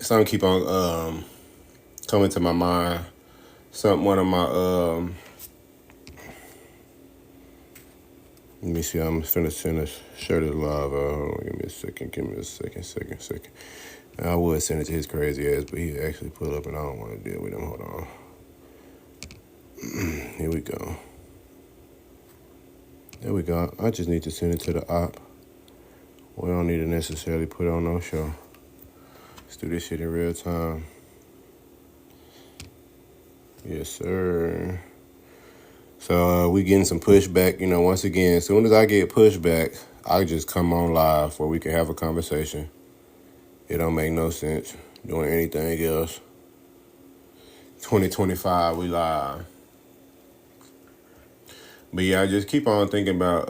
something keep on coming to my mind. One of my let me see. I'm finna send this shirt is live. Hold on, give me a second. Second. I would send it to his crazy ass, but he actually pulled up, and I don't want to deal with him. Hold on. Here we go. There we go. I just need to send it to the op. We don't need to necessarily put on no show. Let's do this shit in real time. Yes, sir. So we getting some pushback. You know, once again, as soon as I get pushback, I just come on live where we can have a conversation. It don't make no sense doing anything else. 2025, we live. But yeah, I just keep on thinking about,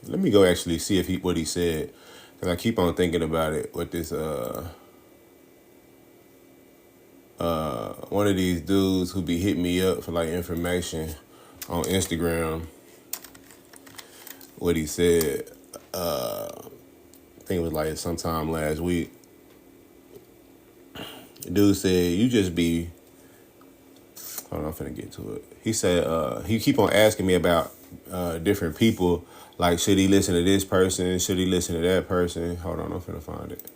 let me go actually see if what he said. Because I keep on thinking about it with this, one of these dudes who be hitting me up for like information on Instagram. What he said, I think it was like sometime last week. The dude said, you just be, hold on, I'm finna get to it. He said, he keep on asking me about different people. Like, should he listen to this person? Should he listen to that person? Hold on, I'm finna find it.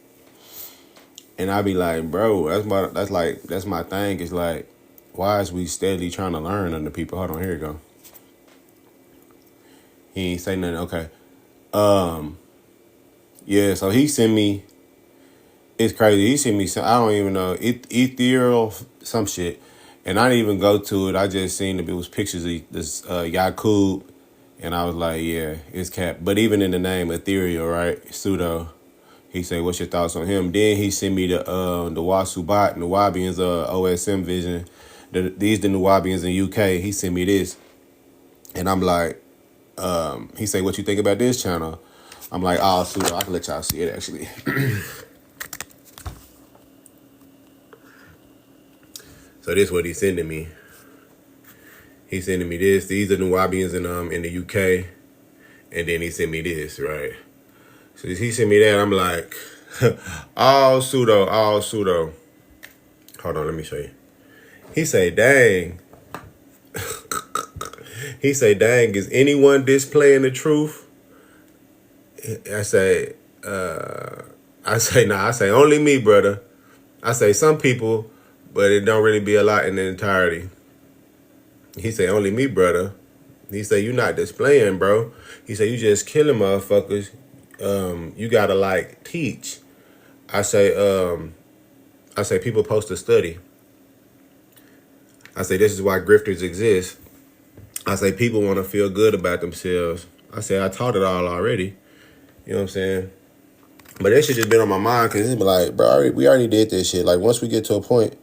And I be like, bro, that's my thing. It's like, why is we steadily trying to learn under people? Hold on, here you go. He ain't say nothing. Okay. Yeah, so he sent me, it's crazy. He sent me some, I don't even know, ethereal, some shit. And I didn't even go to it. I just seen it was pictures of this Yakub. And I was like, yeah, it's cap. But even in the name, ethereal, right? Pseudo. He said, what's your thoughts on him? Then he sent me the Wasubat, Nuwabians, OSM Vision. These the Nuwabians in UK. He sent me this. And I'm like, he said, what you think about this channel? I'm like, oh, pseudo, I can let y'all see it, actually. So this is what he's sending me. He's sending me this. These are Nuwabians in the UK. And then he sent me this, right? So he sent me that. I'm like, all pseudo. Hold on, let me show you. He say, dang. He say, dang, is anyone displaying the truth? I say, nah. I say, only me, brother. I say, some people, but it don't really be a lot in the entirety. He say, only me, brother. He say, you not displaying, bro. He say, you just killing motherfuckers. You gotta like teach. I say people supposed to study. I say this is why grifters exist. I say people want to feel good about themselves. I say I taught it all already. You know what I'm saying? But that shit just been on my mind because it's been like, bro, we already did this shit. Like once we get to a point,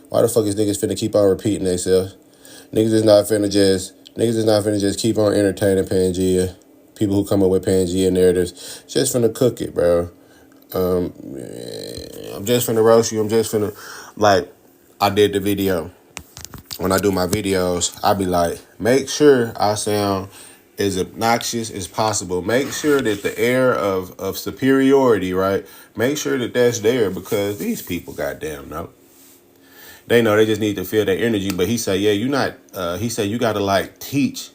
why the fuck is niggas finna keep on repeating themselves? Niggas is not finna just keep on entertaining Pangea. People who come up with Pangea narratives, just finna cook it, bro. I'm just finna roast you. I'm just finna, like, I did the video. When I do my videos, I be like, make sure I sound as obnoxious as possible. Make sure that the air of superiority, right? Make sure that that's there because these people, goddamn, know. They know they just need to feel their energy. But he said, yeah, you not, he said, you gotta, like, teach,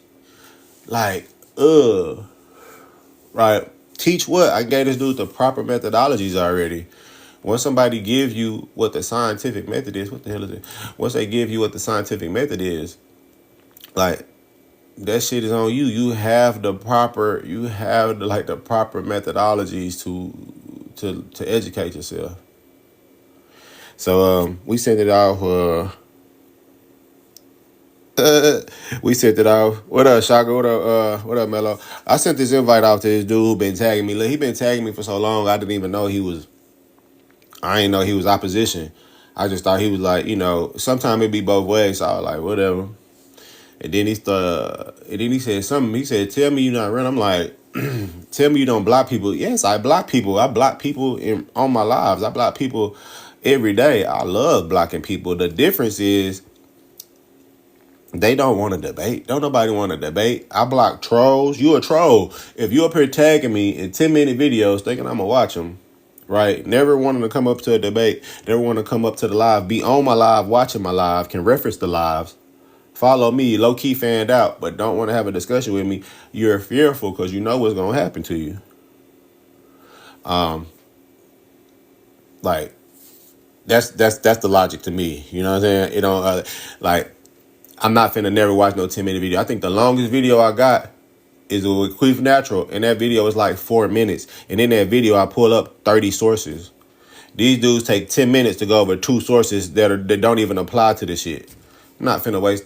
like, right? Teach what? I gave this dude the proper methodologies already. Once somebody gives you what the scientific method is, what the hell is it? Once they give you what the scientific method is, like, that shit is on you. You have the proper methodologies to educate yourself. So we sent it off. We sent it off. What up, Shaka? What up, Mello? I sent this invite off to this dude who been tagging me. Look, he been tagging me for so long. I didn't even know I didn't know he was opposition. I just thought he was like, you know, sometimes it be both ways. So I was like, whatever. And then he said something. He said, tell me you not run. I'm like, tell me you don't block people. Yes, I block people. I block people on my lives. I block people every day. I love blocking people. The difference is they don't want to debate. Don't nobody want to debate. I block trolls. You a troll. If you up here tagging me in 10-minute videos thinking I'm going to watch them, right? Never wanting to come up to a debate, never want to come up to the live, be on my live, watching my live, can reference the lives, follow me, low key fanned out, but don't want to have a discussion with me. You're fearful because you know what's gonna happen to you. Like that's the logic to me. You know what I'm saying? You know, like I'm not finna never watch no 10-minute video. I think the longest video I got is with Queef Natural, and that video is like 4 minutes. And in that video, I pull up 30 sources. These dudes take 10 minutes to go over 2 sources that don't even apply to this shit. I'm not finna waste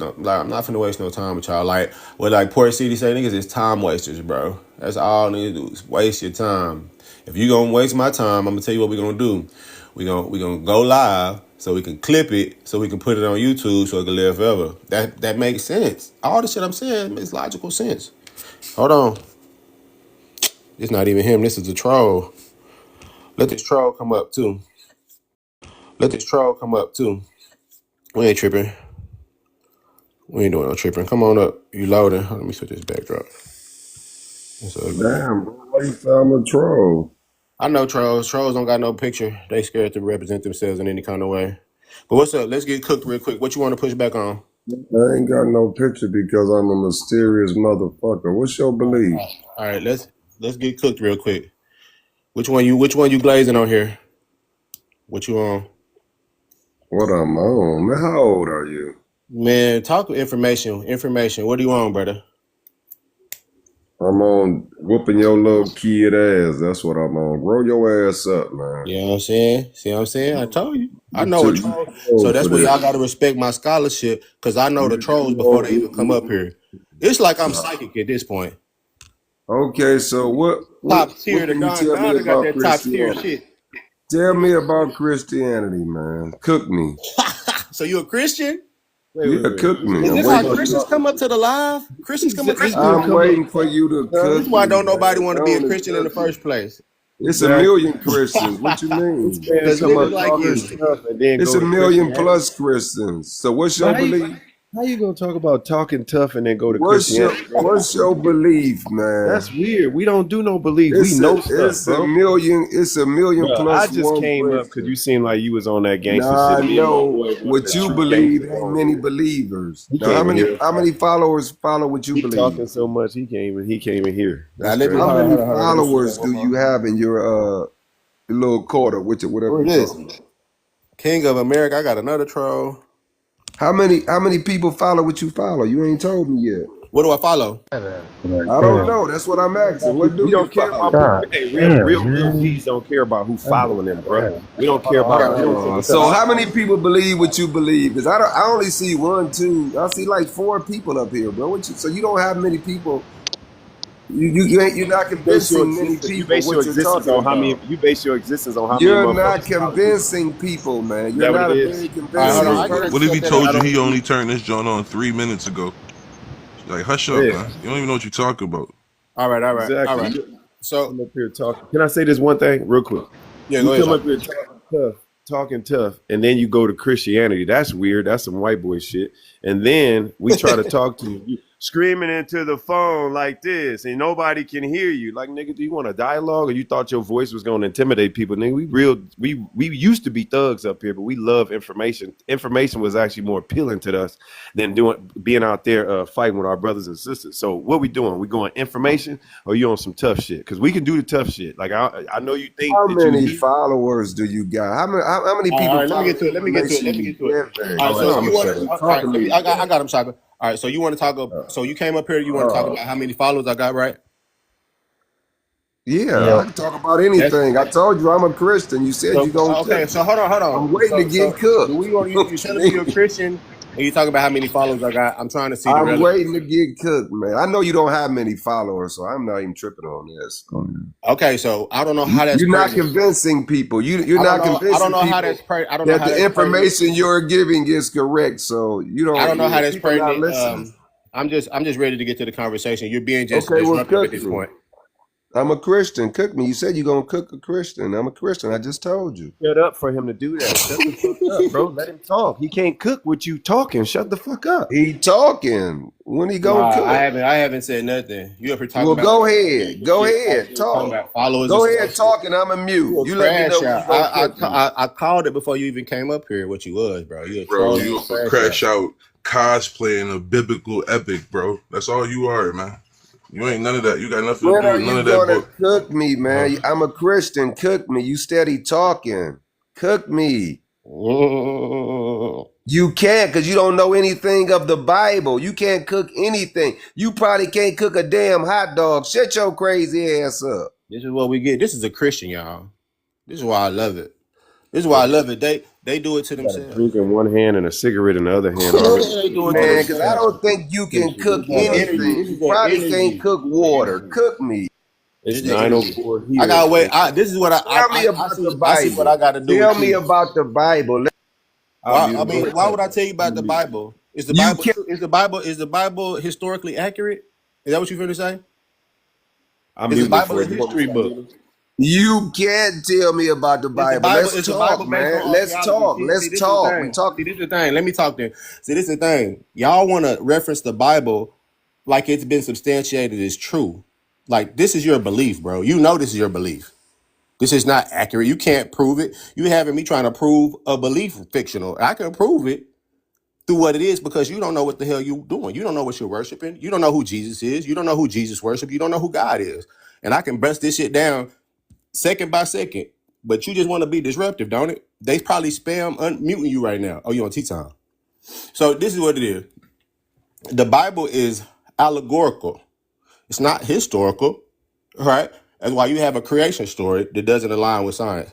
no time with y'all. Like what like Port City say, niggas is time wasters, bro. That's all niggas do is waste your time. If you gonna waste my time, I'm gonna tell you what we gonna do. We gonna go live so we can clip it, so we can put it on YouTube so it can live forever. That makes sense. All the shit I'm saying makes logical sense. Hold on. It's not even him. This is a troll. Let this troll come up too. We ain't tripping. We ain't doing no tripping. Come on up. You loading. Let me switch this backdrop. Damn, bro, why you found a troll? I know trolls. Trolls don't got no picture. They scared to represent themselves in any kind of way. But what's up? Let's get cooked real quick. What you want to push back on? I ain't got no picture because I'm a mysterious motherfucker. What's your belief? All right, let's get cooked real quick. Which one you glazing on here? What you on? What I'm on? Man, how old are you? Man, talk information. What do you want, brother? I'm on whooping your little kid ass. That's what I'm on. Grow your ass up, man. You know what I'm saying? See what I'm saying? I told you. I You know a too troll. old So that's for why y'all this. got to respect my scholarship because I know the You trolls too before they old. even come up here. It's like I'm psychic at this point. Okay, so what Top tier. The can you tell me DaDonDadda got about that top tier Christianity? shit. Tell me about Christianity, man. Cook me. So you a Christian? Yeah, cook me. Is I'm this how waiting. Christians come up to the live? Christians come up to the live? I'm waiting for you to This cook is why me, don't nobody man. want to be a Don't Christian in the cook me. first place. It's a million Christians. What you This mean? man is Because talking niggas about like talking you. tough and then It's go a to million Christianity. plus Christians. So what's But your belief? how you gonna talk about talking tough and then go to What's your Christianity, bro? what's your belief, man? That's weird. We don't do no belief. We It's a know stuff, it's a bro. million it's a million Bro, I plus just one came up because Christian. you seemed like you was on that gangster Now I shit. Me and my know boy, one of what the you true believe gangsters ain't on many here. believers. He Now came in here. how many followers follow what you He believe? talking so much. He came in here. Now That's let me crazy. How hold on, many hold on, hold on. Let me see that followers one do more. you have in your little quarter, whatever Who you is call this? it? King of America. I got another troll. How many people follow what you follow? You ain't told me yet. What do I follow? I don't know. That's what I'm asking. What do We you don't care about follow? people. God Hey, real damn, man. G's don't care about who following them, bro. We don't Hold care on, hold about. on, We hold don't on. take So stuff. how many people believe what you believe? Because I only see one, two. I see like 4 people up here, bro. So you don't have many people. You're not convincing many You people base your what you're existence talking on how many. about. You base your existence on how many You're not motherfuckers follow you. convincing people, man. Is You're that what it not a is? very All right, Yeah, hold on. convincing I but can what if person. he accept that as told a you don't. he only turned this joint on 3 minutes ago? Like, hush up, Yeah, man. You don't even know what you're talking about. all right, all right, all exactly. right. You So come up here talking. Can I say this one thing real quick? yeah, You go ahead, come up Sean. here talking tough, and then you go to Christianity. That's weird. That's some white boy shit. And then we try to talk to you, screaming into the phone like this, and nobody can hear you. Like, nigga, do you want a dialogue, or you thought your voice was going to intimidate people? Nigga, we used to be thugs up here, but we love information. Information was actually more appealing to us than being out there fighting with our brothers and sisters. So what we doing? We going information, or you on some tough shit? Because we can do the tough shit. Like I know you think How that you many here. followers do you got? How many All people right, let me follow get to the it. information you All giving? right, All right, so I'm you gonna want shut to? up. All Talk right, to me. I got him, Shaka. All right, so you want to talk? So you came up here. You want to talk about how many followers I got, right? Yeah, I Yep. can talk about That's anything. I told you I'm a Christian. You said so. you gonna Okay, cook so me. hold on, hold I'm on. waiting to So get do cooked. we want you? You What you telling me you're a mean? Christian, and you talking about how many followers I got? I'm trying to see the I'm waiting relevance. to get cooked, man. I know you don't have many followers, so I'm not even tripping on this. Okay, so I don't know how that's You're not pertinent. convincing people. You're I don't not know. I don't convincing know how people that's per. I don't know that how the that's pertinent. information you're giving is correct. So you I don't don't. know how that's People not pertinent. listening. I'm just ready to get to the conversation. You're being just Okay, well, disruptive at cook this me. point. I'm a Christian. Cook me. You said you're gonna cook a Christian. I'm a Christian. I just told you. Shut up for him to do that. Shut the fuck up, bro. Let him talk. He can't cook with you talking. Shut the fuck up. He talking. when he Nah, gonna I cook? haven't said nothing. You up here talking Well, about go conversations ahead. and Go shit. Like ahead. you talking Talk. about followers and Go stuff. ahead talk, and I'm a mute. You a You let me know crash when out. you gonna cook me. I called it before you even came up here. What you was, bro? You a Bro, troll and you a a crash out. crash out cosplaying a biblical epic, bro. That's all you are, man. You ain't none of that. You got nothing to When do are with none you of that gonna book. cook me, man? I'm a Christian. Cook me. You steady talking. Cook me. You can't because you don't know anything of the Bible. You can't cook anything. You probably can't cook a damn hot dog. Shut your crazy ass up. This is what we get. This is a Christian, y'all. This is why I love it. This is why I love it. They do it to You got a themselves. drink in one hand and a cigarette in the other hand already. They do it to Man, because I themselves. don't think you can cook This is that energy. anything. This is You that probably can't energy. cook The water. energy. Cook me. It's It's the energy. 9:04 I here. gotta wait. This is what Tell me I about the see. I see what Bible. I got to do Tell with me you. about the Bible. I'll Why? mute I him. Go mean, ahead, why talk. would I tell you about the Bible? Is the You Bible can't. true? Is the Bible historically accurate? Is that what you're going to say? I'll Is the mute him Bible for a it. You want me to history start book? muting him? You can't tell me about the Bible. Let's Is the talk, Bible based on man. Let's archaeology? talk. See, Let's this is the talk. We thing. talk. See, this is the thing. Let me talk then. See, this is the thing. Y'all want to reference the Bible like it's been substantiated as true. Like this is your belief, bro. You know this is your belief. This is not accurate. You can't prove it. You having me trying to prove a belief fictional. I can prove it through what it is because you don't know what the hell you doing. You don't know what you're worshiping. You don't know who Jesus is. You don't know who Jesus worship. You don't know who God is. And I can bust this shit down second by second. But you just want to be disruptive, don't it? They probably spam unmuting you right now. Oh, you on T-Time. So this is what it is. The Bible is allegorical. It's not historical, right? That's why you have a creation story that doesn't align with science.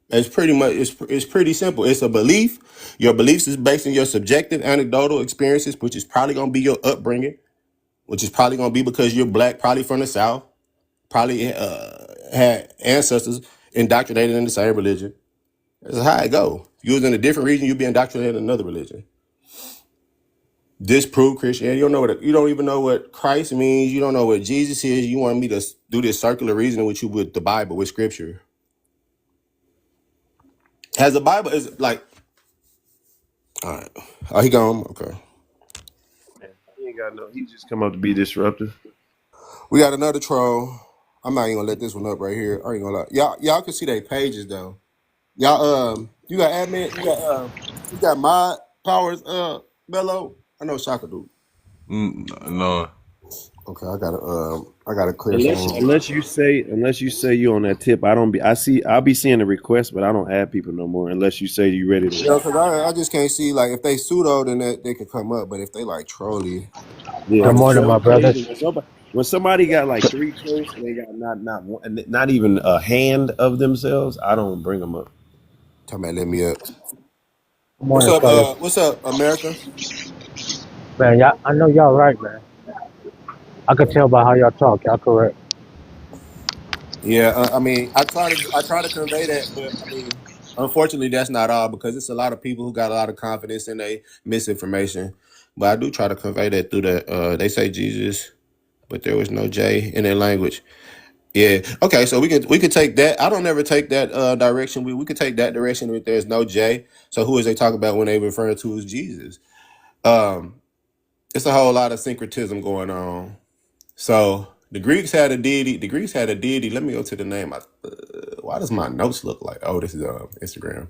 It's pretty much it's pretty simple. It's a belief. Your beliefs is based on your subjective anecdotal experiences, which is probably gonna be your upbringing, which is probably gonna be because you're black, probably from the South, probably had ancestors indoctrinated in the same religion. That's how it go. If you was in a different region, you'd be indoctrinated in another religion. Disprove Christianity. You don't even know what Christ means. You don't know what Jesus is. You want me to do this circular reasoning with you with the Bible, with Scripture. Has the Bible is like, all right. Oh, he gone. Okay. He ain't got no. He just come up to be disruptive. We got another troll. I'm not even gonna let this one up right here. I ain't gonna lie. Y'all can see their pages though. Y'all you got admin, you got mod powers, Mello. I know Shaka do. No. Okay, I gotta clear some. Unless you say you on that tip, I don't be. I'll be seeing the request, but I don't add people no more unless you say you ready to. You know, cause I just can't see like if they pseudo then they could come up, but if they like trolly, Yeah, I Good the just morning, my troll page. brothers. When somebody got like 3 posts and they got not even a hand of themselves, I don't bring them up. tell me let me up. Good morning, fellas. What's up, America? Man, y'all, I know y'all right, man. I could tell by how y'all talk. Y'all correct. Yeah, I mean, I try to convey that, but I mean, unfortunately, that's not all because it's a lot of people who got a lot of confidence in they misinformation. But I do try to convey that through that. They say Jesus, but there was no J in their language. Yeah. Okay, so we could take that. I don't ever take that direction. We could take that direction if there's no J. So who is they talking about when they refer to as Jesus? Um, it's a whole lot of syncretism going on. So the Greeks had a deity. The Greeks had a deity. Let me go to the name. Why does my notes look like? Oh, this is Instagram.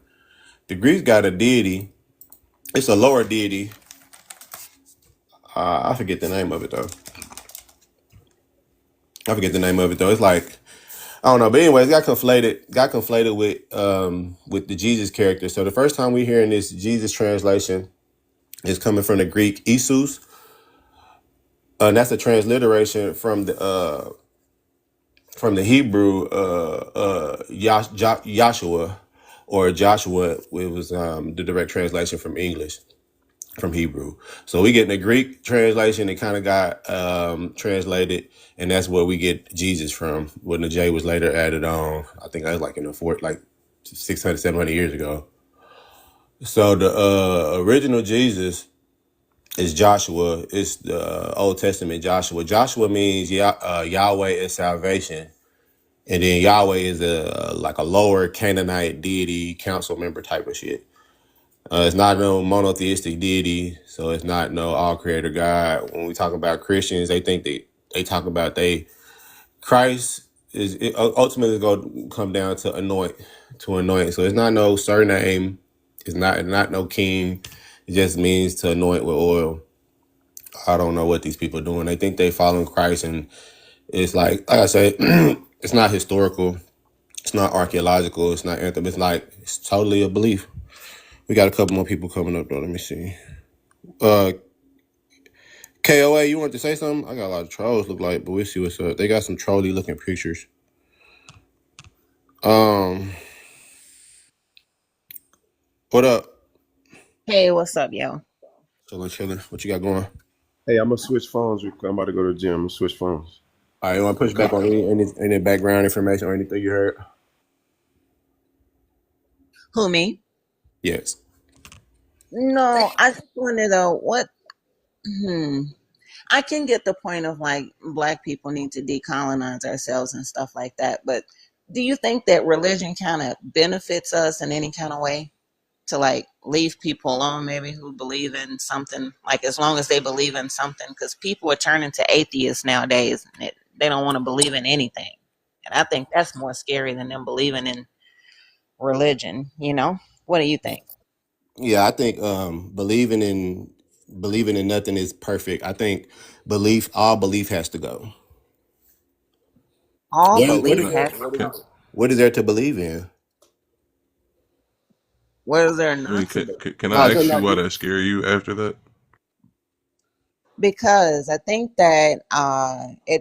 The Greeks got a deity. It's a lower deity. I forget the name of it though. It's like I don't know, but anyways, got conflated. Got conflated with the Jesus character. So the first time we hearing this Jesus translation is coming from the Greek Isus, and that's a transliteration from the Hebrew Yahshua or Joshua. It was the direct translation from English from Hebrew. So we get the Greek translation. It kind of got translated, and that's where we get Jesus from. When the J was later added on, I think that was like in the fort, like 600, 700 years ago. So the original Jesus is Joshua. It's the Old Testament Joshua. Joshua means Yahweh is salvation. And then Yahweh is like a lower Canaanite deity, council member type of shit. It's not no monotheistic deity, so it's not no all creator God. When we talk about Christians, they think they talk about Christ is ultimately going to come down to anoint, to anoint. So it's not no surname. It's not no king. It just means to anoint with oil. I don't know what these people are doing. They think they following Christ, and it's like I said, it's not historical. It's not archaeological. It's not anthem. It's totally a belief. We got a couple more people coming up though. Let me see. Uh, KOA, you want to say something? I got a lot of trolls look like, but we'll see what's up. They got some trolly looking pictures. Um, what up? Hey, what's up, yo? Chilling. What you got going? Hey, I'm gonna switch phones. I'm about to go to the gym. I'm gonna switch phones. All right, you want to push back on any background information or anything you heard? Who, me? Yes. No, I just wonder though, I can get the point of like black people need to decolonize ourselves and stuff like that, but do you think that religion kind of benefits us in any kind of way to like leave people alone, maybe who believe in something, like as long as they believe in something? Because people are turning to atheists nowadays, and they don't want to believe in anything. And I think that's more scary than them believing in religion, you know? What do you think? Yeah, I think believing in nothing is perfect. I think all belief has to go. All What belief is has Can, what is there to believe in? what is there I mean, not to do? can No, I so ask you no, why that scare you after that? Because I think that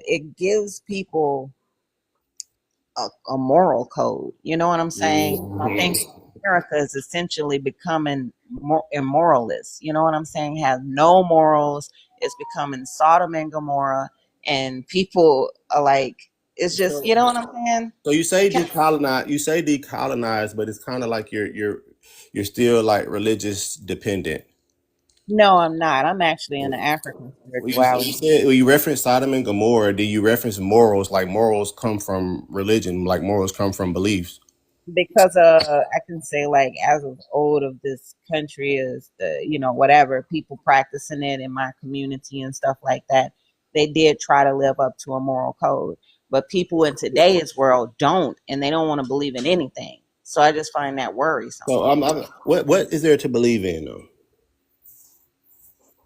it gives people a moral code. You know what I'm saying? I think America is essentially becoming more immoralist. You know what I'm saying? Has no morals. It's becoming Sodom and Gomorrah, and people are like, it's just, you know what I'm saying? So you say decolonize, but it's kind of like you're still like religious dependent. No, I'm not. I'm actually in the African You spirituality. said when you reference Sodom and Gomorrah, do you reference morals? Like morals come from religion, like morals come from beliefs. Because I can say like as of old of this country is the, you know, whatever people practicing it in my community and stuff like that, they did try to live up to a moral code, but people in today's world don't, and they don't want to believe in anything. So I just find that worrisome, So what is there to believe in though?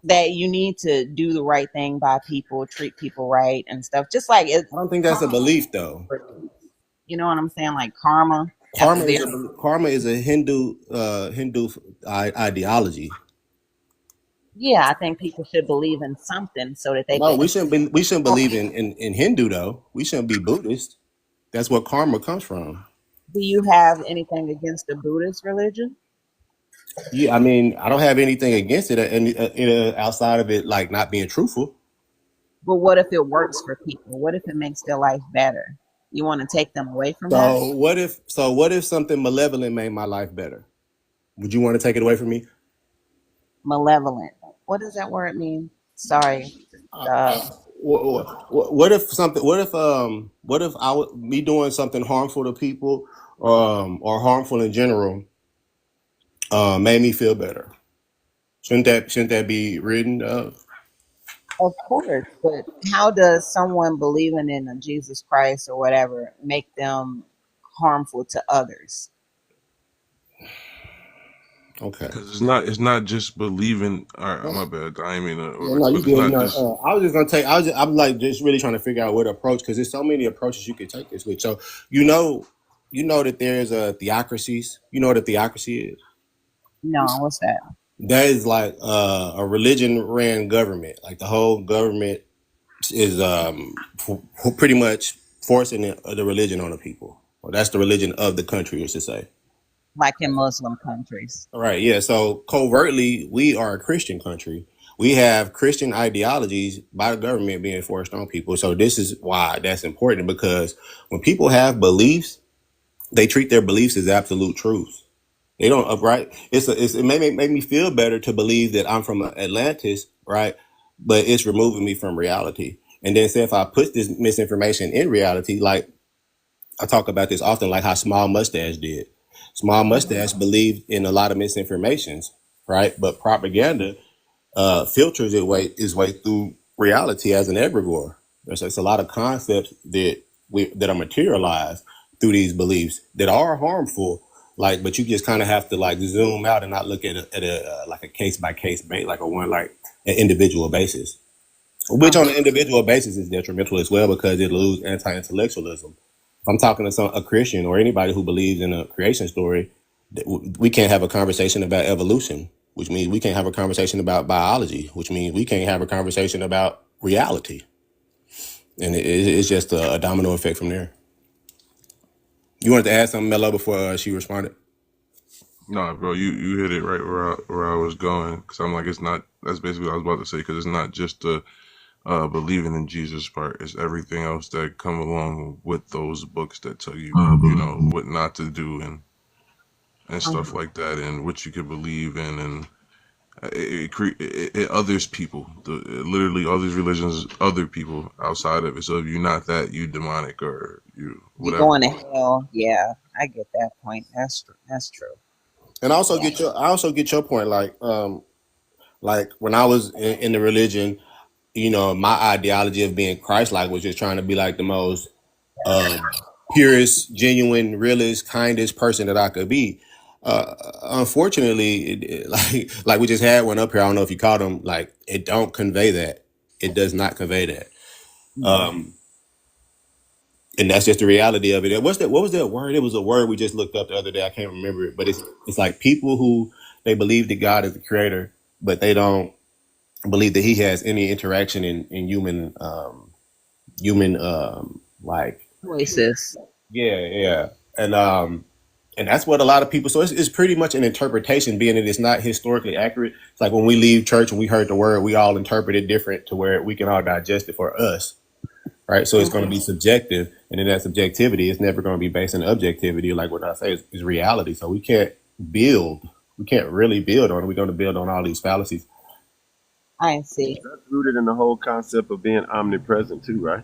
that you need to do the right thing by people, treat people right and stuff, just like it, I don't think that's a karma. belief though. You know what I'm saying? Like karma at the very, Karma is a Hindu ideology. yeah, I think people should believe in something so that they No, can. we shouldn't believe in Hindu though. We shouldn't be Buddhist. That's where karma comes from. Do you have anything against the Buddhist religion? Yeah, I mean, I don't have anything against it, and outside of it, like not being truthful. But what if it works for people? What if it makes their life better? You want to take them away from that? What if something malevolent made my life better? Would you want to take it away from me? Malevolent. What does that word mean? Sorry. What if something? What if me doing something harmful to people, or harmful in general, made me feel better? Shouldn't that be written? Of course, but how does someone believing in a Jesus Christ or whatever make them harmful to others? Okay. Because it's not just believing. All right, my bad. I ain't mean Yeah, to, no, you but it's good. You not know, just I was just gonna take. I'm like just really trying to figure out what approach because there's so many approaches you could take this with. So you know, that there's a theocracies. You know what a theocracy is? No, what's that? That is like a religion ran government. Like the whole government is pretty much forcing the religion on the people. Well, that's the religion of the country, is to say. Like in Muslim countries. All right, yeah. So covertly, we are a Christian country. We have Christian ideologies by the government being forced on people. So this is why that's important because when people have beliefs, they treat their beliefs as absolute truths. They don't upright. It may make me feel better to believe that I'm from Atlantis, right? But it's removing me from reality. And then say if I put this misinformation in reality, like I talk about this often, like how Small Mustache did. Small Mustache believed in a lot of misinformations, right? But propaganda filters its way through reality as an egregore. It's a lot of concepts that are materialized through these beliefs that are harmful. Like, but you just kind of have to like zoom out and not look at a like a case by case base, like an individual basis, which on an individual basis is detrimental as well because it loses anti-intellectualism. If I'm talking to a Christian or anybody who believes in a creation story, we can't have a conversation about evolution, which means we can't have a conversation about biology, which means we can't have a conversation about reality. And it's just a domino effect from there. You wanted to add something, Mello, before she responded? Nah, bro, you hit it right where I was going. Cause I'm like, it's not. That's basically what I was about to say. Cause it's not just the believing in Jesus part. It's everything else that come along with those books that tell you, you know, what not to do and stuff like that, and what you could believe in, and it others people. Literally, all these religions, other people outside of it. So if you're not that, you demonic or you You whatever. going to hell? Yeah, I get that point. That's true. And I also Yeah. get your point. Like when I was in the religion, you know, my ideology of being Christ-like was just trying to be like the most purest, genuine, realest, kindest person that I could be. Unfortunately, like we just had one up here. I don't know if you caught him. Like it don't convey that. It does not convey that. And that's just the reality of it. And what was that word? It was a word we just looked up the other day. I can't remember it, but it's like people who they believe that God is the creator, but they don't believe that He has any interaction in human like Choices. yeah. And that's what a lot of people. So it's pretty much an interpretation, being that it's not historically accurate. It's like when we leave church and we heard the word, we all interpret it different to where we can all digest it for us, right? So it's going to be subjective, and in that subjectivity, it's never going to be based on objectivity. Like what I say is reality. So we can't really build on it. We're going to build on all these fallacies. I see. That's rooted in the whole concept of being omnipresent too, right?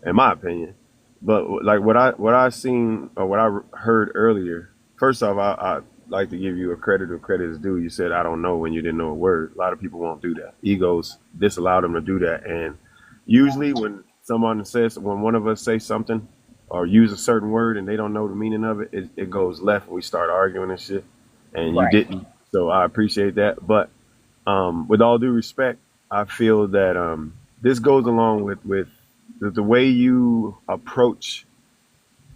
In my opinion. But like what I seen or what I heard earlier. First off, I like to give you a credit where credit is due. You said I don't know when you didn't know a word. A lot of people won't do that. Egos disallow them to do that. And usually when when one of us say something or use a certain word and they don't know the meaning of it, it goes left and we start arguing and shit. And you Right. didn't. So I appreciate that. But with all due respect, I feel that this goes along with the way you approach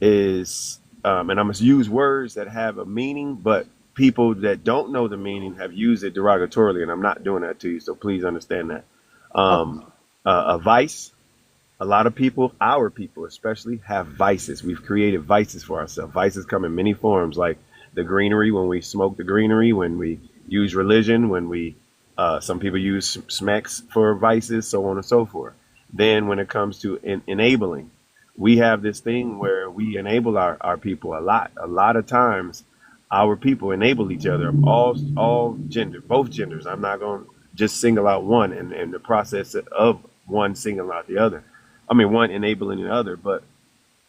is, and I must use words that have a meaning, but people that don't know the meaning have used it derogatorily, and I'm not doing that to you, so please understand that. Okay. A vice, a lot of people, our people especially, have vices. We've created vices for ourselves. Vices come in many forms, like the greenery, when we smoke the greenery, when we use religion, when we some people use smacks for vices, so on and so forth. Then when it comes to enabling, we have this thing where we enable our people a lot. A lot of times our people enable each other, all gender, both genders. I'm not going to just single out one and the process of one singling out the other. I mean, one enabling the other, but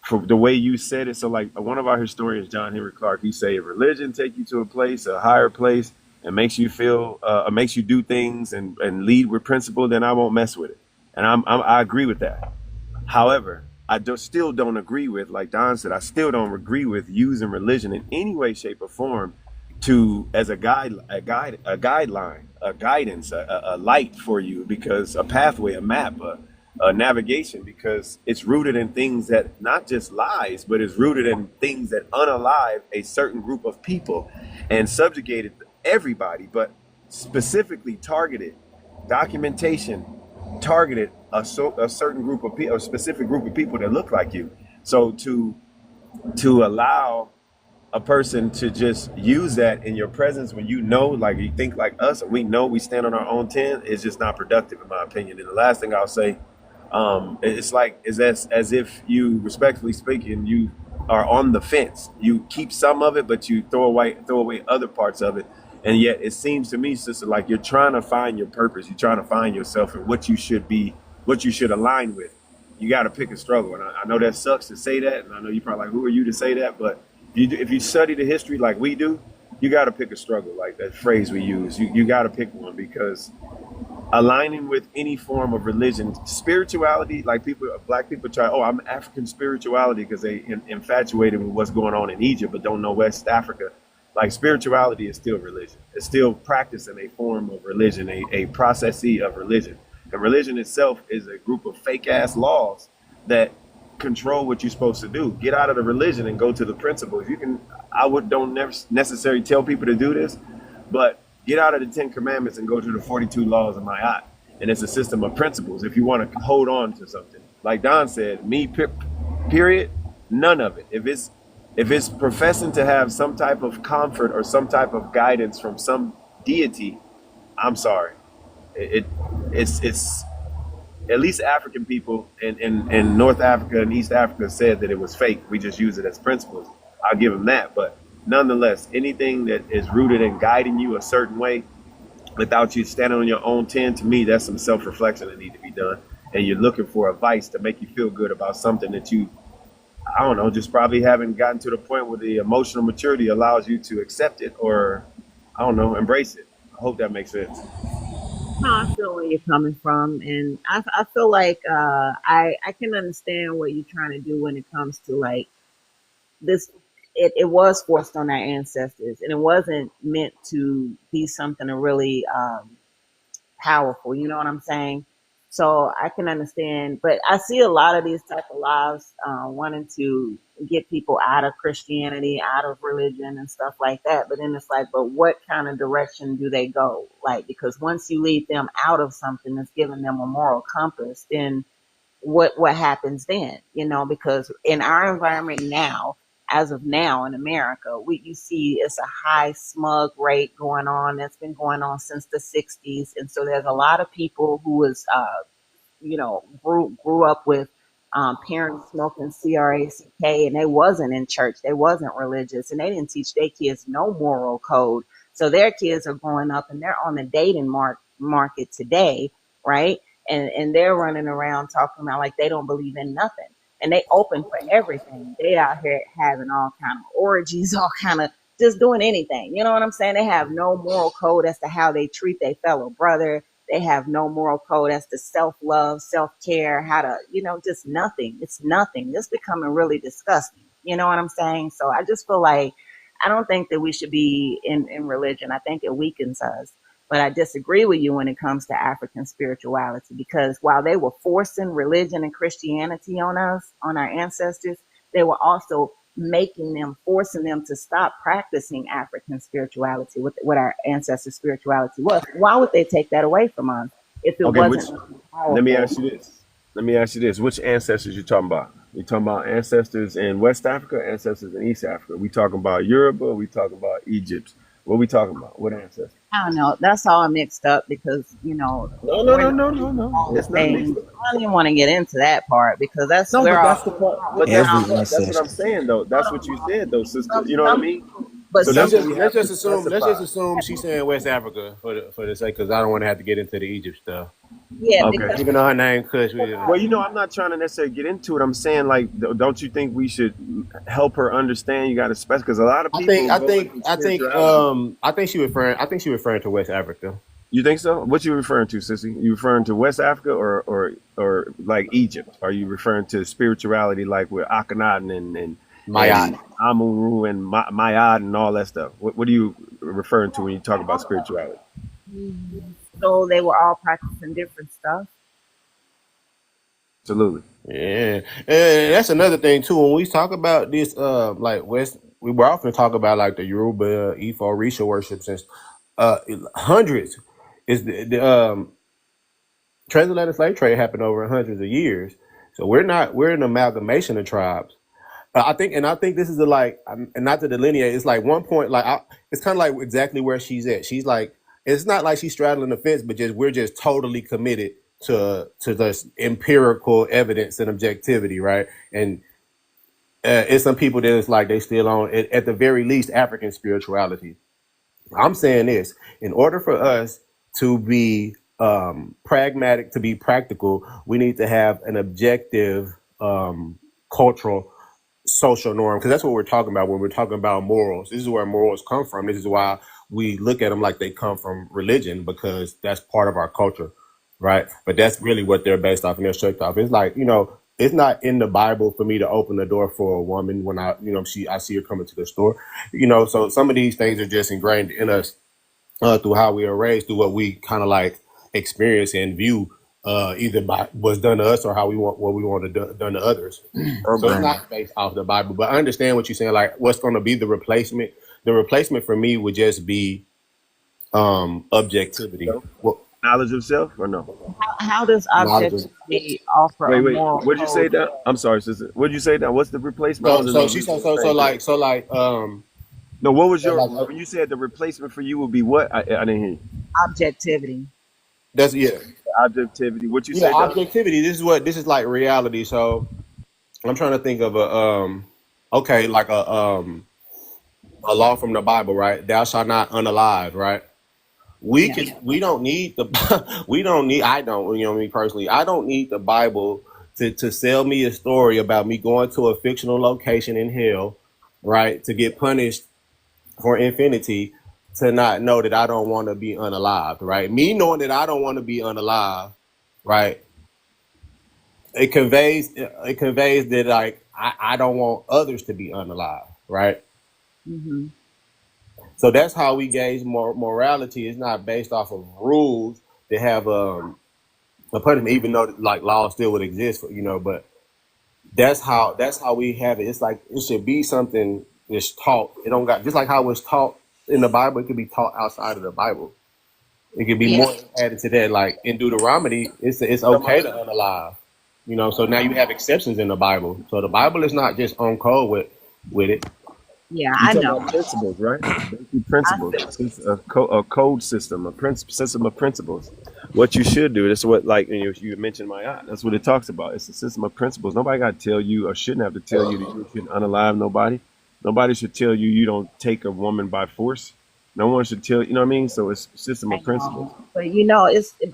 for the way you said it, so like one of our historians, John Henry Clark, he say, if religion take you to a place, a higher place, and makes you feel, makes you do things and lead with principle, then I won't mess with it. And I agree with that. However, still don't agree with, like Don said, I still don't agree with using religion in any way, shape, or form as a guideline, a guidance, a light for you, because a pathway, a map, a navigation, because it's rooted in things that not just lies, but it's rooted in things that unalive a certain group of people and subjugated everybody, but specifically targeted documentation, targeted a certain group of people, a specific group of people that look like you. So to allow a person to just use that in your presence when you know, like you think like us, and we know we stand on our own 10, is just not productive in my opinion. And the last thing I'll say, it's as if you, respectfully speaking, you are on the fence. You keep some of it, but you throw away other parts of it. And yet it seems to me, sister, like you're trying to find your purpose. You're trying to find yourself and what you should be, what you should align with. You got to pick a struggle. And I know that sucks to say that. And I know you're probably like, who are you to say that? But if you study the history like we do, you got to pick a struggle, like that phrase we use. You got to pick one, because aligning with any form of religion, spirituality, like black people try, oh, I'm African spirituality because they infatuated with what's going on in Egypt, but don't know West Africa. Like, spirituality is still religion. It's still practicing a form of religion, a processee of religion. And religion itself is a group of fake ass laws that control what you're supposed to do. Get out of the religion and go to the principles. You can, don't necessarily tell people to do this, but get out of the 10 commandments and go to the 42 laws of Ma'at. And it's a system of principles. If you want to hold on to something, like Don said, period, none of it. If it's professing to have some type of comfort or some type of guidance from some deity, I'm sorry. It's at least African people in North Africa and East Africa said that it was fake. We just use it as principles. I'll give them that. But nonetheless, anything that is rooted in guiding you a certain way without you standing on your own 10, to me, that's some self-reflection that need to be done. And you're looking for advice to make you feel good about something that you, I don't know, just probably haven't gotten to the point where the emotional maturity allows you to accept it, or, I don't know, embrace it. I hope that makes sense. No, I feel where you're coming from, and I feel like I can understand what you're trying to do when it comes to like this. It was forced on our ancestors, and it wasn't meant to be something to really powerful. You know what I'm saying? So I can understand, but I see a lot of these type of lives wanting to get people out of Christianity, out of religion and stuff like that. But then it's like, but what kind of direction do they go? Like, because once you leave them out of something that's giving them a moral compass, then what happens then? You know, because in our environment now, as of now in America, you see it's a high smug rate going on that's been going on since the 60s. And so there's a lot of people who was grew up with parents smoking crack, and they wasn't in church, they wasn't religious, and they didn't teach their kids no moral code. So their kids are growing up and they're on the dating market today, right? And they're running around talking about like they don't believe in nothing, and they open for everything. They out here having all kind of orgies, all kind of just doing anything. You know what I'm saying? They have no moral code as to how they treat their fellow brother. They have no moral code as to self-love, self-care, how to, just nothing. It's nothing. It's becoming really disgusting. You know what I'm saying? So I just feel like I don't think that we should be in religion. I think it weakens us. But I disagree with you when it comes to African spirituality, because while they were forcing religion and Christianity on us, on our ancestors, they were also forcing them to stop practicing African spirituality, what our ancestors' spirituality was. Why would they take that away from us if it Okay, wasn't powerful? let me ask you this. Which ancestors you talking about? You talking about ancestors in West Africa, ancestors in East Africa? We talking about Europe, or we talking about Egypt? What we talking about? What ancestors? I don't know. That's all mixed up because, No. we're all the It's not mixed same. up. I don't even want to get into that part because that's No, we're but all that's the part. we're But that's the all Every part. That's what I'm ancestor. saying, though. That's what you said, though, sister. You know what I some mean? but So some that's what we Let's have to just assume. Let's just specify. assume she's saying West Africa for the sake, because I don't want to have to get into the Egypt stuff. yeah, Okay. because Even though her name Kush, Well, I'm not trying to necessarily get into it. I'm saying, like, don't you think we should help her understand? You got to specify, because a lot of I people think I go think into I think spirituality. I think she referring to West Africa. You think so? What you referring to, sissy? You referring to West Africa or like Egypt? Are you referring to spirituality like with Akhenaten and Mayat. Amuru and Mayad and all that stuff? What are you referring to when you talk about spirituality? so they were all practicing different stuff. Absolutely. Yeah, and that's another thing too. When we talk about this, like West, we were often talk about like the Yoruba, Ifo, Orisha worships, and uh, hundreds. Is the transatlantic slave trade happened over hundreds of years. So we're an amalgamation of tribes. I think this is the like, and not to delineate. It's like one point, it's kind of like exactly where she's at. She's like, it's not like she's straddling the fence, but we're just totally committed to this empirical evidence and objectivity, right? And it's some people that it's like they still on at the very least African spirituality. I'm saying this: in order for us to be pragmatic, to be practical, we need to have an objective cultural social norm, because that's what we're talking about when we're talking about morals. This is where morals come from. This is why we look at them like they come from religion, because that's part of our culture, right? But that's really what they're based off and they're shaped off. It's like, it's not in the Bible for me to open the door for a woman when I see her coming to the store, so some of these things are just ingrained in us through how we are raised, through what we kind of like experience and view, either by what's done to us or how we want what we want to done to others. So it's Okay. not based off the Bible, but I understand what you're saying. Like, what's going to be the replacement? The replacement for me would just be objectivity. Self? Well, Knowledge of self or no? How does knowledge of. objectivity offer Wait, a wait. moral What'd you say code? now? I'm sorry, sister. What'd you say now? What's the replacement? I So wasn't so on she mute. said What you so saying? like so like No, what was so your like when you said the replacement for you would be what? I didn't hear you. Objectivity. that's yeah. Objectivity. What you Yeah, say, Doc? objectivity. This is like reality. So I'm trying to think of okay, like a law from the Bible, right? Thou shalt not unalive, right? Yeah. We don't need the we don't need I don't, me personally, I don't need the Bible to sell me a story about me going to a fictional location in hell, right? To get punished for infinity, to not know that I don't want to be unalived, right? Me knowing that I don't want to be unalive, right? It conveys that like I don't want others to be unalive, right? Hmm. So that's how we gauge morality. It's not based off of rules that have a punishment, even though like laws still would exist, but that's how we have it. It's like it should be something that's taught. It don't got just like how it's taught in the Bible. It could be taught outside of the Bible. It could be Yeah. more added to that. Like in Deuteronomy, it's okay to unalive. So now you have exceptions in the Bible. So the Bible is not just on code with it. Yeah, You I talking know. about principles, right? Basic I principles. feel, It's a code system, system of principles. What you should do. That's what, like, you mentioned my aunt. That's what it talks about. It's a system of principles. Nobody got to tell you or shouldn't have to tell you that you shouldn't unalive nobody. Nobody should tell you you don't take a woman by force. No one should tell you know what I mean. So it's a system I of principles. know, but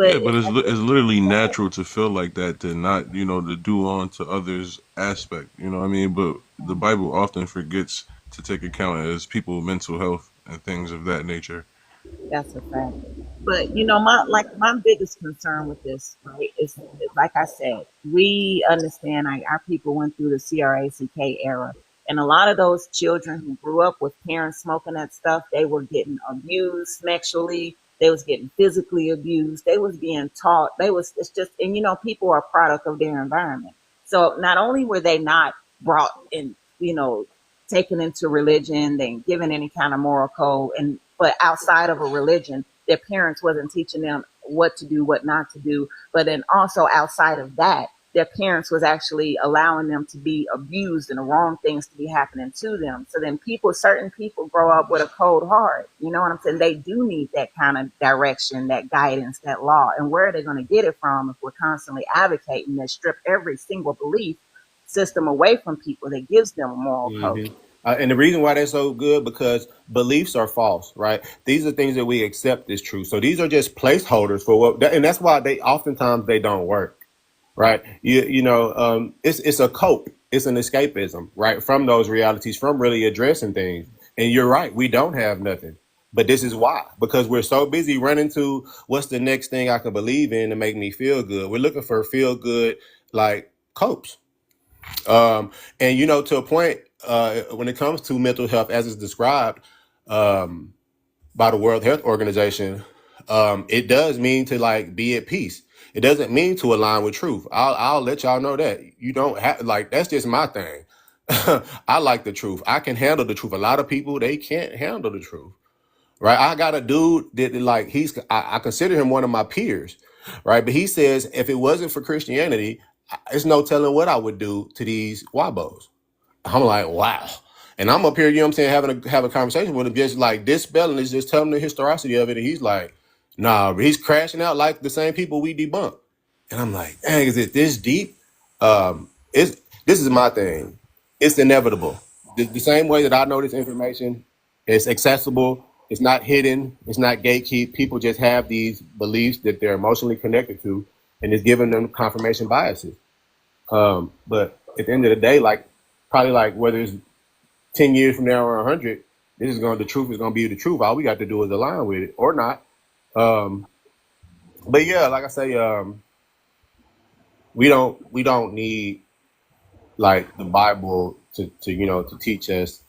Yeah, but it's like it's literally natural to feel like that, to not, to do on to others aspect, you know what I mean? But the Bible often forgets to take account as people mental health and things of that nature. that's a fact. But my biggest concern with this, right, is like I said, we understand like our people went through the CRACK era, and a lot of those children who grew up with parents smoking that stuff, they were getting abused sexually, they was getting physically abused, they was being taught, they was it's just and people are a product of their environment. So not only were they not brought in, taken into religion, then given any kind of moral code, and but outside of a religion, their parents wasn't teaching them what to do, what not to do. But then also outside of that, their parents was actually allowing them to be abused and the wrong things to be happening to them. So then certain people grow up with a cold heart. You know what I'm saying? They do need that kind of direction, that guidance, that law. And where are they going to get it from if we're constantly advocating that strip every single belief system away from people that gives them a moral code? hmm and the reason why they're so good, because beliefs are false, right? These are things that we accept as true. So these are just placeholders for and that's why they oftentimes they don't work, right? It's a cope, it's an escapism, right, from those realities, from really addressing things. And you're right, we don't have nothing. But this is why, because we're so busy running to what's the next thing I can believe in to make me feel good. We're looking for feel good like copes. And to a point, when it comes to mental health, as it's described by the World Health Organization, it does mean to like be at peace. It doesn't mean to align with truth. I'll let y'all know that you don't have like that's just my thing. I like the truth. I can handle the truth. A lot of people they can't handle the truth, right? I got a dude that like I consider him one of my peers, right? But he says if it wasn't for Christianity, it's no telling what I would do to these wabos. I'm like, wow. And I'm up here, you know what I'm saying, have a conversation with him, just like dispelling it, just telling the historicity of it. And he's like, nah, he's crashing out like the same people we debunk. And I'm like, dang, is it this deep? It's this is my thing. It's inevitable. The same way that I know this information, it's accessible, it's not hidden, it's not gatekeep. People just have these beliefs that they're emotionally connected to, and it's giving them confirmation biases. But at the end of the day, like probably like whether it's 10 years from now or 100, the truth is gonna be the truth. All we got to do is align with it or not. Um, but yeah, like I say, we don't need like the Bible to teach us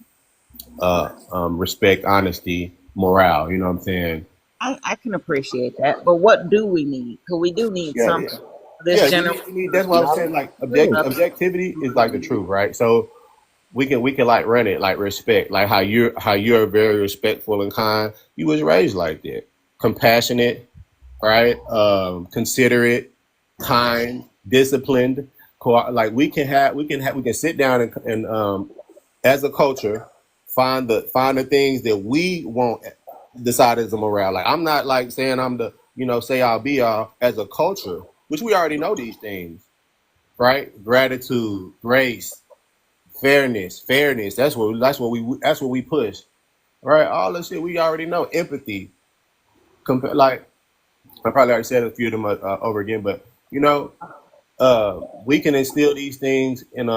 respect, honesty, morale. You know what I'm saying? I can appreciate that, but what do we need? Because we do need Yeah, yeah, something. This yeah. generation We need. That's what I was saying. Like up. objectivity is like the truth, right? So we can like run it like respect, like how you're very respectful and kind. You was raised like that, compassionate, right? Considerate, kind, disciplined. Like we can sit down and as a culture find the things that we want decide as a morale. Like I'm not like saying I'm the say I'll be all as a culture, which we already know these things, right? Gratitude, grace, fairness. That's what we push, right? All the shit we already know. Empathy, like I probably already said a few of them over again, but you know, we can instill these things in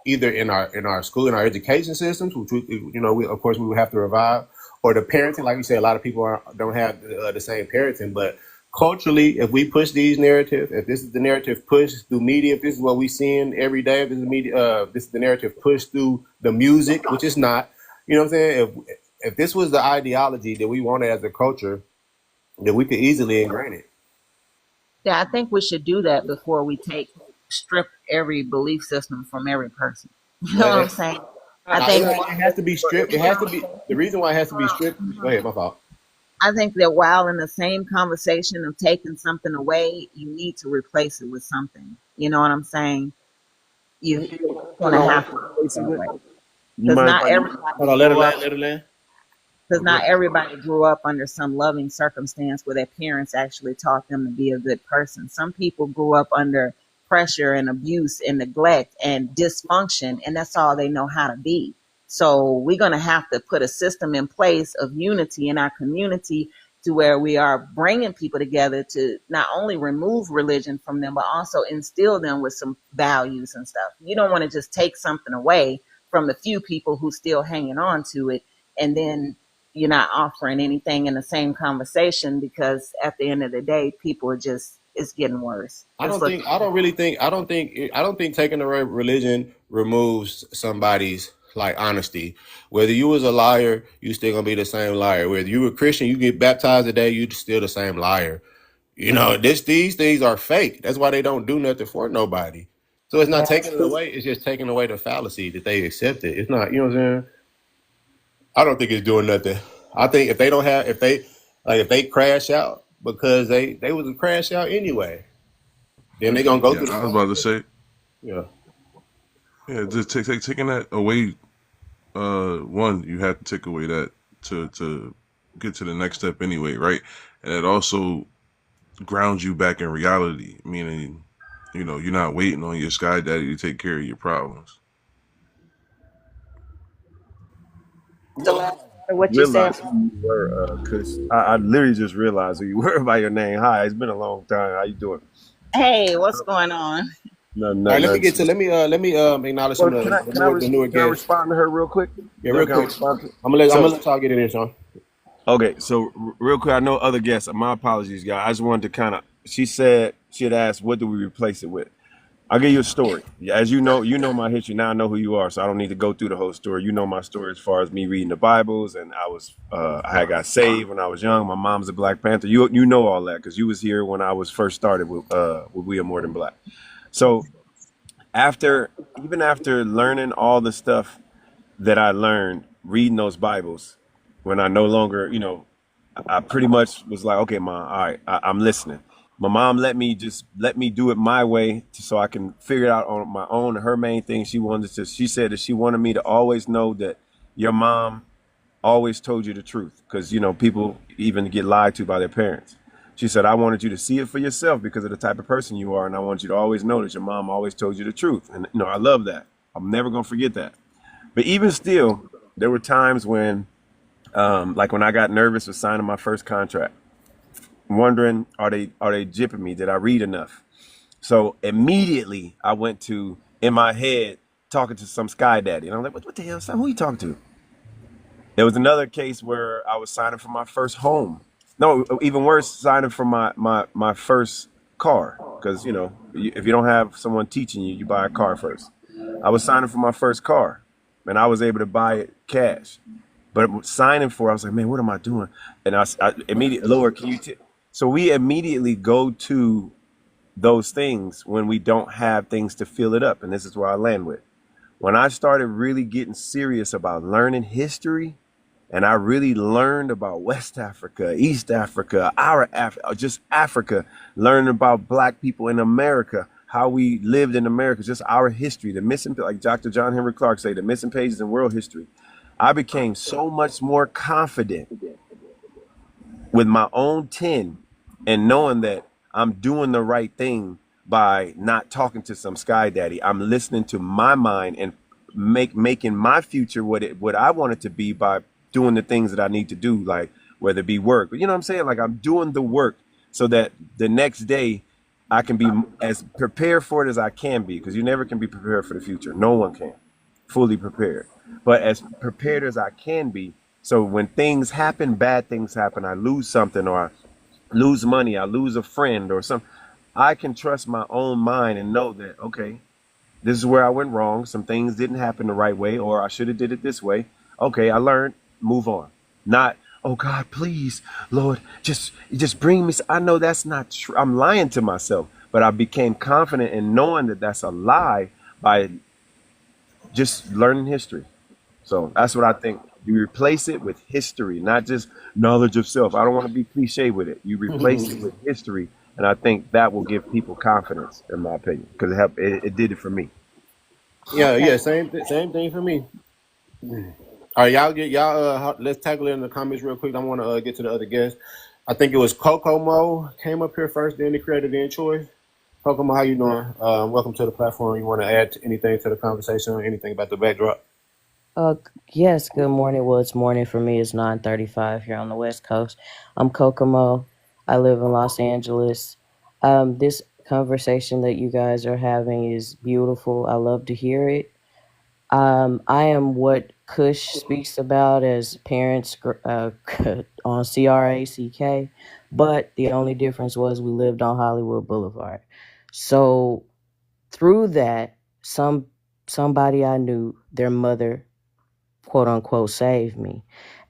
either in our school in our education systems, which we of course we would have to revive, or the parenting. Like you said, a lot of people don't have the same parenting, but culturally, if we push these narratives, if this is the narrative pushed through media, if this is what we seeing every day, if this is media, this is the narrative pushed through the music, which is not, you know what I'm saying? If this was the ideology that we wanted as a culture, then we could easily ingrain it. Yeah, I think we should do that before we strip every belief system from every person. You know what I'm But saying? I I, now, it, think it has to be stripped. It has to be the reason why it has to be stripped. Go ahead, my fault. I think that while in the same conversation of taking something away, you need to replace it with something. You know what I'm saying? You're going hold to on. have What to you put replace it that with? away You because mind if not I use? Hold everybody on, let it grew land. up. Let it land. Because Okay. not everybody grew up under some loving circumstance where their parents actually taught them to be a good person. Some people grew up under pressure and abuse and neglect and dysfunction, and that's all they know how to be. So we're going to have to put a system in place of unity in our community to where we are bringing people together to not only remove religion from them, but also instill them with some values and stuff. You don't want to just take something away from the few people who still hanging on to it and then you're not offering anything in the same conversation because at the end of the day, people are just it's getting worse. I It's don't think. looking I don't really think. I don't think taking away religion removes somebody's like honesty. Whether you was a liar, you still gonna be the same liar. Whether you were Christian, you get baptized today, you still the same liar. These things are fake. That's why they don't do nothing for nobody. So it's not taking it away. It's just taking away the fallacy that they accept it. It's not. You know what I'm saying? I don't think it's doing nothing. I think if they crash out because they was a crash out anyway, then they gonna go Yeah, through the I was same about to thing. say, Yeah. yeah, just taking that away. One, you have to take away that to get to the next step anyway, right? And it also grounds you back in reality, meaning, you're not waiting on your sky daddy to take care of your problems. the last part of what you said. Realize who you were, cause I literally just realized who you were by your name. Hi, it's been a long time. How you doing? Hey, what's going on? Nothing, All right. nothing, Let me nothing. get to. Let me acknowledge Well, some of can I the can I newer, the newer can I guests. respond to her real quick? Yeah, Can real I quick. respond to? I'm gonna So let y'all get in there, Sean. okay, so real quick, I know other guests. My apologies, guys. I just wanted to kind of. She said she had asked, "What do we replace it with?" I'll give you a story. Yeah, as you know my history. Now I know who you are, so I don't need to go through the whole story. You know my story as far as me reading the Bibles, and I had got saved when I was young. My mom's a Black Panther. You know all that because you was here when I was first started with We Are More Than Black. So even after learning all the stuff that I learned reading those Bibles, when I no longer, I pretty much was like, okay, mom, all right, I'm listening. My mom let me do it my way so I can figure it out on my own. Her main thing she said that she wanted me to always know that your mom always told you the truth because people even get lied to by their parents. She said I wanted you to see it for yourself because of the type of person you are, and I want you to always know that your mom always told you the truth. And I love that. I'm never gonna forget that. But even still, there were times when, like when I got nervous with signing my first contract, wondering are they jipping me? Did I read enough? So immediately I went to in my head talking to some sky daddy. And I'm like, what the hell, son? Who you talking to? There was another case where I was signing for my first home. No, even worse, signing for my first car. Because, if you don't have someone teaching you, you buy a car first. I was signing for my first car, and I was able to buy it cash. But signing for, I was like, man, what am I doing? And I immediately, Lord, can you? So we immediately go to those things when we don't have things to fill it up. And this is where I land with. When I started really getting serious about learning history, and I really learned about West Africa, East Africa, just Africa, learning about Black people in America, how we lived in America, just our history, the missing, like Dr. John Henry Clark say, the missing pages in world history. I became so much more confident with my own 10 and knowing that I'm doing the right thing by not talking to some sky daddy. I'm listening to my mind and making my future what I want it to be by doing the things that I need to do, like whether it be work. But you know what I'm saying? Like I'm doing the work so that the next day I can be as prepared for it as I can be, because you never can be prepared for the future. No one can fully prepared, but as prepared as I can be. So when things happen, bad things happen, I lose something or I lose money, I lose a friend or something, I can trust my own mind and know that, okay, this is where I went wrong. Some things didn't happen the right way, or I should have did it this way. Okay, I learned, move on. Not, oh God, please, Lord, just bring me. I know that's not true. I'm lying to myself, but I became confident in knowing that that's a lie by just learning history. So that's what I think. You replace it with history, not just knowledge of self. I don't want to be cliche with it. You replace it with history, and I think that will give people confidence, in my opinion, because it did it for me. Yeah, same thing for me. All right, let's tackle it in the comments real quick. I want to get to the other guests. I think it was Kokomo came up here first, then the creator, then Choice. Kokomo, how you doing? Welcome to the platform. You want to add anything to the conversation or anything about the backdrop? Yes, good morning. Well, it's morning for me. It's 9:35 here on the West Coast. I'm Kokomo. I live in Los Angeles. This conversation that you guys are having is beautiful. I love to hear it. I am what Kush speaks about as parents on CRACK, but the only difference was we lived on Hollywood Boulevard. So through that, somebody I knew, their mother, quote unquote, saved me.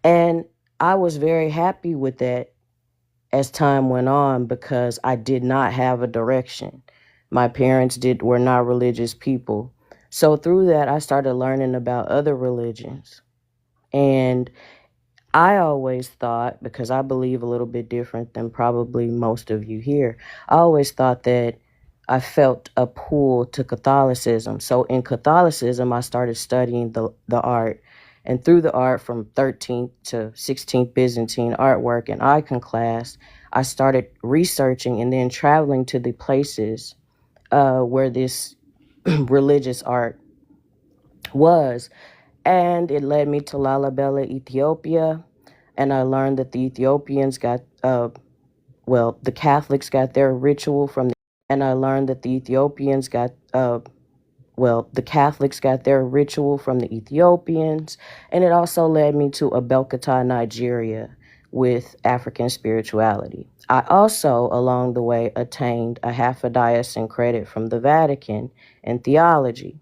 And I was very happy with that as time went on because I did not have a direction. My parents were not religious people. So through that, I started learning about other religions. And I always thought, because I believe a little bit different than probably most of you here, I always thought that I felt a pull to Catholicism. So in Catholicism, I started studying the art. And through the art from 13th to 16th Byzantine artwork and icon class, I started researching and then traveling to the places where this religious art was. And it led me to Lalibela, Ethiopia. And I learned that the Ethiopians got, the Catholics got their ritual from the, and I learned that the Ethiopians got, the Catholics got their ritual from the Ethiopians. And it also led me to Abelkata, Nigeria, with African spirituality. I also, along the way, attained a half a diocesan credit from the Vatican in theology.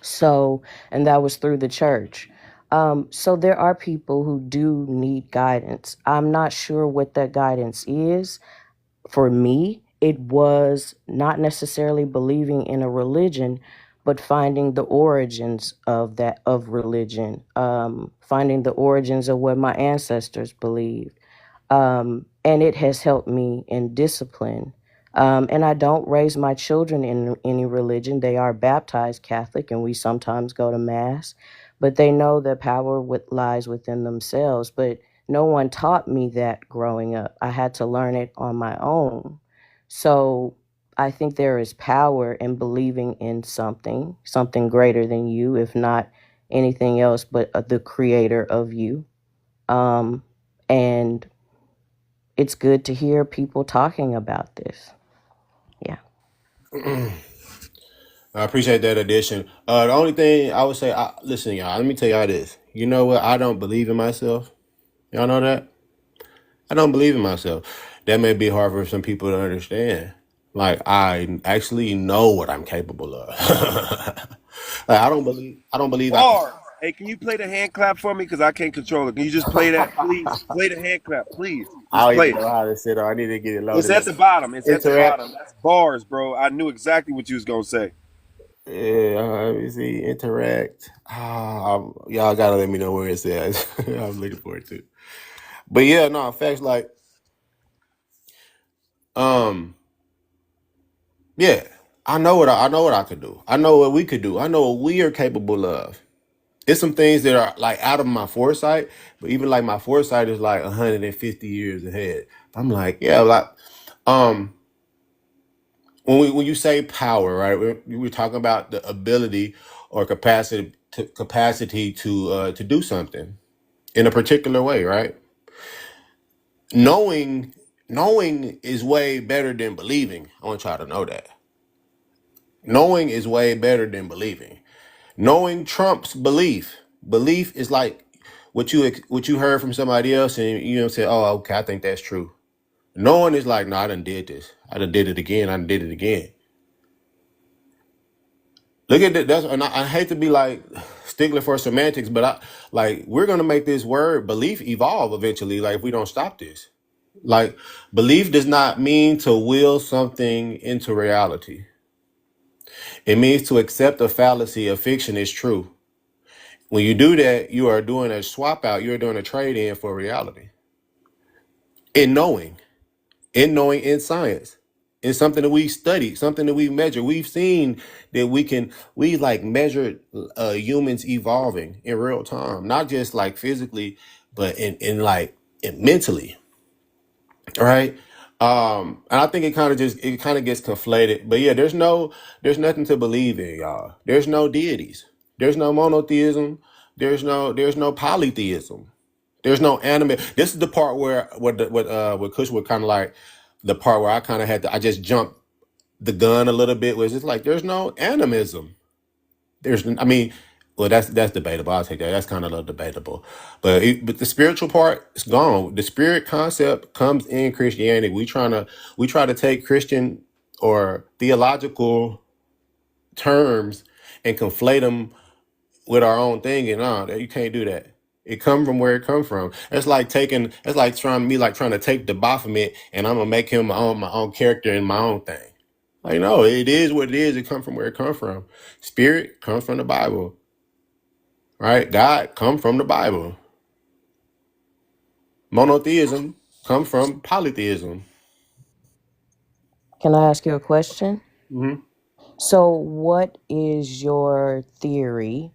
So, and that was through the church. So there are people who do need guidance. I'm not sure what that guidance is. For me, it was not necessarily believing in a religion, but finding the origins of religion, finding the origins of what my ancestors believed. And it has helped me in discipline. And I don't raise my children in any religion. They are baptized Catholic, and we sometimes go to Mass, but they know that power lies within themselves. But no one taught me that growing up. I had to learn it on my own. So I think there is power in believing in something greater than you, if not anything else, but the creator of you. And it's good to hear people talking about this. Yeah. I appreciate that addition. The only thing I would say, listen, y'all. Let me tell y'all this. You know what? I don't believe in myself. Y'all know that. I don't believe in myself. That may be hard for some people to understand. Like I actually know what I'm capable of. Like I don't believe. I don't believe I can. Bars. Hey, can you play the hand clap for me? Because I can't control it. Can you just play that, please? Play the hand clap, please. I Just don't play even it. know how to sit. I need to get it It's loaded at up. the bottom. It's at the Interact. bottom. That's bars, bro. I knew exactly what you was gonna say. Yeah, let me see. Interact. Y'all gotta let me know where it's at. I was looking for it too. But yeah, no, facts like, um, yeah, I know what I could do. I know what we could do. I know what we are capable of. It's some things that are like out of my foresight, but even like my foresight is like 150 years ahead. I'm like, yeah, like, um, when you say power, right? We're talking about the ability or capacity to do something in a particular way, right? Knowing knowing is way better than believing. I want y'all to know that. Knowing is way better than believing. Knowing trumps belief. Belief is like what you heard from somebody else and you know say, oh, okay, I think that's true. Knowing is like, no, I done did this. I done did it again. I done did it again. Look at that. That's and I hate to be like stickler for semantics, but I like we're gonna make this word belief evolve eventually. Like if we don't stop this. Like belief does not mean to will something into reality. It means to accept a fallacy, a fiction is true. When you do that, you are doing a swap out, you're doing a trade in for reality. In knowing, in science, in something that we studied, something that we measure. We've seen that we like measure humans evolving in real time, not just like physically, but in mentally. Right. And I think it kind of gets conflated. But yeah, there's nothing to believe in, y'all. There's no deities. There's no monotheism. There's no polytheism. There's no anime. This is the part where what Kush would kind of like the part where I kind of had to I just jumped the gun a little bit, was it's like there's no animism. I mean, well, that's debatable. I'll take that. That's kind of a little debatable, but the spiritual part is gone. The spirit concept comes in Christianity. We try to take Christian or theological terms and conflate them with our own thing, and you can't do that. It come from where it come from. It's like trying to take the Baphomet and I'm gonna make him my own character and my own thing. Like no, it is what it is. It come from where it come from. Spirit comes from the Bible. Right? God come from the Bible. Monotheism come from polytheism. Can I ask you a question? Hmm. So, what is your theory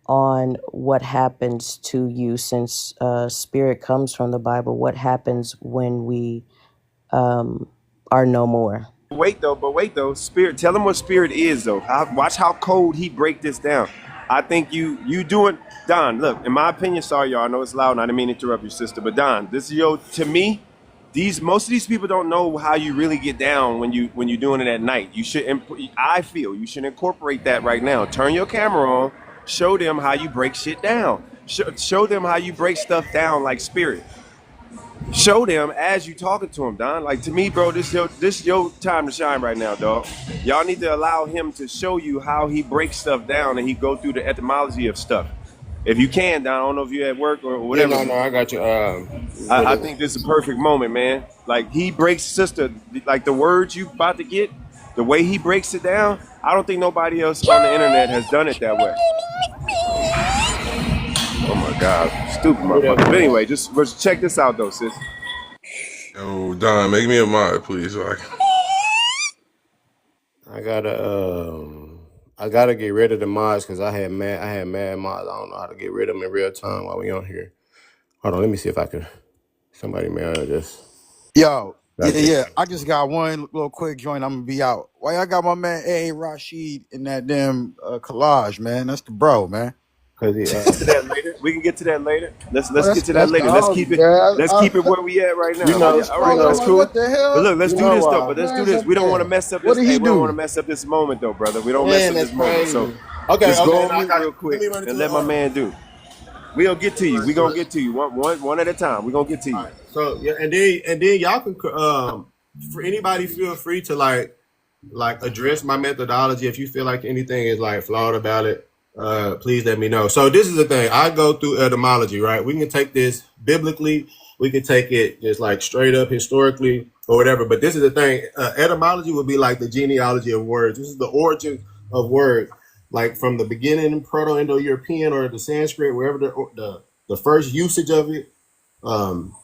on what happens to you since spirit comes from the Bible? What happens when we um, are no more? Wait though. Spirit, tell him what spirit is though. Watch how cold he break this down. I think you doing Don. Look, in my opinion, sorry y'all. I know it's loud, and I didn't mean to interrupt your sister, but Don, this is your to me. These most of these people don't know how you really get down when you're doing it at night. You should. I feel you should incorporate that right now. Turn your camera on. Show them how you break shit down. Show them how you break stuff down like spirit. Show them as you talking to him, Don. Like to me, bro, this your time to shine right now, dog. Y'all need to allow him to show you how he breaks stuff down and he go through the etymology of stuff. If you can, Don, I don't know if you're at work or Yeah, whatever, no, but no, I got you. I think this is a perfect moment, man. Like he breaks sister, like the words you about to get, the way he breaks it down. I don't think nobody else on the internet has done it that way. Oh my God, stupid motherfucker. But anyway, just check this out though, sis. Yo, Don, make me a mod, please. So I can... I I gotta get rid of the mods because I had mad mods. I don't know how to get rid of them in real time while we on here. Hold on, let me see if I can. Somebody may have just. Yo, Got yeah. I just got one little quick joint. I'm gonna be out. Why I got my man A. Rashid in that damn collage, man? That's the bro, man. Cause Get to that later. We can get to that later. Let's get to that That's later. all, man. Let's keep it where we at right you now. know, All you right, Like, I'm know, that's like, cool. what the But hell? look, let's you do know this though. But why, let's do Man, this. We don't want to man. mess up What this. did Hey, he we don't want to do? mess up this moment though, brother. We don't mess man? up That's this moment. So crazy. Okay, just go okay. on Now mute real let quick me run and into let my it. man do. We'll get to you. We gonna get to you one at a time. We gonna get to All you. right. So yeah, and then y'all can for anybody feel free to like address my methodology if you feel like anything is like flawed about it. Please let me know. So this is the thing. I go through etymology, right? We can take this biblically, we can take it just like straight up historically or whatever. But this is the thing. Etymology would be like the genealogy of words. This is the origin of words, like from the beginning, Proto-Indo-European or the Sanskrit, wherever the first usage of it. Um,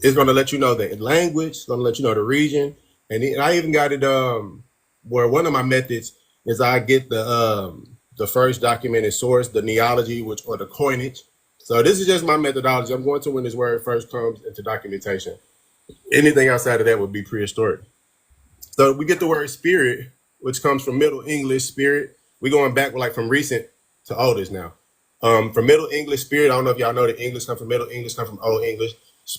it's going to let you know the language. It's going to let you know the region, and I even got it. Where one of my methods is I get the first documented source, the neology, which or the coinage. So this is just my methodology. I'm going to when this word first comes into documentation. Anything outside of that would be prehistoric. So we get the word spirit, which comes from Middle English spirit. We're going back like from recent to oldest now. From Middle English spirit, I don't know if y'all know the English come from Middle English, come from Old English.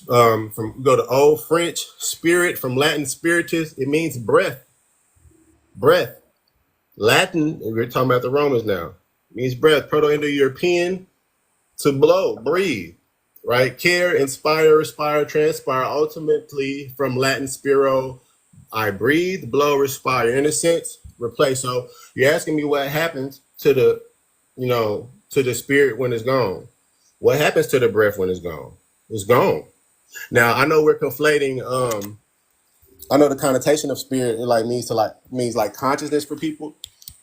From go to Old French spirit, from Latin spiritus, it means breath. Breath. Latin, we're talking about the Romans now, means breath. Proto-Indo-European, to blow, breathe, right? Care, inspire, respire, transpire. Ultimately, from Latin spiro, I breathe, blow, respire. In a sense, replace. So you're asking me what happens to to the spirit when it's gone. What happens to the breath when it's gone? It's gone. Now I know we're conflating. I know the connotation of spirit it like means like consciousness for people.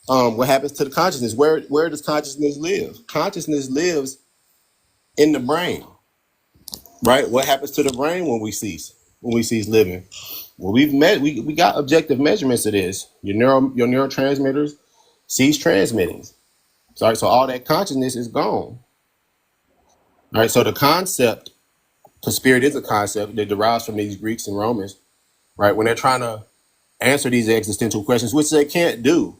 What happens to the consciousness? Where does consciousness live? Consciousness lives in the brain, right? What happens to the brain when we cease? When we cease living? Well, we got objective measurements of this. Your neurotransmitters cease transmitting. Sorry, so all that consciousness is gone. All right, so the concept, because spirit is a concept that derives from these Greeks and Romans, right? When they're trying to answer these existential questions, which they can't do,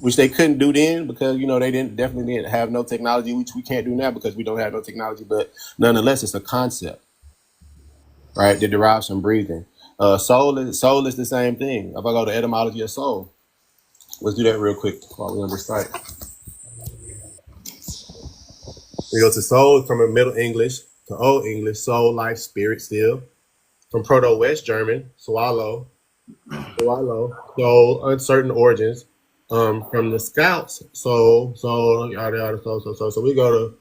which they couldn't do then because they definitely didn't have no technology, which we can't do now because we don't have no technology. But nonetheless, it's a concept, right? That derives from breathing. Soul is the same thing. If I go to etymology of soul, let's do that real quick while we're on this site. We go to soul from a Middle English to Old English, soul, life, spirit, still. From Proto West German, soul, uncertain origins. From the Scouts, soul, yada yada, soul. So we go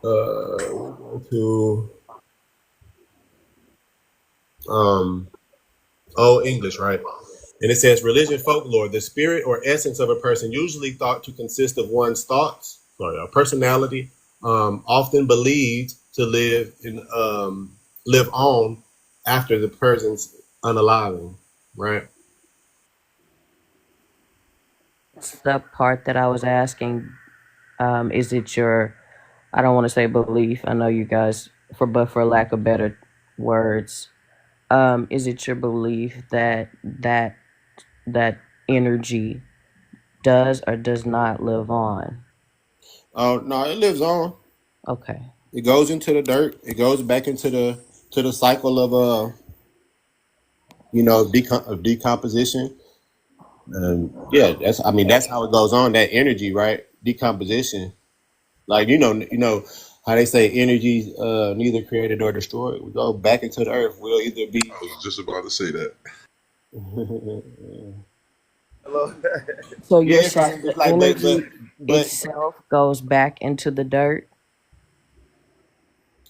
to Old English, right? And it says religion, folklore, the spirit or essence of a person, usually thought to consist of one's thoughts, or personality, often believed to live on after the person's unaliving, right? That's the part that I was asking. Is it your, I don't want to say belief. I know you guys, but for lack of better words, is it your belief that that energy does or does not live on? Oh no, it lives on. Okay. It goes into the dirt. It goes back into the cycle of of decomposition. Yeah, that's how it goes on. That energy, right? Decomposition. Like you know how they say energy neither created nor destroyed. We go back into the earth. We'll either be I was just about to say that. Hello. So yeah. you're It's like saying the it's like energy but itself goes back into the dirt?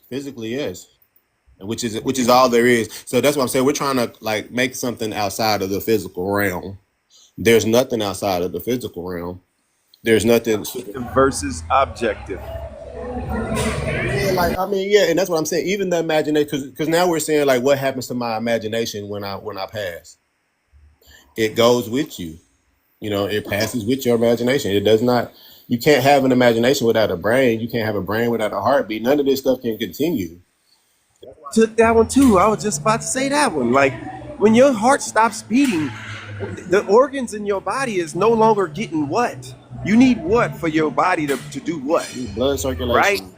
physically yes, and which is all there is. So that's what I'm saying. We're trying to like make something outside of the physical realm. There's nothing outside of the physical realm. There's nothing. Versus objective. Yeah, yeah, and that's what I'm saying. Even the imagination, because now we're saying like, what happens to my imagination when I pass? It goes with you. It passes with your imagination. It does not. You can't have an imagination without a brain. You can't have a brain without a heartbeat. None of this stuff can continue. Took that one too. I was just about to say that one. Like when your heart stops beating, The organs in your body is no longer getting what? You need what for your body to do what? Blood Right? circulation.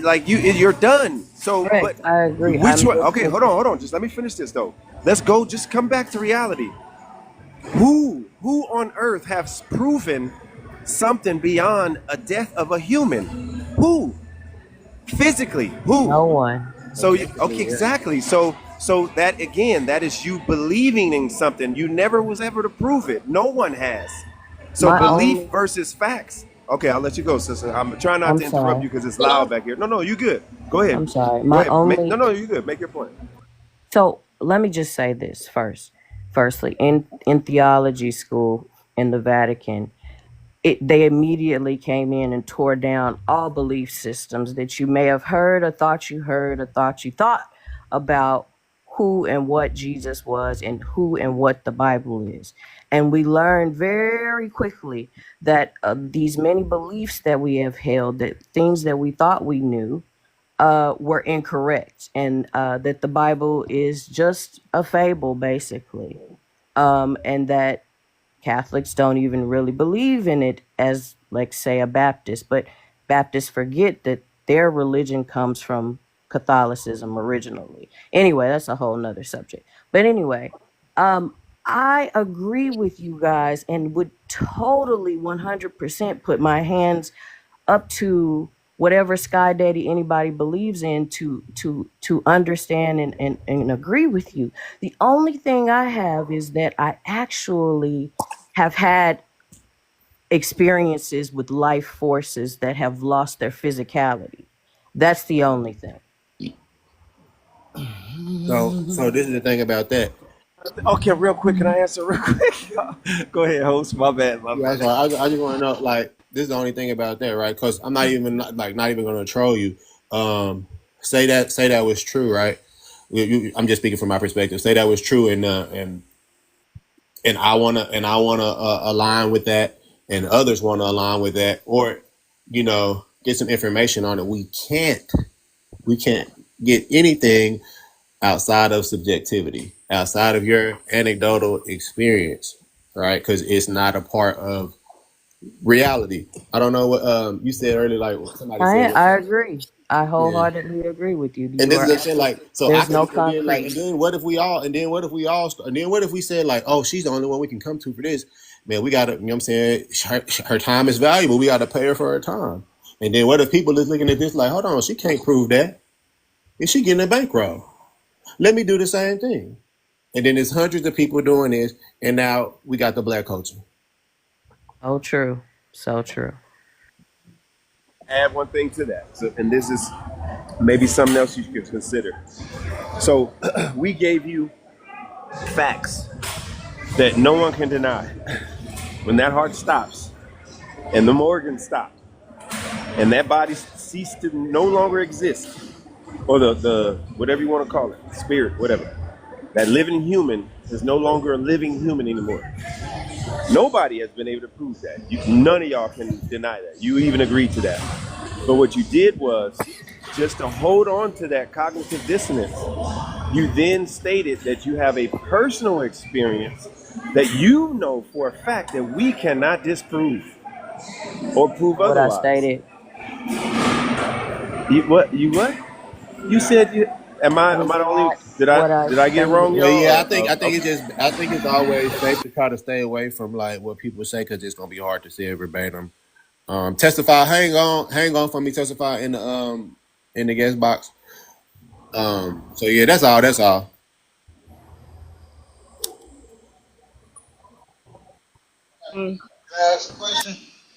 Like you're done. So, but Correct. I agree. which I'm one? just Okay, hold on. Just let me finish this though. Let's go. Just come back to reality. Who on earth has proven something beyond a death of a human? Who? Physically? Who? no one. So okay, exactly. So that again, that is you believing in something. You never was ever to prove it. No one has. So My belief only. versus facts. Okay, I'll let you go, sister. I'm trying not I'm to interrupt sorry. you because it's loud back here. No, you good. Go ahead. I'm sorry. Go My ahead. only. No, you good. Make your point. So let me just say this first. Firstly, in theology school in the Vatican, they immediately came in and tore down all belief systems that you may have heard or thought you thought about who and what Jesus was and who and what the Bible is. And we learned very quickly that these many beliefs that we have held, that things that we thought we knew, were incorrect, and that the Bible is just a fable, basically, and that Catholics don't even really believe in it as, like, say, a Baptist. But Baptists forget that their religion comes from Catholicism originally. Anyway, that's a whole nother subject. But anyway, um, I agree with you guys and would totally 100% put my hands up to whatever sky daddy anybody believes in to understand and agree with you. The only thing I have is that I actually have had experiences with life forces that have lost their physicality. That's the only thing. So this is the thing about that. Okay, real quick. Can I answer real quick? Go ahead, host. My bad. My Yeah, bad. that's why I just want to know. Like, this is the only thing about that, right? Because I'm not even going to troll you. Say that was true, right? I'm just speaking from my perspective. Say that was true, and I wanna align with that, and others want to align with that, or get some information on it. We can't get anything outside of subjectivity, outside of your anecdotal experience, right? Because it's not a part of reality. I don't know what you said earlier. Like somebody said, I agree. I yeah. wholeheartedly agree with you. And You this are is the thing, like, so I there's could, no and then like, concrete. and then what if we all, and then what if we all, and then what if we said like, oh, she's the only one we can come to for this, man. We got to, you know what I'm saying? Her time is valuable. We got to pay her for her time. And then what if people is looking at this like, hold on, she can't prove that. Is she getting a bankroll? Let me do the same thing. And then there's hundreds of people doing this, and now we got the black culture. So true. So true. Add one thing to that. So, and this is maybe something else you should consider. So, we gave you facts that no one can deny. When that heart stops and the organs stop and that body ceased to no longer exist, or the whatever you want to call it, spirit, whatever, that living human is no longer a living human anymore. Nobody has been able to prove that. None of y'all can deny that. You even agreed to that. But what you did was, just to hold on to that cognitive dissonance, you then stated that you have a personal experience that you know for a fact that we cannot disprove or prove What I otherwise. stated. You what? You said you. Was Am I the only? not what I Did I get it wrong, stated. Well, y'all? yeah, Or, I think okay. it's always safe to try to stay away from like what people say because it's gonna be hard to say it verbatim. Testify, hang on for me. Testify in the guest box. So yeah, that's all. That's all. Mm.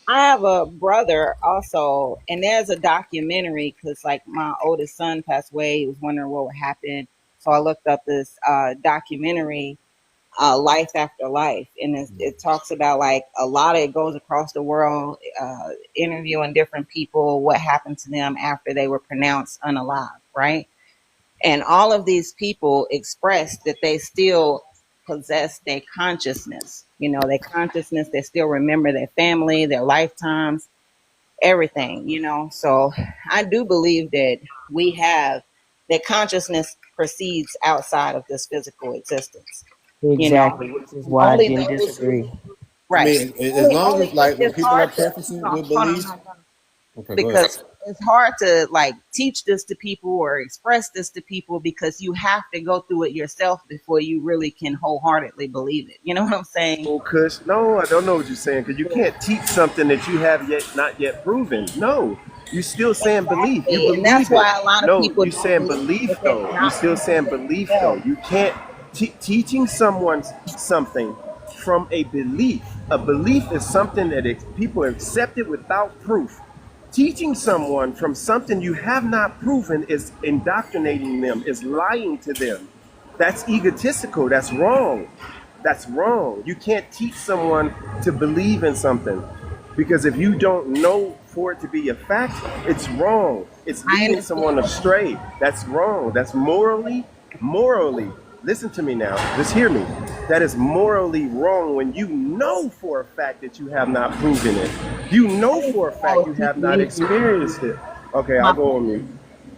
I have a brother also, and there's a documentary because, like, my oldest son passed away. He was wondering what would happen, so I looked up this documentary, Life After Life, and it talks about like a lot of it goes across the world, interviewing different people, what happened to them after they were pronounced unalive, right? And all of these people expressed that they still possess their consciousness, their consciousness, they still remember their family, their lifetimes, everything, So I do believe that we have that consciousness proceeds outside of this physical existence. You know, Exactly, which is why I only didn't those, disagree. I right? mean, as long Only as like when it's people are hard to prefacing with hold on, beliefs. Okay, go ahead. because it's hard to like teach this to people or express this to people because you have to go through it yourself before you really can wholeheartedly believe it. You know what I'm saying? Oh, Kush, no, I don't know what you're saying because you can't teach something that you have yet not yet proven. No, you still saying belief. You Exactly. And that's believe it. why a lot of No, people you don't saying believe belief if it's though. You not still proven saying to belief though. themselves. You can't teaching someone something from a belief. A belief is something that people accept it without proof. Teaching someone from something you have not proven is indoctrinating them, is lying to them. That's egotistical. That's wrong. That's wrong. You can't teach someone to believe in something because if you don't know for it to be a fact, it's wrong. It's I leading someone understand. astray. That's wrong. That's morally. Listen to me now. Just hear me. That is morally wrong when you know for a fact that you have not proven it. You I know didn't for a say I fact was you have teaching not you to believe. experienced it. Okay, I'll My go point on mute. is,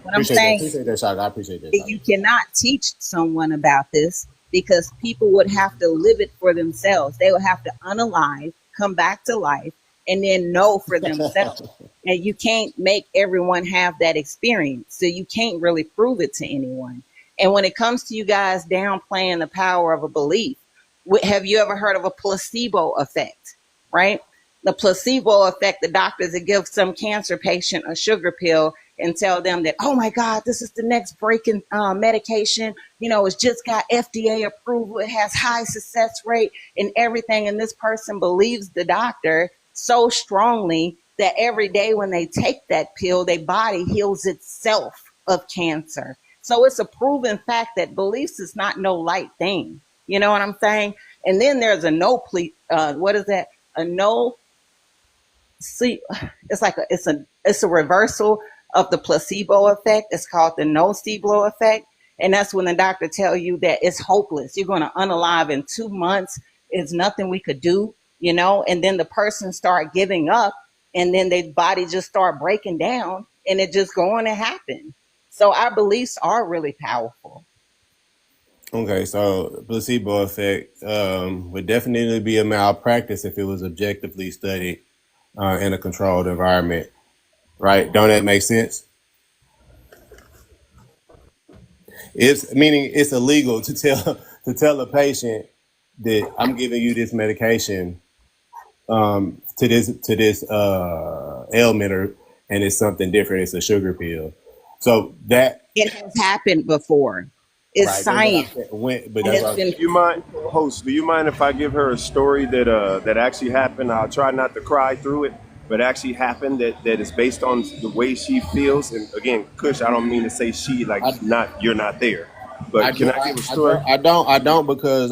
what I'm Appreciate that. saying Appreciate that, Shaka. I appreciate that, Shaka. you cannot teach someone about this because people would have to live it for themselves. They would have to unalive, come back to life, and then know for themselves. And you can't make everyone have that experience. So you can't really prove it to anyone. And when it comes to you guys downplaying the power of a belief, have you ever heard of a placebo effect? Right? The placebo effect, the doctors that give some cancer patient a sugar pill and tell them that, oh my God, this is the next breaking medication. You know, it's just got FDA approval. It has high success rate and everything. And this person believes the doctor so strongly that every day when they take that pill, their body heals itself of cancer. So it's a proven fact that beliefs is not no light thing. You know what I'm saying? And then there's a what is that? A no see it's like it's a reversal of the placebo effect. It's called the nocebo effect, and that's when the doctor tell you that it's hopeless, you're going to unalive in 2 months, it's nothing we could do, and then the person start giving up, and then their body just start breaking down, and it just going to happen. So our beliefs are really powerful. Okay, so placebo effect would definitely be a malpractice if it was objectively studied in a controlled environment, right? Don't that make sense? It's meaning it's illegal to tell a patient that I'm giving you this medication to this ailment, and it's something different. It's a sugar pill. So that It has happened before. It's right. That's what I'm science, saying. But and that's it's what been Do you mind, host? Do you mind if I give her a story that actually happened? I'll try not to cry through it, but actually happened that is based on the way she feels. And again, Kush, I don't mean to say she like I, not you're not there, I but can do. I give a I story? don't. Because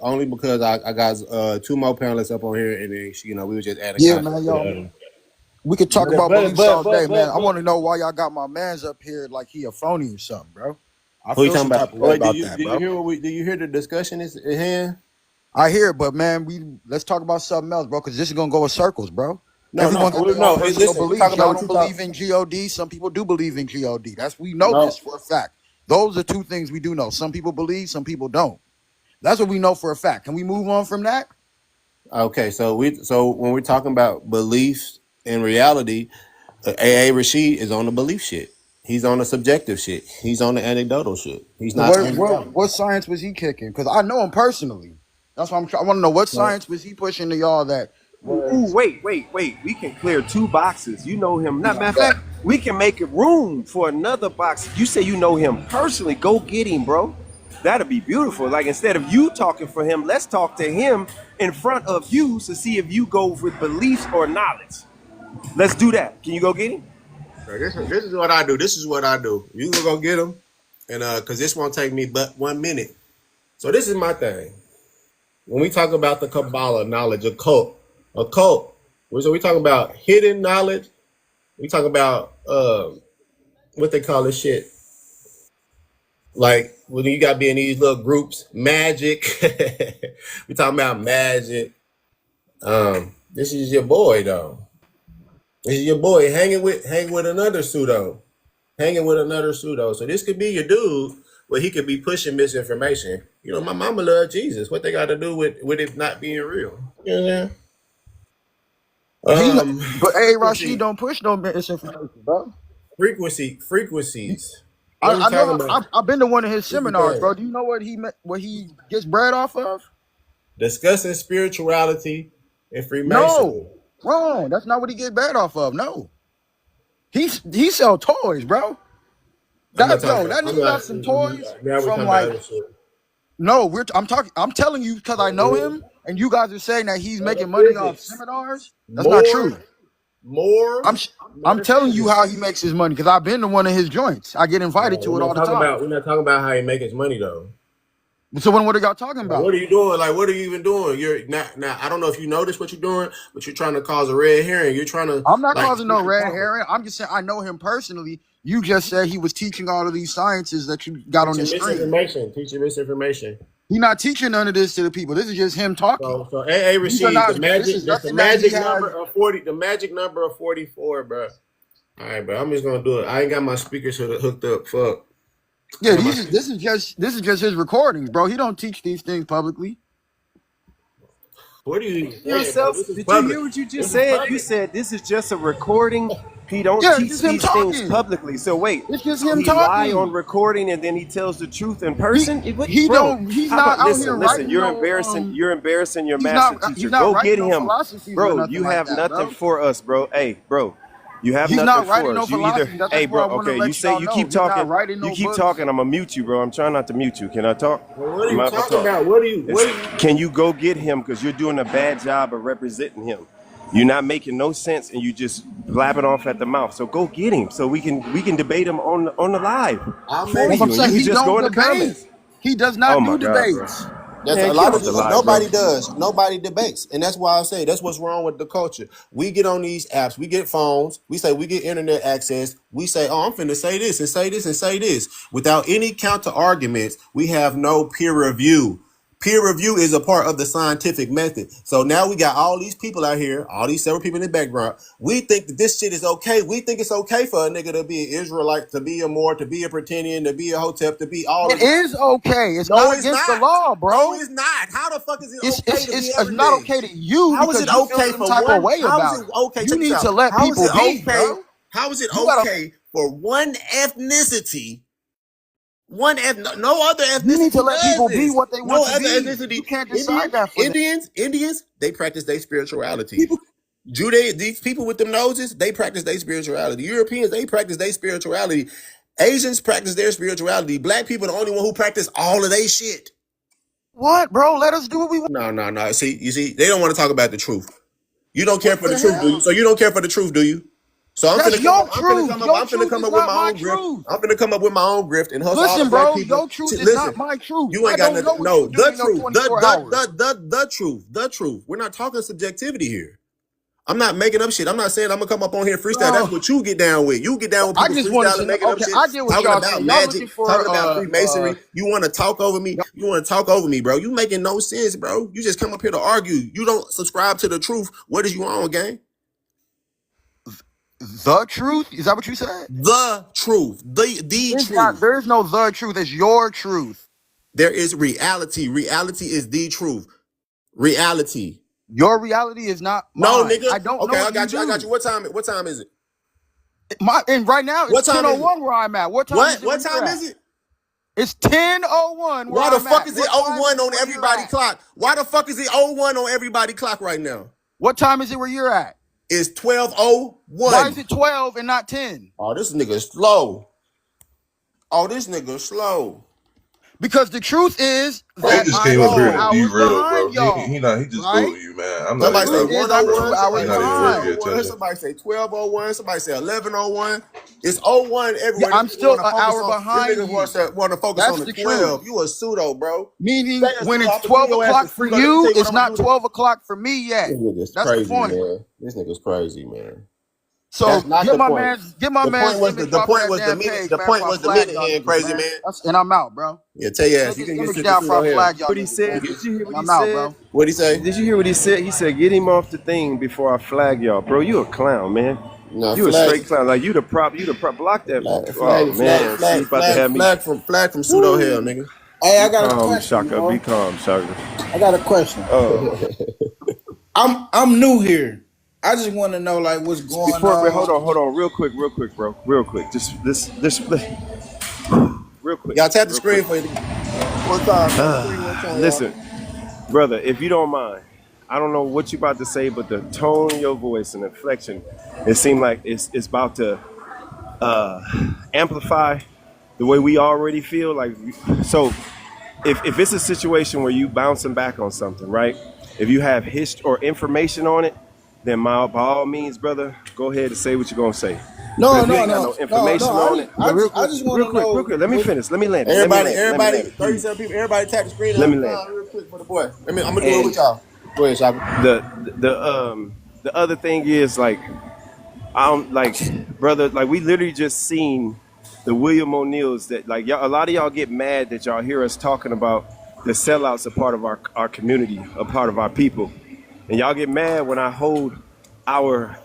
only because I got two more panelists up on here, and then we were just adding Yeah, content man, to the yo. other. We could talk But about but beliefs but all day, but man. but I but want to know why y'all got my man's up here like he a phony or something, bro. I who you feel talking some about? type of Oh, way wait, did about you that, did you bro. hear did you hear the discussion is at hand? I hear it, but man, let's talk about something else, bro, because this is gonna go in circles, bro. No, Everyone no, got their own no. Hey, personal listen, we talking beliefs. about Y'all what don't you talk. believe in God. Some people do believe in God. We know No. this for a fact. Those are two things we do know. Some people believe, some people don't. That's what we know for a fact. Can we move on from that? Okay, so when we're talking about beliefs in reality, AA Rashid is on the belief shit. He's on the subjective shit. He's on the anecdotal shit. He's So not what on what reality. what science was he kicking? Because I know him personally. That's why I want to know what So, science was he pushing to y'all that Ooh, was. wait. We can clear two boxes. You know him. Not matter of fact, we can make it room for another box. You say you know him personally. Go get him, bro. That'd be beautiful. Like instead of you talking for him, let's talk to him in front of you to see if you go with beliefs or knowledge. Let's do that. Can you go get him? this is what I do. This is what I do. You can go get him, and because this won't take me but 1 minute. So this is my thing. When we talk about the Kabbalah knowledge, a cult. So we talk about hidden knowledge. We talk about what they call this shit. Like when you got to be in these little groups, magic. We talking about magic. This is your boy though. This is your boy hanging with another pseudo. Hanging with another pseudo. So this could be your dude, where he could be pushing misinformation. You know, my mama loved Jesus. What they got to do with it not being real? You know what He, I'm saying? but hey, Rashid don't push no misinformation, bro. Frequencies. What are we I talking know. about? I've been to one of his What's the seminars, thing? bro. Do you know what he gets bread off of? Discussing spirituality and Freemasonry. No, wrong. That's not what he gets bread off of. No, he sell toys, bro. I'm not That talking yo, about. that I'm nigga got not. some toys Now we're from talking about like other shit. no. I'm talking. I'm telling you because I know him, and you guys are saying that he's Other making money off physics. seminars. That's not true. More I'm telling you how he metaphysics. makes his money because I've been to one of his joints. I get invited to We're it all not the talking time. about. We're not talking about how he make his money though. So what are y'all talking Like, what about? are you doing? Like, what are you even doing? You're not now. I don't know if you notice what you're doing, but you're trying to cause a red herring. You're trying to I'm not like causing no switch the red topic. herring. I'm just saying I know him personally. You just said he was teaching all of these sciences that you got on the Teaching screen. misinformation. Teaching misinformation. He's not teaching none of this to the people. This is just him talking. So AA These are Rashid, not. the This magic. is That's the nothing that he magic number has. of 40. The magic number of 44, bro. All right, bro. I'm just gonna do it. I ain't got my speakers hooked up. Fuck. Yeah, Got my this is just his recordings, bro. He don't teach these things publicly. What are you even saying, bro? Yourself, This is did you public. hear what you just This is said? You public. said this is just a recording. He don't Yeah, it's teach just him these things talking. publicly. So wait, It's just so him he lie on talking. recording and then he tells the truth in He person? What, he bro? don't. He's How not about out here listen? writing You're no. embarrassing. You're embarrassing your He's master not. teacher. He's not Go writing get no him, philosophies or bro. nothing You like have that, nothing bro. for us, bro. Hey, bro. You have He's nothing not writing for no us. You either, philosophy. That's hey, just what bro. I want to Okay, you let say y'all you know. keep He's not talking. writing You no keep books. talking. I'm gonna mute you, bro. I'm trying not to mute you. Can I talk? Well, what are I'm you not gonna talking talk. about? What are you? Can you go get him? Because you're doing a bad job of representing him. You're not making no sense, and you just blabbing off at the mouth. So go get him, so we can debate him on the live I'm for That's making. what I'm you, and you saying. can He just don't go in the debate. comments. He does Oh not my do God, bro. debates. That's a Man, get lot of off the people. live, bro. Nobody does. Nobody debates, and that's why I say that's what's wrong with the culture. We get on these apps. We get phones. We say we get internet access. We say, "Oh, I'm finna say this and say this and say this," without any counter arguments. We have no peer review. Peer review is a part of the scientific method. So now we got all these people out here, all these several people in the background. We think that this shit is okay. We think it's okay for a nigga to be an Israelite, to be a Moor, to be a Pretendian, to be a Hotep, to be all It of this. is okay. It's No, not it's against the not. law, No, bro. it's not. How the fuck is it It's okay to be it's not everything? okay to you How is because it you feel okay some for type of one? way How is about it it. okay? You Check this need to out. let How is people it be, okay? bro. How is it You gotta. okay for one ethnicity? No other You need to ethnicity let does people be this. what they No want to other be. ethnicity. You can't decide that for them. Indians, they practice their spirituality. People. These people with them noses, they practice their spirituality. Europeans, they practice their spirituality. Asians practice their spirituality. Black people, the only one who practice all of their shit. What, bro? Let us do what we want. No. See, you see, they don't want to talk about the truth. You don't care What for the the truth, do you? hell? So you don't care for the truth, do you? So I'm That's finna come up. your truth. Your I'm finna truth come is up with not my my own grift. truth. I'm finna come up with my own grift and hustle all the Listen, black bro. people. Your truth is Listen, not my truth. you I ain't got don't know nothing. what you No, do the in your truth, 24 hours. the truth. We're not talking subjectivity here. I'm not making up shit. I'm not saying I'm gonna come up on here and freestyle. That's Bro, what you get down with. You get down with I people just wanted freestyling, to know. making up Okay, shit, I get what talking y'all about saying. Y'all magic, looking for talking about Freemasonry. You want to talk over me. You want to talk over me, bro. You making no sense, bro. You just come up here to argue. You don't subscribe to the truth. What is you on, gang? the truth. Is that what you said? The truth. The It's not. truth. There's no the truth. It's your truth. There is reality. Reality is the truth. Reality. Your reality is not No, mine. nigga. I don't know Okay, I what you got you. I got you. do. What time is it? And right now it's What time is it? 10:01 where I'm at. What time is it What where you're time at? is it? It's 10:01 where Why the I'm fuck at. is it What oh time is 01 it on where you're everybody at? clock? Why the fuck is it oh 01 on everybody clock right now? What time is it where you're at? It's Why is 12:01. it 12 and not 10? Oh, this nigga slow. Oh, this nigga slow. Because the truth is Bro, he that just I'm came up here 2 to Slow. be hours real, bro. behind He y'all, he not he just right? fooling you, man. I'm not The Somebody even say truth about to. is I'm 2 101. hours Somebody You're not say even worth behind. your 12:01. attention. Somebody say 12:01. Somebody say 11:01. It's oh 01 Yeah, everywhere. This I'm nigga still want to an focus hour on. This behind nigga you. want to focus on That's the the truth. 12. You a pseudo, bro. Stay Meaning a when pseudo. it's I'm gonna bring 12 your ass to o'clock for free. Let me tell you, you what it's I'm gonna not do. 12 o'clock for me yet. This nigga's That's the crazy, point. man. This nigga's crazy, man. So That's not the point. get my The point man's was image the off of point that was the damn minute. page, The man, point before I was the flag minute y'all hand, niggas, crazy man. man. And I'm out, bro. Yeah, tell your ass. Take You his can get image shit to down see before on I here. flag y'all What he niggas, said? man. Did you hear what And he I'm out, said? bro. What'd he say? Did you hear what he said? He said, "Get him off the thing before I flag y'all, bro. You a clown, man. No, You a flag, straight clown. Like you the prop. Block that. flag, Oh flag, flag, man, see, flag, he's about to flag, have me. flag from pseudo hell, nigga. Hey, Be I got a calm, question, Shaka. Be bro. calm, Shaka. I got a question. Oh, I'm new here. I just want to know like what's going but hold on. on, real quick, bro, real quick. Just this, real quick, Y'all tap the real quick. screen for you. One time, tap the screen one time, y'all. Listen, brother, if you don't mind, I don't know what you about to say, but the tone of your voice and inflection, it seemed like it's about to amplify the way we already feel. Like, so if it's a situation where you bouncing back on something, right? If you have history or information on it, then by all means, brother, go ahead and say what you're gonna say. But No, if you no, ain't got no, no no, no. information on it, I just want real to quick, know let me what. finish. Let me land it. Everybody, Please. 37 people, everybody tap the screen Let one me land time real quick for the boy. I'm gonna do it it. with y'all. Go ahead, Shaka. The other thing is like I'm like, brother, like we literally just seen the William O'Neills that like y'all, a lot of y'all get mad that y'all hear us talking about the sellouts a part of our community, a part of our people. And y'all get mad when I hold our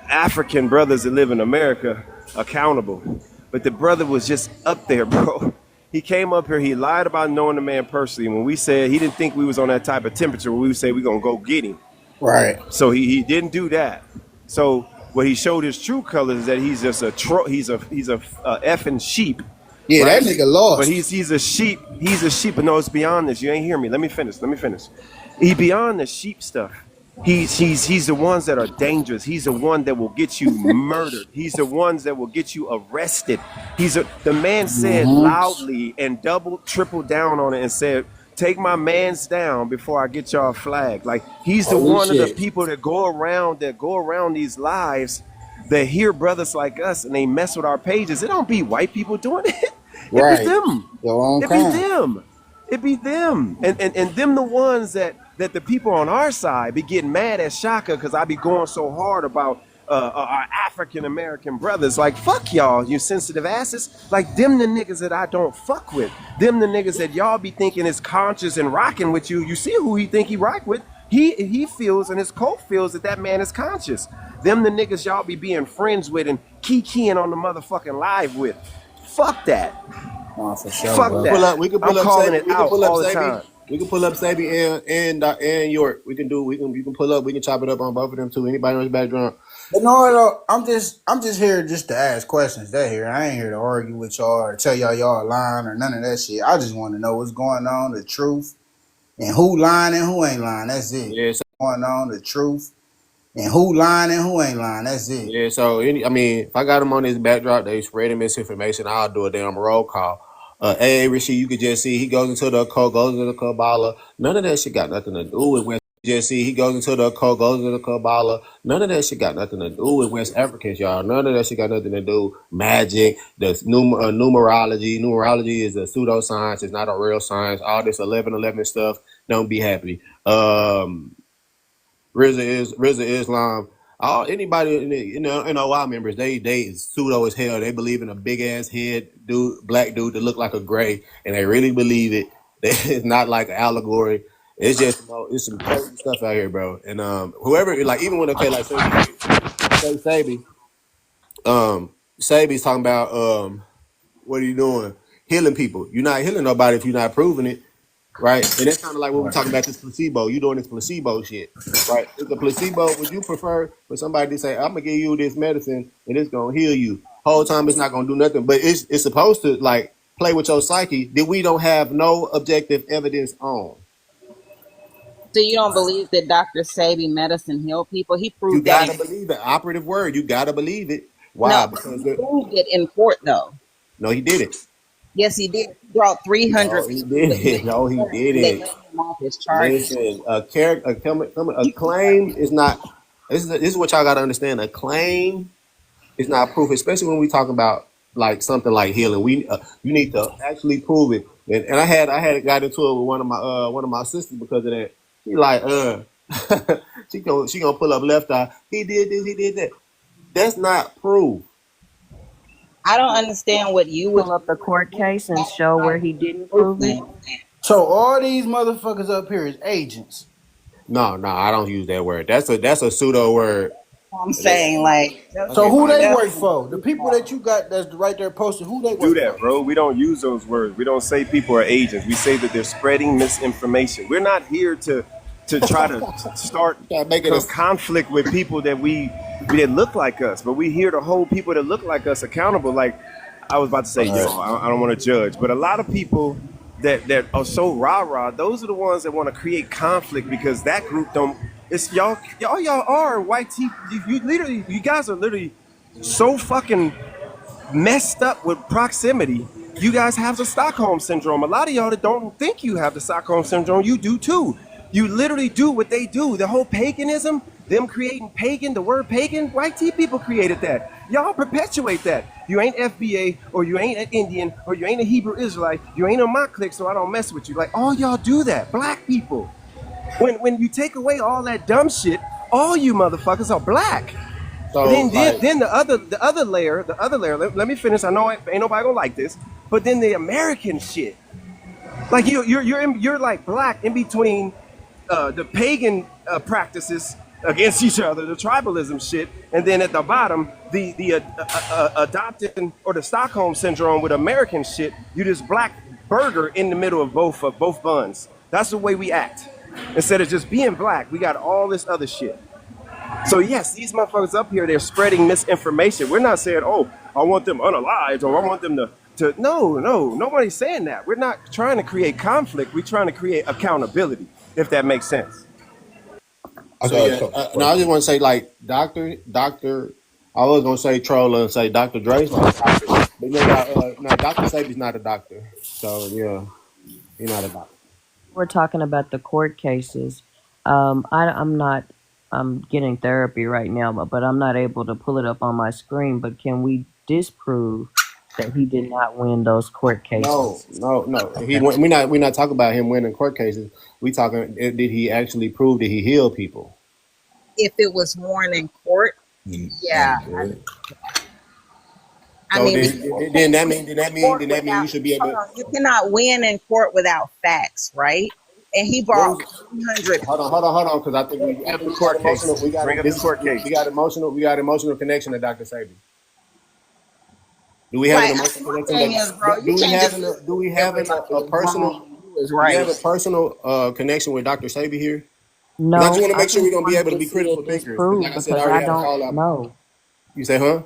African brothers that live in America accountable. But the brother was just up there, bro. He came up here, he lied about knowing the man personally. When we said he didn't think we was on that type of temperature where we would say we're gonna go get him. Right. So he didn't do that. So what he showed his true colors is that he's just he's a effing sheep, Yeah, that right? nigga But lost. he's a sheep. He's a sheep. But no, it's beyond this. You ain't hear me. Let me finish. He beyond the sheep stuff. He's the ones that are dangerous. He's the one that will get you murdered. He's the ones that will get you arrested. The man said Mm-hmm. loudly and double, triple down on it and said, "Take my man's down before I get y'all flagged." Like he's the Holy one of the shit. people that go around these lives that hear brothers like us and they mess with our pages. It don't be white people doing it. It be Right. them. Your own It be kind. them. It be them. And them the ones that the people on our side be getting mad at Shaka because I be going so hard about our African American brothers. Like, fuck y'all, you sensitive asses. Like, them the niggas that I don't fuck with. Them the niggas that y'all be thinking is conscious and rocking with you. You see who he think he rock with. He feels and his cult feels that man is conscious. Them the niggas y'all be being friends with and keying on the motherfucking live with. Fuck that. Oh, for sure, Fuck bro. that. We can I'm pull up calling Sabi. it out all the Sabi. time. We can pull up Sabi and York. You can pull up. We can chop it up on both of them too. Anybody on his background? But no, I'm just here just to ask questions. That here, I ain't here to argue with y'all or tell y'all lying or none of that shit. I just want to know what's going on, the truth, and who lying and who ain't lying. That's it. Yeah, so, Going on, the truth, and who lying and who ain't lying. That's it. yeah. So if I got him on his backdrop, they spreading misinformation. I'll do a damn roll call. Hey, Rishi, you could just see he goes into the occult, goes into the Kabbalah. None of that shit got nothing to do with West. Just see he goes into the occult, goes into the Kabbalah. None of that shit got nothing to do with West Africans, y'all. None of that shit got nothing to do magic. The numerology. Numerology is a pseudoscience. It's not a real science. All this 1111 stuff. Don't be happy. RZA Islam. All anybody NOI members, they pseudo as hell. They believe in a big ass head black dude that look like a gray, and they really believe it. It's not like an allegory. It's just it's some crazy stuff out here, bro. And whoever like even when like say Sabi, Sabi's talking about what are you doing? Healing people. You're not healing nobody if you're not proving it. Right? And that's kind of like what we're talking about this placebo. You doing this placebo shit, right? Is the placebo, would you prefer for somebody to say, I'm gonna give you this medicine and it's gonna heal you? Whole time it's not gonna do nothing. But it's supposed to like play with your psyche that we don't have no objective evidence on. So you don't believe that Dr. Sebi medicine heal people? He You proved that in gotta believe it. Operative word, you gotta believe it. no, Why? Because he proved it in court though. no, he did it. Yes, he did. He brought 300 No, he people did it. No, he and they didn't. let him off his charges. Listen, a claim is not. This is what y'all gotta understand. A claim it's not proof, especially when we talk about like something like healing. You need to actually prove it. And I had got into it with one of my sisters because of that. She like she gonna pull up left eye. He did this. He did that. That's not proof. I don't understand what you would Pull up the court case and show where he didn't prove it. do. So all these motherfuckers up here is agents. No, I don't use that word. That's a pseudo word. I'm saying, like, So just who they just work for? The people that you got that's right there posted, who they Do work that, for? bro. We don't use those words. We don't say people are agents. We say that they're spreading misinformation. We're not here to try to start Gotta make it a conflict with people that look like us, but we here to hold people that look like us accountable. Like I was about to say, right. I don't want to judge, but a lot of people that are so rah-rah, those are the ones that want to create conflict because that group don't. It's y'all are white teeth. You guys are literally so fucking messed up with proximity. You guys have the Stockholm syndrome. A lot of y'all that don't think you have the Stockholm syndrome, you do too. You literally do what they do. The whole paganism, them creating pagan, the word pagan, white tea people created that. Y'all perpetuate that. You ain't FBA, or you ain't an Indian, or you ain't a Hebrew Israelite. You ain't on my clique, so I don't mess with you. Like all y'all do that. Black people. When you take away all that dumb shit, all you motherfuckers are black. So Then the other layer. Let me finish. I know ain't nobody gonna like this, but then the American shit. Like you're like black in between the pagan practices against each other, the tribalism shit, and then at the bottom the adopted or the Stockholm syndrome with American shit. You this black burger in the middle of both buns. That's the way we act. Instead of just being black, we got all this other shit. So yes, these motherfuckers up here, they're spreading misinformation. We're not saying, oh, I want them unalived or I want them to no, nobody's saying that. We're not trying to create conflict. We're trying to create accountability, if that makes sense. so yeah. No, I just want to say like Doctor. I was gonna say troller and say Dr. Dre's not a doctor, but no, Dr. Sabi's not a doctor. So yeah, he's not a doctor. We're talking about the court cases. I'm not. I'm getting therapy right now, but I'm not able to pull it up on my screen. But can we disprove that he did not win those court No, cases? no, no. We're not talking about him winning court cases. We talking did he actually prove that he healed people? if it was worn in court, yeah. I So mean, then, because you then can't that win mean then in that mean court then that mean without, you should be hold able. on, you cannot win in court without facts, right? And he What brought was? 300 Hold on, because I think Bring I up the think we got court emotional. cases. We got Bring up the this. court We cases. got emotional. We got emotional connection to Dr. Sabi. Do we have an Like, emotional my connection? thing is, bro, you Do we can't have just an? sit Do we there have everybody a was personal? wrong and you was Do we have right. a personal connection with Dr. Sabi here? Because I just No, want to I make sure we're just gonna be wanted able to to be see critical it thinkers. Because like disproved I said, I because already I had a don't call out. know. You say, huh?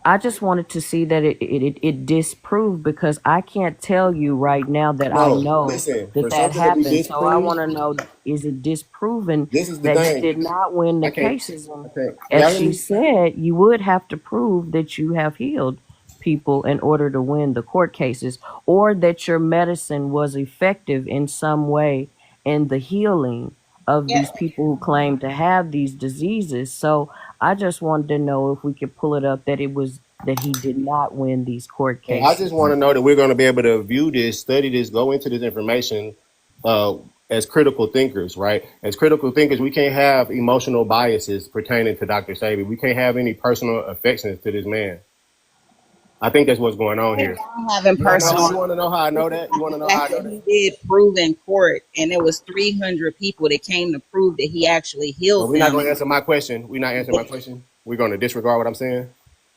I just wanted to see that it disproved because I can't tell you right now that I No, know listen. that For that something to be happened. So I disproved, want to know, is it disproven this is the that he thing. did not win the I can't. cases? I And can't. as Y'all hear she me? said, you would have to prove that you have healed people in order to win the court cases, or that your medicine was effective in some way in the healing of Yeah, these people who claim to have these diseases. So I just wanted to know if we could pull it up that it was that he did not win these court And I just cases. want to know that we're going to be able to view this, study this, go into this information uh, as critical thinkers, right? As critical thinkers, we can't have emotional biases pertaining to Dr. Sabi. We can't have any personal affections to this man. I think that's what's going on ain't here. wrong having You want to know? personal. You want to know how I know It's that? You about want the to know how I fact know that that? he did prove in court, and it was 300 people that came to prove that he actually But healed we're not going them. to answer my question. We're not answering my question. We're going to disregard what I'm saying.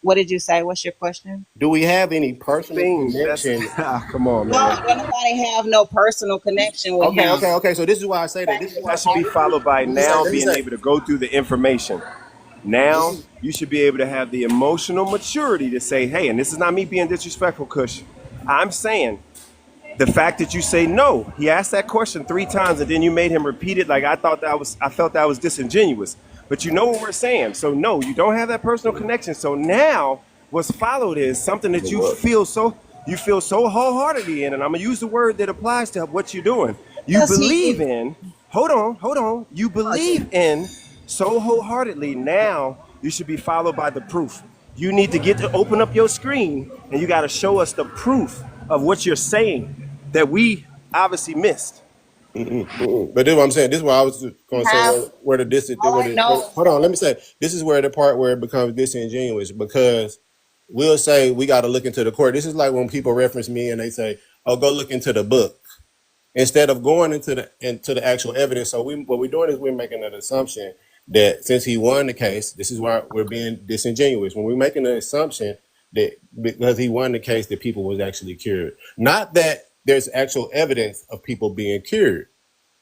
What did you say? What's your question? Do we have any personal Things that's connection? come on, No, man. don't nobody have no personal connection with Okay, him. okay, okay. So this is why I say The that. fact This is that why. That he should be actually followed by Let me say. now Let me being say. able to go through the information. This Now is you should be able to have the emotional maturity to say, hey, and this is not me being disrespectful, Kush. I'm saying the fact that you say no, he asked that question 3 times and then you made him repeat it like I felt that was disingenuous. But you know what we're saying. So no, you don't have that personal connection. So now what's followed is something that you feel so wholeheartedly in, and I'm gonna use the word that applies to what you're doing. You does he believe get in, hold on. You believe in so wholeheartedly. Now you should be followed by the proof. You need to get to open up your screen and you got to show us the proof of what you're saying that we obviously missed. But this is what I'm saying. This is why I was going to say have where the all I know is hold on. that Let me say this is where the part where it becomes disingenuous because we'll say we got to look into the court. This is like when people reference me and they say, "Oh, go look into the book," instead of going into the actual evidence. So what we're doing is we're making an assumption that since he won the case, this is why we're being disingenuous when we're making an assumption that because he won the case that people was actually cured. Not that there's actual evidence of people being cured.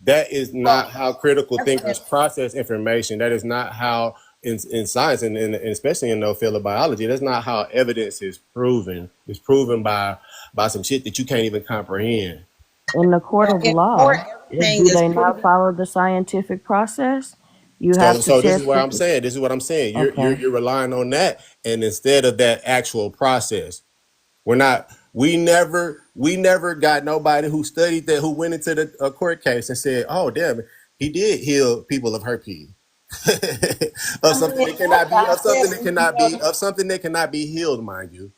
That is not Well, how critical thinkers evidence. process information. That is not how in science and especially in the field of biology, that's not how evidence is proven. It's proven by some shit that you can't even comprehend. In the court Well, of in court, law, everything do is they not proven. follow the scientific process? You So, have to so this is test what I'm it. saying. This is what I'm saying. You're Okay. you're relying on that, and instead of that actual process, we're not. We never got nobody who studied that who went into the court case and said, "Oh, damn, he did heal people of herpes." Of I something mean, that cannot be God of said something that we cannot healed. be of something that cannot be healed, mind you.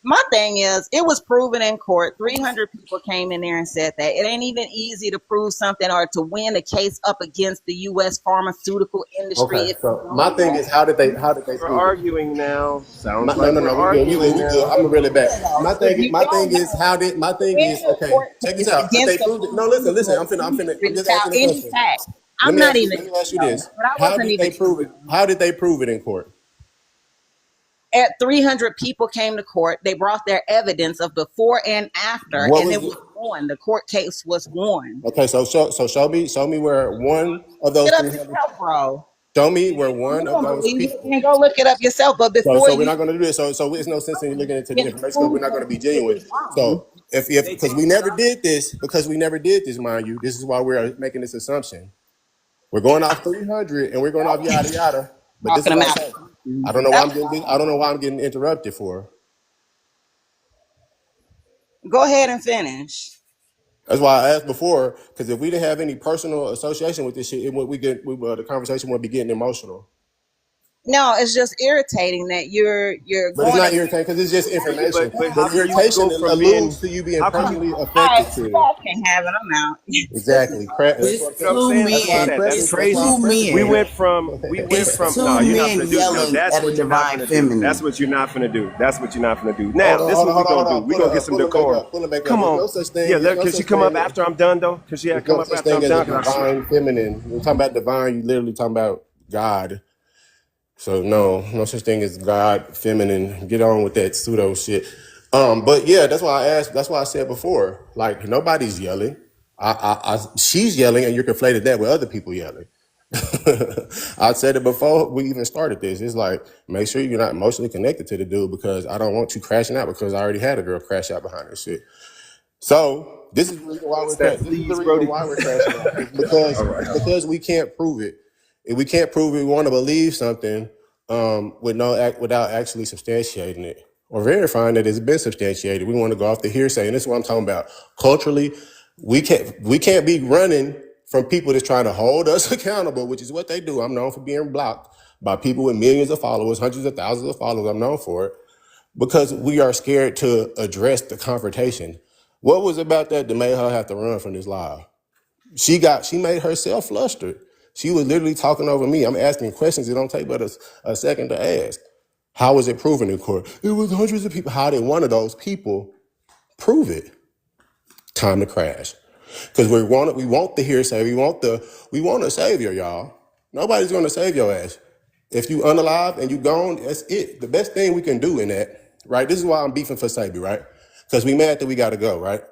My thing is, it was proven in court. 300 people came in there and said that. It ain't even easy to prove something or to win a case up against the U.S. pharmaceutical industry Okay, if you so my know thing is, that. how did they We're prove it? arguing now. Sounds No, like no, we're no. We good. We good. arguing We good. now. I'm gonna reel it back. Yeah, though. My If thing. you My thing don't is know, how did. My to thing win is a okay. court Check this case out. If they against the proved it. No, listen, listen. pharmaceutical I'm finna. I'm industry just without asking a any question. facts, Let I'm me not ask you. even, Let me ask you no, this. but I How wasn't did even they prove it? How did they prove it in court? at 300 people came to court. They brought their evidence of before and after, What and was it the? was won. The court case was won. Okay, show me where one of Look those it up 300. yourself, bro. Show me where If one you of don't those believe me, people. then go look it up yourself. But before So we're you not going to do this. So it's no sense in looking into the can information because we're prove not going that to be shit genuine. is wrong. So if because we never did this, mind you, this is why we're making this assumption. We're going off 300 and we're going off yada yada. But this is Talking what I'm about saying. I don't know why that's I'm getting. I don't know why I'm getting interrupted for. go ahead and finish. That's why I asked before because if we didn't have any personal association with this shit, the conversation would be getting emotional. No, it's just irritating that you're But it's going not against irritating because it's just Yeah, information. but The how can you irritation go from alludes being to you being how can all you personally right, affected to you it. guys can have it. I'm out. Exactly. That's what I'm It's you know what I'm saying. two saying? That's why I men. That's preface. It's That's why I crazy. two preface We men. went it. from It's no, two you're not men gonna do no, yelling that's at a what you're not divine gonna do. That's feminine. what you're not gonna do. That's what you're not gonna do. Hold Now, on, this is hold what on, we're hold on, hold gonna do. on. We're gonna get some Pull them back decorum. up. Pull them back up. Come There's on. no such Yeah, thing. There's no can she such come up thing. after I'm done though? Cause she had There's to come no up such after thing I'm as a done. Cause divine feminine. We're talking about divine. You literally talking about God. So no such thing as God feminine. Get on with that pseudo shit. But yeah, that's why I asked. That's why I said before. Like nobody's yelling. She's yelling, and you're conflated that with other people yelling. I said it before we even started this. It's like make sure you're not emotionally connected to the dude because I don't want you crashing out because I already had a girl crash out behind this shit. So this is the reason why what's that, this is the please, reason Brody? why we're crashing out. All right. It's because we can't prove it. If we can't prove it, we want to believe something without actually substantiating it or verifying that it's been substantiated. We want to go off the hearsay, and this is what I'm talking about. Culturally, we can't be running from people that's trying to hold us accountable, which is what they do. I'm known for being blocked by people with millions of followers, hundreds of thousands of followers. I'm known for it because we are scared to address the confrontation. What was about that made her have to run from this live? She made herself flustered. She was literally talking over me. I'm asking questions. It don't take but a second to ask. How was it proven in court? It was hundreds of people. How did one of those people prove it? Time to crash. Because we want the hearsay. We want a savior, y'all. Nobody's gonna save your ass. If you unalive and you gone, that's it. The best thing we can do in that, right? This is why I'm beefing for Sebi, right? Because we mad that we gotta go, right?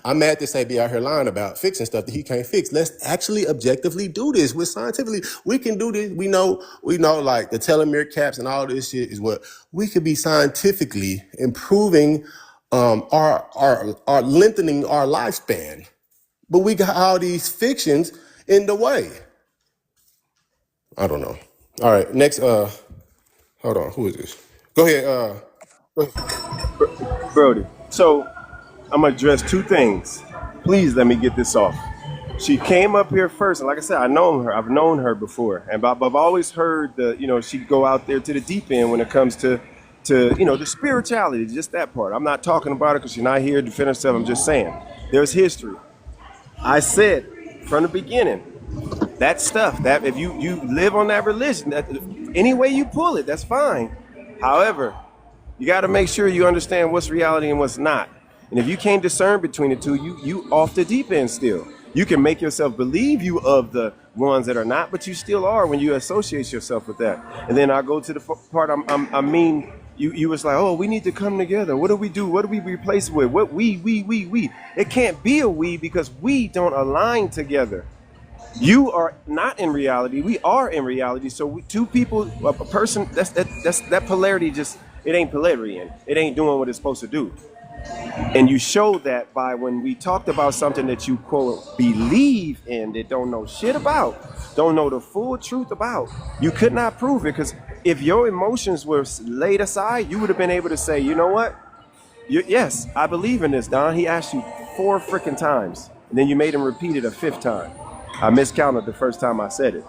I'm mad that Sebi out here lying about fixing stuff that he can't fix. Let's actually objectively do this with scientifically. We can do this. We know like the telomere caps and all this shit is what we could be scientifically improving our lengthening our lifespan. But we got all these fictions in the way. I don't know. All right, next hold on, who is this? Go ahead, go ahead. Brody. So I'm gonna address two things. Please let me get this off. She came up here first, and like I said, I know her. I've known her before, and I've always heard she go out there to the deep end when it comes to the spirituality, just that part. I'm not talking about it because she's not here to defend herself. I'm just saying there's history. I said from the beginning that stuff that if you live on that religion, that any way you pull it, that's fine. However, you got to make sure you understand what's reality and what's not. And if you can't discern between the two, you off the deep end still. You can make yourself believe you of the ones that are not, but you still are when you associate yourself with that. And then I go to the part I mean, you was like, oh, we need to come together. What do we do? What do we replace with? What we? It can't be a we because we don't align together. You are not in reality. We are in reality. So two people, a person, that polarity just, it ain't polarity. It ain't doing what it's supposed to do. And you showed that by when we talked about something that you, quote, believe in, that don't know shit about, don't know the full truth about. You could not prove it because if your emotions were laid aside, you would have been able to say, you know what? Yes, I believe in this, Don. He asked you 4 freaking times. And then you made him repeat it a 5th time. I miscounted the first time I said it.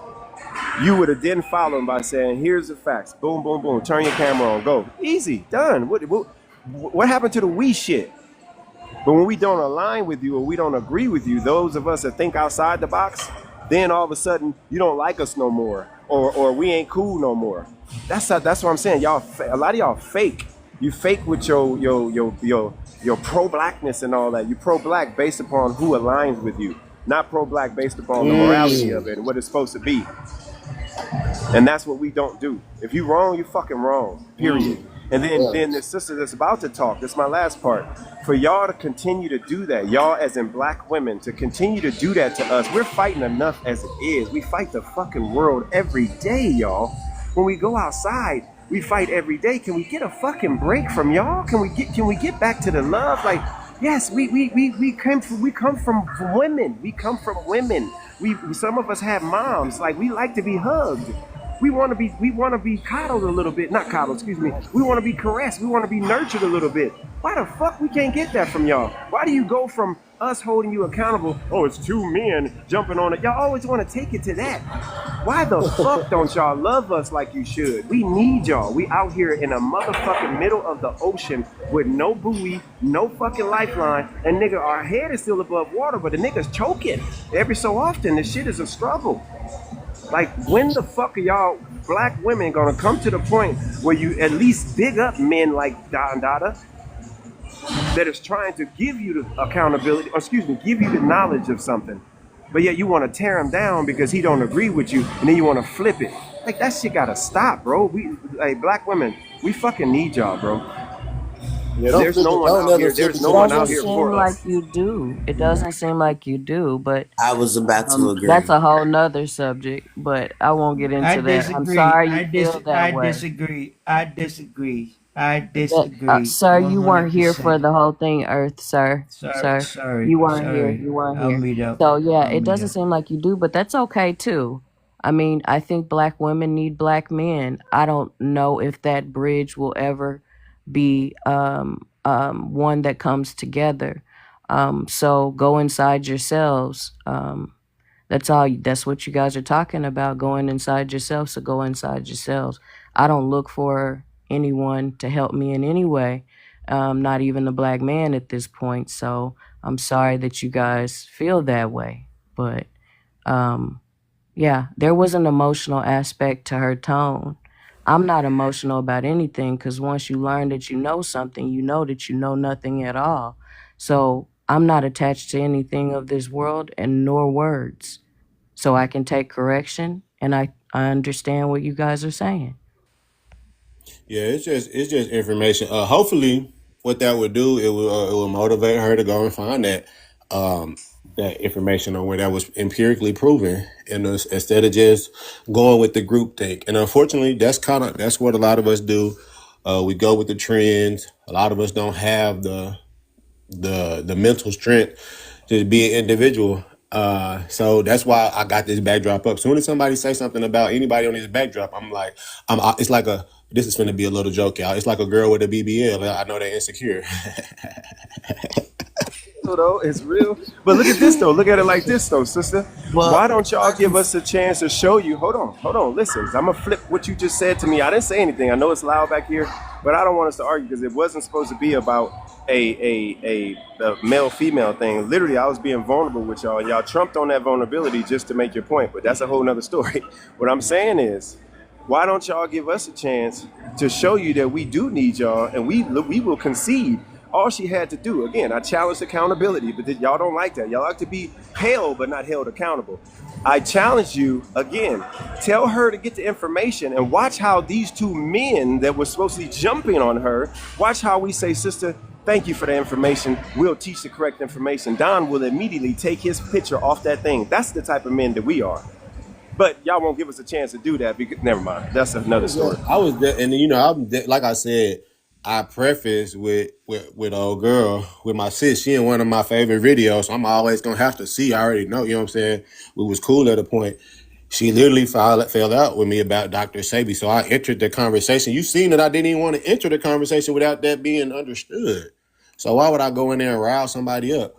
You would have then followed him by saying, here's the facts. Boom, boom, boom. Turn your camera on. Go. Easy. Done. What happened to the we shit? But when we don't align with you or we don't agree with you, those of us that think outside the box, then all of a sudden you don't like us no more, or we ain't cool no more. That's what I'm saying. Y'all, a lot of y'all fake. You fake with your pro-blackness and all that. You pro-black based upon who aligns with you, not pro-black based upon the morality of it and what it's supposed to be. And that's what we don't do. If you wrong, you fucking wrong. Period. And then the sister that's about to talk, that's my last part. For y'all to continue to do that, y'all as in black women, to continue to do that to us, we're fighting enough as it is. We fight the fucking world every day, y'all. When we go outside, we fight every day. Can we get a fucking break from y'all? Can we get back to the love? Like, yes, we come from women. We come from women. Some of us have moms. Like, we like to be hugged. We want to be coddled a little bit. Not coddled, excuse me. We want to be caressed. We want to be nurtured a little bit. Why the fuck we can't get that from y'all? Why do you go from us holding you accountable? Oh, it's 2 men jumping on it. Y'all always want to take it to that. Why the fuck don't y'all love us like you should? We need y'all. We out here in a motherfucking middle of the ocean with no buoy, no fucking lifeline, and nigga, our head is still above water, but the nigga's choking. Every so often, this shit is a struggle. Like, when the fuck are y'all black women gonna come to the point where you at least big up men like DaDonDadda that is trying to give you the accountability, or excuse me, give you the knowledge of something, but yet you want to tear him down because he don't agree with you, and then you want to flip it. Like, that shit gotta stop, bro. Like, black women, we fucking need y'all, bro. Yeah, There's no one out here. There's no one out here for us. Like you do. It doesn't seem like you do, but I was about to agree. that's a whole nother subject. But I won't get into that. I'm sorry you feel that way. I disagree. Sir, you weren't here 100%. for the whole thing, Earth, sir. Sorry. You weren't here. You weren't I'll here. meet up. So yeah, it doesn't seem like you do, but that's okay too. I mean, I think black women need black men. I don't know if that bridge will ever be one that comes together. So go inside yourselves. That's all. That's what you guys are talking about. Going inside yourselves. So go inside yourselves. I don't look for anyone to help me in any way. Not even the black man at this point. So I'm sorry that you guys feel that way. But yeah, there was an emotional aspect to her tone. I'm not emotional about anything because once you learn that you know something, you know that you know nothing at all. So I'm not attached to anything of this world and nor words. So I can take correction and I understand what you guys are saying. Yeah, it's just information. Hopefully, what that would do, it will motivate her to go and find that information on where that was empirically proven, and instead of just going with the group think. And unfortunately, that's what a lot of us do. We go with the trends. A lot of us don't have the mental strength to be an individual. So that's why I got this backdrop up. Soon as somebody say something about anybody on this backdrop, it's like this is going to be a little joke, y'all. It's like a girl with a BBL. I know they're insecure. Though it's real, but look at this though. Look at it like this though, sister. Why don't y'all give us a chance to show you? Hold on. Listen, I'm gonna flip what you just said to me. I didn't say anything. I know it's loud back here, but I don't want us to argue because it wasn't supposed to be about a male female thing. Literally, I was being vulnerable with y'all, and y'all trumped on that vulnerability just to make your point. But that's a whole nother story. What I'm saying is, why don't y'all give us a chance to show you that we do need y'all, and we will concede All she had to do, again, I challenged accountability, but y'all don't like that. Y'all like to be held but not held accountable. I challenge you again. Tell her to get the information and watch how these two men that were supposed to be jumping on her, watch how we say, sister, thank you for the information. We'll teach the correct information. Don will immediately take his picture off that thing. That's the type of men that we are. But y'all won't give us a chance to do that because never mind. That's another story. I was there, and you know, like I said, I prefaced with old girl with my sis. She in one of my favorite videos, so I'm always gonna have to see. I already know, you know what I'm saying. We was cool at a point. She literally fell out with me about Dr. Sebi, so I entered the conversation. You seen that I didn't even want to enter the conversation without that being understood. So why would I go in there and rile somebody up?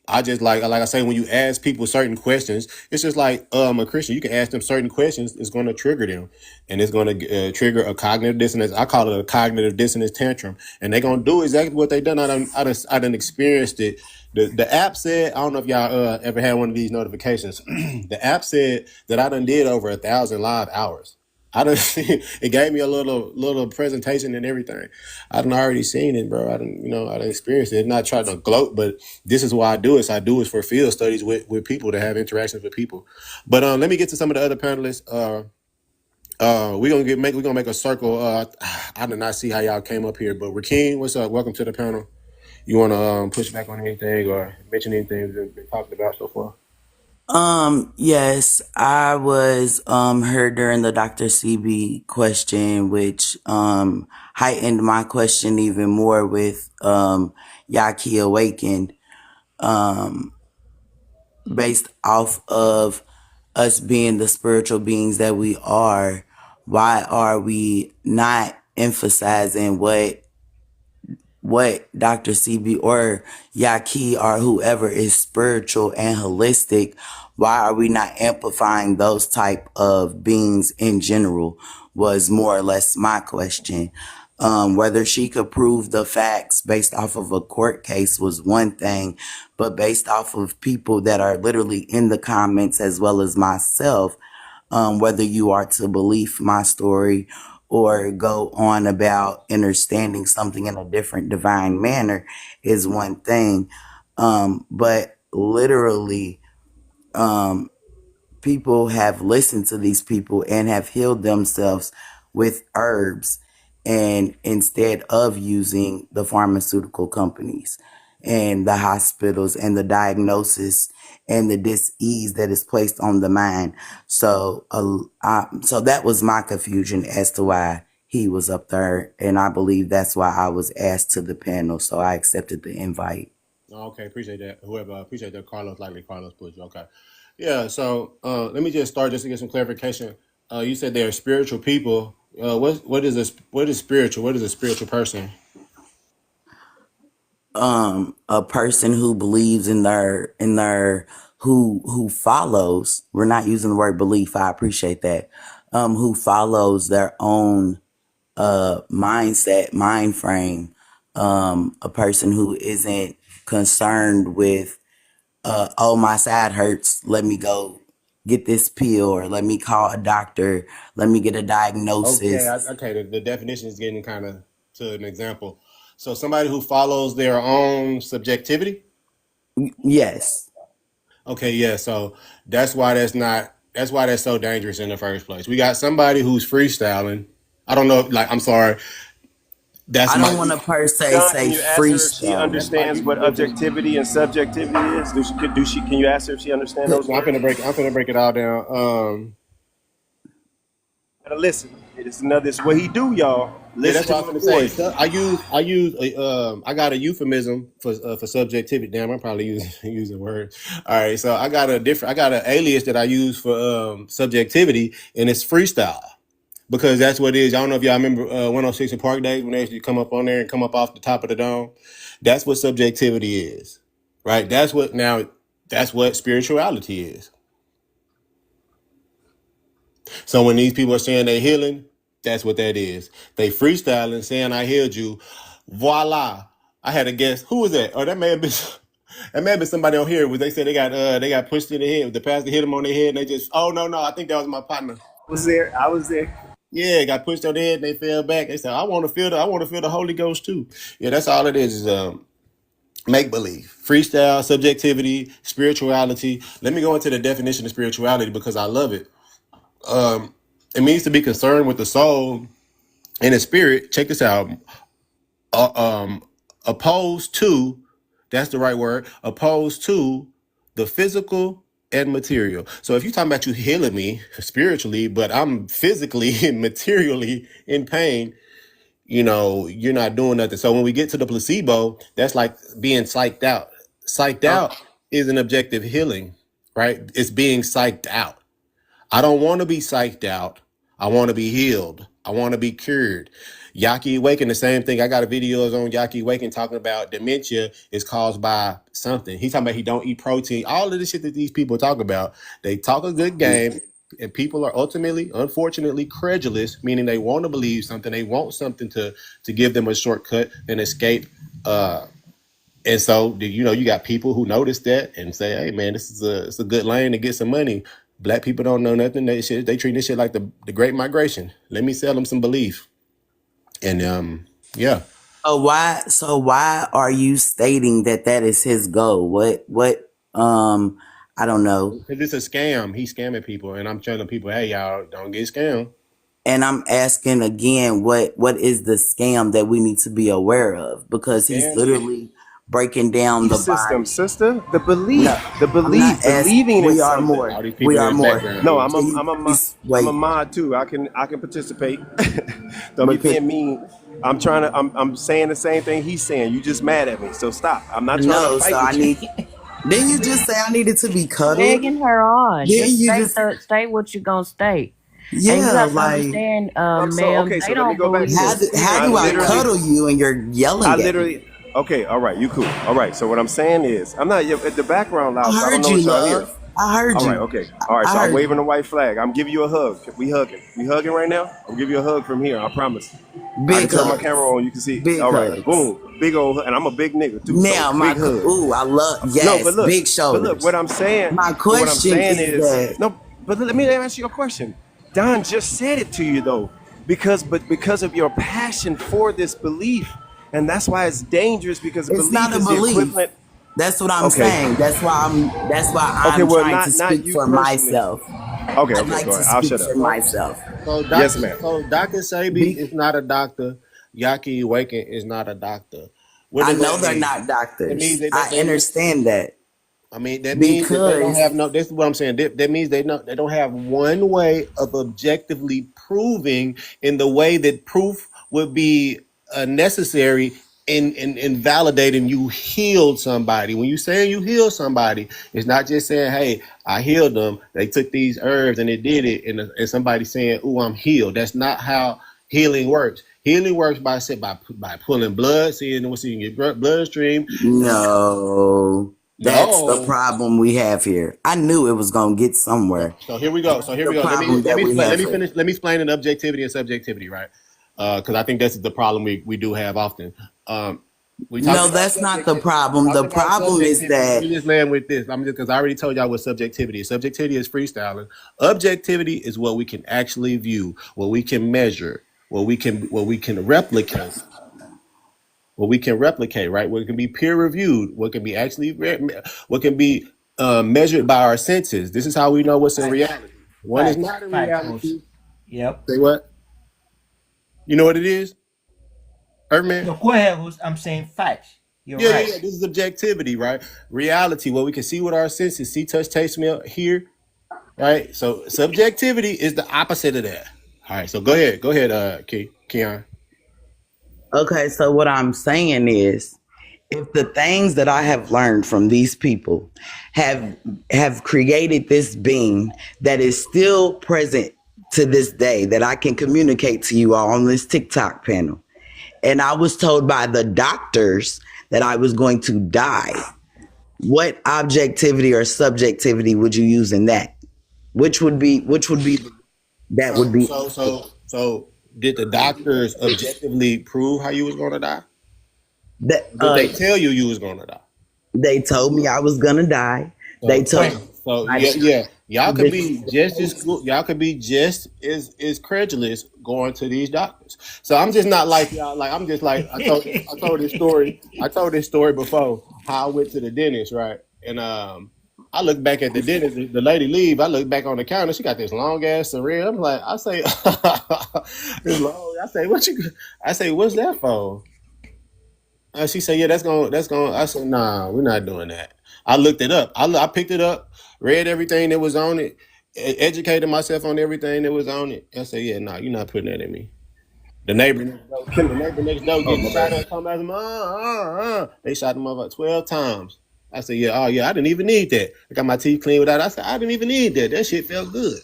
I just like I say, when you ask people certain questions, it's just like a Christian. You can ask them certain questions, it's going to trigger them, and it's going to trigger a cognitive dissonance. I call it a cognitive dissonance tantrum, and they're going to do exactly what they done. I done experienced it. The app said, I don't know if y'all ever had one of these notifications. The app said that I done did over 1,000 live hours. I done it gave me a little presentation and everything. I done already seen it, bro. I done experienced it. Not trying to gloat, but this is why I do it. So I do it for field studies with people, to have interactions with people. But let me get to some of the other panelists. We're gonna make a circle. I did not see how y'all came up here, but Rakeem, what's up? Welcome to the panel. You wanna push back on anything or mention anything we've been talking about so far? Yes, I was heard during the Dr. CB question, which heightened my question even more with Yaki Awakened, based off of us being the spiritual beings that we are. Why are we not emphasizing what Dr. CB or Yaki or whoever is spiritual and holistic? Why are we not amplifying those type of beings in general was more or less my question. Whether she could prove the facts based off of a court case was one thing, but based off of people that are literally in the comments as well as myself, whether you are to believe my story or go on about understanding something in a different divine manner is one thing. But literally, people have listened to these people and have healed themselves with herbs, and instead of using the pharmaceutical companies and the hospitals and the diagnosis and the dis-ease that is placed on the mind. So so that was my confusion as to why he was up there, and I believe that's why I was asked to the panel, so I accepted the invite. Okay, appreciate that. Whoever appreciate that, Carlos, likely Carlos put you. Okay, yeah. So let me just start just to get some clarification. You said they're spiritual people. What is this? What is spiritual? What is a spiritual person? A person who believes in their who follows, we're not using the word belief, I appreciate that, who follows their own mindset, mind frame, a person who isn't concerned with oh, my side hurts, let me go get this pill, or let me call a doctor, let me get a Okay, diagnosis. okay. The definition is getting kind of to an example. So somebody who follows their own subjectivity. Yes. Okay, yeah. So that's why that's not. That's why that's so dangerous in the first place. We got somebody who's freestyling. I don't know. Like, I'm sorry. That's I don't my. want to per se Don, say can you ask her if she freestyle. That might understands be the what difference. objectivity and subjectivity is? Can you ask her if she understands those No, I'm words? gonna break. I'm gonna break it all down. Gotta listen. It's another. It's what he do, y'all. Yeah, Listen that's to what I was my gonna say. voice. So I got a euphemism for subjectivity. Damn, I'm probably using words. All right, so I got an alias that I use for subjectivity, and it's freestyle, because that's what it is. I don't know if y'all remember 106 in Park Days when they used to come up on there and come up off the top of the dome. That's what subjectivity is, right? That's what spirituality is. So when these people are saying they're healing, that's what that is. They freestyling, saying I healed you. Voila. I had a guess. Who was that? Oh, that may have been that may have been somebody on here. They said they got pushed in the head. The pastor hit them on their head, and they just, oh no, I think that was my partner. I was there. Yeah, got pushed on the head and they fell back. They said, I want to feel the Holy Ghost too. Yeah, that's all it is make believe, freestyle, subjectivity, spirituality. Let me go into the definition of spirituality because I love it. It means to be concerned with the soul and the spirit. Check this out. Uh, um, Opposed to, that's the right word, opposed to the physical and material. So if you're talking about you healing me spiritually, but I'm physically and materially in pain, you're not doing nothing. So when we get to the placebo, that's like being psyched out. Psyched Oh, out is an objective healing, right? It's being psyched out. I don't want to be psyched out. I want to be healed. I want to be cured. Yaki Waking, the same thing. I got a videos on Yaki Waking talking about dementia is caused by something. He's talking about he don't eat protein. All of the shit that these people talk about, they talk a good game, and people are ultimately, unfortunately, credulous, meaning they want to believe something. They want something to give them a shortcut and escape. And so, you got people who notice that and say, "Hey, man, it's a good lane to get some money." Black people don't know nothing. They treat this shit like the Great Migration. Let me sell them some belief. And yeah, why are you stating that is his goal? I don't know. because it's a scam. He's scamming people, and I'm telling people, "Hey, y'all, don't get scammed." And I'm asking again, what is the scam that we need to be aware of? Because he's Scam. literally breaking down the System, Bible. sister. The belief. No, The I'm not belief. asking. Believing in We are something. more. All these We people are in the more. background. No, Can you please I'm a wait? mod too. I can participate. Don't be But being mean. I'm saying the same thing he's saying. You just mad at me. So stop. I'm not trying to no, so fight I with you. need. Didn't you just say I needed to be cuddled? Egging her on. Didn't Just you just? state what you're gonna state. And you Yeah, have to like understand, So ma'am, okay, they so let me don't go back to believe in this. how I do I spiritual. literally cuddle you and you're I yelling at me? literally okay, all right, you cool. All right. So what I'm saying is I'm not at the background loud, I so I don't heard know you, what y'all hear. love. I heard All right, you. okay. All right, I so I'm heard waving you. the white flag. I'm giving you a hug. We hugging. We hugging right now? I'll give you a hug from here, I promise. I can Big turn my hugs. camera on, you can see. Big All right, hugs. boom. Big old hug. And I'm a big nigga too, so Now big hug. ooh, I love No, yes, big but look, shoulders. My what I'm question saying is is that no, but let me ask you a question. Don just said it to you though. Because of your passion for this belief. And that's why it's dangerous because it's not belief a is the belief. equivalent. That's what I'm Okay. saying. That's why Okay, I'm well trying to not speak you for personally. myself. I'd Okay, like go to ahead. I'll speak shut up. for myself. So Yes, Doctor, ma'am. so Doctor Sebi Be, is not a doctor. Yaki Waking is not a doctor. What I does know that they're mean? not It means doctors. they don't. I understand that I mean, that means that they don't because have no. This is what I'm saying. That means they don't have one way of objectively proving in the way that proof would be necessary in validating you healed somebody. When you saying you healed somebody, it's not just saying, "Hey, I healed them. They took these herbs and they did it," and somebody saying, "Ooh, I'm healed." That's not how healing works. Healing works by pulling blood, seeing what's in your bloodstream. no, that's the No. problem we have here. I knew it was gonna get somewhere. So here we go. That's So here the we go. Let me problem let that me we explain. Let have me here. finish. Let me explain an objectivity and subjectivity, right? Because I think that's the problem we do have often. We talked No, about that's not the subjectivity. We problem. talked The about problem is subjectivity. Let that me just land with this. I'm just because I already told y'all what subjectivity is. Subjectivity is freestyling. Objectivity is what we can actually view, what we can measure, what we can replicate, right? What can be peer reviewed, what can be what can be measured by our senses. This is how we know what's in Facts. reality. One is Facts. not in Facts, Host. reality. Yep. Say what? You know what it is, Earthman? No, go ahead, Host. I'm saying facts. You're Yeah, yeah, right. yeah. This is objectivity, right? Reality, what we can see with our senses, see, touch, taste, smell, hear, right? So subjectivity is the opposite of that. All right, so go ahead, Keon. okay. So what I'm saying is, if the things that I have learned from these people have created this being that is still present to this day, that I can communicate to you all on this TikTok panel, and I was told by the doctors that I was going to die, what objectivity or subjectivity would you use in that? Which would be that would So, be so, so, so, did the doctors objectively prove how you was gonna die? that Or did they tell you was gonna die? they told me I was gonna die. They So, so, told When? So Like, yeah, y'all could this be just as cool. Y'all could be just as credulous going to these doctors. So I'm just not like y'all. Like I'm just like I told this story. I told this story before how I went to the dentist, right? And I look back at the dentist. The lady leave. I look back on the counter. She got this long ass syringe. I'm like, I say, this long. I say, what you? I say, what's that for? She said, "Yeah, that's going." I said, "Nah, we're not doing that." I looked it up. I picked it up, read everything that was on it, educated myself on everything that was on it. I said, "Yeah, nah, you're not putting that in me." The neighbor, the neighbor next door Oh getting my shot bad. at. Talking about they shot him over 12 times. I said, "Yeah, oh yeah, I didn't even need that. I got my teeth clean without." I said, "I didn't even need that. That shit felt good."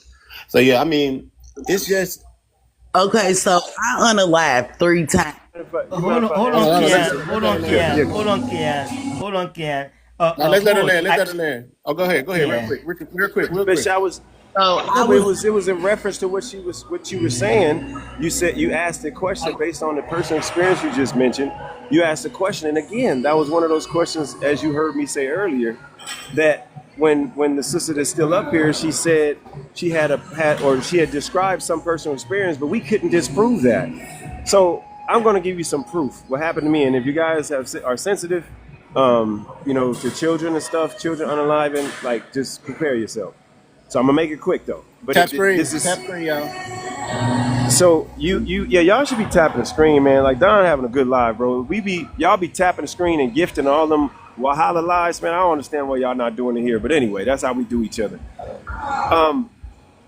So yeah, I mean, it's just. Okay, so I unalived 3 times. You mind if I Hold on, answer Hold on, your Kian. sister? Hold on, Yeah, Kian. yeah. Hold on, Kian. Hold on, Kian. Now let's let her Coach, land. Let's let her land. Oh, go ahead, real yeah. quick, real But quick. I was So I no, but was it was in reference to what you were saying. You said you asked the question based on the personal experience you just mentioned. You asked the question, and again, that was one of those questions, as you heard me say earlier, that when the sister that's still up here, she said she she had described some personal experience, but we couldn't disprove that. So I'm going to give you some proof. What happened to me, and if you guys are sensitive, to children and stuff, children unaliving, like just prepare yourself. So I'm gonna make it quick though. But this is Tap screen, y'all. so yeah, y'all should be tapping the screen, man. Like Don having a good live, bro. Y'all be tapping the screen and gifting all them Wahala lives, man. I don't understand why y'all not doing it here. But anyway, that's how we do each other.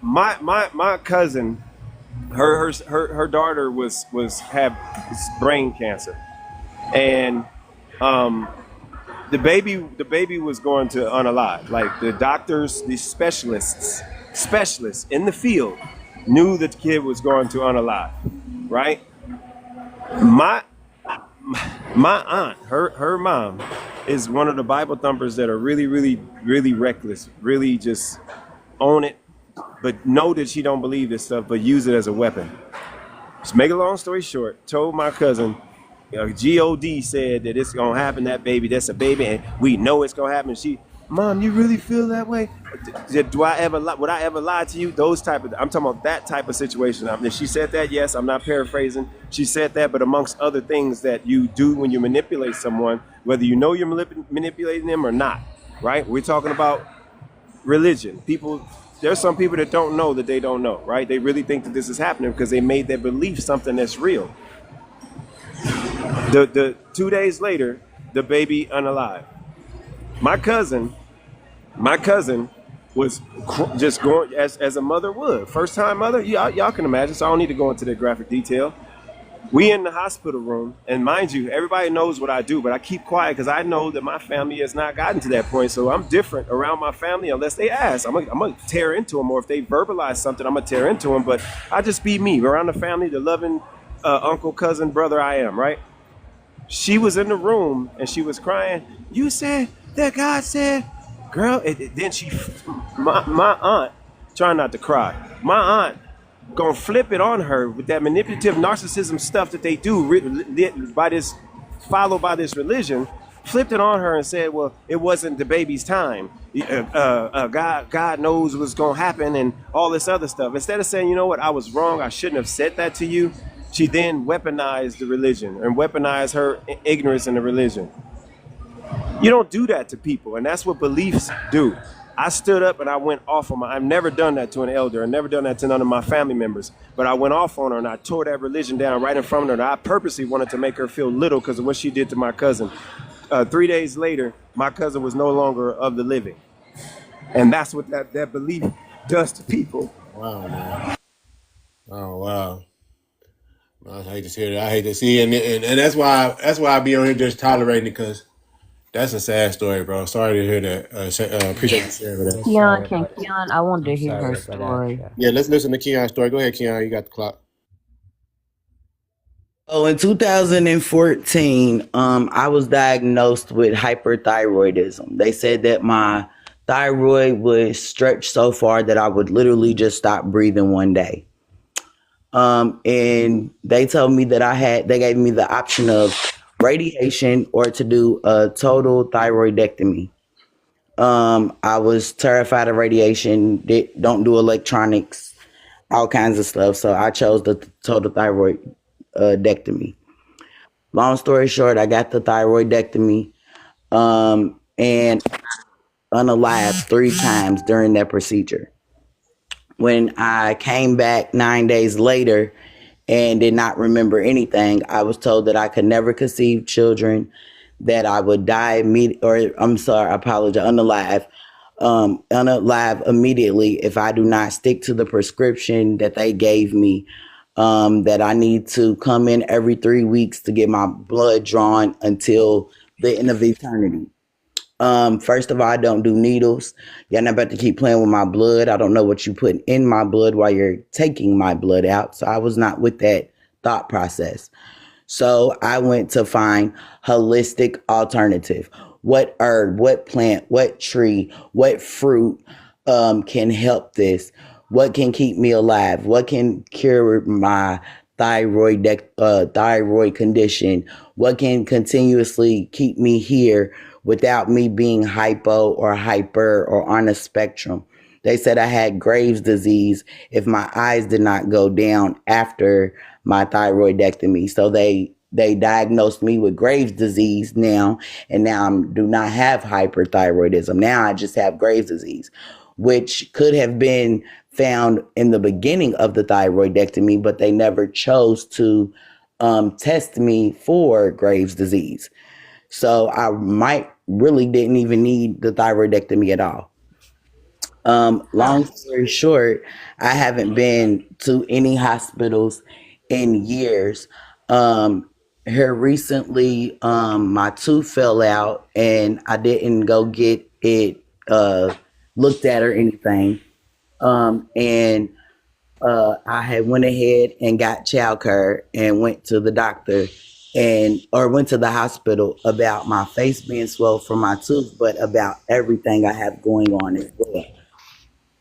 My cousin, her daughter was had brain cancer, and the baby was going to unalive. Like the doctors, the specialists in the field knew that the kid was going to unalive, right? My my aunt, her mom, is one of the Bible thumpers that are really, really, really reckless, really just own it, but know that she don't believe this stuff, but use it as a weapon. Just make a long story short, told my cousin, God said that it's gonna happen. That baby, that's a baby, and we know it's gonna happen. She, Mom, you really feel that way? Do I ever lie? Would I ever lie to you? Those type of, I'm talking about that type of situation. She said that, yes, I'm not paraphrasing. She said that, but amongst other things that you do when you manipulate someone, whether you know you're manipulating them or not, right? We're talking about religion. There's some people that don't know that they don't know, right? They really think that this is happening because they made their belief something that's real. The 2 days later, the baby unalive. My cousin was just going as a mother would. First time mother, y'all can imagine. So I don't need to go into the graphic detail. We in the hospital room, and mind you, everybody knows what I do, but I keep quiet because I know that my family has not gotten to that point. So I'm different around my family unless they ask. I'm gonna tear into them, or if they verbalize something, I'm gonna tear into them. But I just be me around the family, the loving uncle, cousin, brother I am, right? She was in the room and she was crying. You said that God said, girl. Then my aunt, trying not to cry. My aunt gonna flip it on her with that manipulative narcissism stuff that they do followed by this religion. Flipped it on her and said, "Well, it wasn't the baby's time. God knows what's gonna happen and all this other stuff." Instead of saying, "You know what? I was wrong. I shouldn't have said that to you." She then weaponized the religion and weaponized her ignorance in the religion. You don't do that to people, and that's what beliefs do. I stood up and I went off on I've never done that to an elder. I've never done that to none of my family members. But I went off on her and I tore that religion down right in front of her. And I purposely wanted to make her feel little because of what she did to my cousin. 3 days later, my cousin was no longer of the living. And that's what that belief does to people. Wow, man. Oh wow. I hate to see that. I hate to see it, and that's why I be on here just tolerating it because that's a sad story, bro. Sorry to hear that. Appreciate you sharing that. Keon, I wanted to I'm hear her sorry for that. story. Yeah. Yeah, let's listen to Keon's story. Go ahead, Keon. You got the clock. Oh, in 2014, I was diagnosed with hyperthyroidism. They said that my thyroid would stretch so far that I would literally just stop breathing one day. And they told me that they gave me the option of radiation or to do a total thyroidectomy. I was terrified of radiation. Don't do electronics, all kinds of stuff. So I chose the total thyroid dectomy. Long story short, I got the thyroidectomy, and unalived 3 times during that procedure. When I came back 9 days later and did not remember anything, I was told that I could never conceive children, that I would die I apologize, unalive immediately if I do not stick to the prescription that they gave me. That I need to come in every 3 weeks to get my blood drawn until the end of eternity. First of all, I don't do needles. Y'all not about to keep playing with my blood. I don't know what you put in my blood while you're taking my blood out. So I was not with that thought process. So I went to find holistic alternative. What herb, what plant, what tree, what fruit can help this? What can keep me alive? What can cure my thyroid condition? What can continuously keep me here without me being hypo or hyper or on a spectrum? They said I had Graves' disease if my eyes did not go down after my thyroidectomy. So they diagnosed me with Graves' disease now, and now I do not have hyperthyroidism. Now I just have Graves' disease, which could have been found in the beginning of the thyroidectomy, but they never chose to test me for Graves' disease. So I might really didn't even need the thyroidectomy at all. Long story short, I haven't been to any hospitals in years. Here recently, my tooth fell out and I didn't go get it looked at or anything. And I had went ahead and got child care and went to the doctor or went to the hospital about my face being swelled from my tooth, but about everything I have going on as well.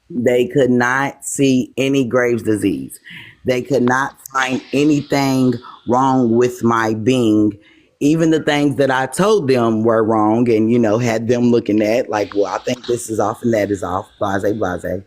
They could not see any Graves' disease. They could not find anything wrong with my being. Even the things that I told them were wrong and, had them looking at like, well, I think this is off and that is off, blase, blase.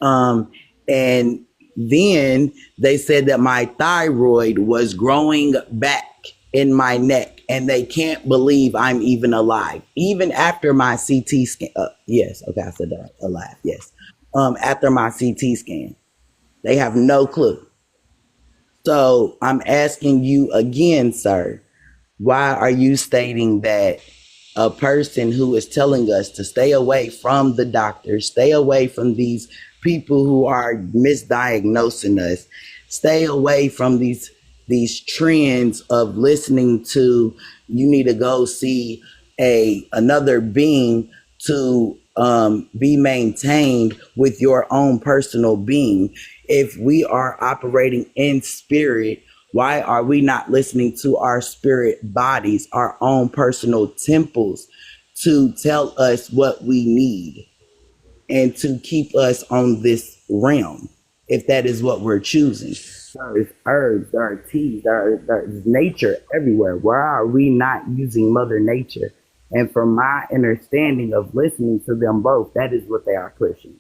And then they said that my thyroid was growing back in my neck and they can't believe I'm even alive. Even after my CT scan. Yes. Okay. I said that alive. Yes. After my CT scan, they have no clue. So I'm asking you again, sir, why are you stating that a person who is telling us to stay away from the doctors, stay away from these people who are misdiagnosing us, stay away from these trends of listening to, you need to go see another being to be maintained with your own personal being? If we are operating in spirit, why are we not listening to our spirit bodies, our own personal temples, to tell us what we need and to keep us on this realm, if that is what we're choosing? There's herbs, there are teas, there's nature everywhere. Why are we not using Mother Nature? And from my understanding of listening to them both, that is what they are pushing.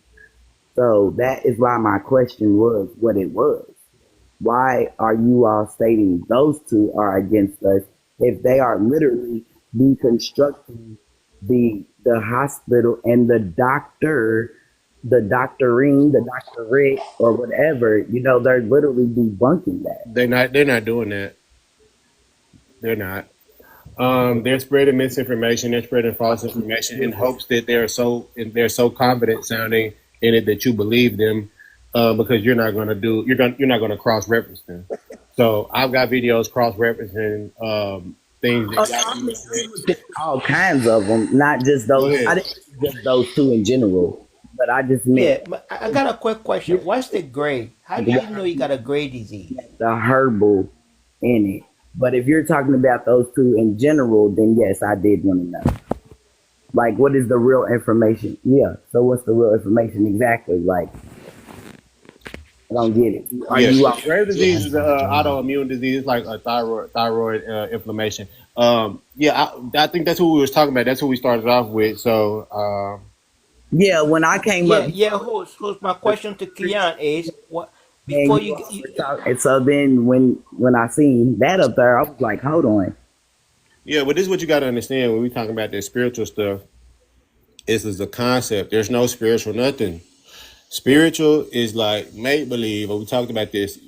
So that is why my question was what it was. Why are you all stating those two are against us if they are literally deconstructing the hospital and the doctor, the doctorine, the doctorate, or whatever? They're literally debunking that. They're not doing that. They're not. They're spreading misinformation. They're spreading false information in hopes that they're so confident sounding in it that you believe them, because you're not going to cross reference them. So I've got videos cross referencing things that got me. All kinds of them, not just those. I didn't just those two in general, but I just meant Yeah, but I got a quick question. What's the grade? How do you know you got a grade disease? the herbal in it. But if you're talking about those two in general, then yes, I did want to know. Like, what is the real information? Yeah. So what's the real information exactly? Like, I don't get it. Are Yes, you out? Graves' disease is an autoimmune disease, like a thyroid inflammation. Yeah, I think that's who we was talking about. That's who we started off with. So, Yeah, when I came up Yeah, here, yeah, host. My question to Kian is what and before you you, all you were talking. And so then when I seen that up there, I was like, hold on. yeah, but this is what you got to understand when we talking about this spiritual stuff. This is a concept. There's no spiritual nothing. Spiritual is like make believe. We talked about this.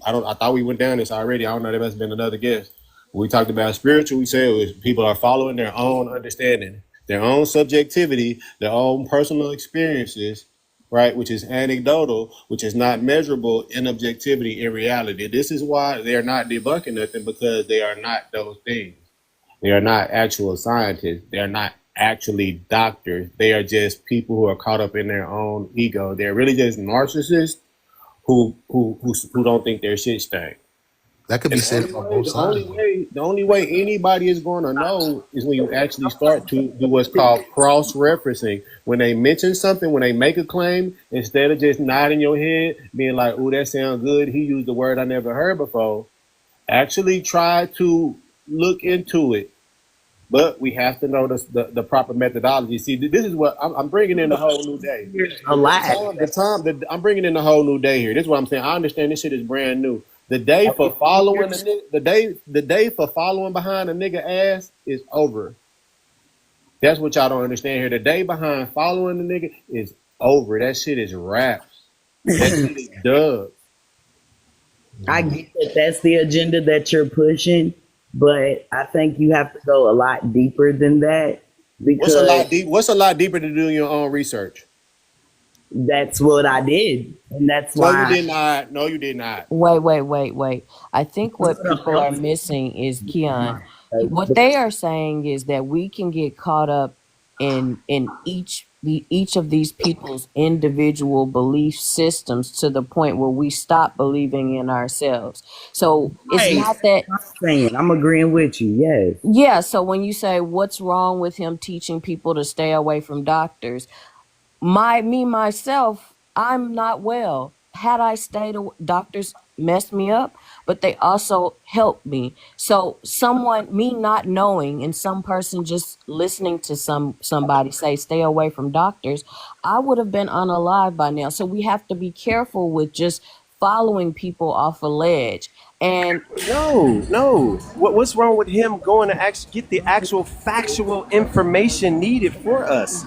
I thought we went down this already. I don't know. There must have been another guest. When we talked about spiritual, we said it was people are following their own understanding, their own subjectivity, their own personal experiences, right? Which is anecdotal, which is not measurable in objectivity in reality. This is why they are not debunking nothing because they are not those things. They are not actual scientists. They are not actually doctors. They are just people who are caught up in their own ego. They're really just narcissists who don't think their shit stank. That could be And the said only about way, both the only sides. way, the only way anybody is going to know is when you actually start to do what's called cross-referencing. When they mention something, when they make a claim, instead of just nodding your head, being like, "Oh, that sounds good," he used the word I never heard before. Actually, try to look into it, but we have to know the proper methodology. See, this is what I'm bringing in the whole new day. Here's a lie. I'm bringing in the whole new day here. This is what I'm saying. I understand this shit is brand new. The day for following the day for following behind a nigga ass is over. That's what y'all don't understand here. The day behind following the nigga is over. That shit is raps. That shit is dub. I get that that's the agenda that you're pushing, but I think you have to go a lot deeper than that because What's a lot deeper to do your own research? that's what I did, and that's No, you why. did not. No, you did not. Wait. I think That's what what people are I'm missing is Keon. saying. What they are saying is that we can get caught up in each of these people's individual belief systems to the point where we stop believing in ourselves. So it's Right. not that. I'm saying I'm agreeing with you. Yes. Yeah, so when you say what's wrong with him teaching people to stay away from doctors, myself, I'm not well. Had I stayed, doctors messed me up, but they also helped me. So me not knowing, and some person just listening to somebody say stay away from doctors, I would have been unalive by now. So we have to be careful with just following people off a ledge. And No. What's wrong with him going to actually get the actual factual information needed for us?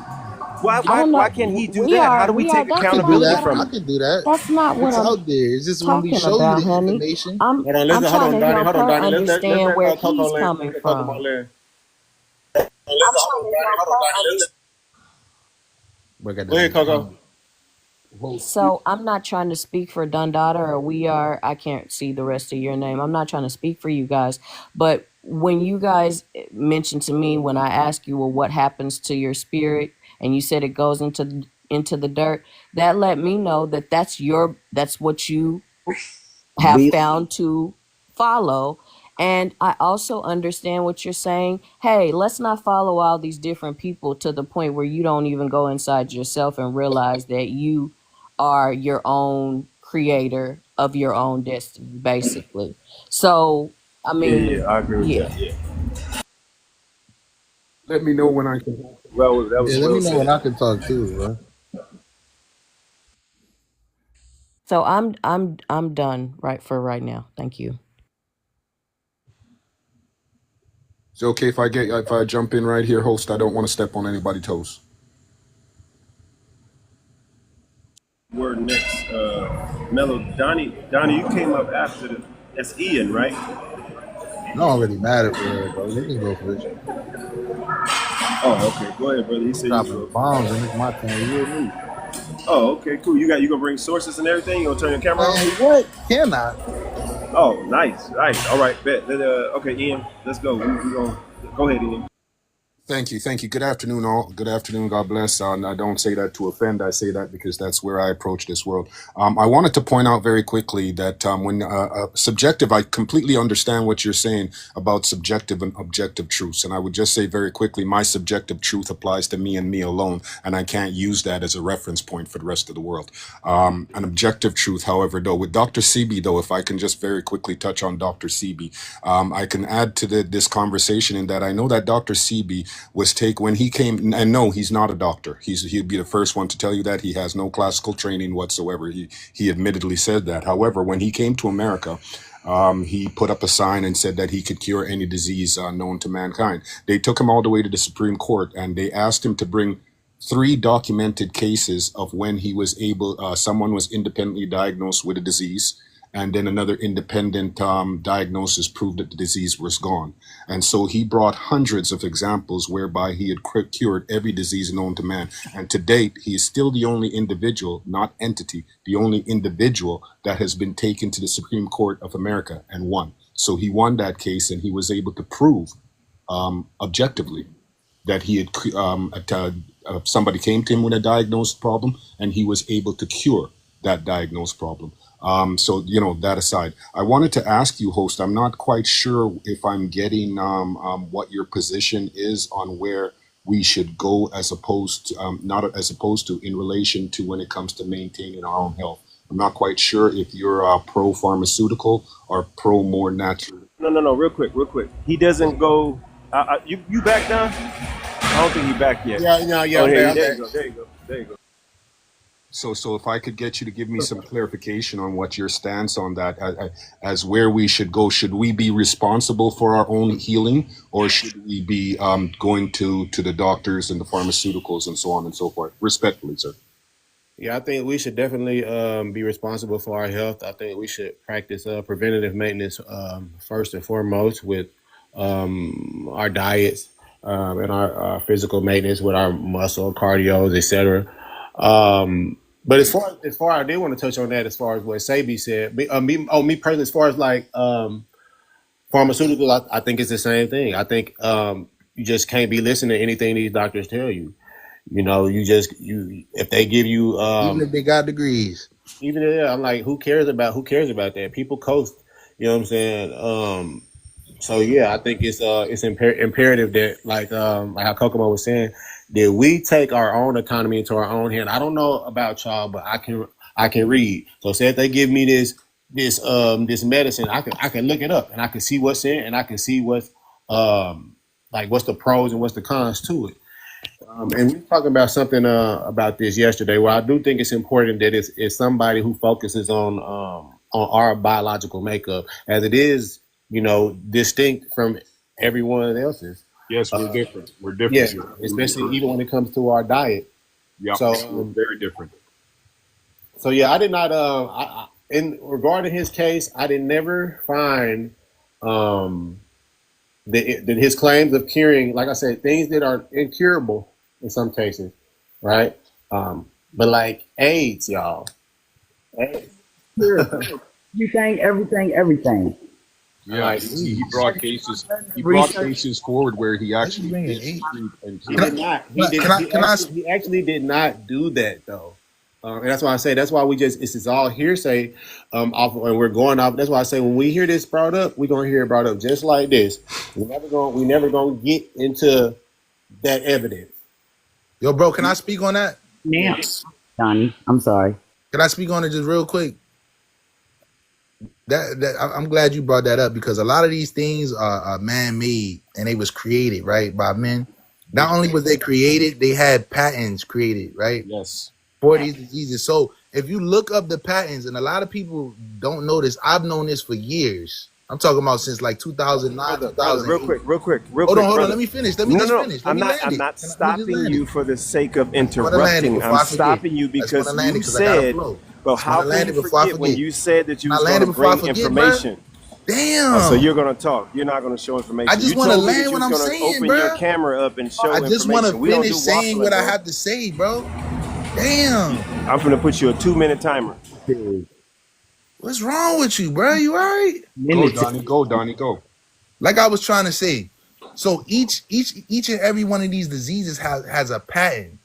Why I why don't why know. can't he do We that? How are, do we we are. take I That's could do not accountability what that. I'm. from I it? could do that. That's not what It's I'm out there. It's just when we talking show you about, the honey. information. Hold on, I'm hold trying on, to Donnie. help Hold on, her Donnie. Let's understand let where Coco he's land. coming Let Coco from. land. But I got Go ahead, Coco. the whole So I'm not trying to speak for DaDonDadda, or we are. I can't see the rest of your name. I'm not trying to speak for you guys, but when you guys mentioned to me when I asked you, well, what happens to your spirit, and you said it goes into the dirt, that let me know that that's what you have Be found to follow. And I also understand what you're saying. Hey, let's not follow all these different people to the point where you don't even go inside yourself and realize that you are your own creator of your own destiny, basically. So, I Yeah, mean, I agree with yeah. that. Yeah. Let me know when I can. Well, that Yeah, was let well me know when I said. can talk too, bro. So I'm done right for right now. Thank you. Is it okay if I jump in right here, host? I don't want to step on anybody's toes. Word next, Mello. Donnie, you came up after that's Ian, right? It don't really matter, bro. You can go first. Oh, okay. Go ahead, brother. He I'm said you dropping go. bombs and it's my turn. You and me. Oh, okay, cool. You gonna bring sources and everything? You gonna turn your camera on? Man, what? Can I? Oh, nice. All right, bet. Okay, Ian, let's go. We gonna go ahead, Ian. Thank you. Thank you. Good afternoon, all. Good afternoon. God bless. And I don't say that to offend. I say that because that's where I approach this world. I wanted to point out very quickly that when subjective, I completely understand what you're saying about subjective and objective truths. And I would just say very quickly, my subjective truth applies to me and me alone. And I can't use that as a reference point for the rest of the world. An objective truth, however, though, with Dr. Sebi, though, if I can just very quickly touch on Dr. Sebi, I can add to this conversation in that I know that Dr. Sebi was when he came, and no, he's not a doctor. He'd be the first one to tell you that he has no classical training whatsoever. He admittedly said that. However, when he came to America, he put up a sign and said that he could cure any disease known to mankind. They took him all the way to the Supreme Court and they asked him to bring 3 documented cases of when he was able, someone was independently diagnosed with a disease, and then another independent diagnosis proved that the disease was gone. And so he brought hundreds of examples whereby he had cured every disease known to man. And to date, he is still the only individual, not entity, the only individual that has been taken to the Supreme Court of America and won. So he won that case and he was able to prove objectively that he had somebody came to him with a diagnosed problem and he was able to cure that diagnosed problem. So, that aside, I wanted to ask you, host, I'm not quite sure if I'm getting what your position is on where we should go as opposed to, not as opposed to in relation to when it comes to maintaining our own health. I'm not quite sure if you're pro-pharmaceutical or pro-more natural. No. Real quick. He doesn't go. You back down? I don't think he back yet. Yeah. Oh, There there you go. So if I could get you to give me some clarification on what your stance on that as where we should go. Should we be responsible for our own healing, or should we be going to the doctors and the pharmaceuticals and so on and so forth? Respectfully, sir. Yeah, I think we should definitely be responsible for our health. I think we should practice preventative maintenance first and foremost with our diets and our physical maintenance with our muscle, cardio, etc. But as far I did want to touch on that as far as what Sebi said. Me personally, as far as like pharmaceuticals, I think it's the same thing. I think you just can't be listening to anything these doctors tell you. If they give you Even if they got degrees. I'm like, who cares about that? People coast, you know what I'm saying? So yeah, I think it's imperative that like how Kokomo was saying, that we take our own economy into our own hand. I don't know about y'all, but I can read. So say if they give me this medicine, I can look it up and I can see what's in it and I can see what's what's the pros and what's the cons to it. And we were talking about something about this yesterday, where I do think it's important that it's somebody who focuses on our biological makeup, as it is, distinct from everyone else's. Yes, we're different. We're different. Yeah, especially even when it comes to our diet. Yeah, so we're very different. So yeah, I did not. In regarding his case, I did never find that his claims of curing, like I said, things that are incurable in some cases, right? But like AIDS, y'all. AIDS. Everything. Yeah, Like, he brought cases. He brought cases forward where he actually did treat and he cure. did not. He actually did not do that though. And that's why I say that's why this is all hearsay off, and we're going off. That's why I say when we hear this brought up, we're gonna hear it brought up just like this. We never gonna get into that evidence. Yo, bro, can I speak on that? Now, Donnie, I'm sorry. Can I speak on it just real quick? I'm glad you brought that up, because a lot of these things are man-made and they was created, right, by men. Not only was they created, they had patents created, right? Yes. For these diseases. So if you look up the patents, and a lot of people don't know this, I've known this for years. I'm talking about since like 2009, 2008. Real quick. Hold on. Let me finish. Let me finish. I'm not stopping you for the sake of interrupting. I'm stopping you because you said, well, how can you forget when you said that you was going to bring information? Damn. So you're going to talk. You're not going to show information. I just want to land what I'm saying, open bro. your camera up and show information. I just want to finish saying what I have to say, bro. Damn. I'm going to put you a 2-minute timer. What's wrong with you, bro? You all right? Go, Donnie, go. Like I was trying to say, So each and every one of these diseases has a patent.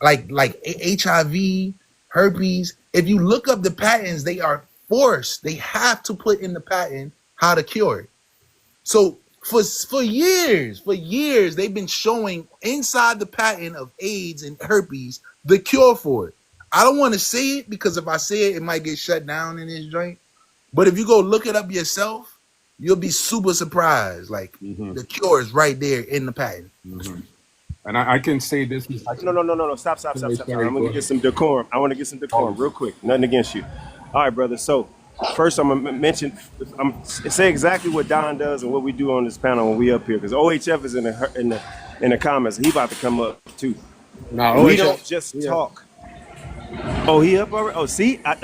Like HIV, herpes. If you look up the patents, they are forced. They have to put in the patent how to cure it. So for years, they've been showing inside the patent of AIDS and herpes the cure for it. I don't want to say it because if I say it, it might get shut down in this joint. But if you go look it up yourself, you'll be super surprised. Like the cure is right there in the patent. And I can say this. No. Stop. Sorry, I'm go gonna get ahead. some decorum. I want to get some decorum real quick. Nothing against you. All right, brother. So first, I'm gonna mention. I'm say exactly what Don does and what we do on this panel when we up here, because OHF is in the comments. He about to come up too. No, We OHF. don't just Yeah. talk. Oh, he up already? Oh, see, I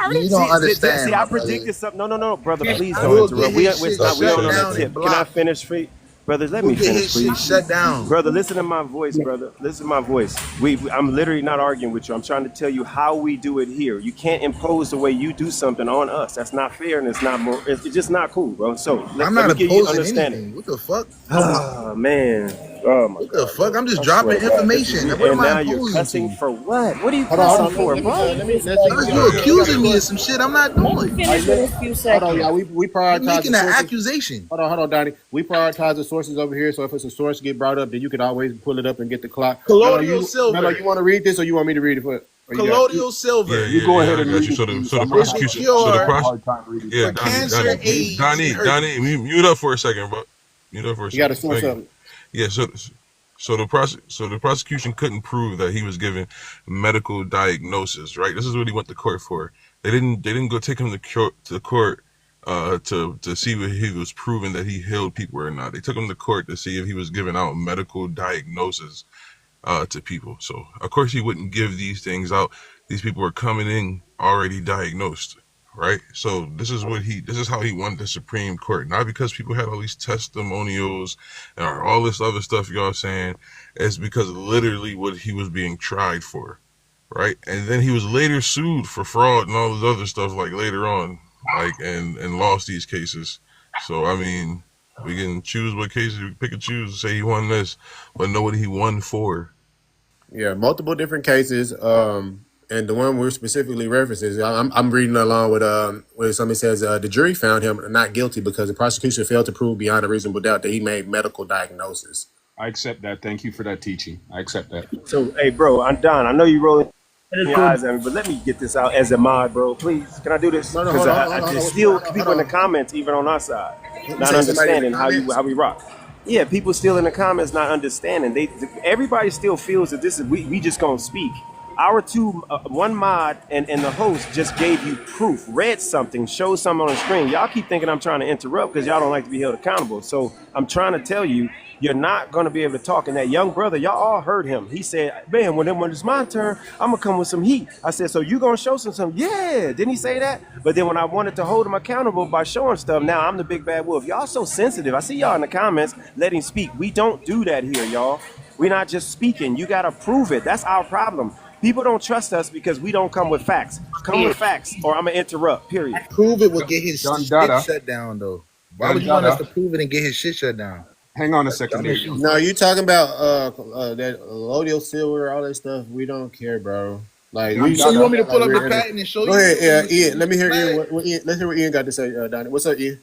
already You don't see. understand, I my brother. predicted something. No, brother, please I don't will get interrupt. We his shit we shut on that down tip. and Can I blocked. finish, brothers? Let We'll me get finish, his shit please. shut down. Brother, listen to my voice, brother. Listen to my voice. I'm literally not arguing with you. I'm trying to tell you how we do it here. You can't impose the way you do something on us. That's not fair, and it's not more. It's just not cool, bro. So I'm let not me give you opposing understanding. anything. What the fuck? Oh man. Oh my What the God, fuck? bro. I'm just I swear dropping to God, this is information. you. What am And I now you're opposing cussing to? for what? What are you Hold on, cussing hold on. for, bro? Let's take Cause it. you We got a accusing me of source. some shit I'm not Let me doing. All right, finish in a few hold on, y'all. seconds. We You're prioritize the making an sources. accusation. Hold on, Donnie. We prioritize the sources over here. So if it's a source get brought up, then you could always pull it up and get the clock. Colloidal Mello, silver. you want to read this or you want me to read it? Or you got? Colloidal silver You go Yeah. ahead I and got read you. it, So the please. so the I'm gonna is have the prosecution. So the a cure process. hard time reading Yeah, for some of Donnie, this. cancer, AIDS, and Donnie, herpes. mute up for a second, bro. Mute up for a You got a second. source Thank you. of it. Yeah, so the prosecution couldn't prove that he was given medical diagnosis, right? This is what he went to court for. They didn't go take him to court to see if he was proven that he healed people or not. They took him to court to see if he was giving out medical diagnosis to people. So of course he wouldn't give these things out. These people were coming in already diagnosed, right? So this is how he won the Supreme Court, not because people had all these testimonials or all this other stuff y'all saying. It's because literally what he was being tried for, right? And then he was later sued for fraud and all this other stuff like later on, like and lost these cases. So I mean, we can choose what cases we pick and choose. Say he won this, but know what he won for. Yeah, multiple different cases. And the one we're specifically referencing, I'm reading along with where somebody says the jury found him not guilty because the prosecution failed to prove beyond a reasonable doubt that he made medical diagnosis. I accept that. Thank you for that teaching. I accept that. So, hey, bro, I'm Don. I know you rolling your eyes at me, but let me get this out as a mod, bro. Please, can I do this? No, Because there's still people in the on. comments, even on our side, You not say somebody in the understanding comments? how we rock. Yeah, people still in the comments not understanding. Everybody still feels that this is we just gonna speak. Our one mod and the host just gave you proof, read something, showed something on the screen. Y'all keep thinking I'm trying to interrupt because y'all don't like to be held accountable. So I'm trying to tell you, you're not going to be able to talk. And that young brother, y'all all heard him. He said, man, when it's my turn, I'm going to come with some heat. I said, so you going to show some? Yeah. Didn't he say that? But then when I wanted to hold him accountable by showing stuff, now I'm the big bad wolf. Y'all so sensitive. I see y'all in the comments. Let him speak. We don't do that here, y'all. We're not just speaking. You got to prove it. That's our problem. People don't trust us because we don't come with facts. Come with facts or I'm going to interrupt, period. Prove it will get his shit DaDonDadda, shut down, though. Why would you want us DaDonDadda. to prove it and get his shit shut down? Hang on a That's second dumb there. as shit. No, you talking about that Lodio silver, all that stuff. We don't care, bro. Like So you want me to like pull up the we're patent and show Go you? ahead, yeah, You Ian. Let me hear Ian. mad? Let's hear what Ian got to say, Donnie. What's up, Ian?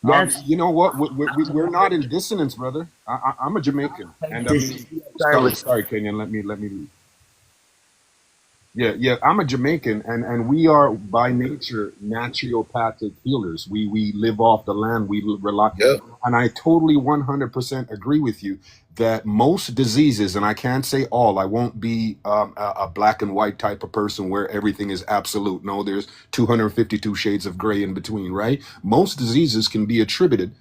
That's You know what? We're not in dissonance, brother. I'm a Jamaican, and I mean, sorry, Kenyan. Let me read. Yeah. I'm a Jamaican, and we are by nature naturopathic healers. We live off the land. We rely, Yep. and I totally 100% agree with you that most diseases, and I can't say all. I won't be a black and white type of person where everything is absolute. No, there's 252 shades of gray in between, right? Most diseases can be attributed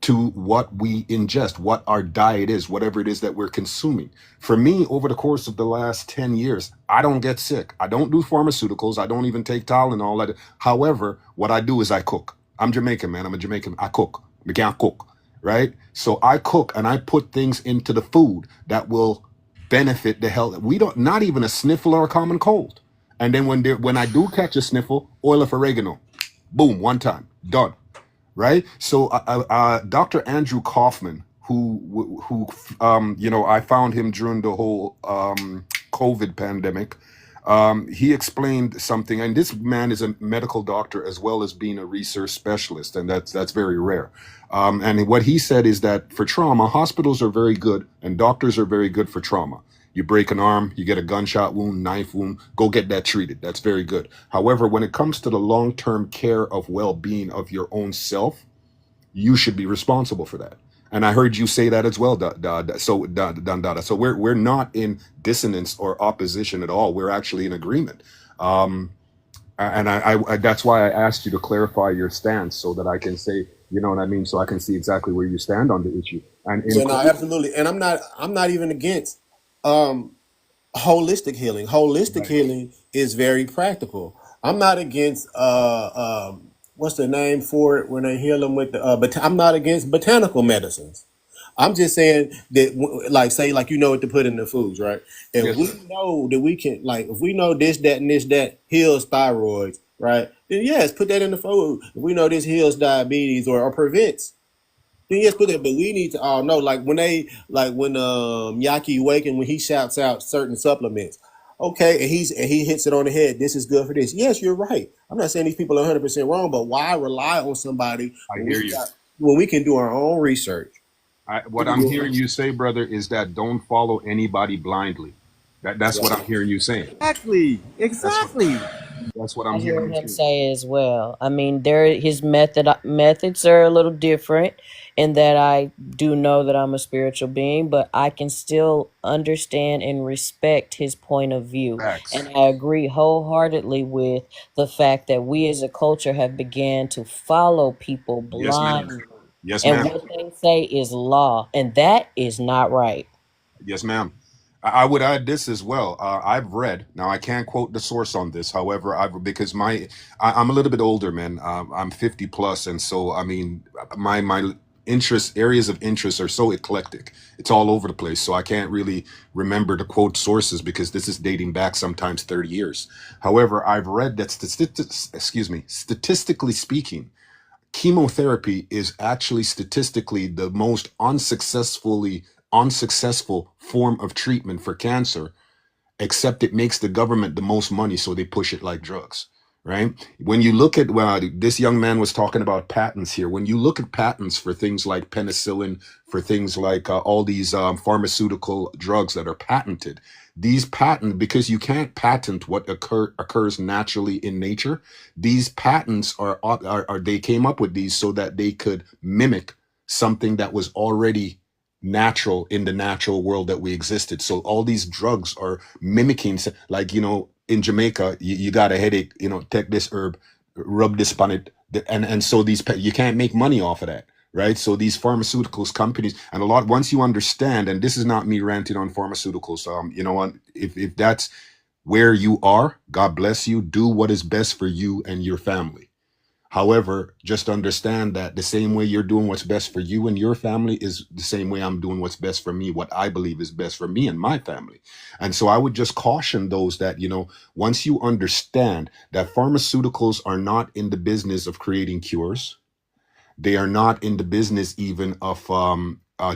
to what we ingest, what our diet is, whatever it is that we're consuming. For me, over the course of the last 10 years, I don't get sick. I don't do pharmaceuticals. I don't even take Tylenol. However, what I do is I cook. I'm Jamaican, man. I'm a Jamaican. I cook. I can't cook, right? So I cook and I put things into the food that will benefit the health. We don't, not even a sniffle or a common cold. And then when I do catch a sniffle, oil of oregano, boom, one time, done. Right? So Dr. Andrew Kaufman, I found him during the whole COVID pandemic. He explained something, and this man is a medical doctor as well as being a research specialist, and that's very rare. And what he said is that for trauma, hospitals are very good, and doctors are very good for trauma. You break an arm, you get a gunshot wound, knife wound, go get that treated. That's very good. However, when it comes to the long-term care of well-being of your own self, you should be responsible for that. And I heard you say that as well, DaDonDadda. So we're not in dissonance or opposition at all. We're actually in agreement. And I that's why I asked you to clarify your stance so that I can say, you know what I mean, so I can see exactly where you stand on the issue. And Yeah, no, absolutely. And I'm not even against holistic healing. Holistic right. healing is very practical. I'm not against what's the name for it when they heal them with the but I'm not against botanical medicines. I'm just saying that like say like what to put in the foods, right? If Yes, we sir. know that we can like if we know this, that, and this, that heals thyroids, right? Then yes, put that in the food. If we know this heals diabetes or prevents, then yes, put it. But we need to all know, like when Yaki Waken when he shouts out certain supplements, okay, and he hits it on the head. This is good for this. Yes, you're right. I'm not saying these people are 100% wrong, but why rely on somebody I when hear you. we can do our own research? We What can I'm do our hearing own- you say, brother, is that don't follow anybody blindly. That's what I'm hearing you saying. Exactly. That's what Exactly. that's what I I'm hear hearing him too. say as well. I mean, his methods are a little different in that I do know that I'm a spiritual being, but I can still understand and respect his point of view. Facts. And I agree wholeheartedly with the fact that we as a culture have began to follow people Yes, ma'am. blindly. Yes, And ma'am. what they say is law, and that is not right. Yes, ma'am. I would add this as well. I've read. Now I can't quote the source on this. However, I've because I'm a little bit older, man. I'm 50 plus, and so I mean, my interest areas of interest are so eclectic. It's all over the place. So I can't really remember to quote sources because this is dating back sometimes 30 years. However, I've read that statistically speaking, chemotherapy is actually statistically the most unsuccessful form of treatment for cancer, except it makes the government the most money, so they push it like drugs, right? When you look at, well, this young man was talking about patents here. When you look at patents for things like penicillin, for things like all these pharmaceutical drugs that are patented, these patent because you can't patent what occurs naturally in nature. These patents are they came up with these so that they could mimic something that was already natural in the natural world that we existed. So all these drugs are mimicking, like, in Jamaica, you got a headache, take this herb, rub this on it. And so you can't make money off of that. Right. So these pharmaceuticals companies and once you understand, and this is not me ranting on pharmaceuticals. If that's where you are, God bless you, do what is best for you and your family. However, just understand that the same way you're doing what's best for you and your family is the same way I'm doing what's best for me, what I believe is best for me and my family. And so I would just caution those that, once you understand that pharmaceuticals are not in the business of creating cures, they are not in the business even of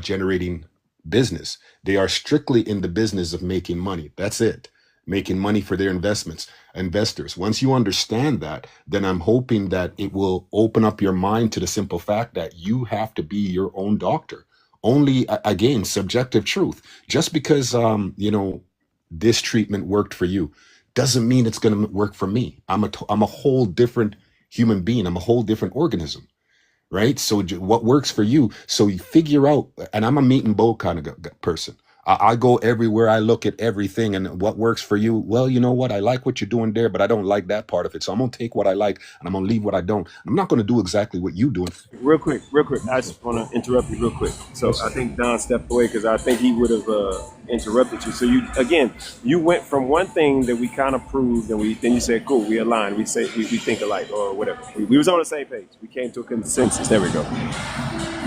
generating business. They are strictly in the business of making money. That's it. Making money for their investors. Once you understand that, then I'm hoping that it will open up your mind to the simple fact that you have to be your own doctor. Only again, subjective truth. Just because this treatment worked for you doesn't mean it's going to work for me. I'm a whole different human being. I'm a whole different organism, right? So what works for you? So you figure out, and I'm a meat and bow kind of person. I go everywhere. I look at everything, and what works for you? Well, you know what? I like what you're doing there, but I don't like that part of it. So I'm gonna take what I like, and I'm gonna leave what I don't. I'm not gonna do exactly what you're doing. Real quick. I just want to interrupt you real quick. So Yes, I sir. think Don stepped away because I think he would have interrupted you. So you went from one thing that we kind of proved, and then you said, "Cool, we align. We think alike, or whatever. We was on the same page. We came to a consensus. There we go.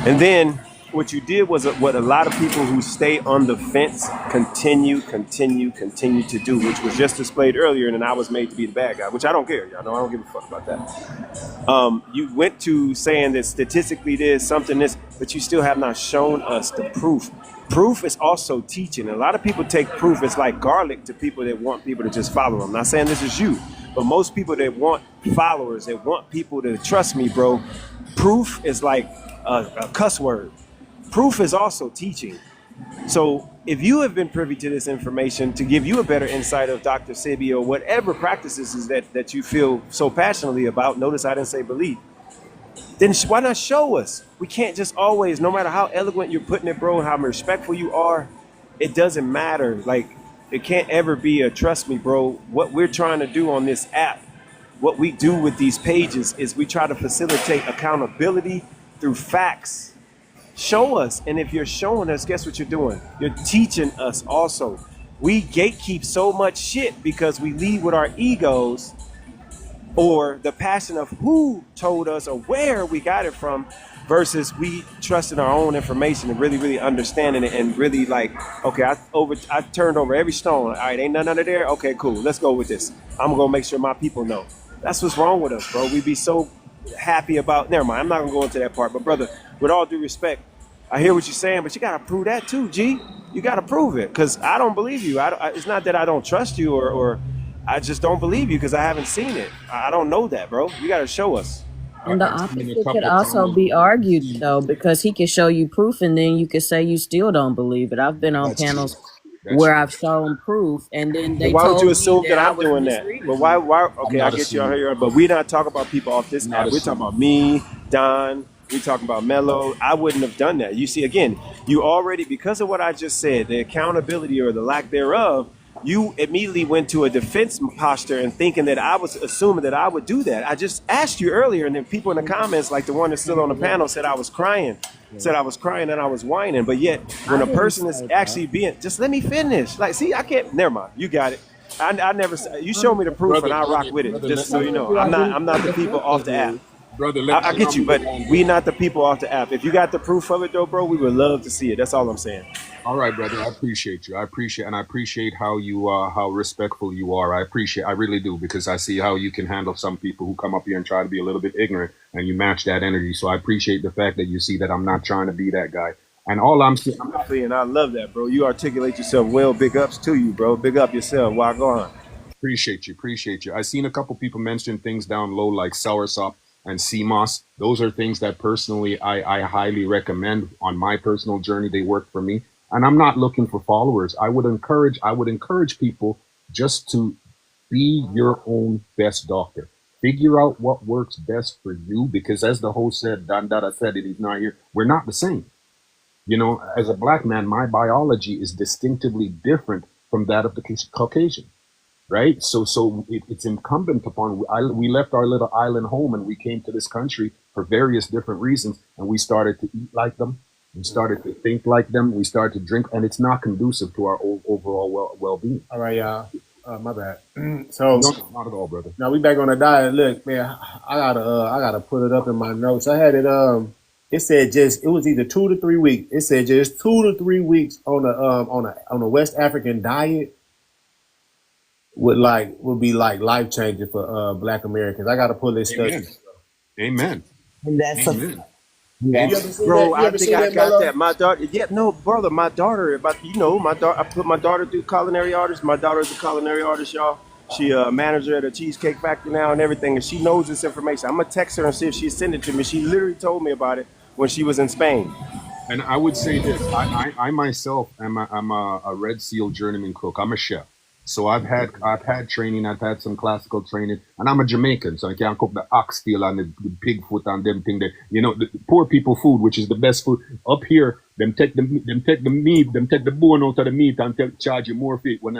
And then what you did was what a lot of people who stay on the fence continue to do, which was just displayed earlier, and then I was made to be the bad guy, which I don't care. Y'all know I don't give a fuck about that. You went to saying that statistically there's something this, but you still have not shown us the proof. Proof is also teaching. A lot of people take proof as like garlic to people that want people to just follow them. I'm not saying this is you, but most people that want followers, that want people to trust me, bro, proof is like a cuss word. Proof is also teaching. So if you have been privy to this information to give you a better insight of Dr. Sebi or whatever practices is that you feel so passionately about, notice I didn't say believe, then why not show us? We can't just always, no matter how eloquent you're putting it, bro, how respectful you are, it doesn't matter. Like, it can't ever be a trust me, bro. What we're trying to do on this app, what we do with these pages is we try to facilitate accountability through facts. Show us. And if you're showing us, guess what you're doing? You're teaching us also. We gatekeep so much shit because we lead with our egos or the passion of who told us or where we got it from versus we trust in our own information and really understanding it and really like, okay, I turned over every stone. All right, ain't nothing under there. Okay, cool. Let's go with this. I'm going to make sure my people know. That's what's wrong with us, bro. We be so happy about, never mind. I'm not going to go into that part, but brother, with all due respect, I hear what you're saying, but you got to prove that too, G. You got to prove it because I don't believe you. It's not that I don't trust you or I just don't believe you because I haven't seen it. I don't know that, bro. You got to show us. And the I've seen a opposite could couple also comments. be argued though, because he can show you proof and then you could say you still don't believe it. I've been on That's true. panels That's where true. I've shown proof and then But they why would you told me assume that that I I'm was doing that? misreading But you. why? I'm Okay, I not get you out assuming. here, but we not talking about people off this I'm not app. We're talking assuming. about me, Don. We talking about Mello. I wouldn't have done that. You see, again, you already, because of what I just said, the accountability or the lack thereof, you immediately went to a defense posture and thinking that I was assuming that I would do that. I just asked you earlier, and then people in the comments, like the one that's still on the panel, said I was crying. Said I was crying and I was whining. But yet, when I a didn't person is say that. actually being, just let me finish. Like, see, I can't. Never mind. You got it. I never. You show me the proof, and I rock with it. Brother, Just let so me, you Told know, you I didn't I'm not say the the people first off the app. degree. brother, let I me get you, allow me but to land we here. not the people off the app. If you got the proof of it, though, bro, we would love to see it. That's all I'm saying. All right, brother. I appreciate you. I appreciate how you how respectful you are. I really do because I see how you can handle some people who come up here and try to be a little bit ignorant, and you match that energy. So I appreciate the fact that you see that I'm not trying to be that guy. And all I'm saying, Definitely, and I love that, bro. You articulate yourself well. Big ups to you, bro. Big up yourself. Why go on? appreciate you. I seen a couple people mention things down low like soursop and CMOS. Those are things that personally I highly recommend on my personal journey. They work for me. And I'm not looking for followers. I would encourage people just to be your own best doctor. Figure out what works best for you because as the host said, DaDonDadda said it, he's not here. We're not the same. You know, as a black man, my biology is distinctively different from that of the Caucasian, right? It's incumbent upon we left our little island home and we came to this country for various different reasons, and we started to eat like them, we started to think like them, we started to drink, and it's not conducive to our overall well-being. All right, y'all. My bad. So No, not at all, brother. now we back on the diet. Look, man, I gotta put it up in my notes. I had it. It said it was either 2 to 3 weeks. It said just 2 to 3 weeks on a West African diet would be like life changing for Black Americans. I gotta pull this stuff. Amen. Amen. And that's a Amen. You that's ever seen Bro, that? You I ever think seen I that, got Mello? that. My daughter, yeah, no, brother, my daughter, my daughter, I put my daughter through culinary arts. My daughter is a culinary artist, y'all. She a manager at a cheesecake factory now and everything, and she knows this information. I'm gonna text her and see if she sent it to me. She literally told me about it when she was in Spain. And I would say this: I myself am a Red Seal journeyman cook. I'm a chef, so I've had training. I've had some classical training, and I'm a Jamaican, so I can cook the oxtail and the pig foot and them thing. That the poor people food, which is the best food up here. Them take the meat, them take the bone out of the meat and charge you more for it. When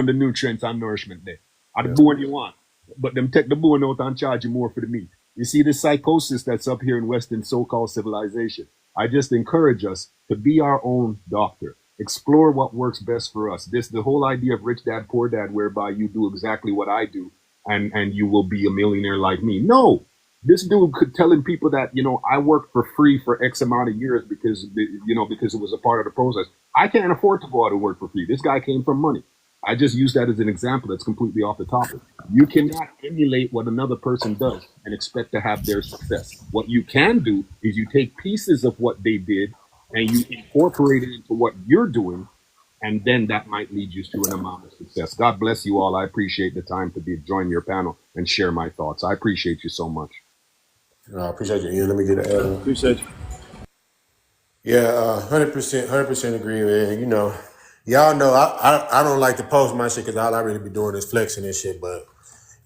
the nutrients and nourishment there, are the bone you want, but them take the bone out and charge you more for the meat. You see the psychosis that's up here in Western so-called civilization. I just encourage us to be our own doctor. Explore what works best for us. The whole idea of rich dad, poor dad, whereby you do exactly what I do and you will be a millionaire like me. No, This dude could telling people that, I worked for free for X amount of years because it was a part of the process. I can't afford to go out and work for free. This guy came from money. I just use that as an example that's completely off the topic. You cannot emulate what another person does and expect to have their success. What you can do is you take pieces of what they did and you incorporate it into what you're doing, and then that might lead you to an amount of success. God bless you all. I appreciate the time to join your panel and share my thoughts. I appreciate you so much. I appreciate you, Ian. Let me get an add on. Appreciate you. Yeah, 100% agree, man. Y'all know I don't like to post my shit because all I really be doing is flexing and shit. But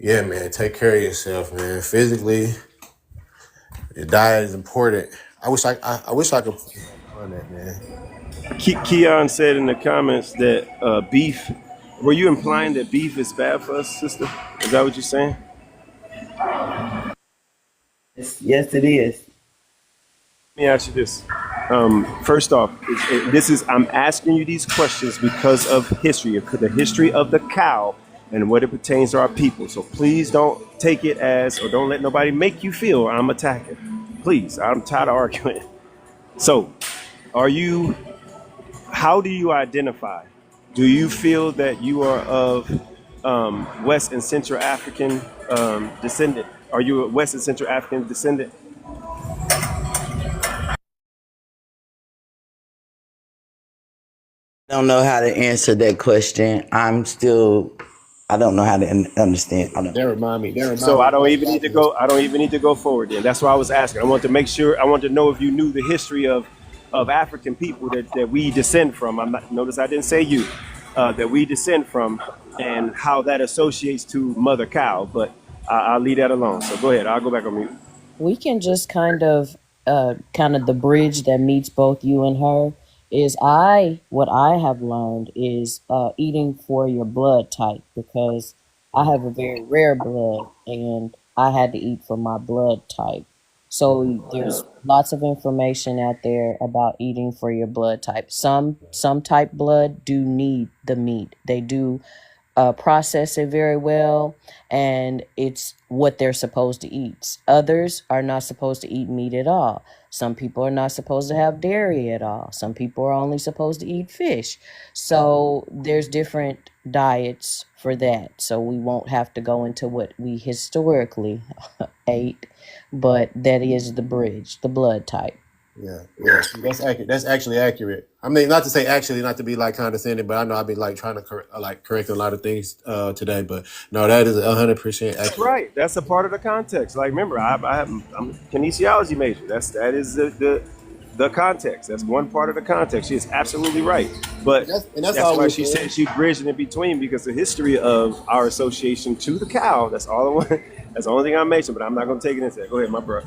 yeah, man, take care of yourself, man. Physically, your diet is important. I wish I could find that, man. Keon said in the comments that beef. Were you implying that beef is bad for us, sister? Is that what you're saying? Yes, it is. Let me ask you this. First off, I'm asking you these questions because of history, the history of the cow and what it pertains to our people. So please don't take it as, or don't let nobody make you feel I'm attacking. Please, I'm tired of arguing. So, how do you identify? Do you feel that you are of West and Central African descendant? Are you a West and Central African descendant? I don't know how to answer that question. I don't know how to understand. That remind me. So I don't even need to go. I don't even need to go forward. Then that's why I was asking. I want to make sure. I want to know if you knew the history of African people that we descend from. Notice I didn't say you. That we descend from, and how that associates to mother cow. But I'll leave that alone. So go ahead. I'll go back on mute. We can just kind of the bridge that meets both you and her is what I have learned is eating for your blood type, because I have a very rare blood and I had to eat for my blood type. So there's lots of information out there about eating for your blood type. Some type blood do need the meat. They do process it very well, and it's what they're supposed to eat. Others are not supposed to eat meat at all. Some people are not supposed to have dairy at all. Some people are only supposed to eat fish. So there's different diets for that. So we won't have to go into what we historically ate, but that is the bridge, the blood type. Yeah. That's accurate. That's actually accurate. I mean, not to say actually, not to be like condescending, but I know I've been like trying to correct a lot of things today. But no, that is 100% That's accurate. right. That's a part of the context. Like, remember, I'm a kinesiology major. That is the context. That's one part of the context. She is absolutely right. But that's why she said she bridged in between, because the history of our association to the cow. That's all I want. That's the only thing I mentioned. But I'm not going to take it into that. Go ahead, my bro.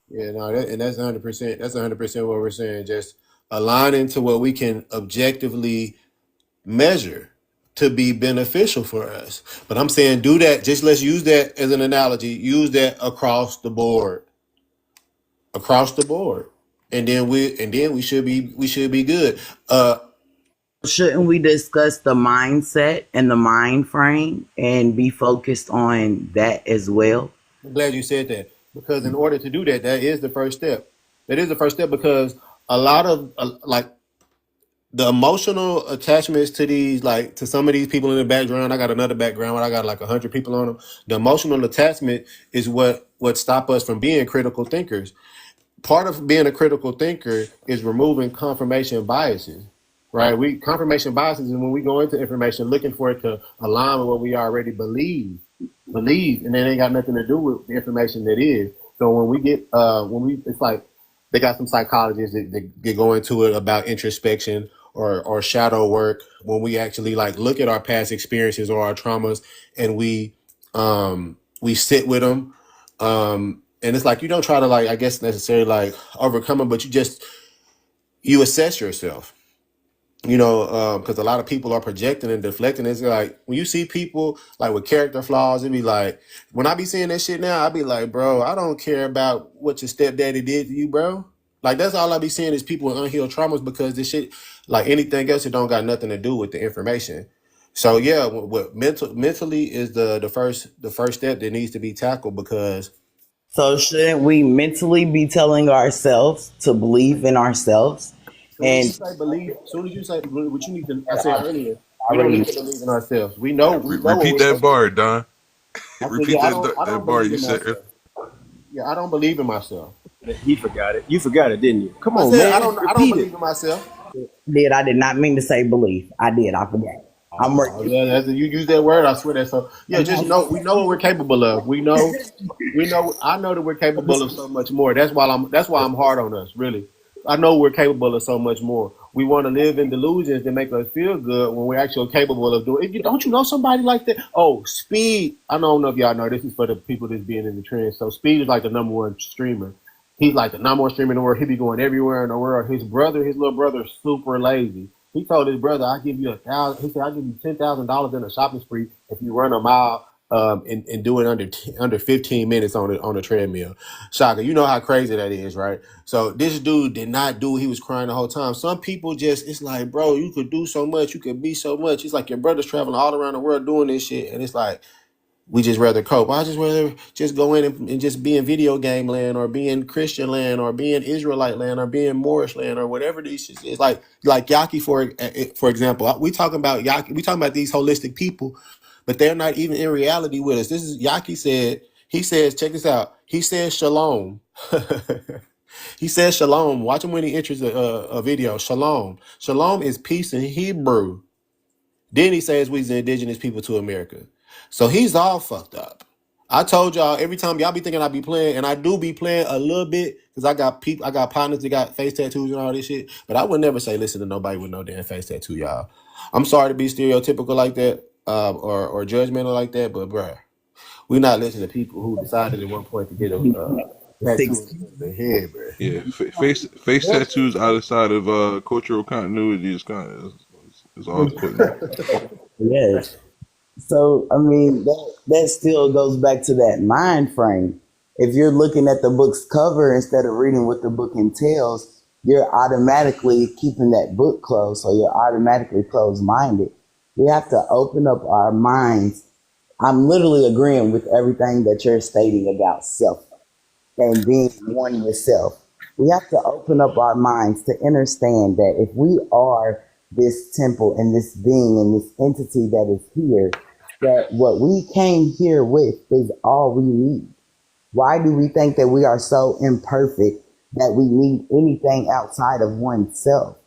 Yeah, no, that's 100%. That's 100% what we're saying. Just aligning to what we can objectively measure to be beneficial for us. But I'm saying do that. Just let's use that as an analogy. Use that across the board, and then we should be good. Shouldn't we discuss the mindset and the mind frame and be focused on that as well? I'm glad you said that, because in order to do that, that is the first step. That is the first step, because a lot of like the emotional attachments to these, like to some of these people in the background. I got another background where I got like 100 people on them. The emotional attachment is what stop us from being critical thinkers. Part of being a critical thinker is removing confirmation biases, right? Confirmation biases is when we go into information looking for it to align with what we already believe, and it ain't got nothing to do with the information that is. So when we get, it's like they got some psychologists that go into it about introspection or shadow work, when we actually like look at our past experiences or our traumas, and we sit with them. And it's like, you don't try to like, I guess necessarily like overcome them, but you assess yourself, because a lot of people are projecting and deflecting. It's like when you see people like with character flaws, it'd be like, when I be seeing that shit now, I'd be like, bro, I don't care about what your stepdaddy did to you, bro. Like, that's all I be seeing is people with unhealed traumas, because this shit, like anything else, it don't got nothing to do with the information. So yeah, what mentally is the first step that needs to be tackled, because So shouldn't we mentally be telling ourselves to believe in ourselves? Soon as you And say believe, soon as you say what you need to, I I said earlier, we don't already need to believe in ourselves. We know what Repeat we're that capable bar, of. Don. I said, Repeat yeah, I that don't bar believe you in said. myself. Yeah, I don't believe in myself. He forgot it. You forgot it, didn't you? Come I on, said man. I don't Repeat it. believe in myself. I did not mean to say belief. I did. I forgot. I'm Oh, working. yeah, you use that word. I swear that. So yeah, just know we know what we're capable of. We know. I know that we're capable of so much more. That's why I'm hard on us. Really, I know we're capable of so much more. We want to live in delusions that make us feel good when we're actually capable of doing. Don't you know somebody like that? Oh, Speed. I don't know if y'all know. This is for the people that's being in the trend. So Speed is like the number one streamer. He's like the number one streamer in the world. He be going everywhere in the world. His little brother, is super lazy. He told his brother, "I'll give you $1,000." He said, "I'll give you $10,000 in a shopping spree if you run a mile and do it under 15 minutes on a treadmill." Shaka, you know how crazy that is, right? So this dude did not do. He was crying the whole time. Some people just, it's like, bro, you could do so much, you could be so much. It's like your brother's traveling all around the world doing this shit, and it's like we just rather cope. I just rather just go in and just be in video game land or be in Christian land or be in Israelite land or be in Moorish land or whatever these shit is. Like Yaki for example. We talking about Yaki. We talking about these holistic people, but they're not even in reality with us. This is Yaki said. He says, check this out. He says shalom. He says shalom. Watch him when he enters a video. Shalom. Shalom is peace in Hebrew. Then he says we's the indigenous people to America. So he's all fucked up. I told y'all every time y'all be thinking I be playing, and I do be playing a little bit because I got partners that got face tattoos and all this shit. But I would never say listen to nobody with no damn face tattoo, y'all. I'm sorry to be stereotypical like that, or judgmental like that, but bruh, we not listening to people who decided at one point to get a tattoo in the head, bruh. Yeah, face tattoos outside of cultural continuity is kind of is off putting. Yes. So I mean that still goes back to that mind frame. If you're looking at the book's cover instead of reading what the book entails, you're automatically keeping that book closed, so you're automatically closed minded. We have to open up our minds. I'm literally agreeing with everything that you're stating about self and being one with self. We have to open up our minds to understand that if we are this temple and this being and this entity that is here, that what we came here with is all we need. Why do we think that we are so imperfect that we need anything outside of oneself?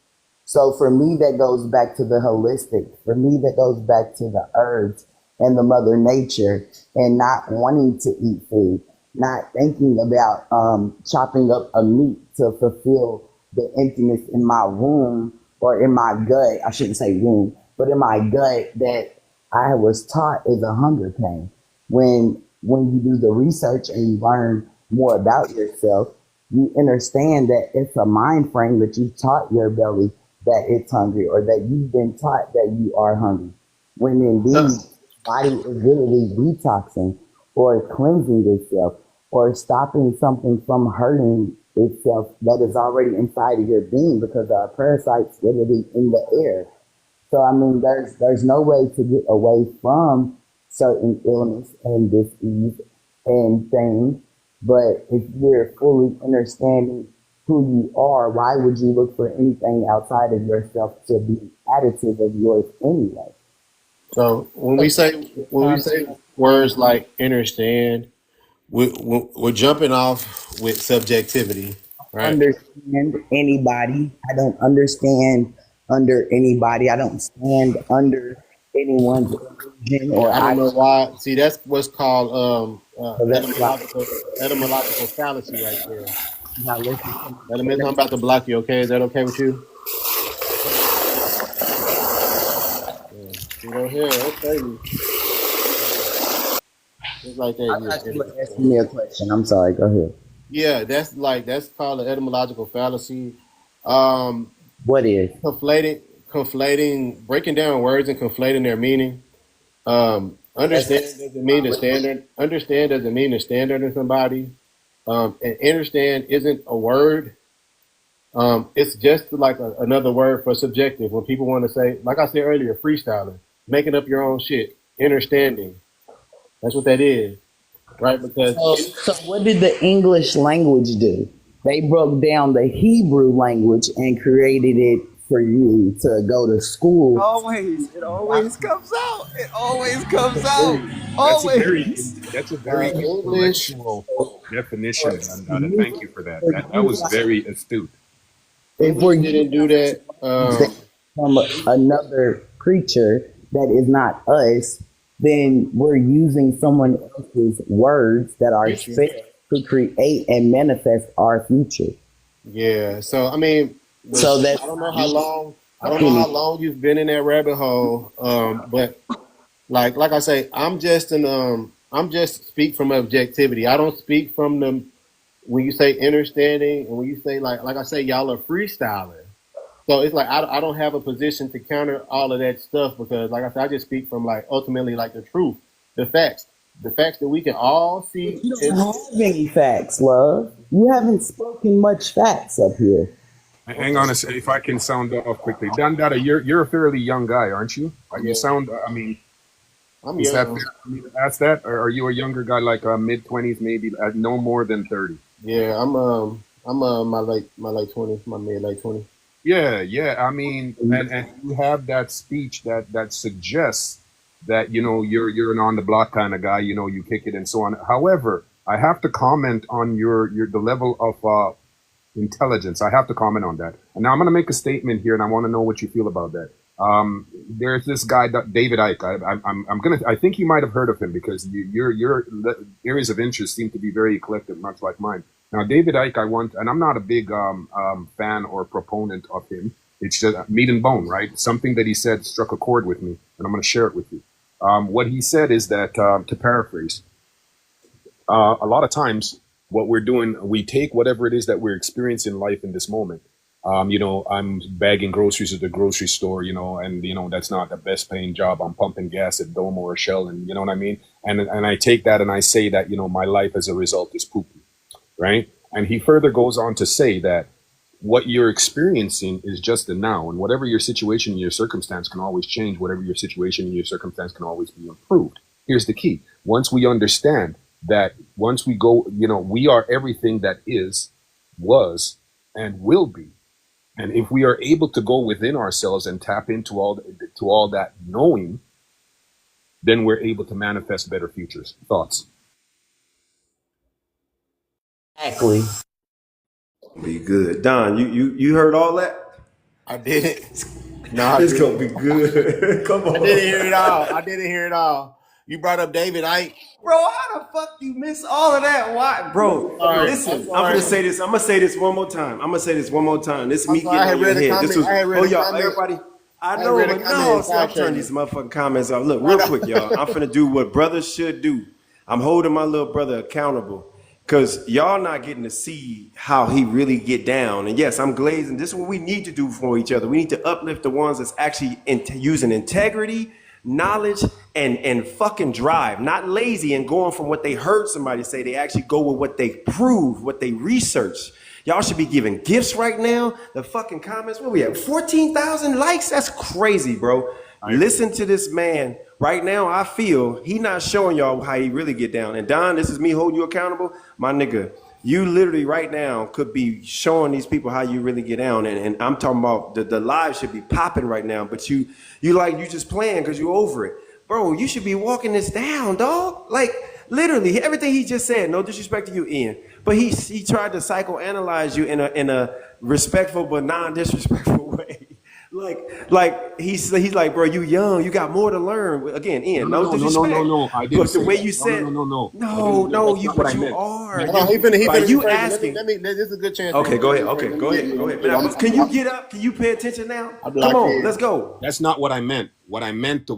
So for me, that goes back to the holistic. For me, that goes back to the herbs and the mother nature and not wanting to eat food, not thinking about chopping up a meat to fulfill the emptiness in my womb or in my gut. I shouldn't say womb, but in my gut that I was taught is a hunger pain. When you do the research and you learn more about yourself, you understand that it's a mind frame that you taught your belly that it's hungry or that you've been taught that you are hungry. When indeed body is literally detoxing or cleansing itself or stopping something from hurting itself that is already inside of your being because there are parasites literally in the air. So I mean, there's no way to get away from certain illness and disease and things. But if you're fully understanding who you are, why would you look for anything outside of yourself to be additive of yours anyway? So when we say words like understand, we're jumping off with subjectivity, right? Understand anybody. I don't understand under anybody. I don't stand under anyone's illusion Yeah, or I don't I. know why. See, that's what's called So that's why etymological fallacy right there. I'm not listening to I'm about to block you. Okay, is that okay with you? Yeah. See, don't hear. That's crazy. Just like that, I you thought you were idiot. asking me a question. I'm sorry. Go ahead. Yeah, that's called an etymological fallacy. Um, What is? conflating, breaking down words and conflating their meaning. That's Understand doesn't mean the standard. Understand doesn't mean the standard of somebody. And understand isn't a word. It's just like another word for subjective. When people want to say, like I said earlier, freestyling, making up your own shit, understanding. That's what that is. right? Because So what did the English language do? They broke down the Hebrew language and created it for you to go to school. It always comes out. It always comes out. Always. That's a very the English, intellectual definition, and You- thank you for that. That was very astute. If we're English using didn't do that. from another creature that is not us, then we're using someone else's words that are Future. set to create and manifest our future. Yeah. So I mean, So that's I don't know how long. I don't know how long you've been in that rabbit hole. But like I say, I'm just speak from objectivity. I don't speak from the when you say understanding and when you say like I say, y'all are freestyling. So it's like I don't have a position to counter all of that stuff because, like I said, I just speak from like ultimately like the truth, the facts that we can all see. you don't have any facts, love. You haven't spoken much facts up here. Hang on a second, if I can sound off quickly. DaDonDadda, you're a fairly young guy, aren't you? You sound, I mean, I'm is that young. fair for me to ask that? Or are you a younger guy, like mid-20s, maybe no more than 30? Yeah, I'm my late 20s, my mid late 20s. Yeah. I mean, and you have that speech that suggests that you're an on the block kind of guy. You kick it and so on. However, I have to comment on the level of intelligence. I have to comment on that. And now I'm going to make a statement here, and I want to know what you feel about that. There's this guy, David Icke. I think you might have heard of him because your areas of interest seem to be very eclectic, much like mine. Now, David Icke, and I'm not a big fan or proponent of him. It's just meat and bone, right? Something that he said struck a chord with me, and I'm going to share it with you. What he said is that, to paraphrase, a lot of times what we're doing, we take whatever it is that we're experiencing in life in this moment. I'm bagging groceries at the grocery store, and that's not the best paying job. I'm pumping gas at Domo or Shell, and you know what I mean? And I take that and I say that, my life as a result is poopy, right? And he further goes on to say that what you're experiencing is just the now, and whatever your situation and your circumstance can always change. Whatever your situation and your circumstance can always be improved. Here's the key. Once we understand that, once we go, we are everything that is, was, and will be. And if we are able to go within ourselves and tap into all that knowing, then we're able to manifest better futures. Thoughts? Exactly. Be good. Don, you heard all that? I didn't. No, I It's didn't. gonna be good. Come on. I didn't hear it all. I didn't hear it all. You brought up David Icke. Bro, how the fuck you miss all of that? Why? Bro, Sorry. listen, I'm I'm sorry. gonna say this. I'm gonna say this one more time. This is me I'm sorry, I getting had on your read a head. comment. This was, I had read a y'all, comment. everybody. I I know, read a but comment no, and see, I'm fact turning checked these motherfucking comments off. Look, real quick, y'all. I'm finna do what brothers should do. I'm holding my little brother accountable. Cause y'all not getting to see how he really get down. And yes, I'm glazing. This is what we need to do for each other. We need to uplift the ones that's actually using integrity, knowledge, and fucking drive. Not lazy and going from what they heard somebody say. They actually go with what they prove, what they research. Y'all should be giving gifts right now. The fucking comments, what we have? 14,000 likes? That's crazy, bro. Listen to this man. Right now, I feel he not showing y'all how he really get down. And Don, this is me holding you accountable. My nigga, you literally right now could be showing these people how you really get down. And I'm talking about the live should be popping right now. But you just playing because you over it. Bro, you should be walking this down, dog. Like, literally, everything he just said, no disrespect to you, Ian. But he tried to psychoanalyze you in a respectful but non-disrespectful way. Like he's like, bro, you young, you got more to learn. Again, Ian, no disrespect. No. I didn't But the say way that. you said, No. no, That's you, not what but I you meant. are. Hold on, he finna By you rephrase it. asking. Let me. This is a good chance. Okay, go ahead. Let me get it. But can you get up? Can you pay attention now? I'll be Come like, on, yeah. let's go. That's not what I meant. What I meant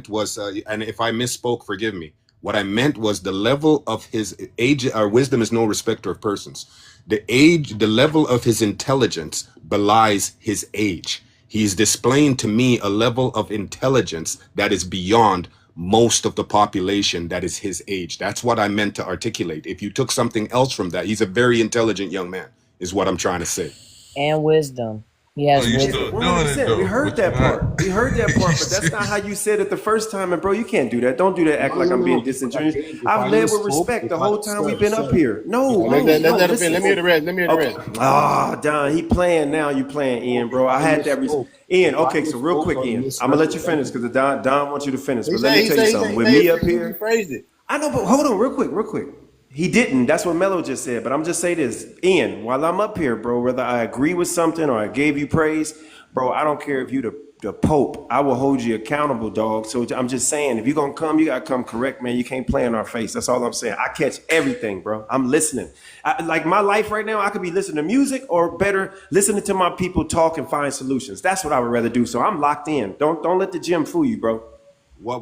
was, and if I misspoke, forgive me. What I meant was the level of his age. Our wisdom is no respecter of persons. The level of his intelligence belies his age. He's displaying to me a level of intelligence that is beyond most of the population that is his age. That's what I meant to articulate. If you took something else from that, he's a very intelligent young man, is what I'm trying to say. And wisdom. He Oh, has you wisdom. still doing it 100%. We though, heard but you're that not. part. We heard that part, but that's not how you said it the first time. And bro, you can't do that. Don't do that. Act No, like no, I'm being no. If I disingenuous. did, if I've I led with misspoke, respect if the I, whole time we've sir, been up sir, here. if No, I Let, no, let, misspoke, let, no. let him finish. Listen. Let me hear the rest. Let me hear the Okay. rest. Ah, Don, he playing now. You playing, Ian, bro. I if I had that. misspoke, Ian, if I okay. So real misspoke quick, or Ian, I'm gonna let you finish misrepresented, because Don wants you to finish. He But let said, me he tell you said, he something. said, With he me up said, he here, rephrased it. I know, but hold on, real quick, real quick. He didn't. That's what Mello just said. But I'm just say this, Ian. While I'm up here, bro, whether I agree with something or I gave you praise, bro, I don't care if you the Pope. I will hold you accountable, dog. So I'm just saying, if you're gonna come, you gotta come correct, man. You can't play in our face. That's all I'm saying. I catch everything, bro. I'm listening. Like my life right now, I could be listening to music or better, listening to my people talk and find solutions. That's what I would rather do. So I'm locked in. Don't let the gym fool you, bro.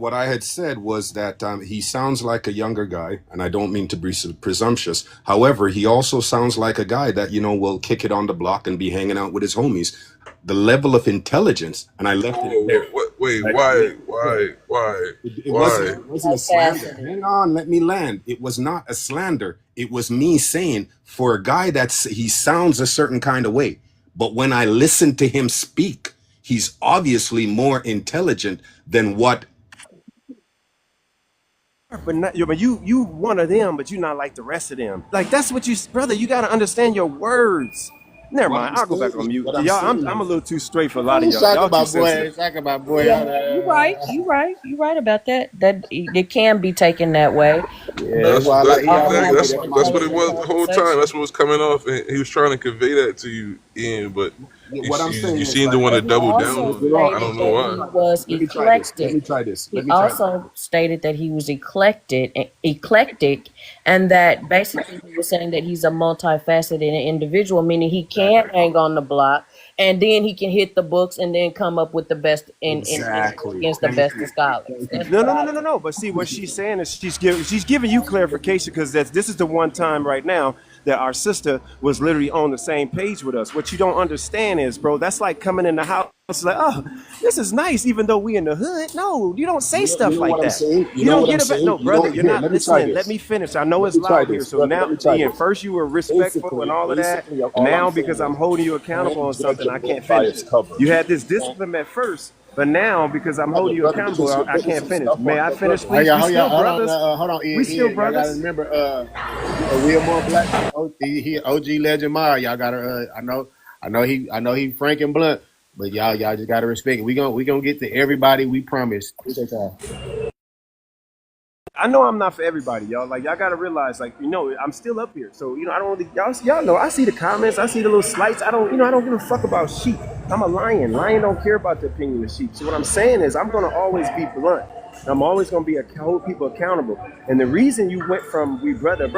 what I had said was that he sounds like a younger guy, and I don't mean to be presumptuous. However, he also sounds like a guy that will kick it on the block and be hanging out with his homies. The level of intelligence, and I left it Whoa, there. what? Wait, Right? why, Yeah. why, It why? wasn't a slander. Hang on, let me land. It was not a slander. It was me saying for a guy he sounds a certain kind of way, but when I listen to him speak, he's obviously more intelligent than what. But not, but you one of them, but you not like the rest of them. Like that's what you, brother. You got to understand your words. Never What mind. I'm I'll go back on saying, mute. what I'm Y'all, I'm saying a is, little too straight for a lot of Oh, y'all. talk Y'all too about sensitive. boy. Talk about boy. Yeah, you right. You right. You right about that. That it can be taken that way, Yeah, that's but That's why I like. that He all always exactly. give me having That's that an that's flow. what it intelligent was the whole time. conversation. That's what was coming off, and he was trying to convey that to you, Ian. But what I'm you saying is seem to like, want to But he double down also on it. I stated don't know that why. he was let me try this. Let me eclectic. try this. Let He me try this. also stated that he was eclectic, and that basically he was saying that he's a multifaceted individual, meaning he can Exactly. hang on the block, and then he can hit the books, and then come up with the best and go Exactly. against the Thank best of you. scholars. Thank you. That's No, what no, no, I no, no, took. no. But see, what she's saying is she's giving you clarification because this is the one time right now that our sister was literally on the same page with us. What you don't understand is, bro, that's like coming in the house like, oh, this is nice, even though we in the hood. No, you don't say You stuff know like what I'm that. saying? You You know don't what I'm get about saying? no, You brother. don't You're here. not Let me try listening. Let this. me finish. I know Let it's me try loud here, this, so brother. Let now, me try Ian. this. First, you were respectful and all of that. Basically, all I'm Now, saying because I'm is holding you you accountable can't on judge something, a I book can't by finish. its cover. You had this You can't. discipline at first, but now because I'm holding you Brother, accountable, because you're I putting can't some finish. stuff May on. I But finish, brother, please? We still brothers. Hold on, We Ian. still Ian, y'all gotta brothers. remember, we are more black. He OG legend Mar. Y'all gotta. I know he frank and blunt, but y'all just gotta respect it. We gonna get to everybody. We promise. Appreciate y'all. I know I'm not for everybody, y'all. Like y'all gotta realize, like I'm still up here, so I don't really y'all know. I see the comments, I see the little slights. I don't give a fuck about sheep. I'm a lion. Lion don't care about the opinion of sheep. So what I'm saying is, I'm gonna always be blunt. I'm always gonna be hold people accountable. And the reason you went from we brother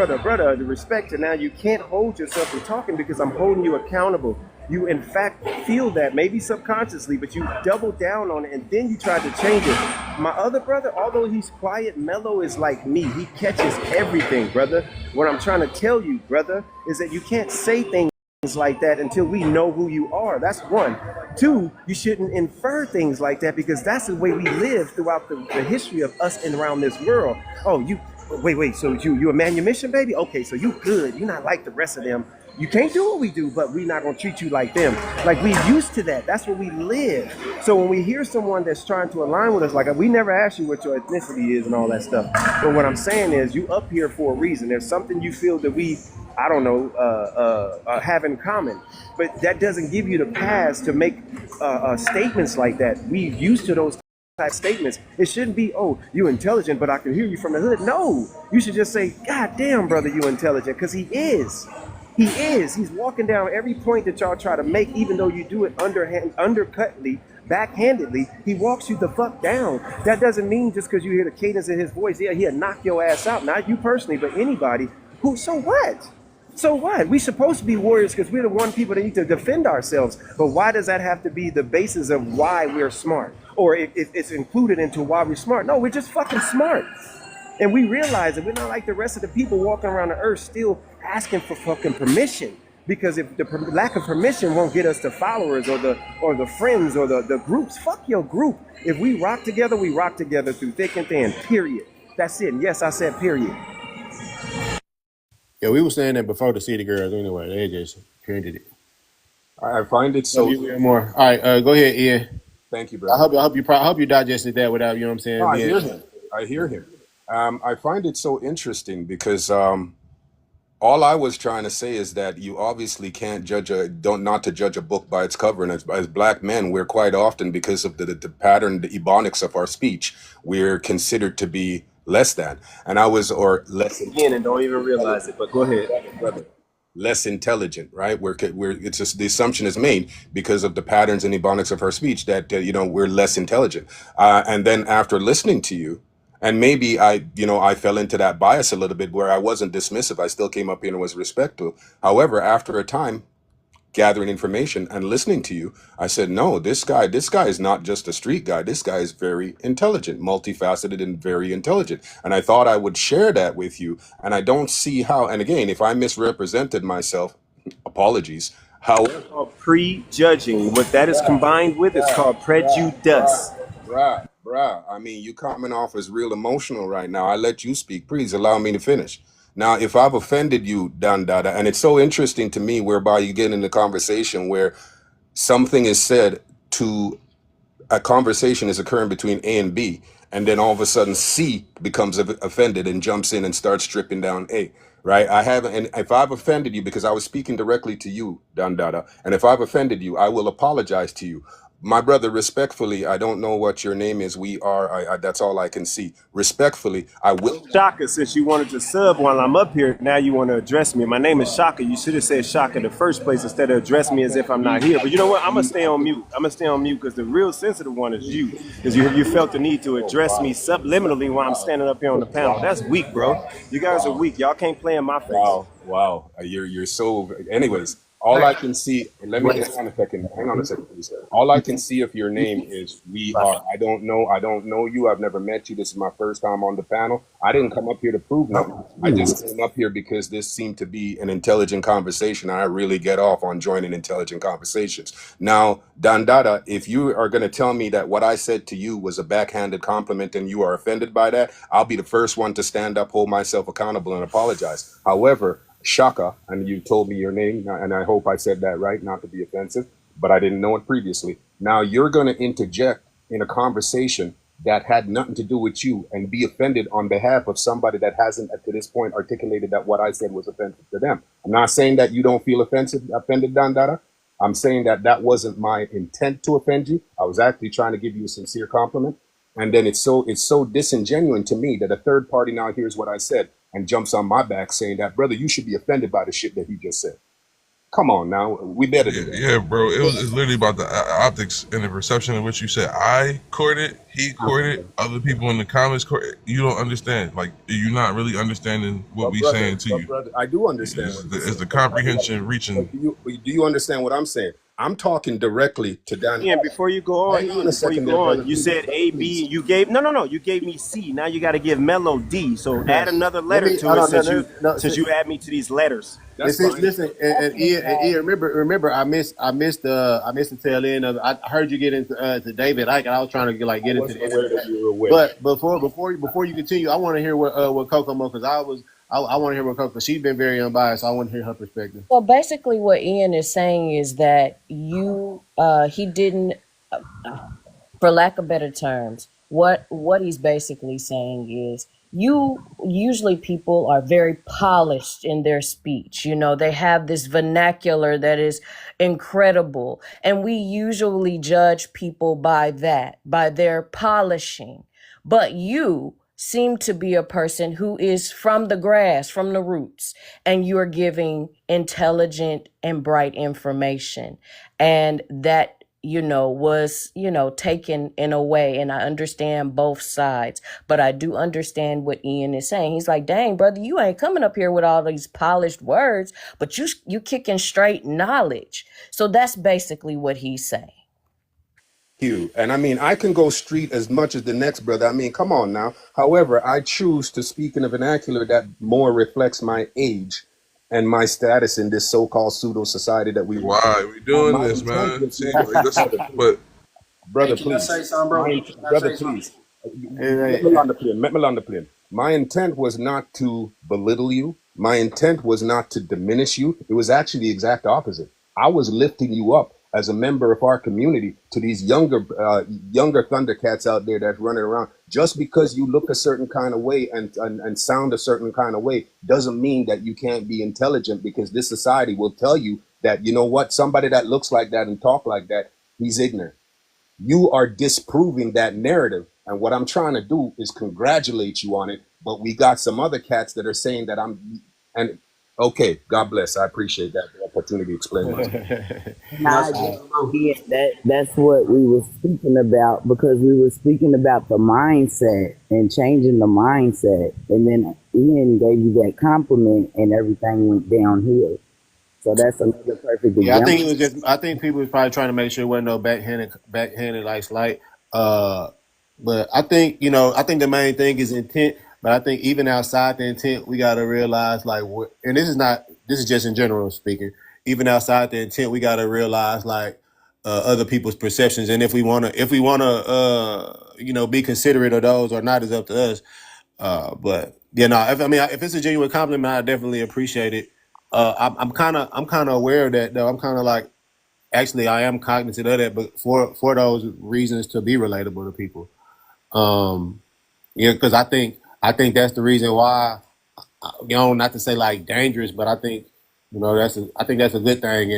to respect to now you can't hold yourself from talking because I'm holding you accountable. You in fact feel that maybe subconsciously, but you double down on it and then you tried to change it. My other brother, although he's quiet, mellow is like me. He catches everything, brother. What I'm trying to tell you, brother, is that you can't say things like that until we know who you are. That's one. Two, you shouldn't infer things like that because that's the way we live throughout the history of us and around this world. Oh, you wait, so you a manumission baby? Okay, so you good. You're not like the rest of them. You can't do what we do, but we're not gonna treat you like them. Like we used to that. That's where we live. So when we hear someone that's trying to align with us, like we never ask you what your ethnicity is and all that stuff. But what I'm saying is, you up here for a reason. There's something you feel that we, I don't know, have in common. But that doesn't give you the pass to make statements like that. We're used to those type statements. It shouldn't be, oh, you intelligent, but I can hear you from the hood. No, you should just say, God damn, brother, you intelligent, because he is. He is. He's walking down every point that y'all try to make, even though you do it undercutly, backhandedly. He walks you the fuck down. That doesn't mean just because you hear the cadence in his voice, yeah, he'll knock your ass out. Not you personally, but anybody. Who? So what? So what? We supposed to be warriors because we're the one people that need to defend ourselves. But why does that have to be the basis of why we're smart? Or if it's included into why we're smart? No, we're just fucking smart. And we realize that we're not like the rest of the people walking around the earth still asking for fucking permission. Because if the lack of permission won't get us the followers or the friends or the groups, fuck your group. If we rock together, we rock together through thick and thin. Period. That's it. And yes, I said period. Yeah, we were saying that before the City Girls anyway. They just printed it. I find it Love so. you a little more. All right, go ahead, Ian. Thank you, I brother. hope I hope you digested that without, you know what I'm No, saying, I being hear him. I hear him. I find it so interesting because all I was trying to say is that you obviously can't judge don't not to judge a book by its cover. And as black men, we're quite often, because of the pattern, the ebonics of our speech, we're considered to be less than. And I was, or less Again, and don't even realize it. But go ahead. brother, less intelligent, right? It's just the assumption is made because of the patterns and ebonics of her speech that we're less intelligent. And then after listening to you, and maybe I fell into that bias a little bit where I wasn't dismissive. I still came up here and was respectful. However, after a time, gathering information and listening to you, I said, no, this guy is not just a street guy. This guy is very intelligent, multifaceted, and very intelligent. And I thought I would share that with you. And I don't see how, and again, if I misrepresented myself, apologies. However, Called prejudging. What that is combined with is called prejudice. bruh, I mean, you coming off as real emotional right now. I let you speak. Please allow me to finish. Now, if I've offended you, DaDonDadda, and it's so interesting to me whereby you get in the conversation where something is said to a conversation is occurring between A and B, and then all of a sudden C becomes offended and jumps in and starts stripping down A. Right? I haven't, and if I've offended you, because I was speaking directly to you, DaDonDadda, and if I've offended you, I will apologize to you. My brother, respectfully, I don't know what your name is. That's all I can see. Respectfully, I will. Shaka, since you wanted to sub while I'm up here, now you want to address me. My name is Shaka. You should have said Shaka in the first place instead of address me as if I'm not here. But you know what? I'm going to stay on mute. I'm going to stay on mute because the real sensitive one is you. Because you felt the need to address me subliminally while I'm standing up here on the panel. That's weak, bro. You guys are weak. Y'all can't play in my face. Wow. You're so. Anyways, all I can see. Let me hang on a second. Hang on a second, please. All I can see of your name is we are. I don't know. I don't know you. I've never met you. This is my first time on the panel. I didn't come up here to prove nothing. I just came up here because this seemed to be an intelligent conversation. And I really get off on joining intelligent conversations. Now, DaDonDadda, if you are going to tell me that what I said to you was a backhanded compliment and you are offended by that, I'll be the first one to stand up, hold myself accountable, and apologize. However, Shaka, and you told me your name, and I hope I said that right, not to be offensive, but I didn't know it previously. Now you're going to interject in a conversation that had nothing to do with you and be offended on behalf of somebody that hasn't, to this point, articulated that what I said was offensive to them. I'm not saying that you don't feel offended, DaDonDadda. I'm saying that that wasn't my intent to offend you. I was actually trying to give you a sincere compliment. And then it's so disingenuous to me that a third party now hears what I said and jumps on my back saying that, brother, you should be offended by the shit that he just said. Come on now, we better Yeah, than that. yeah, bro. It's literally about the optics and the perception of what you said. I courted, he courted, other people in the comments courted. You don't understand. Like, you're not really understanding what we saying to you. Brother, I do understand what you're It's saying. the comprehension reaching. But do you understand what I'm saying? I'm talking directly to Dan. Ian, before you go on, Hang on a second there, brother. you said A, B, Please. you gave no, you gave me C. Now you got to give Mello D. So add another let letter me to hold it on, since you add me to these letters. That's fine. listen, and Ian, remember, I missed the tail end of. I heard you get into to David Icke, and I was trying to get I into wasn't the end aware of that that. you were aware. But before you continue, I want to hear what Kokomo, because I want to hear what Coco. She's been very unbiased. So I want to hear her perspective. So basically, what Ian is saying is that he didn't, for lack of better terms, what he's basically saying is usually people are very polished in their speech. You know, they have this vernacular that is incredible, and we usually judge people by that, by their polishing. But you seem to be a person who is from the grass, from the roots, and you're giving intelligent and bright information. And that, was, taken in a way. And I understand both sides, but I do understand what Ian is saying. He's like, dang, brother, you ain't coming up here with all these polished words, but you kicking straight knowledge. So that's basically what he's saying. You. And I mean, I can go street as much as the next brother. I mean, come on now. However, I choose to speak in a vernacular that more reflects my age and my status in this so-called pseudo society that we Why are we doing this, man? See, like this, but brother, Can I please. say something, bro? Can I Brother, say something? please. Let me land the plane. Let me land the plane. My intent was not to belittle you. My intent was not to diminish you. It was actually the exact opposite. I was lifting you up as a member of our community to these younger Thundercats out there that's running around. Just because you look a certain kind of way and sound a certain kind of way doesn't mean that you can't be intelligent, because this society will tell you that, you know what, somebody that looks like that and talk like that, he's ignorant. You are disproving that narrative. And what I'm trying to do is congratulate you on it. But we got some other cats that are saying that and okay, God bless. I appreciate that the opportunity to explain myself. Nah, yeah, that's what we were speaking about, because we were speaking about the mindset and changing the mindset. And then Ian gave you that compliment and everything went downhill. So that's another perfect Yeah, I think it example. was just. I think people was probably trying to make sure it wasn't no backhanded like slight. Uh, but I think I think the main thing is intent. But I think even outside the intent, we got to realize like, and this is not. This is just in general speaking. Even outside the intent, we got to realize like other people's perceptions, and if we wanna be considerate of those or not is up to us. But yeah, no. If it's a genuine compliment, I definitely appreciate it. I'm kind of aware of that though. I'm kind of like actually I am cognizant of that, but for those reasons to be relatable to people. Um, yeah, because I think that's the reason why not to say like dangerous, but I think I think that's a good thing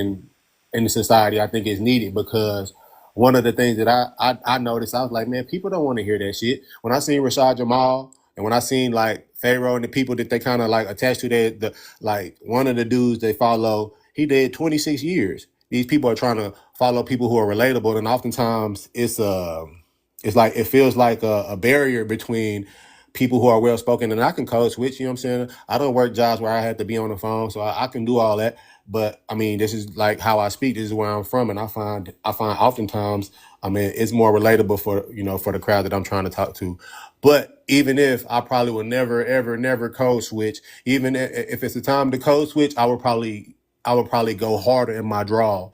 in the society. I think it's needed because one of the things that I noticed, I was like, man, people don't want to hear that shit. When I seen Rashad Jamal and when I seen like Pharaoh and the people that they kind of like attached to the like one of the dudes they follow, he did 26 years. These people are trying to follow people who are relatable, and oftentimes it's like it feels like a barrier between people who are well spoken, and I can code switch. You know what I'm saying? I don't work jobs where I have to be on the phone, so I can do all that. But I mean, this is like how I speak. This is where I'm from, and I find oftentimes, it's more relatable for the crowd that I'm trying to talk to. But even if I probably will never, ever, never code switch, even if it's the time to code switch, I would probably go harder in my draw.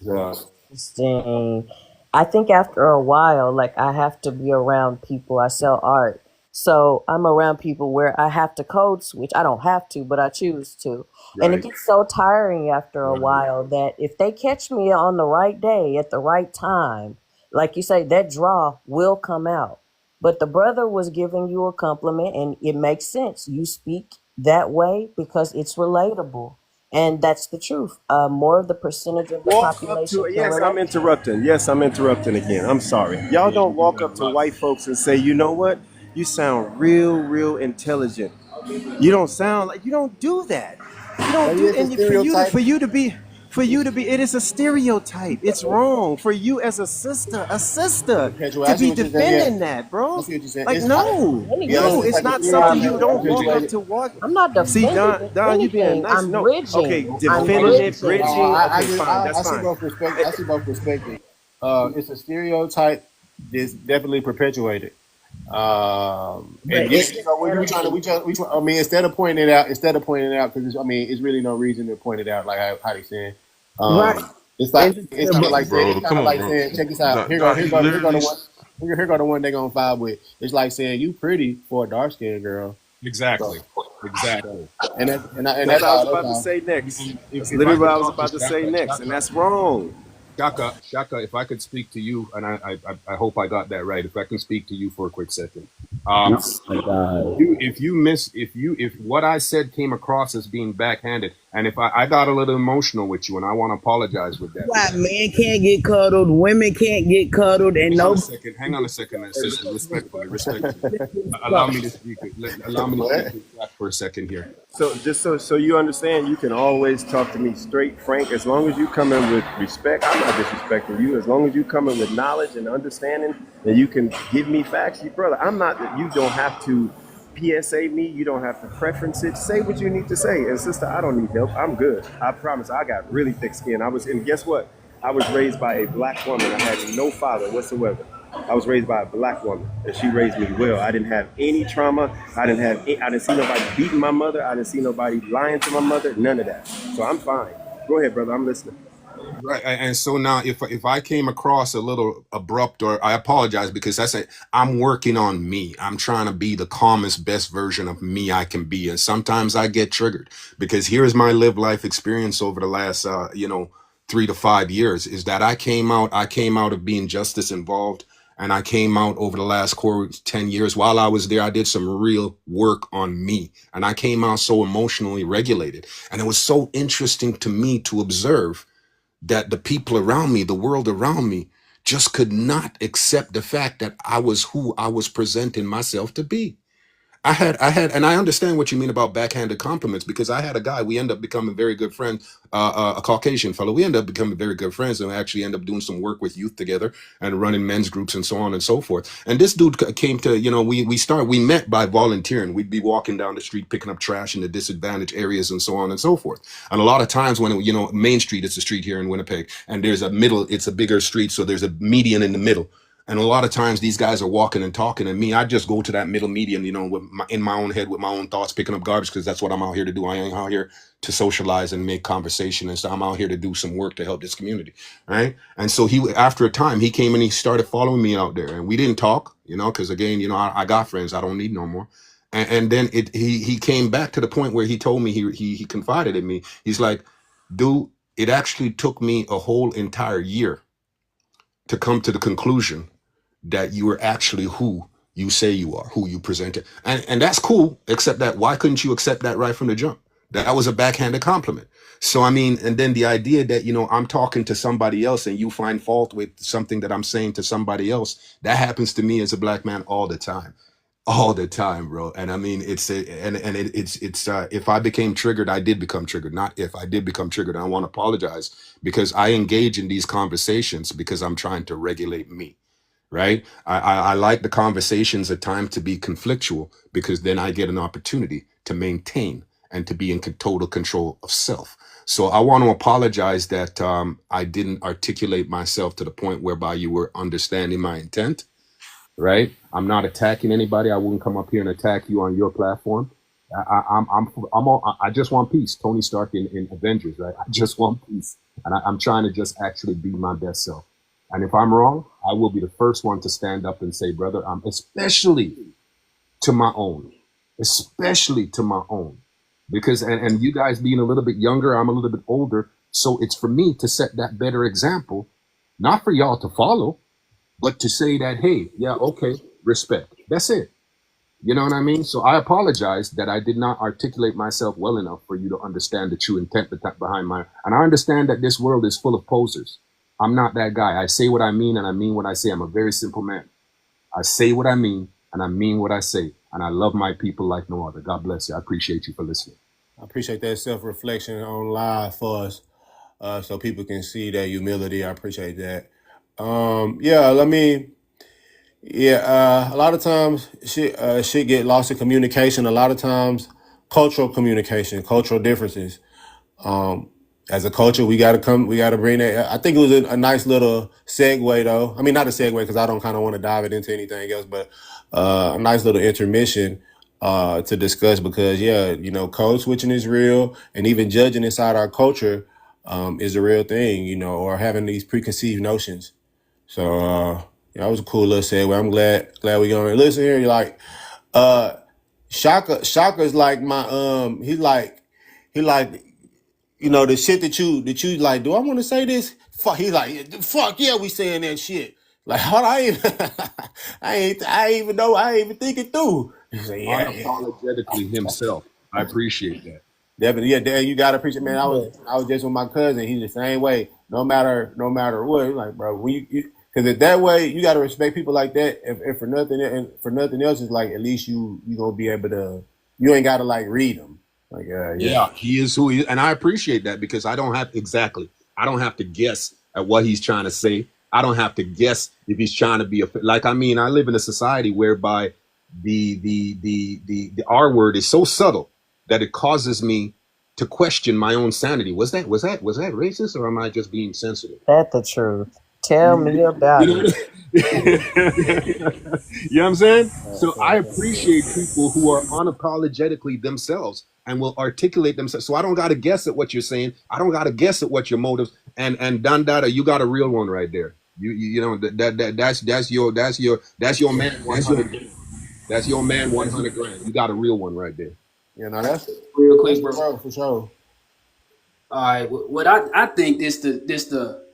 So, Interesting. I think after a while, like I have to be around people. I sell art. So I'm around people where I have to code switch. I don't have to, but I choose to. And it Right. gets so tiring after a Right. while that if they catch me on the right day at the right time, like you say, that draw will come out. But the brother was giving you a compliment and it makes sense. You speak that way because it's relatable. And that's the truth. More of the percentage of the Walk up population to can yes, I'm relate. interrupting. Yes, I'm interrupting again. I'm sorry. Y'all don't walk up to white folks and say, you know what? You sound real intelligent. You don't sound like you don't do that. You don't maybe do it's a and stereotype. for you to be it is a stereotype. It's wrong for you as a sister Perpetual. to I see be what you're saying. Yeah, defending that, I bro. see what you're saying. Like no. Yeah, Anything. No, it's it's like a not something stereotype you that's don't walk up perpetuated. to walk. I'm not See, defending Don, you being anything. nice. I'm No, okay, bridging. I'm defending it, No, bridging. bridging. I Okay, just fine, I that's see fine. both perspectives. I see both perspectives. It's a stereotype that's definitely perpetuated. But And yeah, it's we trying to instead of pointing it out because it's really no reason to point it out like how they saying. Right. It's like it's kind of like saying Bro, come on, bro. check this out. Don, Don, he Here go literally. the one. Here go the one they gonna fight with. It's like saying you pretty for a dark skinned girl. So, Exactly. so Exactly. and That's that's what I was all. That's about to all. say next. And That's if I literally what could I was talk to about to say next, and Shaka, that's wrong. Shaka, if I could speak to you, and I hope I got that right. If I can speak to you for a quick second, Oh my God. if what I said came across as being backhanded, and if I got a little emotional with you, and I want to apologize with that. Why men can't get cuddled, women can't get cuddled, and nobody. Hang on a second, sister. Respectfully. Allow me to speak. Allow me to speak What? to Jack for a second here. So just so you understand, you can always talk to me straight, frank, as long as you come in with respect. I'm not disrespecting you. As long as you come in with knowledge and understanding, and you can give me facts, you brother. I'm not. You don't have to PSA me. You don't have to preference it. Say what you need to say. And sister, I don't need help. I'm good. I promise. I got really thick skin. And guess what? I was raised by a black woman. I had no father whatsoever. I was raised by a black woman, and she raised me well. I didn't have any trauma. I didn't see nobody beating my mother. I didn't see nobody lying to my mother. None of that. So I'm fine. Go ahead, brother. I'm listening. Right, and so now if I came across a little abrupt, or I apologize, because that's it. I'm working on me. I'm trying to be the calmest, best version of me I can be, and sometimes I get triggered because here's my live life experience over the last 3 to 5 years is that I came out of being justice involved, and I came out over the last core 10 years. While I was there, I did some real work on me, and I came out so emotionally regulated, and it was so interesting to me to observe that the people around me, the world around me, just could not accept the fact that I was who I was presenting myself to be. And I understand what you mean about backhanded compliments, because I had a guy, we end up becoming very good friends, a Caucasian fellow. We end up becoming very good friends, and we actually end up doing some work with youth together and running men's groups and so on and so forth. And this dude came to, we met by volunteering. We'd be walking down the street, picking up trash in the disadvantaged areas and so on and so forth. And a lot of times when, Main Street, it's a street here in Winnipeg, and there's a middle, it's a bigger street. So there's a median in the middle. And a lot of times these guys are walking and talking, and me, I just go to that middle median, in my own head with my own thoughts, picking up garbage, because that's what I'm out here to do. I ain't out here to socialize and make conversation, and so I'm out here to do some work to help this community, right? And so after a time, he came and he started following me out there, and we didn't talk, because again, I got friends, I don't need no more. And then he came back to the point where he told me, he confided in me. He's like, dude, it actually took me a whole entire year to come to the conclusion that you are actually who you say you are, who you present it. And that's cool, except that why couldn't you accept that right from the jump? That was a backhanded compliment. So, I mean, and then the idea that, I'm talking to somebody else and you find fault with something that I'm saying to somebody else, that happens to me as a black man all the time. All the time, bro. And I mean, it's if I became triggered, I did become triggered. Not if I did become triggered. I want to apologize because I engage in these conversations because I'm trying to regulate me. Right. I like the conversations at times to be conflictual, because then I get an opportunity to maintain and to be in total control of self. So I want to apologize that I didn't articulate myself to the point whereby you were understanding my intent. Right. I'm not attacking anybody. I wouldn't come up here and attack you on your platform. I just want peace. Tony Stark in Avengers, right? I just want peace. And I'm trying to just actually be my best self. And if I'm wrong, I will be the first one to stand up and say, brother, especially to my own, because, and you guys being a little bit younger, I'm a little bit older. So it's for me to set that better example, not for y'all to follow, but to say that, hey, yeah, okay, respect. That's it. You know what I mean? So I apologize that I did not articulate myself well enough for you to understand the true intent behind and I understand that this world is full of posers. I'm not that guy. I say what I mean, and I mean what I say. I'm a very simple man. I say what I mean, and I mean what I say. And I love my people like no other. God bless you. I appreciate you for listening. I appreciate that self-reflection on live for us, so people can see that humility. I appreciate that. A lot of times shit get lost in communication. A lot of times cultural communication, cultural differences. As a culture, we got to bring that. I think it was a nice little segue, though. I mean, not a segue, because I don't kind of want to dive it into anything else, but a nice little intermission to discuss, because, code switching is real, and even judging inside our culture is a real thing, or having these preconceived notions. So, that was a cool little segue. I'm glad we going to listen here. You're like, Shaka's like my, he like, the shit that you like, do I want to say this? Fuck, he's like, fuck yeah, we saying that shit. Like, hold on, I ain't even know, I ain't even think it through. He's like, yeah. Unapologetically himself. I appreciate that. Definitely, yeah, Dan, you gotta appreciate, man. I was just with my cousin. He's the same way. No matter what, he's like, bro, because if that way, you gotta respect people like that. If for nothing, and for nothing else, it's like at least you gonna be able to. You ain't gotta like read them. Like, yeah, he is who he is, and I appreciate that, because I don't have to guess at what he's trying to say. I don't have to guess if he's trying to be I live in a society whereby the R word is so subtle that it causes me to question my own sanity. Was that racist, or am I just being sensitive? That's the truth. Tell me You about know, it. you know what I'm saying? So I appreciate people who are unapologetically themselves and will articulate themselves. So I don't got to guess at what you're saying. I don't got to guess at what your motives. And DaDonDadda, you got a real one right there. You know that's your man 100 grand. That's your man 100 grand. You got a real one right there. You know, that's Real that's quick, the bro. bro for sure. All right, what I think this the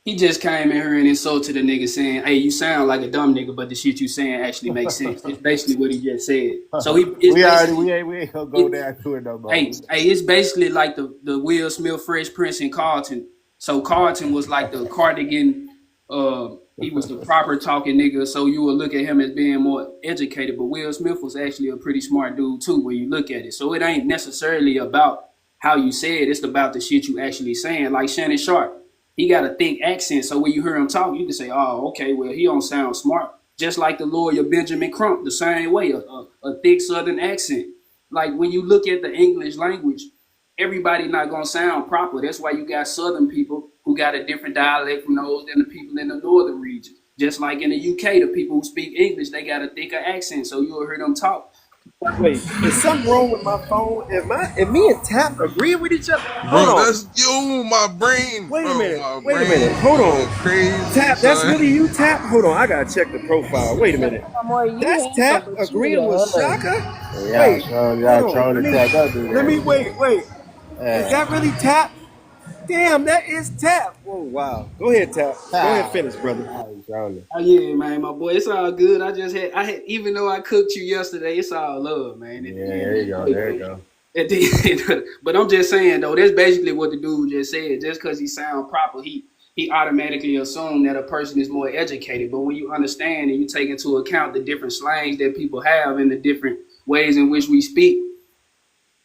he just came in here and insulted a nigga saying, "Hey, you sound like a dumb nigga, but the shit you saying actually makes sense." It's basically what he just said. So it's basically We ain't gonna go it. down to it no more. Hey, it's basically like the Will Smith, Fresh Prince, and Carlton. So Carlton was like the cardigan. He was the proper talking nigga. So you would look at him as being more educated. But Will Smith was actually a pretty smart dude too when you look at it. So it ain't necessarily about how you say it. It's about the shit you actually saying. Like Shannon Sharp, he got a thick accent. So when you hear him talk, you can say, "Oh, okay, well he don't sound smart." Just like the lawyer Benjamin Crump, the same way, a thick Southern accent. Like when you look at the English language, everybody not gonna sound proper. That's why you got Southern people who got a different dialect from those than the people in the Northern region. Just like in the UK, the people who speak English, they got a thicker accent, so you'll hear them talk. Wait, is something wrong with my phone? If me and Tap agree with each other? Hold Bro, on. that's yo, my brain, Wait a bro. minute. My Wait a brain minute. is Hold going on. crazy, Tap, that's son. really you, Tap? Hold on. I gotta check the profile. Wait a minute. More you That's handsome, Tap but you need agreeing a with hug. Shaka? Yeah, Wait, so hold y'all on. trolling tap. Don't do Let me that. wait. Is that really Tap? Damn, that is Tap. Whoa, wow. Go ahead, Tap. Go ahead, finish, brother. Y'all trolling. Oh yeah, man, my boy, it's all good. I had, even though I cooked you yesterday, it's all love, man. At Yeah, the end there of you go. the day, There you bro. go. At the end, but I'm just saying though, that's basically what the dude just said. Just because he sound proper, he automatically assumed that a person is more educated. But when you understand and you take into account the different slangs that people have and the different ways in which we speak,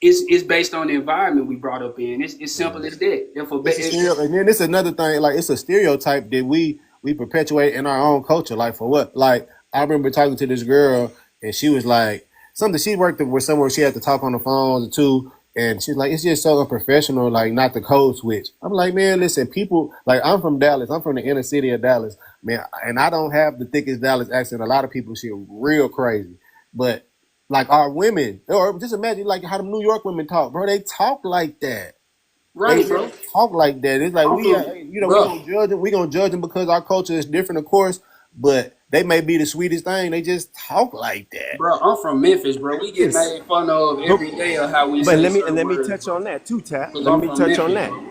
it's based on the environment we brought up in. It's simple as that. It's a stereo, and then this is another thing. Like it's a stereotype that we perpetuate in our own culture. Like for what? Like I remember talking to this girl, and she was like something. She worked with somewhere. She had to talk on the phone too, and she's like, it's just so unprofessional. Like not the code switch. I'm like, man, listen, people. Like I'm from Dallas. I'm from the inner city of Dallas, man, and I don't have the thickest Dallas accent. A lot of people shit real crazy, but like our women, or just imagine like how the New York women talk, bro. They talk like that. They right, bro. talk like that. It's like I'm we, from, we bro. gonna judge them. We gonna judge them because our culture is different, of course. But they may be the sweetest thing. They just talk like that. Bro, I'm from Memphis, bro. We get Yes. made fun of every day of how we But say let certain me words, touch bro. on that too, Tap. Because Let I'm me from touch on Memphis, that. bro.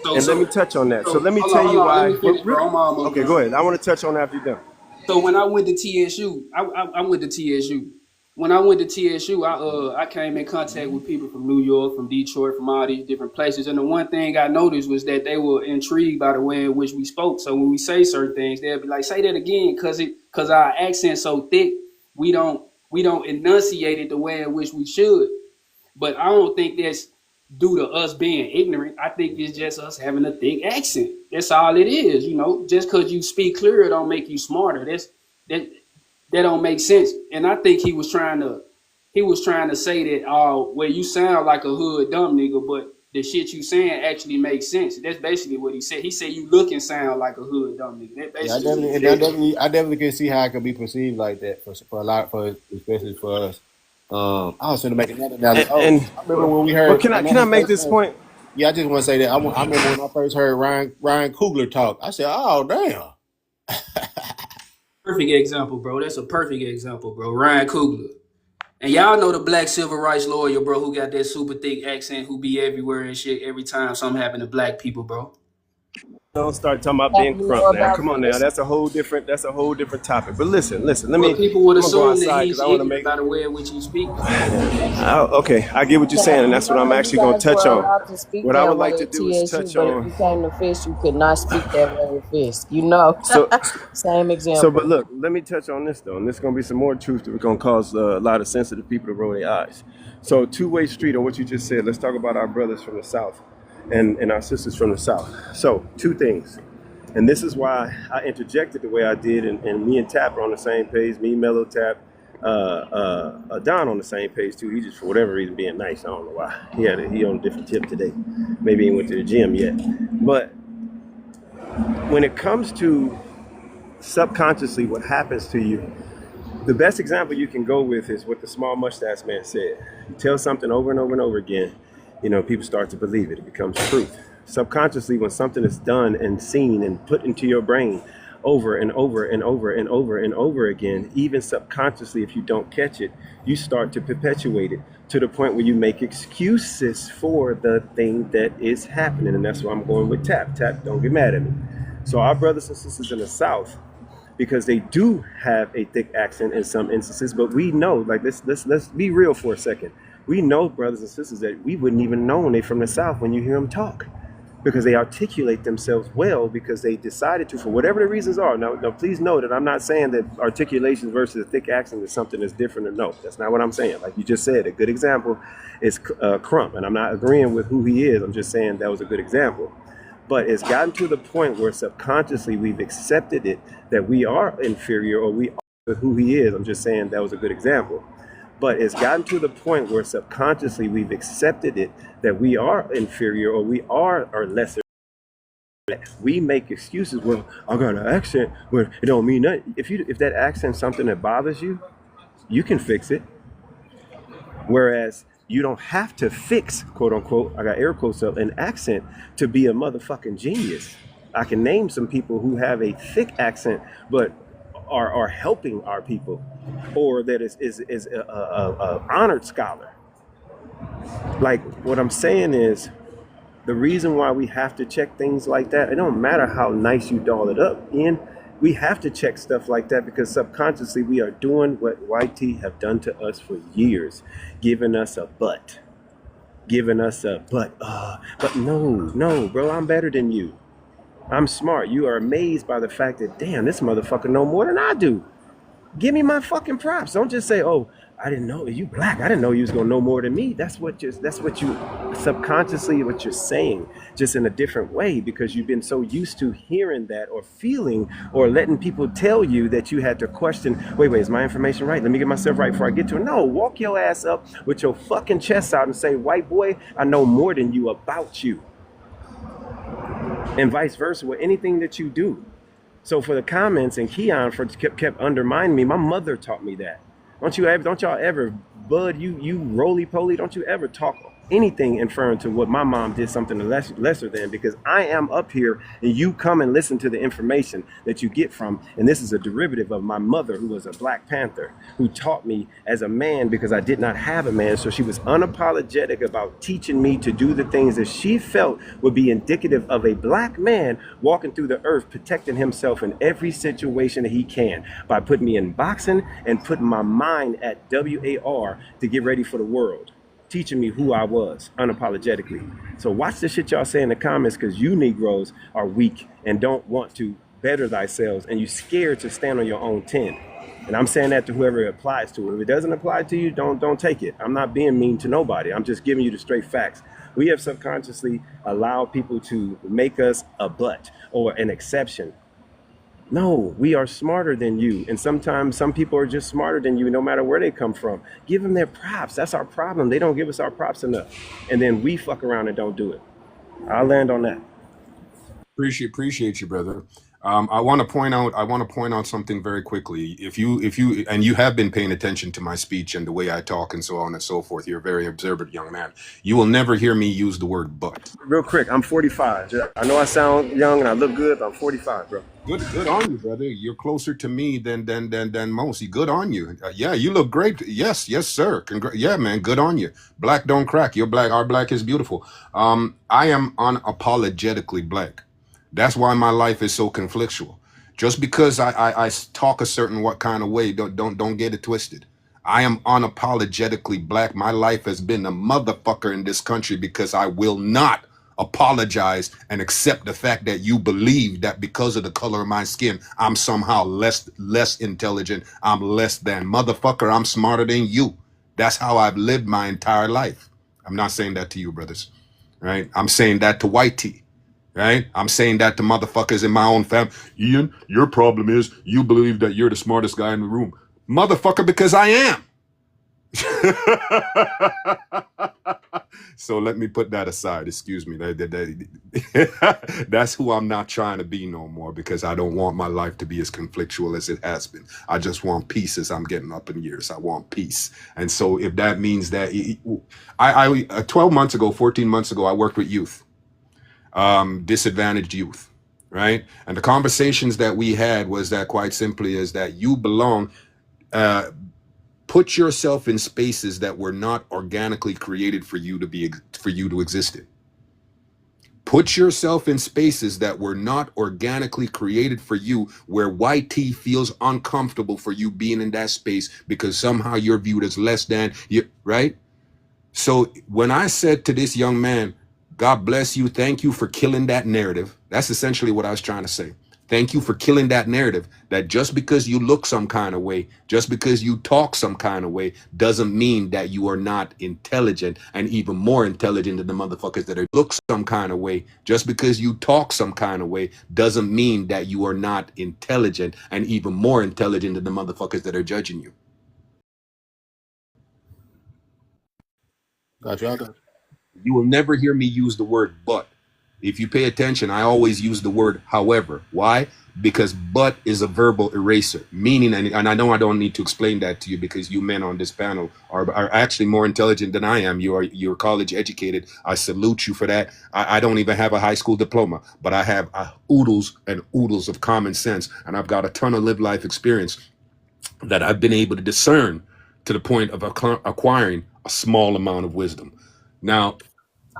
So And let me so touch on that. So so let me hold on, tell hold you on. Let why. me finish, bro. I'm almost Okay, done. go ahead. I want to touch on after you're done. So when I went to TSU, I went to TSU. When I went to TSU, I came in contact with people from New York, from Detroit, from all these different places. And the one thing I noticed was that they were intrigued by the way in which we spoke. So when we say certain things, they'll be like, "Say that again," because our accent so thick, we don't enunciate it the way in which we should. But I don't think that's due to us being ignorant. I think it's just us having a thick accent. That's all it is, you know. Just because you speak clear, don't make you smarter. That that don't make sense. And I think he was trying to say that, oh, well, you sound like a hood dumb nigga, but the shit you saying actually makes sense. That's basically what he said. He said you look and sound like a hood dumb nigga. That's Yeah, basically what he said. I definitely can see how it could be perceived like that for a lot, for especially for us. I was going to make another analogy. Oh, And I remember when we well, heard when I can I make first this heard. point? Yeah, I just want to say that I remember when I first heard Ryan Coogler talk. I said, "Oh, damn." Perfect example, bro. That's a perfect example, bro. Ryan Coogler. And y'all know the black civil rights lawyer, bro, who got that super thick accent, who be everywhere and shit every time something happen to black people, bro. Don't start talking about How Ben you know Crump now. about Come on now. this? That's a whole different topic. But listen. Let But me. people would I'm gonna go assume that outside because he's I want to ignorant make. by the way in which he speaks, though. Okay, I get what you're saying, and You that's what know I'm how you actually gonna guys were touch on. allowed to speak What I that would way like to at do is TSU, touch but if on. you came to Fisk, you could not speak that way at Fisk. You know, So, same but example. look, let me touch on this though, and this is gonna be some more truth that we're gonna cause a lot of sensitive people to roll their eyes. So, two-way street on what you just said. Let's talk about our brothers from the South, and our sisters from the South. So, two things. And this is why I interjected the way I did, and me and Tap are on the same page. Me, Mellow, Tap, Don on the same page too. He just for whatever reason being nice. I don't know why. He on a different tip today. Maybe he went to the gym yet. But when it comes to subconsciously what happens to you, the best example you can go with is what the small mustache man said. You tell something over and over and over again, people start to believe it. It becomes truth. Subconsciously, when something is done and seen and put into your brain over and over and over and over and over again, even subconsciously, if you don't catch it, you start to perpetuate it to the point where you make excuses for the thing that is happening. And that's why I'm going with tap. Tap, don't get mad at me. So our brothers and sisters in the South, because they do have a thick accent in some instances, but we know, like, let's be real for a second. We know, brothers and sisters, that we wouldn't even know when they're from the South when you hear them talk, because they articulate themselves well, because they decided to, for whatever the reasons are. Now, please know that I'm not saying that articulation versus a thick accent is something that's different, or no, that's not what I'm saying. Like you just said, a good example is Crump, and I'm not agreeing with who he is. I'm just saying that was a good example. But it's gotten to the point where subconsciously we've accepted it that we are inferior, or we are who he is. I'm just saying that was a good example. But it's gotten to the point where subconsciously we've accepted it that we are inferior, or we are lesser. We make excuses. Well, I got an accent, but it don't mean nothing. If that accent's something that bothers you, you can fix it. Whereas you don't have to fix, quote unquote, I got air quotes up, an accent to be a motherfucking genius. I can name some people who have a thick accent, but are helping our people, or that is a honored scholar. Like, what I'm saying is, the reason why we have to check things like that, it don't matter how nice you doll it up, Ian. We have to check stuff like that because subconsciously we are doing what YT have done to us for years, giving us a but. But no, bro, I'm better than you. I'm smart. You are amazed by the fact that, damn, this motherfucker know more than I do. Give me my fucking props. Don't just say, oh, I didn't know you black. I didn't know you was gonna know more than me. That's what you subconsciously what you're saying, just in a different way, because you've been so used to hearing that or feeling or letting people tell you that you had to question, wait, is my information right? Let me get myself right before I get to it. No, walk your ass up with your fucking chest out and say, white boy, I know more than you about you. And vice versa with anything that you do. So for the comments and Keon kept undermining me, my mother taught me that. Don't y'all ever, bud, you roly-poly, don't you ever talk anything inferring to what my mom did something lesser than, because I am up here and you come and listen to the information that you get from, and this is a derivative of my mother, who was a Black Panther, who taught me as a man because I did not have a man. So she was unapologetic about teaching me to do the things that she felt would be indicative of a black man walking through the earth, protecting himself in every situation that he can, by putting me in boxing and putting my mind at WAR to get ready for the world, teaching me who I was unapologetically. So watch the shit y'all say in the comments, because you Negroes are weak and don't want to better thyselves, and you scared to stand on your own 10. And I'm saying that to whoever it applies to. If it doesn't apply to you, don't take it. I'm not being mean to nobody. I'm just giving you the straight facts. We have subconsciously allowed people to make us a butt or an exception. No, we are smarter than you. And sometimes some people are just smarter than you, no matter where they come from. Give them their props. That's our problem. They don't give us our props enough. And then we fuck around and don't do it. I'll land on that. Appreciate you, brother. I want to point out something very quickly. If you and you have been paying attention to my speech and the way I talk and so on and so forth, you're a very observant young man. You will never hear me use the word but. Real quick, I'm 45. I know I sound young and I look good, but I'm 45, bro. Good on you, brother. You're closer to me than most. Good on you. Yeah, you look great. Yes, sir. Yeah, man. Good on you. Black don't crack. You're black. Our black is beautiful. I am unapologetically black. That's why my life is so conflictual. Just because I talk a certain what kind of way, don't get it twisted. I am unapologetically black. My life has been a motherfucker in this country because I will not apologize and accept the fact that you believe that because of the color of my skin, I'm somehow less intelligent. I'm less than. Motherfucker, I'm smarter than you. That's how I've lived my entire life. I'm not saying that to you, brothers. Right? I'm saying that to white tea. Right? I'm saying that to motherfuckers in my own family. Ian, your problem is you believe that you're the smartest guy in the room. Motherfucker, because I am. So let me put that aside. Excuse me. That's who I'm not trying to be no more, because I don't want my life to be as conflictual as it has been. I just want peace as I'm getting up in years. I want peace. And so if that means that 12 months ago, 14 months ago, I worked with youth, disadvantaged youth, right? And the conversations that we had was that, quite simply, is that you belong, put yourself in spaces that were not organically created for you to exist in. Put yourself in spaces that were not organically created for you, where YT feels uncomfortable for you being in that space because somehow you're viewed as less than you, right? So when I said to this young man, God bless you, thank you for killing that narrative, that's essentially what I was trying to say. Thank you for killing that narrative that just because you look some kind of way, just because you talk some kind of way, doesn't mean that you are not intelligent, and even more intelligent than the motherfuckers that are look some kind of way. Just because you talk some kind of way doesn't mean that you are not intelligent, and even more intelligent than the motherfuckers that are judging you. Got you. I got you. You will never hear me use the word but. If you pay attention, I always use the word however. Why? Because but is a verbal eraser, meaning, and I know I don't need to explain that to you, because you men on this panel are actually more intelligent than I am. You're college educated. I salute you for that. I don't even have a high school diploma, but I have oodles and oodles of common sense, and I've got a ton of lived life experience that I've been able to discern to the point of acquiring a small amount of wisdom. Now,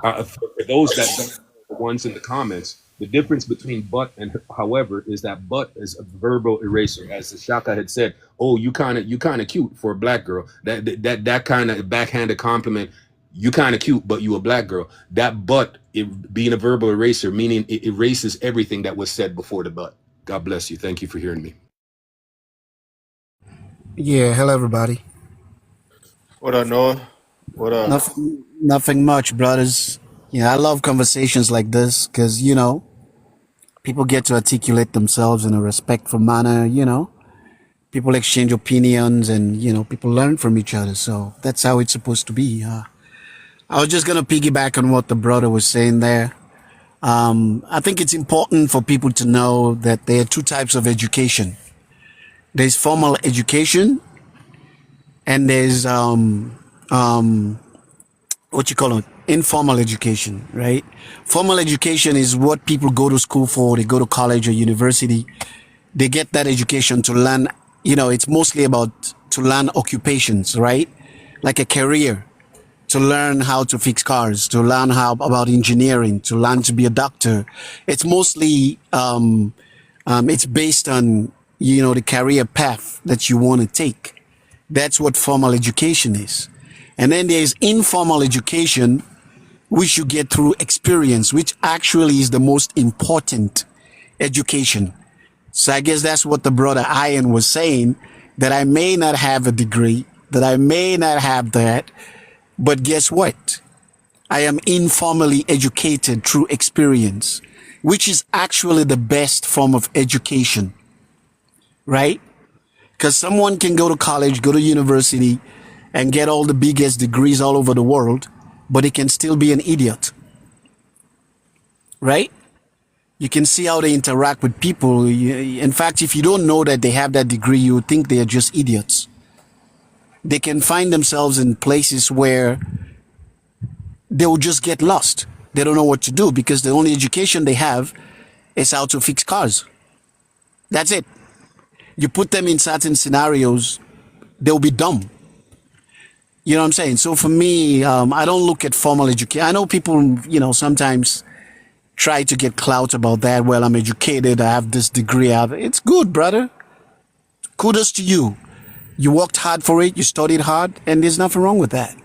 for those that don't know, the ones in the comments, the difference between but and however is that but is a verbal eraser. As Shaka had said, oh, you kind of cute for a black girl. That kind of backhanded compliment. You kind of cute, but you a black girl. That but, it being a verbal eraser, meaning it erases everything that was said before the but. God bless you. Thank you for hearing me. Yeah, hello everybody. What up, Noah? What up? Nothing much, brothers. Yeah, I love conversations like this because, people get to articulate themselves in a respectful manner, People exchange opinions and, people learn from each other. So that's how it's supposed to be. I was just going to piggyback on what the brother was saying there. I think it's important for people to know that there are two types of education. There's formal education and there's what you call it, informal education, right? Formal education is what people go to school for. They go to college or university. They get that education to learn, it's mostly about to learn occupations, right? Like a career, to learn how to fix cars, to learn how about engineering, to learn to be a doctor. It's mostly, it's based on, the career path that you want to take. That's what formal education is. And then there's informal education, which you get through experience, which actually is the most important education. So I guess that's what the brother Ian was saying, that I may not have a degree, that I may not have that, but guess what? I am informally educated through experience, which is actually the best form of education, right? Because someone can go to college, go to university, and get all the biggest degrees all over the world, but he can still be an idiot, right? You can see how they interact with people. In fact, if you don't know that they have that degree, you would think they are just idiots. They can find themselves in places where they will just get lost. They don't know what to do because the only education they have is how to fix cars. That's it. You put them in certain scenarios, they'll be dumb. You know what I'm saying? So for me, I don't look at formal education. I know people, sometimes try to get clout about that. Well, I'm educated. I have this degree. It's good, brother. Kudos to you. You worked hard for it. You studied hard, and there's nothing wrong with that,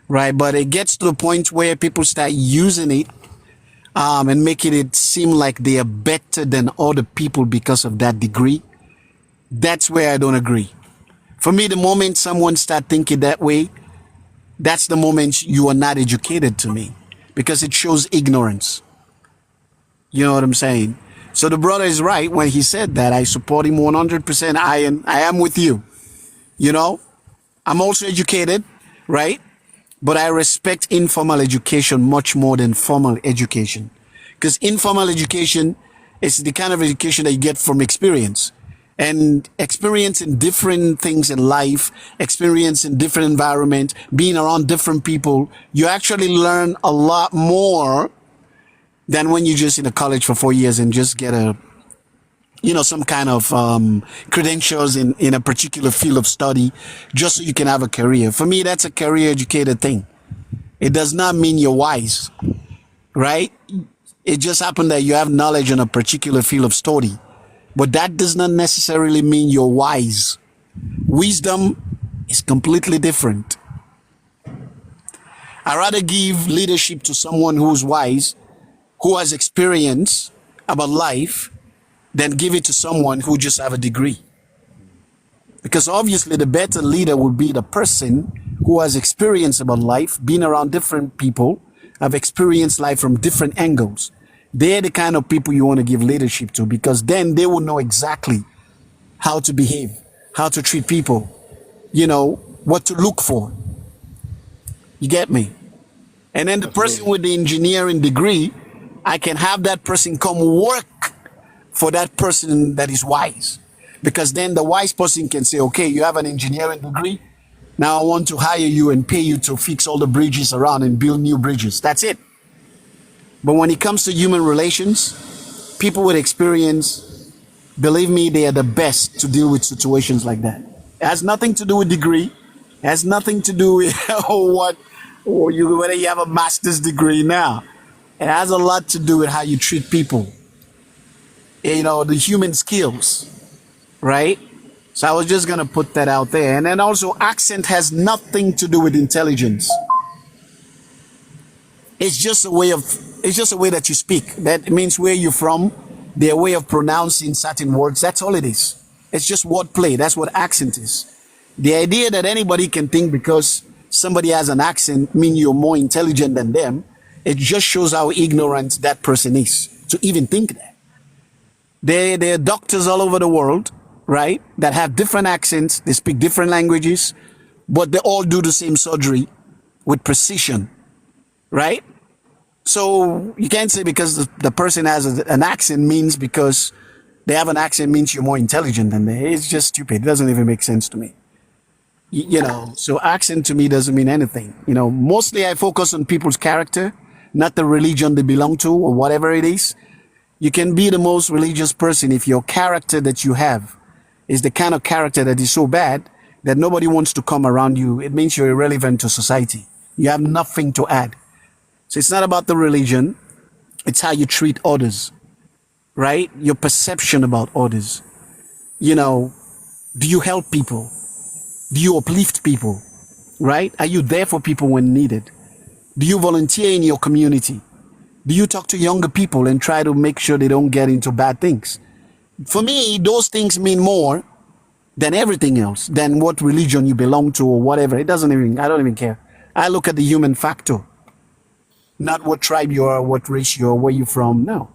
right? But it gets to the point where people start using it, and making it seem like they are better than other people because of that degree. That's where I don't agree. For me, the moment someone start thinking that way, that's the moment you are not educated to me, because it shows ignorance. You know what I'm saying? So the brother is right when he said that. I support him 100%. I am with you. I'm also educated, right? but I respect informal education much more than formal education. Because informal education is the kind of education that you get from experience. And experience in different things in life, experience in different environment, being around different people, you actually learn a lot more than when you just in a college for 4 years and just get a, some kind of credentials in a particular field of study just so you can have a career. For me, that's a career educated thing. It does not mean you're wise, right? It just happened that you have knowledge in a particular field of study. But that does not necessarily mean you're wise. Wisdom is completely different. I rather give leadership to someone who's wise, who has experience about life, than give it to someone who just have a degree. Because obviously the better leader would be the person who has experience about life, been around different people, have experienced life from different angles. They're the kind of people you want to give leadership to, because then they will know exactly how to behave, how to treat people, what to look for. You get me? And then the person Absolutely. with the engineering degree, I can have that person come work for that person that is wise. Because then the wise person can say, okay, you have an engineering degree. Now I want to hire you and pay you to fix all the bridges around and build new bridges. That's it. But when it comes to human relations, people with experience, believe me, they are the best to deal with situations like that. It has nothing to do with degree. It has nothing to do with whether you have a master's degree now. It has a lot to do with how you treat people. The human skills, right? So I was just gonna put that out there. And then also accent has nothing to do with intelligence. It's just a way of it's just a way that you speak. That means where you're from, their way of pronouncing certain words. That's all it is. It's just wordplay. That's what accent is. The idea that anybody can think because somebody has an accent mean you're more intelligent than them, it just shows how ignorant that person is to even think that. There are doctors all over the world, right, that have different accents, they speak different languages, but they all do the same surgery with precision, right? So you can't say because the person has an accent means because they have an accent means you're more intelligent than they. It's just stupid. It doesn't even make sense to me. So accent to me doesn't mean anything. Mostly I focus on people's character, not the religion they belong to or whatever it is. You can be the most religious person if your character that you have is the kind of character that is so bad that nobody wants to come around you. It means you're irrelevant to society. You have nothing to add. So it's not about the religion. It's how you treat others, right? Your perception about others. Do you help people? Do you uplift people, right? Are you there for people when needed? Do you volunteer in your community? Do you talk to younger people and try to make sure they don't get into bad things? For me, those things mean more than everything else, than what religion you belong to or whatever. I don't even care. I look at the human factor, not what tribe you are, what race you are, where you're from. No.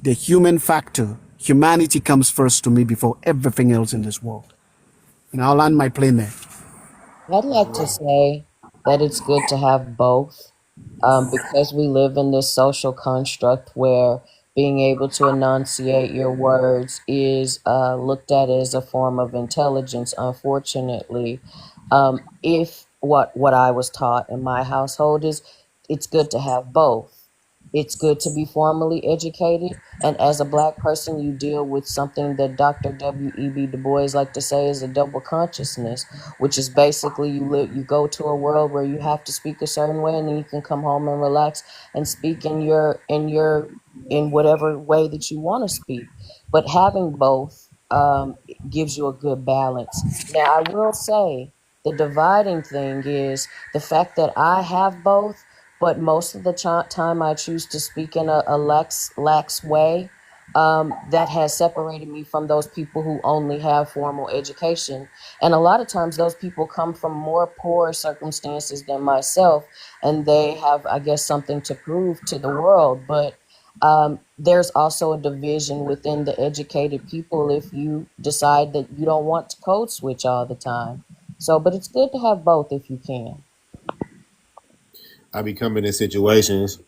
The human factor. Humanity comes first to me before everything else in this world. And I'll land my plane there. I'd like to say that it's good to have both, because we live in this social construct where being able to enunciate your words is looked at as a form of intelligence. Unfortunately, if what I was taught in my household is, it's good to have both. It's good to be formally educated, and as a black person, you deal with something that Dr. W.E.B. Du Bois like to say is a double consciousness, which is basically you go to a world where you have to speak a certain way, and then you can come home and relax and speak in whatever way that you want to speak. But having both gives you a good balance. Now, I will say the dividing thing is the fact that I have both, but most of the time I choose to speak in a lax way. That has separated me from those people who only have formal education. And a lot of times those people come from more poor circumstances than myself, and they have, I guess, something to prove to the world. But there's also a division within the educated people if you decide that you don't want to code switch all the time. So, but it's good to have both if you can. I be coming in situations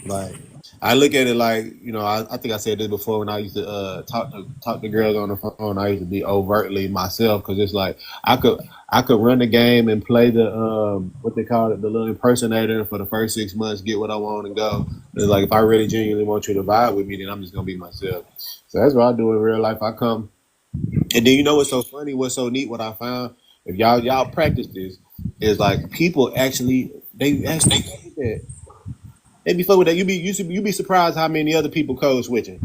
like I look at it like, I think I said this before when I used to talk to girls on the phone. I used to be overtly myself because it's like I could run the game and play the what they call it, the little impersonator for the first 6 months, get what I want and go. It's like if I really genuinely want you to vibe with me, then I'm just gonna be myself. So that's what I do in real life. I come, and then you know what's so funny, what's so neat, what I found. If y'all practice this, is like people they actually fuck with that. They be fuck with that. You be surprised how many other people code switching.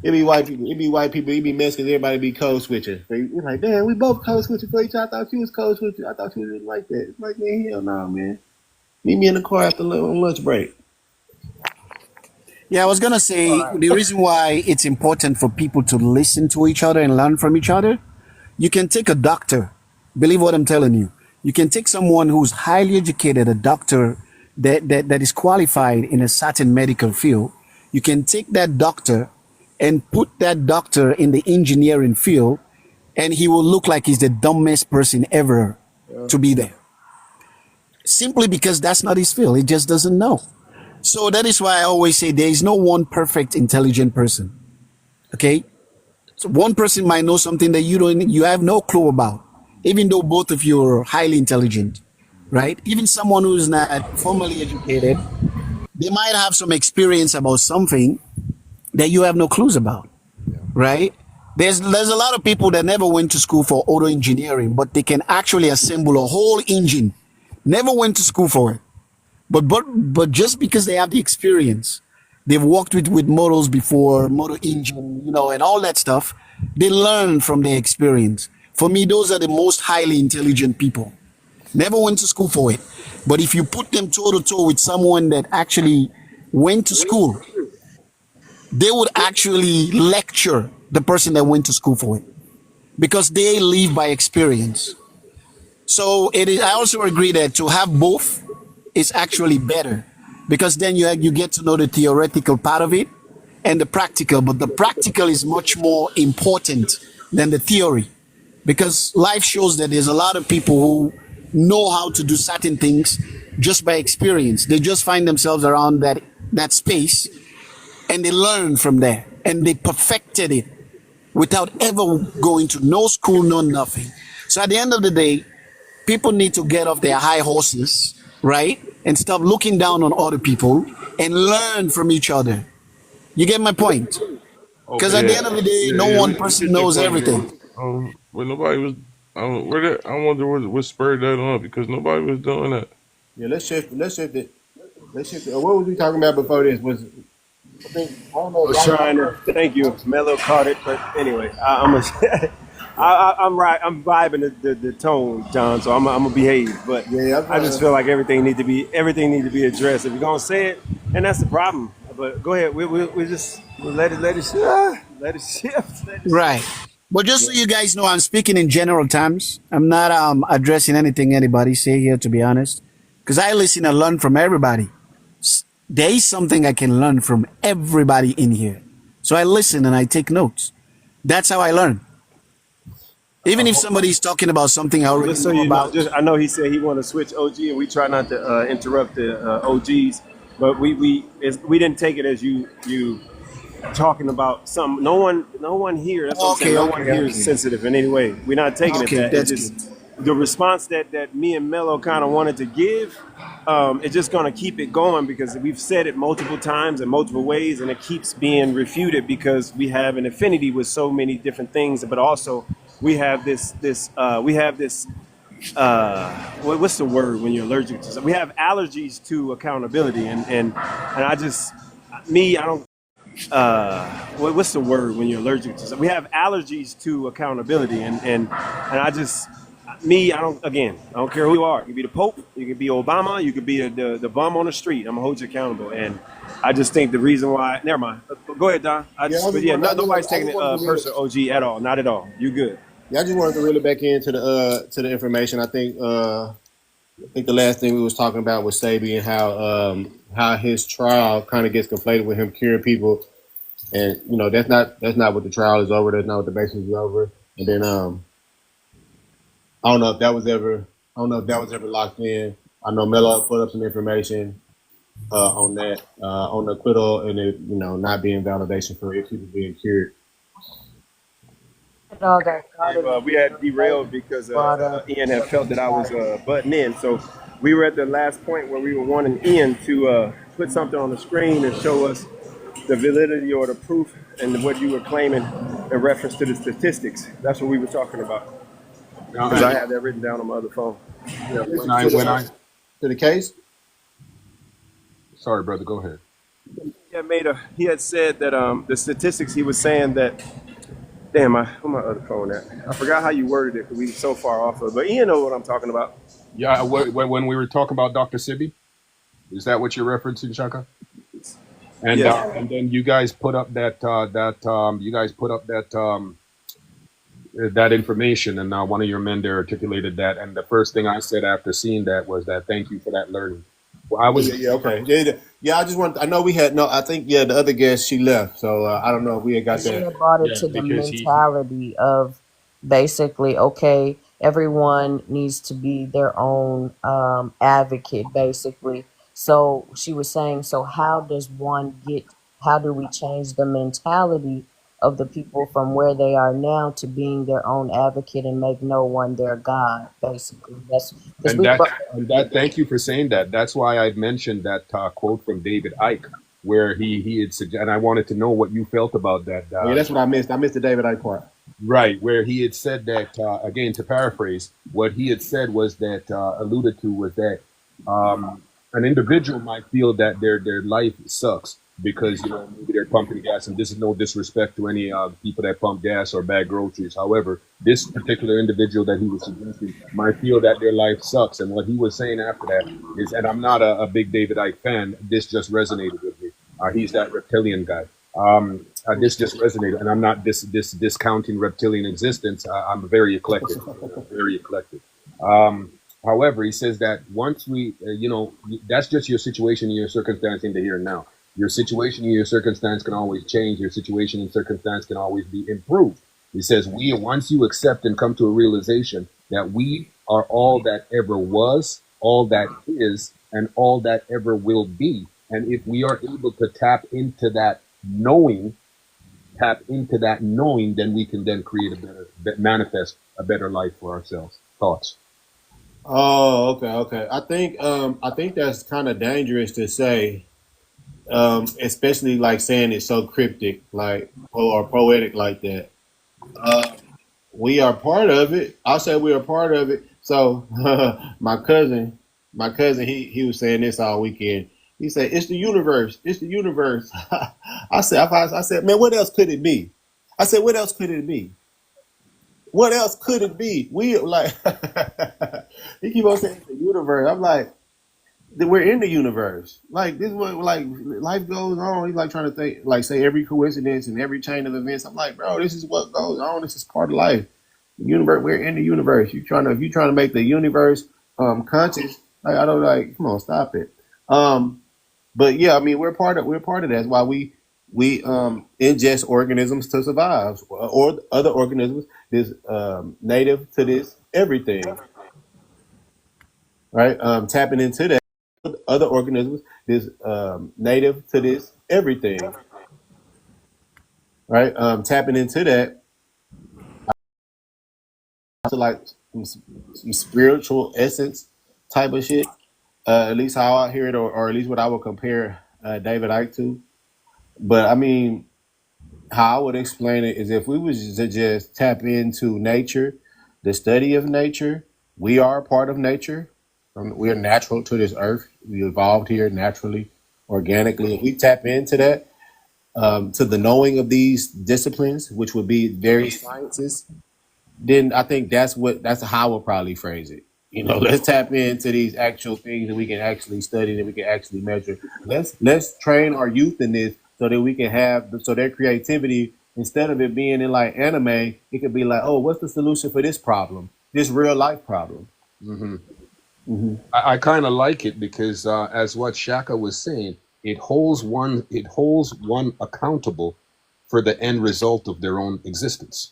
It be white people. It be white people. It be Mexicans. Everybody be code switching. You're like, damn, we both code switching for each other. I thought you was code switching. I thought you was like that. It's like, man, hell no, man. Meet me in the car after on lunch break. Yeah, I was gonna say the reason why it's important for people to listen to each other and learn from each other. You can take a doctor. Believe what I'm telling you. You can take someone who's highly educated, a doctor that is qualified in a certain medical field. You can take that doctor and put that doctor in the engineering field, and he will look like he's the dumbest person ever to be there. Simply because that's not his field. He just doesn't know. So that is why I always say there is no one perfect intelligent person. Okay? So one person might know something that you have no clue about, even though both of you are highly intelligent, right? Even someone who's not formally educated, they might have some experience about something that you have no clues about, right? There's a lot of people that never went to school for auto engineering, but they can actually assemble a whole engine. Never went to school for it. But just because they have the experience, they've worked with models before, motor engine, and all that stuff. They learn from their experience. For me, those are the most highly intelligent people. Never went to school for it. But if you put them toe to toe with someone that actually went to school, they would actually lecture the person that went to school for it because they live by experience. So I also agree that to have both is actually better because then you get to know the theoretical part of it and the practical. But the practical is much more important than the theory because life shows that there's a lot of people who know how to do certain things just by experience. They just find themselves around that space and they learn from there and they perfected it without ever going to no school, no nothing. So at the end of the day, people need to get off their high horses, right? And stop looking down on other people and learn from each other. You get my point? Because at Yeah, the end of the day, yeah, no yeah. one We person get your knows point, everything. bro. But nobody was. I wonder what spurred that on because nobody was doing that. Yeah, let's shift. Let's shift it. Let's shift it. What was we talking about before this? I don't know I if was y'all. trying to thank you. Mello caught it, but anyway, I'm vibing the tone, John. So I'm gonna behave, but Yeah, that's I just fine. feel like everything need to be addressed. If you're gonna say it, and that's the problem. But go ahead, we just let it shift. Right. But just so you guys know, I'm speaking in general terms. I'm not addressing anything anybody say here, to be honest. Because I listen and learn from everybody. There is something I can learn from everybody in here. So I listen and I take notes. That's how I learn. Even if somebody is talking about something I already Just so know you know, about. just I know he said he want to switch OG, and we try not to interrupt the OGs, but we didn't take it as you talking about some. No one here. That's what I'm saying. Okay, No one okay, here is okay. sensitive in any way. We're not taking it Okay, that. It's that's just good. the response that me and Mello kind of wanted to give. It's just gonna keep it going because we've said it multiple times in multiple ways, and it keeps being refuted because we have an affinity with so many different things, but also we have this what's the word when you're allergic to something? We have allergies to accountability, and I just me I don't what's the word when you're allergic to something? We have allergies to accountability, and I just I don't care who you are. You can be the Pope, you can be Obama, you could be the bum on the street. I'm gonna hold you accountable, and I just think the reason why. Never mind. Go ahead, Don. Yeah, But yeah, nobody's I taking just it wanted to really. personal, OG at all, not at all. You good? Yeah, I just wanted to reel it back into the information. I think the last thing we was talking about was Sebi and how his trial kind of gets conflated with him curing people, and that's not what the trial is over. That's not what the basis is over. And then I don't know if that was ever locked in. I know Mello put up some information. on the acquittal and it, not being validation for it, people being cured. It all got started We because had Brother David derailed because brought up Ian had the felt that I was mentality. butting in. So we were at the last point where we were wanting Ian to put something on the screen and show us the validity or the proof and what you were claiming in reference to the statistics. That's what we were talking about Now, because I had that written down on my other phone. yeah, To when I, to the case. sorry, brother, go ahead. He had said that the statistics he was saying that damn, where my other phone at? I forgot how you worded it because we were so far off of it. But Ian know what I'm talking about. Yeah, when we were talking about Dr. Sebi, is that what you're referencing, Shaka? Yes. And then you guys put up that information, and one of your men there articulated that. And the first thing I said after seeing that was that thank you for that learning. Well, I Oh, was yeah, okay. Yeah. I just want. I know we had no. I think the other guest she left, so I don't know if we had got She that. had brought it yeah to the because he mentality of basically, okay, everyone needs to be their own advocate, basically. So she was saying, so how do we change the mentality of the people from where they are now to being their own advocate and make no one their God, basically? That's because and we, that thank you for saying that. That's why I mentioned that quote from David Icke, where he had suggested, and I wanted to know what you felt about that. Oh yeah, that's what I missed. I missed the David Icke part. Right, where he had said that, again, to paraphrase, what he had said was that, alluded to was that an individual might feel that their life sucks because, maybe they're pumping gas, and this is no disrespect to any people that pump gas or bag groceries. However, this particular individual that he was suggesting might feel that their life sucks. And what he was saying after that is, and I'm not a big David Icke fan, this just resonated with me. He's that reptilian guy. This just resonated, and I'm not discounting reptilian existence. I'm very eclectic, very eclectic. However, he says that once that's just your situation and your circumstance in the here and now. Your situation and your circumstance can always change. Your situation and circumstance can always be improved. He says once you accept and come to a realization that we are all that ever was, all that is, and all that ever will be. And if we are able to tap into that knowing, then we can then create manifest a better life for ourselves. Thoughts? Oh, okay. I think that's kind of dangerous to say, especially like saying it so cryptic, like or poetic like that. We are part of it. I'll say we are part of it. So my cousin, he was saying this all weekend. He said, "It's the universe. It's the universe." I said, man, what else could it be? I said, what else could it be? What else could it be? We like he keep on saying it's the universe. I'm like, we're in the universe. Like this is what like life goes on. He's like trying to think, like say every coincidence and every chain of events. I'm like, bro, this is what goes on. This is part of life. The universe. We're in the universe. If you trying to make the universe conscious, like I don't like. Come on, stop it. But yeah, I mean we're part of that. That's why we ingest organisms to survive, or other organisms is native to this everything, right? Tapping into that other organisms is native to this everything, right? Tapping into that to like some spiritual essence type of shit. At least how I hear it, or at least what I would compare David Icke to. But I mean, how I would explain it is if we was to just tap into nature, the study of nature, we are a part of nature. We are natural to this earth. We evolved here naturally, organically. If we tap into that, to the knowing of these disciplines, which would be various sciences, then I think that's how I would probably phrase it. Let's tap into these actual things that we can actually study, that we can actually measure. Let's train our youth in this so that we can so their creativity, instead of it being in like anime, it could be like, oh, what's the solution for this problem, this real life problem? Hmm. Hmm. I kind of like it because, as what Shaka was saying, it holds one accountable for the end result of their own existence.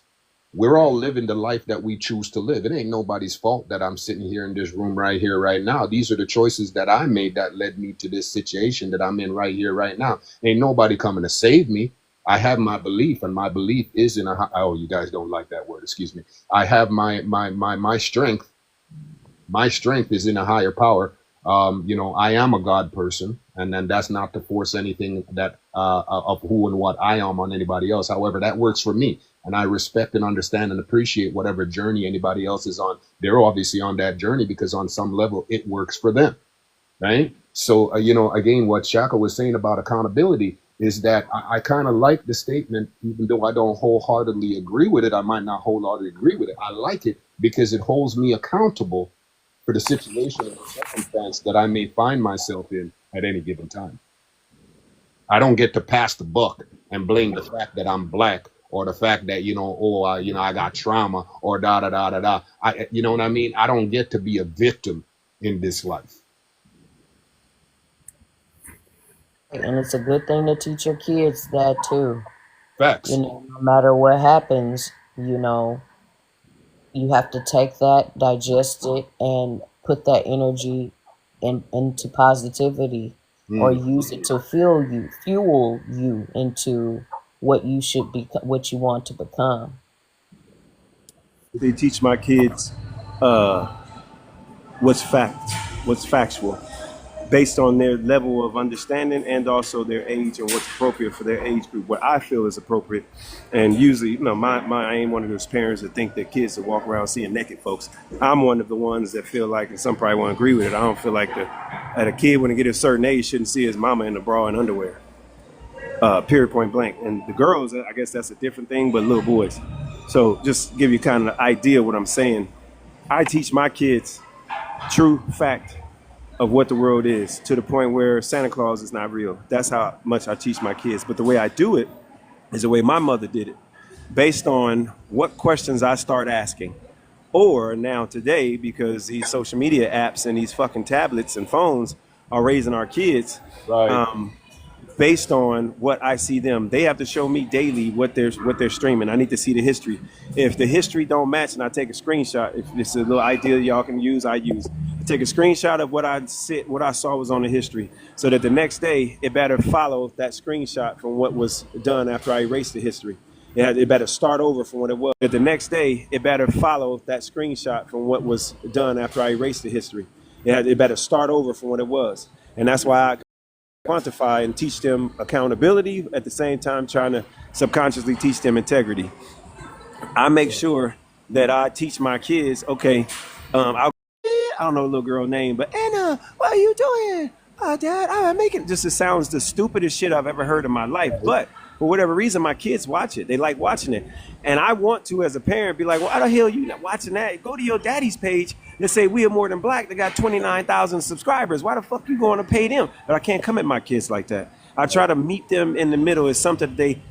We're all living the life that we choose to live. It ain't nobody's fault that I'm sitting here in this room right here, right now. These are the choices that I made that led me to this situation that I'm in right here, right now. Ain't nobody coming to save me. I have my belief, and my belief is in a. Oh, you guys don't like that word. Excuse me. I have my strength. My strength is in a higher power. I am a God person, and then that's not to force anything that of who and what I am on anybody else. However, that works for me, and I respect and understand and appreciate whatever journey anybody else is on. They're obviously on that journey because on some level it works for them, right? So, again, what Shaka was saying about accountability is that I kind of like the statement, even though I don't wholeheartedly agree with it. I might not wholeheartedly agree with it. I like it because it holds me accountable for the situation or the circumstance that I may find myself in at any given time. I don't get to pass the buck and blame the fact that I'm black or the fact that, I got trauma or da da da da da. You know what I mean? I don't get to be a victim in this life. And it's a good thing to teach your kids that too. Facts. No matter what happens, you have to take that, digest it, and put that energy into positivity, or use it to fuel you into what you should be, what you want to become. They teach my kids what's factual, based on their level of understanding and also their age and what's appropriate for their age group, what I feel is appropriate. And usually, I ain't one of those parents that think that kids that walk around seeing naked folks. I'm one of the ones that feel like, and some probably won't agree with it, I don't feel like that a kid when they get a certain age shouldn't see his mama in a bra and underwear. Period, point blank. And the girls, I guess that's a different thing, but little boys. So just give you kind of an idea of what I'm saying. I teach my kids true fact of what the world is, to the point where Santa Claus is not real. That's how much I teach my kids. But the way I do it is the way my mother did it, based on what questions I start asking. Or now today, because these social media apps and these fucking tablets and phones are raising our kids, Right. Based on what I see them. They have to show me daily what they're streaming. I need to see the history. If the history don't match, and I take a screenshot, if it's a little idea y'all can use, I use. I take a screenshot of what I saw was on the history, so that the next day it better follow that screenshot from what was done after I erased the history. It better start over from what it was. But the next day it better follow that screenshot from what was done after I erased the history. It better start over from what it was. And that's why I quantify and teach them accountability, at the same time trying to subconsciously teach them integrity. I make sure that I teach my kids, okay, I don't know the little girl name, but Anna, what are you doing? Dad, I'm making, just it sounds the stupidest shit I've ever heard in my life. But for whatever reason, my kids watch it. They like watching it. And I want to, as a parent, be like, well, why the hell you not watching that? Go to your daddy's page and say, We Are More Than Black. They got 29,000 subscribers. Why the fuck you going to pay them? But I can't come at my kids like that. I try to meet them in the middle. It's something that they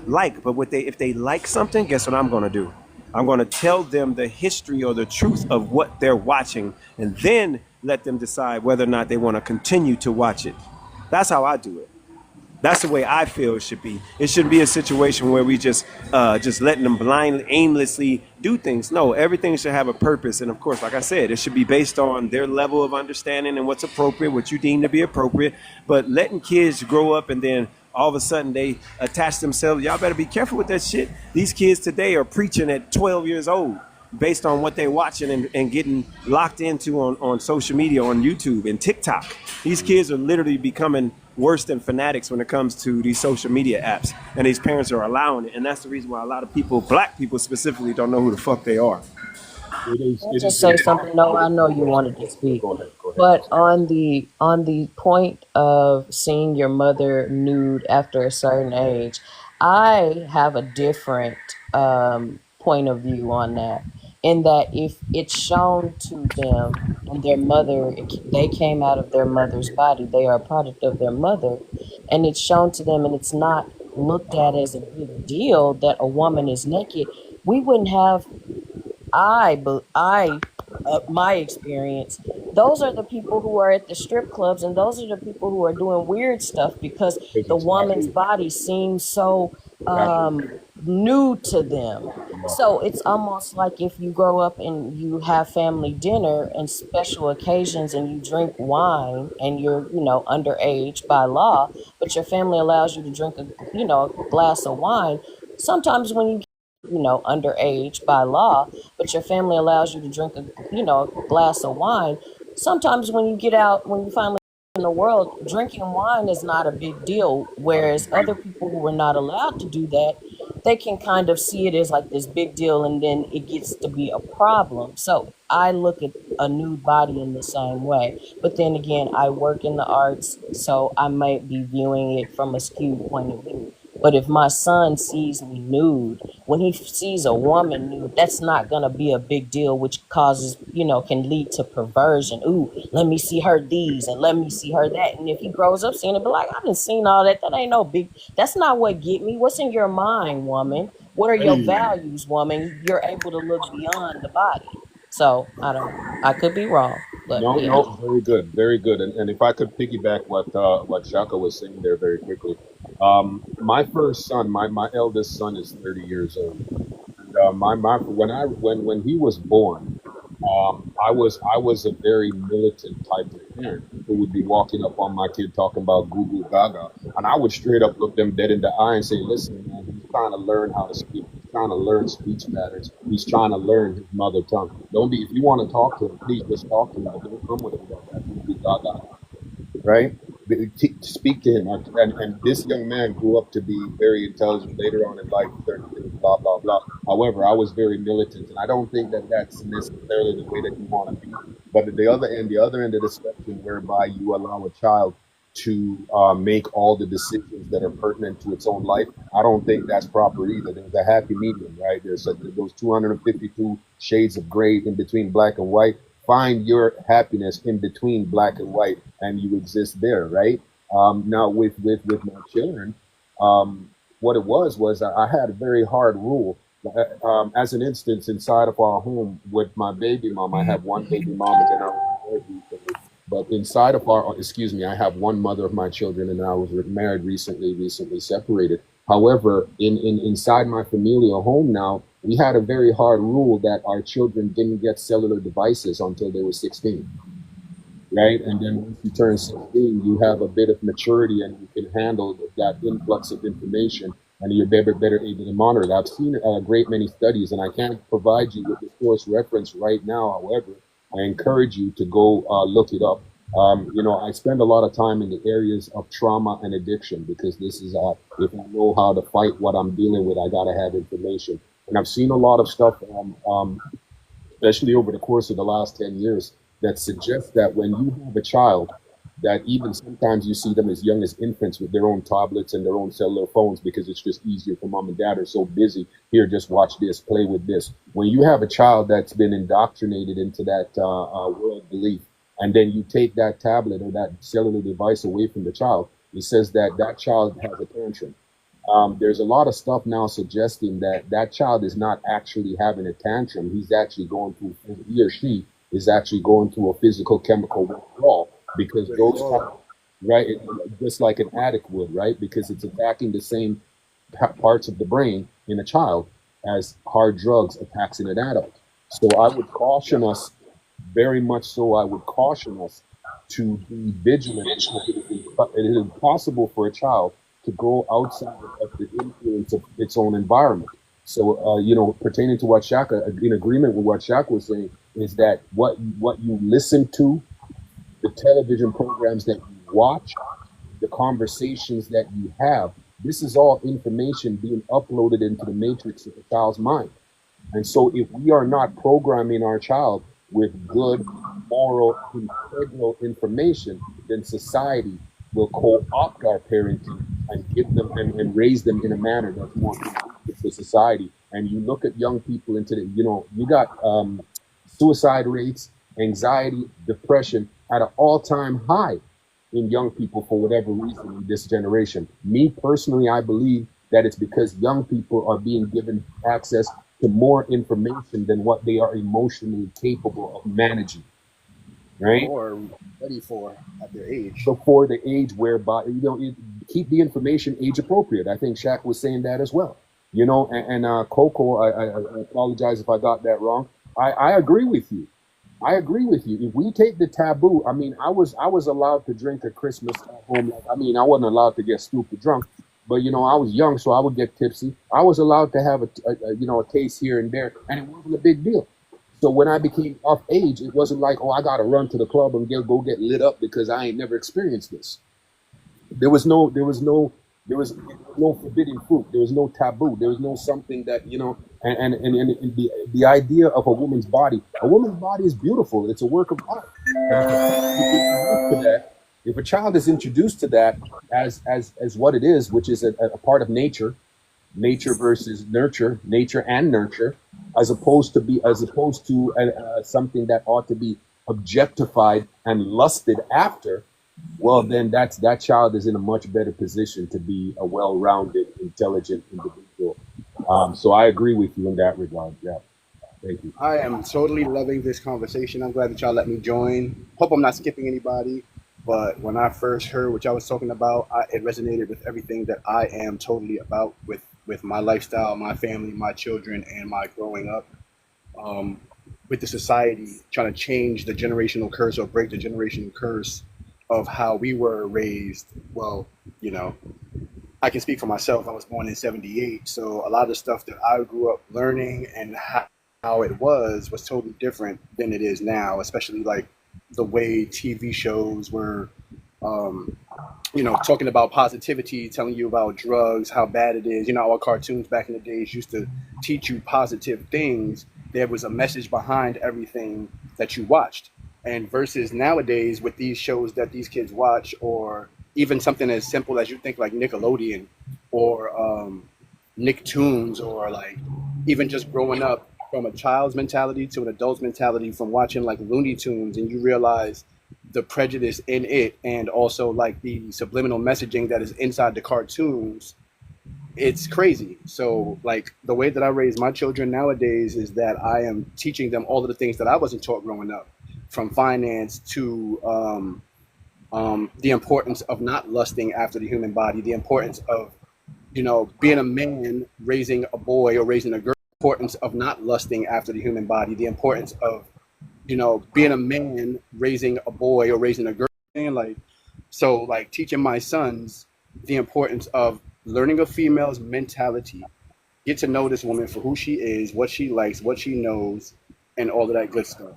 like. But if they like something, guess what I'm going to do? I'm going to tell them the history or the truth of what they're watching, and then let them decide whether or not they want to continue to watch it. That's how I do it. That's the way I feel it should be. It shouldn't be a situation where we just letting them blindly, aimlessly do things. No, everything should have a purpose. And of course, like I said, it should be based on their level of understanding and what's appropriate, what you deem to be appropriate. But letting kids grow up and then all of a sudden they attach themselves. Y'all better be careful with that shit. These kids today are preaching at 12 years old based on what they're watching and getting locked into on social media, on YouTube and TikTok. These kids are literally becoming worse than fanatics when it comes to these social media apps. And these parents are allowing it. And that's the reason why a lot of people, black people specifically, don't know who the fuck they are. I'll just say something. No, I know you wanted to speak, but on the point of seeing your mother nude after a certain age, I have a different point of view on that. In that, if it's shown to them and their mother, they came out of their mother's body, they are a product of their mother, and it's shown to them, and it's not looked at as a big deal that a woman is naked, we wouldn't have my experience, those are the people who are at the strip clubs, and those are the people who are doing weird stuff because the woman's body seems so new to them. So it's almost like if you grow up and you have family dinner and special occasions and you drink wine and you're, underage by law, but your family allows you to drink a glass of wine. Sometimes when underage by law, but your family allows you to drink a glass of wine. Sometimes when you get out, when you finally in the world, drinking wine is not a big deal. Whereas other people who were not allowed to do that, they can kind of see it as like this big deal, and then it gets to be a problem. So I look at a nude body in the same way. But then again, I work in the arts, so I might be viewing it from a skewed point of view. But if my son sees me nude, when he sees a woman nude, that's not going to be a big deal, which causes, can lead to perversion. Ooh, let me see her these and let me see her that. And if he grows up seeing it, be like, I done seen all that. That ain't no big, that's not what get me. What's in your mind, woman? What are your Hey, values, woman? You're able to look beyond the body. So I don't know. I could be wrong, but no, yeah. no, very good, very good. And if I could piggyback what Jaka was saying there very quickly, my first son, my eldest son is 30 years old. And my when he was born, I was a very militant type of parent. People would be walking up on my kid talking about Goo Goo Gaga, and I would straight up look them dead in the eye and say, "Listen, man, he's trying to learn how to speak. He's trying to learn speech patterns. He's trying to learn his mother tongue. Don't be if you want to talk to him, please just talk to him, but don't come with all that Goo Goo Gaga, right? Speak to him. And this young man grew up to be very intelligent later on in life, certain things, blah, blah, blah. However, I was very militant, and I don't think that that's necessarily the way that you want to be. But at the other end of the spectrum, whereby you allow a child to make all the decisions that are pertinent to its own life, I don't think that's proper either. There's a happy medium, right? There's those 252 shades of gray in between black and white. Find your happiness in between black and white, and you exist there, right? Now with my children, what it was I had a very hard rule. As an instance, inside of our home with my baby mom, I have one baby mom, and then I was married recently. But inside of our, excuse me, I have one mother of my children, and I was married recently separated. However, in inside my familial home now, we had a very hard rule that our children didn't get cellular devices until they were 16, right? And then once you turn 16, you have a bit of maturity and you can handle that influx of information, and you're better able to monitor it. I've seen a great many studies, and I can't provide you with the source reference right now. However, I encourage you to go look it up. I spend a lot of time in the areas of trauma and addiction because this is if I know how to fight what I'm dealing with, I gotta have information. And I've seen a lot of stuff, especially over the course of the last 10 years, that suggests that when you have a child, that even sometimes you see them as young as infants with their own tablets and their own cellular phones because it's just easier for mom and dad are so busy. Here, just watch this, play with this. When you have a child that's been indoctrinated into that world belief, and then you take that tablet or that cellular device away from the child, it says that that child has a tantrum. There's a lot of stuff now suggesting that that child is not actually having a tantrum. He's actually going through, he or she is actually going through a physical chemical withdrawal because those, right, just like an addict would, right? Because it's attacking the same parts of the brain in a child as hard drugs attacks in an adult. So I would caution us, very much so, I would caution us to be vigilant because it is impossible for a child to go outside of the influence of its own environment. So, pertaining to what Shaka, in agreement with what Shaka was saying, is that what you listen to, the television programs that you watch, the conversations that you have, this is all information being uploaded into the matrix of the child's mind. And so if we are not programming our child with good, moral, integral information, then society will co-opt our parenting and give them and raise them in a manner that's more conducive to society. And you look at young people into you got suicide rates, anxiety, depression at an all-time high in young people for whatever reason in this generation. Me personally, I believe that it's because young people are being given access to more information than what they are emotionally capable of managing, right? Or ready for at their age. Before the age whereby, keep the information age appropriate. I think Shaq was saying that as well. You know, Coco, I apologize if I got that wrong. I agree with you. I agree with you. If we take the taboo, I mean, I was allowed to drink at Christmas at home. Like, I mean, I wasn't allowed to get stupid drunk, but you know, I was young, so I would get tipsy. I was allowed to have a taste here and there, and it wasn't a big deal. So when I became of age, it wasn't like, oh, I got to run to the club and go get lit up because I ain't never experienced this. There was no forbidden fruit. There was no taboo. There was no something that, and the idea of a woman's body is beautiful. It's a work of art. And if a child is introduced to that, if a child is introduced to that as what it is, which is a part of nature, nature versus nurture, nature and nurture, as opposed to something that ought to be objectified and lusted after, well, then that child is in a much better position to be a well-rounded, intelligent individual. So I agree with you in that regard. Yeah, thank you. I am totally loving this conversation. I'm glad that y'all let me join. Hope I'm not skipping anybody. But when I first heard what y'all was talking about, it resonated with everything that I am totally about with my lifestyle, my family, my children, and my growing up. Um, with the society trying to change the generational curse or break the generational curse of how we were raised. Well, you know, I can speak for myself. I was born in '78, so a lot of the stuff that I grew up learning and how it was totally different than it is now, especially like the way TV shows were, um, talking about positivity, telling you about drugs, how bad it is. You know, our cartoons back in the days used to teach you positive things. There was a message behind everything that you watched. And versus nowadays with these shows that these kids watch, or even something as simple as you think like Nickelodeon or Nicktoons, or like even just growing up from a child's mentality to an adult's mentality from watching like Looney Tunes, and you realize the prejudice in it and also like the subliminal messaging that is inside the cartoons. It's crazy. So like the way that I raise my children nowadays is that I am teaching them all of the things that I wasn't taught growing up, from finance to the importance of not lusting after the human body, the importance of being a man raising a boy or raising a girl, importance of not lusting after the human body, the importance of being a man raising a boy or raising a girl. And like, so like teaching my sons the importance of learning a female's mentality, get to know this woman for who she is, what she likes, what she knows, and all of that good stuff.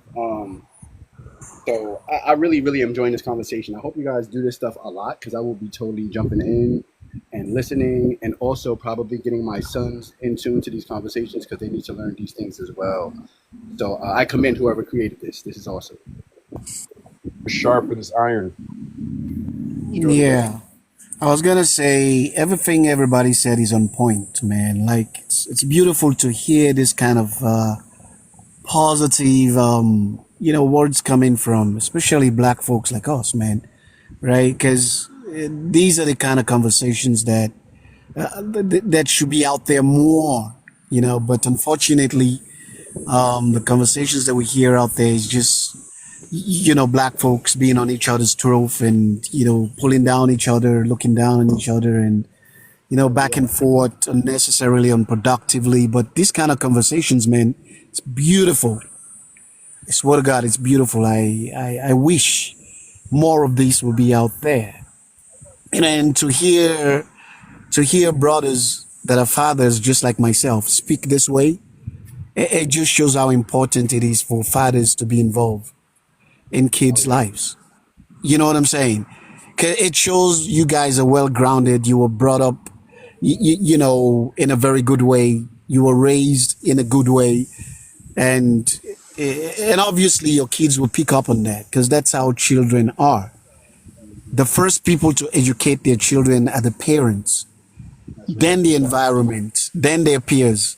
So I really, really am enjoying this conversation. I hope you guys do this stuff a lot, because I will be totally jumping in and listening, and also probably getting my sons in tune to these conversations because they need to learn these things as well. So I commend whoever created this. This is awesome. Sharp as iron. Yeah. I was gonna say everything everybody said is on point, man. Like it's beautiful to hear this kind of positive, words coming from, especially black folks like us, man. Right? Because these are the kind of conversations that should be out there more, But unfortunately, the conversations that we hear out there is just, black folks being on each other's throat and, pulling down each other, looking down on each other, and, back and forth unnecessarily, unproductively. But these kind of conversations, man, it's beautiful. I swear to God, it's beautiful. I wish more of these would be out there. And to hear brothers that are fathers just like myself speak this way, it just shows how important it is for fathers to be involved in kids' lives. You know what I'm saying? 'Cause it shows you guys are well grounded. You were brought up, in a very good way. You were raised in a good way, and and obviously your kids will pick up on that because that's how children are. The first people to educate their children are the parents, That's right. then the environment, then their peers,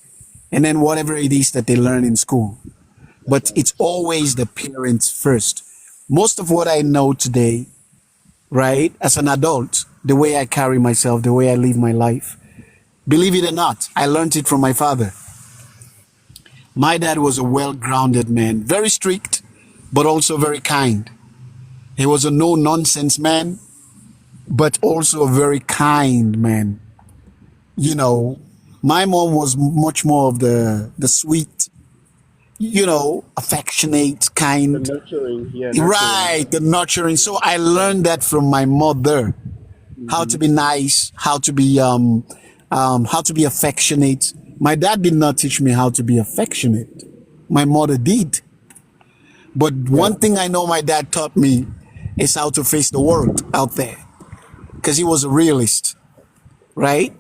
and then whatever it is that they learn in school. That's But right. it's always the parents first. Most of what I know today, right, as an adult, the way I carry myself, the way I live my life, believe it or not, I learned it from my father. My dad was a well grounded man, very strict, but also very kind. He was a no nonsense man, but also a very kind man. You know, My mom was much more of the sweet, affectionate The kind. nurturing, yeah, nurturing. Right, the nurturing. So I learned that from my mother, how to Hmm. be nice, how to be affectionate. My dad did not teach me how to be affectionate. My mother did. But Yeah. one thing I know my dad taught me is how to face the world out there, because he was a realist, right?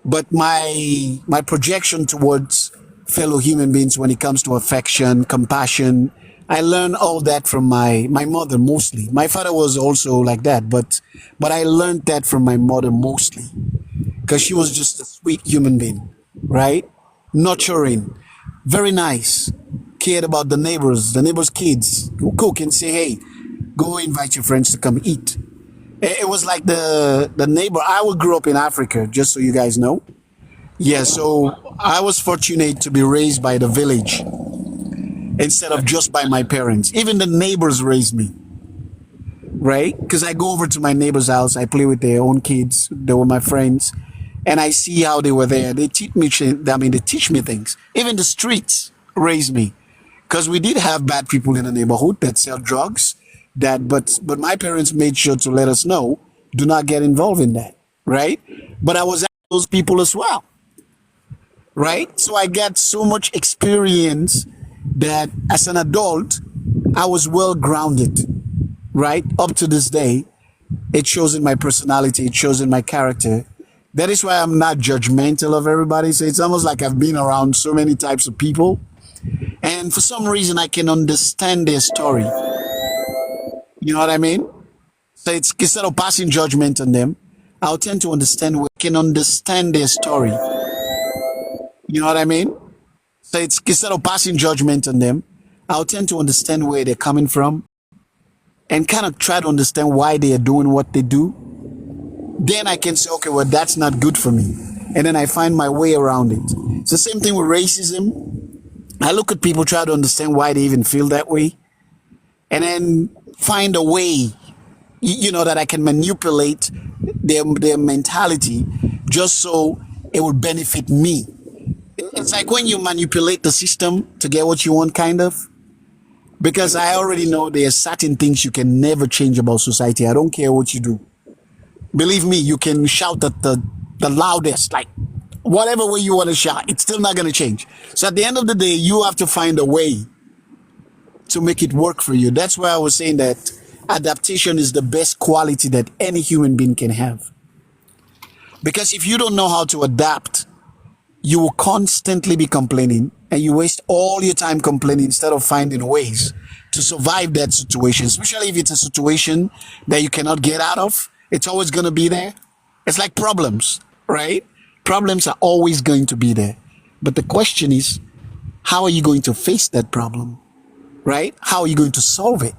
But my projection towards fellow human beings when it comes to affection, compassion, I learned all that from my mother mostly. My father was also like that, but I learned that from my mother mostly, because she was just a sweet human being, right? Nurturing, very nice, cared about the neighbors' kids, who cook and say, hey, go invite your friends to come eat. It was like the neighbor. I grew up in Africa, just so you guys know. Yeah, so I was fortunate to be raised by the village instead of just by my parents. Even the neighbors raised me, right? Because I go over to my neighbor's house, I play with their own kids. They were my friends, and I see how they were there. They teach me. They teach me things. Even the streets raised me, because we did have bad people in the neighborhood that sell drugs. But my parents made sure to let us know, do not get involved in that, right? But I was at those people as well, right? So I got so much experience that as an adult, I was well grounded, right? Up to this day, it shows in my personality, it shows in my character. That is why I'm not judgmental of everybody. So it's almost like I've been around so many types of people. And for some reason, I can understand their story. You know what I mean? So it's instead of passing judgment on them, I'll tend to can understand their story. You know what I mean? So it's instead of passing judgment on them, I'll tend to understand where they're coming from and kind of try to understand why they are doing what they do. Then I can say, okay, well, that's not good for me. And then I find my way around it. It's the same thing with racism. I look at people, try to understand why they even feel that way, and then find a way, that I can manipulate their mentality just so it would benefit me. It's like when you manipulate the system to get what you want, kind of. Because I already know there are certain things you can never change about society. I don't care what you do. Believe me, you can shout at the loudest, like whatever way you want to shout, it's still not going to change. So at the end of the day, you have to find a way to make it work for you. That's why I was saying that adaptation is the best quality that any human being can have. Because if you don't know how to adapt, you will constantly be complaining, and you waste all your time complaining instead of finding ways to survive that situation, especially if it's a situation that you cannot get out of. It's always going to be there. It's like problems, right? Problems are always going to be there. But the question is, how are you going to face that problem, right? How are you going to solve it?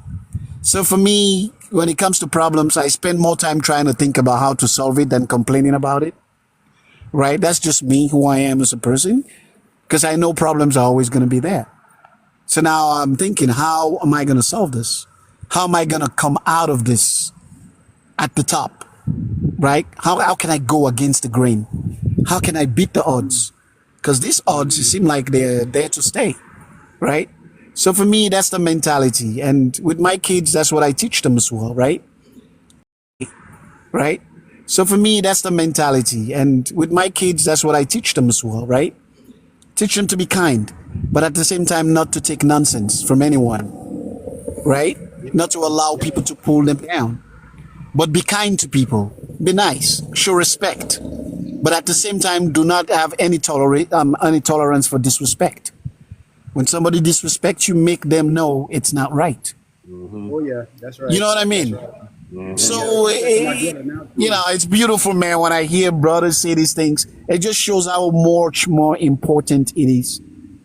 So for me, when it comes to problems, I spend more time trying to think about how to solve it than complaining about it, right? That's just me, who I am as a person, because I know problems are always going to be there. So now I'm thinking, how am I going to solve this? How am I going to come out of this at the top, right? How can I go against the grain? How can I beat the odds? Because these odds seem like they're there to stay, right? So for me, that's the mentality. And with my kids, that's what I teach them as well, right? Right? So for me, that's the mentality. And with my kids, that's what I teach them as well, right? Teach them to be kind, but at the same time, not to take nonsense from anyone, right? Not to allow people to pull them down, but be kind to people, be nice, show respect, but at the same time, do not have any tolerance for disrespect. When somebody disrespects you, make them know it's not right. Hmm. Oh yeah, that's You right. know what I That's mean? right. Hmm. Yeah, So, that's my brother now too. it's beautiful, man, when I hear brothers say these things. It just shows how much more important it is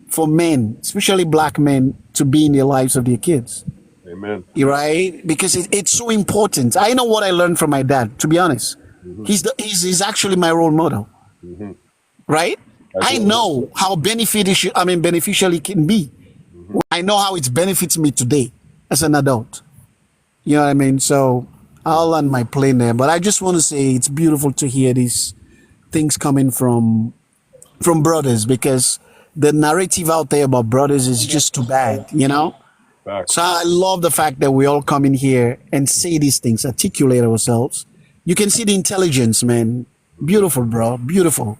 for men, especially black men, to be in the lives of their kids, Amen. right? Because it's so important. I know what I learned from my dad, to be honest. Hmm. He's actually my role model, Hmm. right? I I get you. know how beneficial it can be. Hmm. I know how it benefits me today as an adult. You know what I mean? So I'll land my plane there. But I just want to say it's beautiful to hear these things coming from from brothers because the narrative out there about brothers is just too bad, you know? So Facts. I love the fact that we all come in here and say these things, articulate ourselves. You can see the intelligence, man. Beautiful, bro. Beautiful.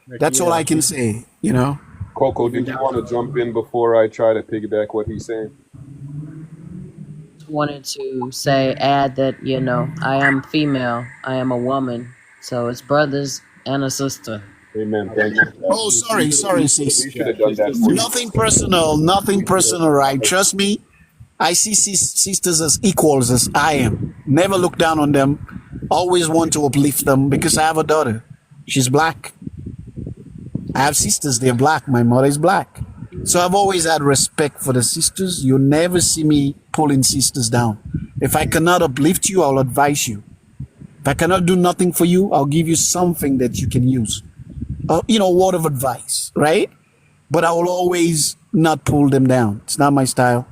That's all I can say, you know? Coco, Even did you down want to jump in before I try to piggyback what he's saying? Wanted to say, add that, you know, I am female, I am a woman, so it's brothers and a sister. Amen. Thank you for that. Oh, sorry, sis. We should have done that for you. Nothing personal, right? Trust me. I see sisters as equals as I am. Never look down on them. Always want to uplift them because I have a daughter. She's black. I have sisters, they're black. My mother is black. So I've always had respect for the sisters. You'll never see me pulling sisters down. If I cannot uplift you, I'll advise you. If I cannot do nothing for you, I'll give you something that you can use. You know, word of advice, right? But I will always not pull them down. It's not my style.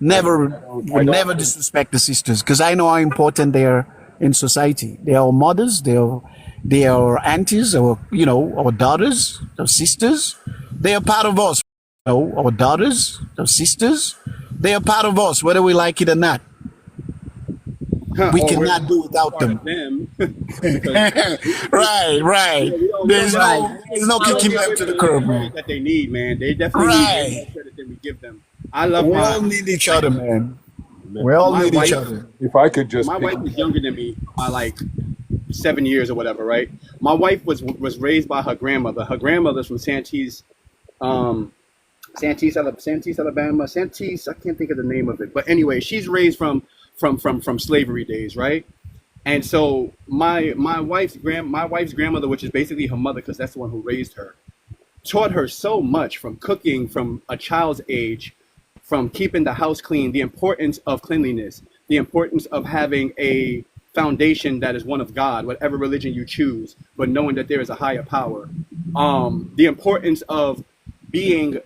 Would never disrespect the sisters because I know how important they are in society. They are our mothers, they are our aunties, or you know, our daughters, our sisters. They are part of us. You know, our daughters, our sisters. They are part of us, whether we like it or not. We Or we're cannot do without part them. of them. Because Right. we don't, There's no we don't kicking give them to the women curb, the credit man. that they need, man. They definitely need way Right. more credit than we give them. I love We all need each other, man. We all my need each wife. other. If I could just My pick, wife is younger than me by like 7 years or whatever, right? My wife was raised by her grandmother. Her grandmother's from Santee, Alabama. Santee, I can't think of the name of it, but anyway, she's raised from slavery days, right? And so my wife's grandmother, which is basically her mother, because that's the one who raised her, taught her so much from cooking from a child's age, from keeping the house clean, the importance of cleanliness, the importance of having a foundation that is one of God, whatever religion you choose, but knowing that there is a higher power. The importance of being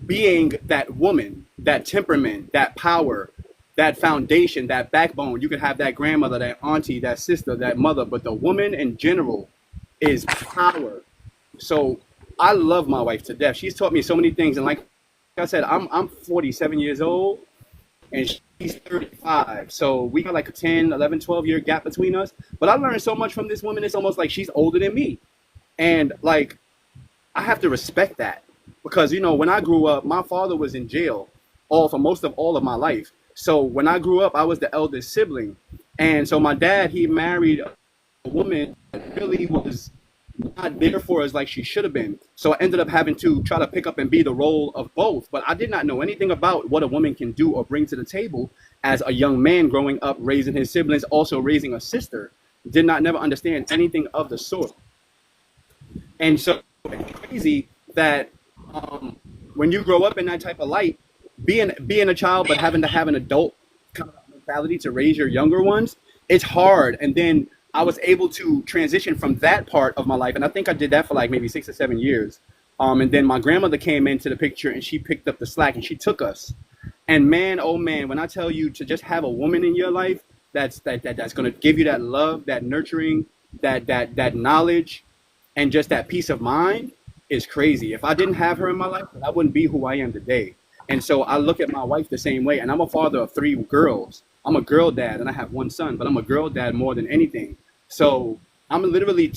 that woman, that temperament, that power, that foundation, that backbone. You could have that grandmother, that auntie, that sister, that mother, but the woman in general is power. So I love my wife to death. She's taught me so many things, and like I said, I'm 47 years old and she's 35. So we got like a 10, 11, 12 year gap between us. But I learned so much from this woman. It's almost like she's older than me. And like, I have to respect that because, you know, when I grew up, my father was in jail for most of all of my life. So when I grew up, I was the eldest sibling. And so my dad, he married a woman that really was not there for us like she should have been. So I ended up having to try to pick up and be the role of both. But I did not know anything about what a woman can do or bring to the table as a young man growing up, raising his siblings, also raising a sister. Did not never understand anything of the sort. And so it's crazy that when you grow up in that type of light, being a child but having to have an adult kind of mentality to raise your younger ones, it's hard. And then I was able to transition from that part of my life, and I think I did that for like maybe 6 or 7 years. And then my grandmother came into the picture, and she picked up the slack, and she took us. And man, oh man, when I tell you to just have a woman in your life that's going to give you that love, that nurturing, that knowledge, and just that peace of mind is crazy. If I didn't have her in my life, I wouldn't be who I am today. And so I look at my wife the same way. And I'm a father of 3 girls. I'm a girl dad, and I have 1 son, but I'm a girl dad more than anything. So I'm literally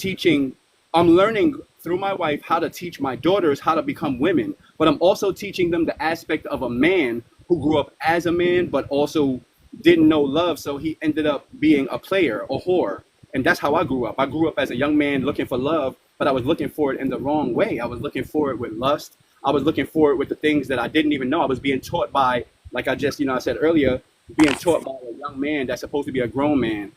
I'm learning through my wife how to teach my daughters how to become women, but I'm also teaching them the aspect of a man who grew up as a man, but also didn't know love. So he ended up being a player, a whore. And that's how I grew up. I grew up as a young man looking for love, but I was looking for it in the wrong way. I was looking for it with lust. I was looking for it with the things that I didn't even know. I was being taught by, like I said earlier, being taught by a young man that's supposed to be a grown man,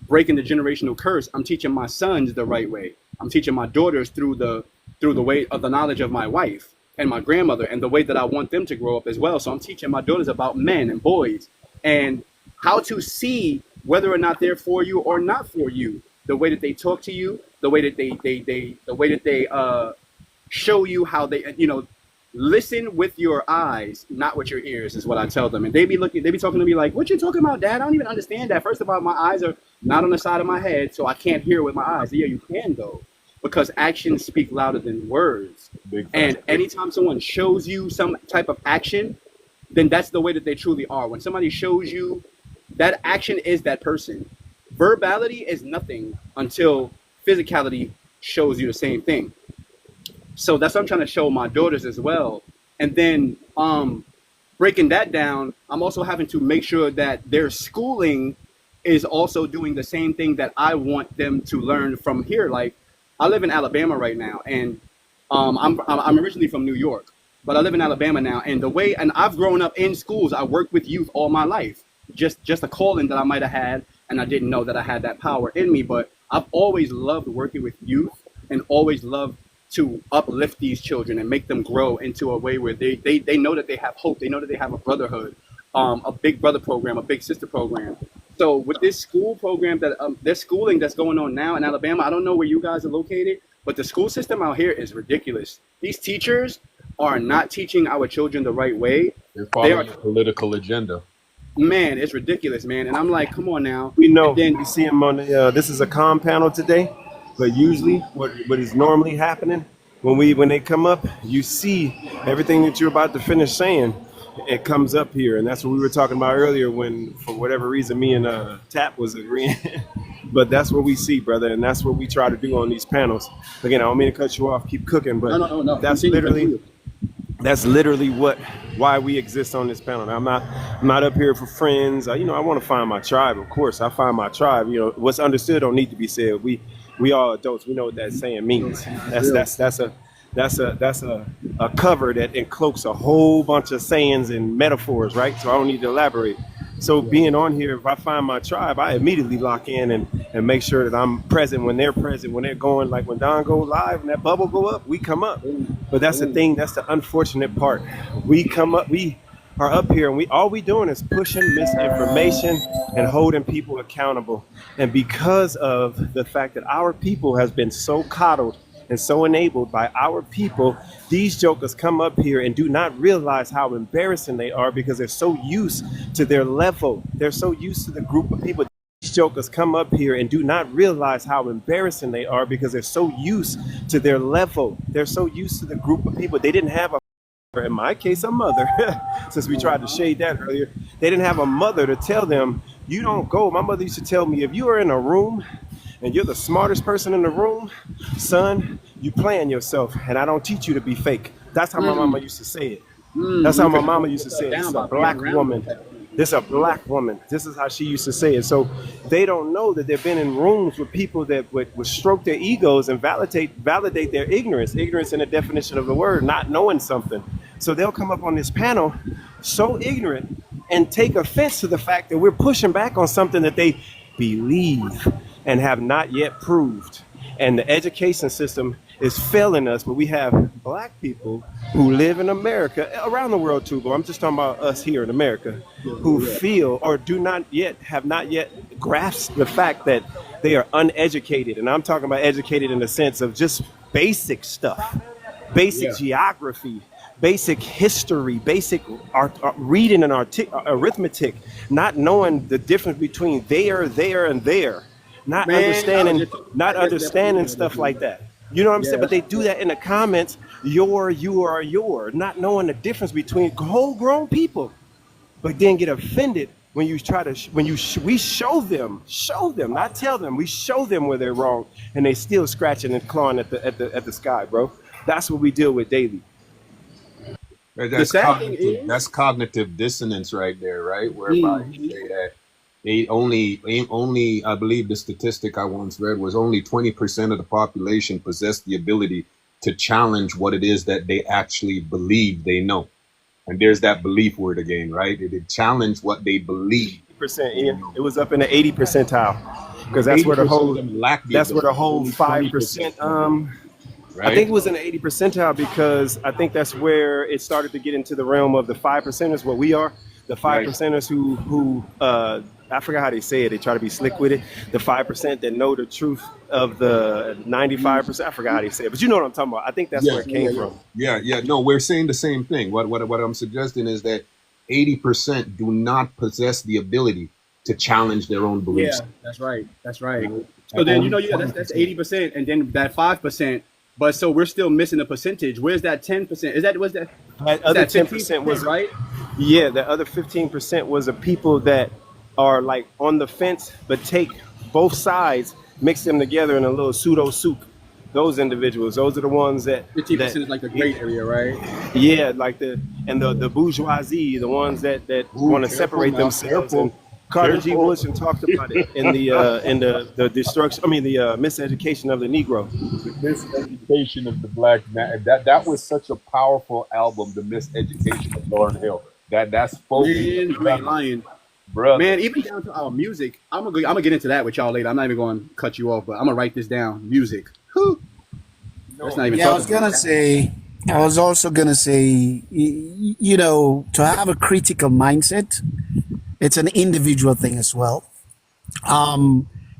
breaking the generational curse. I'm teaching my sons the right way. I'm teaching my daughters through the way of the knowledge of my wife and my grandmother and the way that I want them to grow up as well. So I'm teaching my daughters about men and boys and how to see whether or not they're for you or not for you. The way that they talk to you, the way that they show you how they, listen with your eyes, not with your ears, is what I tell them. And they be talking to me like, what you talking about, Dad? I don't even understand that. First of all, my eyes are not on the side of my head, so I can't hear with my eyes. Yeah, you can though. because actions speak louder than words. Big And facts. anytime someone shows you some type of action, then that's the way that they truly are. When somebody shows you that action is that person. Verbality is nothing until physicality shows you the same thing. So that's what I'm trying to show my daughters as well. And then breaking that down, I'm also having to make sure that their schooling is also doing the same thing that I want them to learn from here. Like, I live in Alabama right now, and I'm originally from New York, but I live in Alabama now. And the way, and I've grown up in schools. I worked with youth all my life. Just a calling that I might have had, and I didn't know that I had that power in me. But I've always loved working with youth, and always loved to uplift these children and make them grow into a way where they know that they have hope. They know that they have a brotherhood, a big brother program, a big sister program. So with this school program that this schooling that's going on now in Alabama, I don't know where you guys are located, but the school system out here is ridiculous. These teachers are not teaching our children the right way. They're They following are, a political agenda. man, it's ridiculous, man. And I'm like, come on now. We know And then you see him on the. This is a calm panel today, but usually what is normally happening when they come up, you see everything that you're about to finish saying. It comes up here, and that's what we were talking about earlier. When for whatever reason me and Tap was agreeing, but that's what we see, brother, and that's what we try to do on these panels. Again, I don't mean to cut you off. Keep cooking, but no. that's Continue, literally. continue. That's literally why we exist on this panel. Now, I'm not up here for friends. I want to find my tribe. Of course, I find my tribe. What's understood don't need to be said. We all adults. We know what that saying means. That's a cover that encloaks a whole bunch of sayings and metaphors, right? So I don't need to elaborate. So being on here, if I find my tribe, I immediately lock in and make sure that I'm present when they're present, when they're going, like when Don go live and that bubble go up, we come up. But that's the thing, that's the unfortunate part. We come up, we are up here, and all we doing is pushing misinformation and holding people accountable. And because of the fact that our people has been so coddled and so enabled by our people, these jokers come up here and do not realize how embarrassing they are because they're so used to their level. They're so used to the group of people. These jokers come up here and do not realize how embarrassing they are because they're so used to their level. They're so used to the group of people. They didn't have in my case, a mother, since we tried to shade that earlier. They didn't have a mother to tell them, you don't go. My mother used to tell me, if you are in a room and you're the smartest person in the room, son, you playing yourself, and I don't teach you to be fake. That's how my mama used to say it. That's how my mama used to say it. This is a black woman. This is a black woman. This is how she used to say it. So they don't know that they've been in rooms with people that would stroke their egos and validate their ignorance. Ignorance in the definition of the word, not knowing something. So they'll come up on this panel so ignorant and take offense to the fact that we're pushing back on something that they believe and have not yet proved. And the education system is failing us, but we have black people who live in America, around the world too, but I'm just talking about us here in America, who feel or have not yet grasped the fact that they are uneducated. And I'm talking about educated in the sense of just basic stuff, basic geography, basic history, basic reading and arithmetic, not knowing the difference between there, and there. Not understanding stuff like that. You know what I'm saying? But they do that in the comments, you are, not knowing the difference between whole grown people, but then get offended when you try to, we show them, not tell them, we show them where they're wrong, and they still scratching and clawing at the sky, bro. That's what we deal with daily. That's cognitive dissonance right there, right? Whereby you say that only I believe the statistic I once read was only 20% of the population possess the ability to challenge what it is that they actually believe they know. And there's that belief word again, right? They challenge what they believe. Ian. It was up in the 80 percentile because that's where the whole 5%. Right? I think it was in the 80 percentile because I think that's where it started to get into the realm of the 5%ers, what we are. The 5%ers who I forgot how they say it. They try to be slick with it. The 5% that know the truth of the 95%. I forgot how they say it, but you know what I'm talking about. I think that's where it came from. No, we're saying the same thing. What I'm suggesting is that 80% do not possess the ability to challenge their own beliefs. Yeah, that's right. So then only that's 20%. 80%, and then that 5%. But so we're still missing a percentage. Where's that 10%? That Is other that 10% 15%, was, right? yeah, the other 15% was the people that are like on the fence, but take both sides, mix them together in a little pseudo soup. Those individuals, those are the ones that 15% is like the gray area, right? yeah, like the bourgeoisie, the ones that Ooh, want to careful separate now, themselves. And careful, Carter G. careful. Woodson talked about it in the destruction. I mean, the miseducation of the Negro. The miseducation of the black man. That was such a powerful album, The Miseducation of Lauryn Hill. That spoke to Man, you ain't level, lying. brother. Man, even down to our music. I'm gonna get into that with y'all later. I'm not even going to cut you off, but I'm gonna write this down. Music. Whew. Let's No, not even Yeah, I talk was about gonna that. say. I was also gonna say, you know, to have a critical mindset, it's an individual thing as well.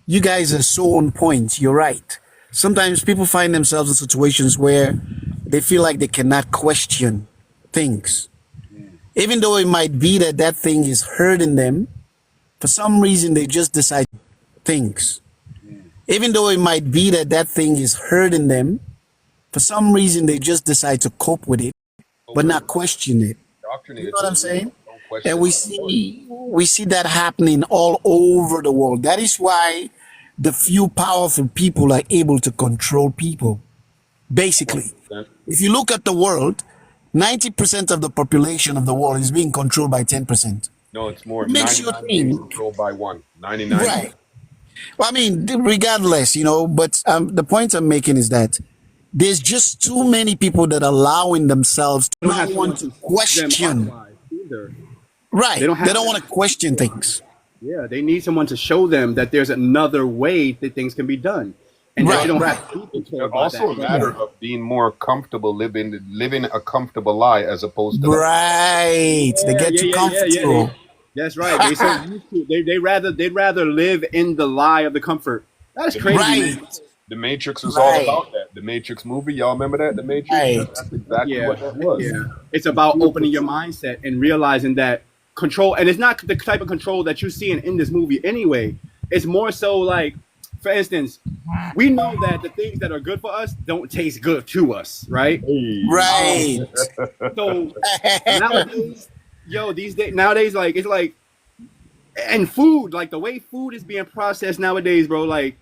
You guys are so on point. You're right. Sometimes people find themselves in situations where they feel like they cannot question things, even though it might be that that thing is hurting them. For some reason, they just decide things, even though it might be that that thing is hurting them. For some reason, they just decide to cope with it, but over not question it. You know indoctrinated what I'm to it. saying? Don't And question we it. Of course. see that happening all over the world. That is why the few powerful people are able to control people. Basically, 100%. if you look at the world, 90% of the population of the world is being controlled by 10%. No, it's more. It makes you 99 being think, controlled by one. 99. right? Well, I mean, regardless, you know, but the point I'm making is that there's just too many people that are allowing themselves to They don't not have someone want to to show them question. otherwise either. They Right. don't They have don't that. want to question things. Yeah, they need someone to show them that there's another way that things can be done, and that they Right, don't right, have to be It's controlled by also that. a matter of being more comfortable living a comfortable lie as opposed to like, right. They Yeah, get yeah, too yeah, yeah, yeah. comfortable. That's right. They so used to. They'd rather live in the lie of the comfort. That's the crazy, Matrix. man. Right, The Matrix was all right, about that. The Matrix movie, y'all remember that? The Matrix. right, That's exactly Yeah, what that was. yeah. It's To about feel opening your control. mindset and realizing that control, and it's not the type of control that you're seeing in this movie anyway. It's more so like, for instance, we know that the things that are good for us don't taste good to us, right? Hey, Um, right. so nowadays, these days nowadays, like it's like, and food, like the way food is being processed nowadays, bro. Like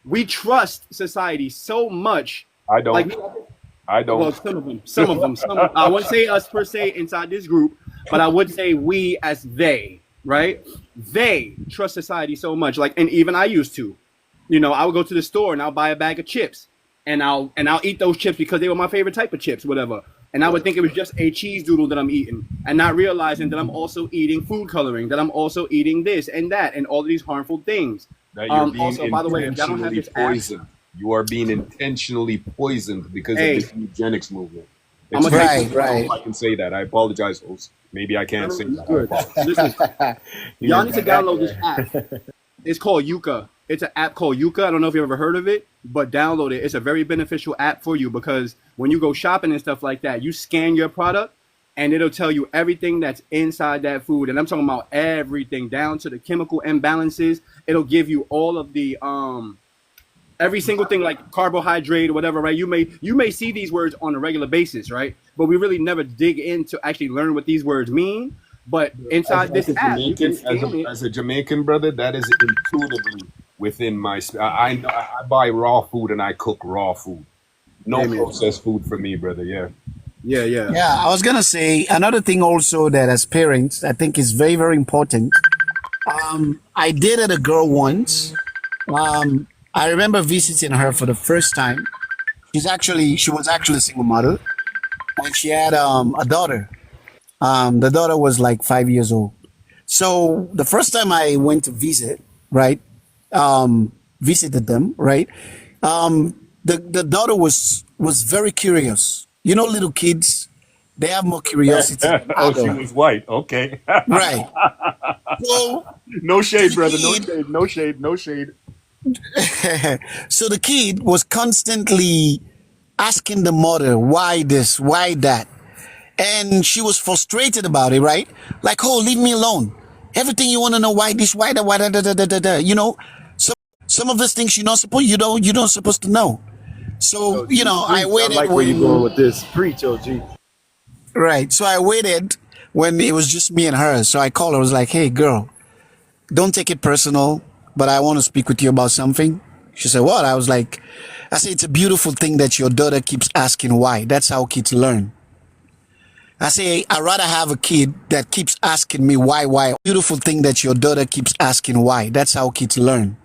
we trust society so much, I like don't. I well, don't. some. I wouldn't say us per se inside this group, but I would say we as they, right? They trust society so much, like, and even I used to. I would go to the store and I'll buy a bag of chips, and I'll eat those chips because they were my favorite type of chips, whatever. And I would think it was just a cheese doodle that I'm eating, and not realizing that I'm also eating food coloring, that I'm also eating this and that, and all of these harmful things. That you're being Also, by the way, if y'all don't have intentionally this app, poisoned. You are being intentionally poisoned because of hey, this eugenics movement. I'm gonna tell you Right, something. I don't know if right. I can say that. I apologize, host. Maybe I No, can't no, say it's that. I good. apologize. Listen, You y'all just need to got that download this there. app. It's called Yuka. It's an app called Yuka. I don't know if you've ever heard of it, but download it. It's a very beneficial app for you because when you go shopping and stuff like that, you scan your product and it'll tell you everything that's inside that food. And I'm talking about everything down to the chemical imbalances. It'll give you all of the every single thing like carbohydrate or whatever, right? You may see these words on a regular basis, right? But we really never dig in to actually learn what these words mean. But inside As this a app, you can Jamaican, scan it. as a Jamaican brother, that is intuitively within my. I buy raw food and I cook raw food. No Amen. processed food for me, brother. Yeah. Yeah, yeah. Yeah, I was gonna say another thing also that as parents I think is very, very important. I dated a girl once. I remember visiting her for the first time. She was actually a single mother, and she had a daughter. The daughter was like 5 years old. So the first time I went to visit, right, visited them, right, the daughter was very curious. You know, little kids, they have more curiosity than Oh, she adults, was white. Okay. right? So, No so shade, the brother. No kid, shade. No shade. No shade. so the kid was constantly asking the mother, why this, why that? And she was frustrated about it, right? Like, oh, leave me alone. Everything you want to know, why this, why that, why da, da, da, da, da, da, you know? So Some of these things you don't supposed to know. So, OG, I preach. I waited like where you're going when, with this. Preach, OG. right. So I waited when it was just me and her. So I called her. I was like, hey, girl, don't take it personal, but I want to speak with you about something. She said, what? I said, it's a beautiful thing that your daughter keeps asking why. That's how kids learn. I say, I'd rather have a kid that keeps asking me why. Beautiful thing that your daughter keeps asking why. That's how kids learn.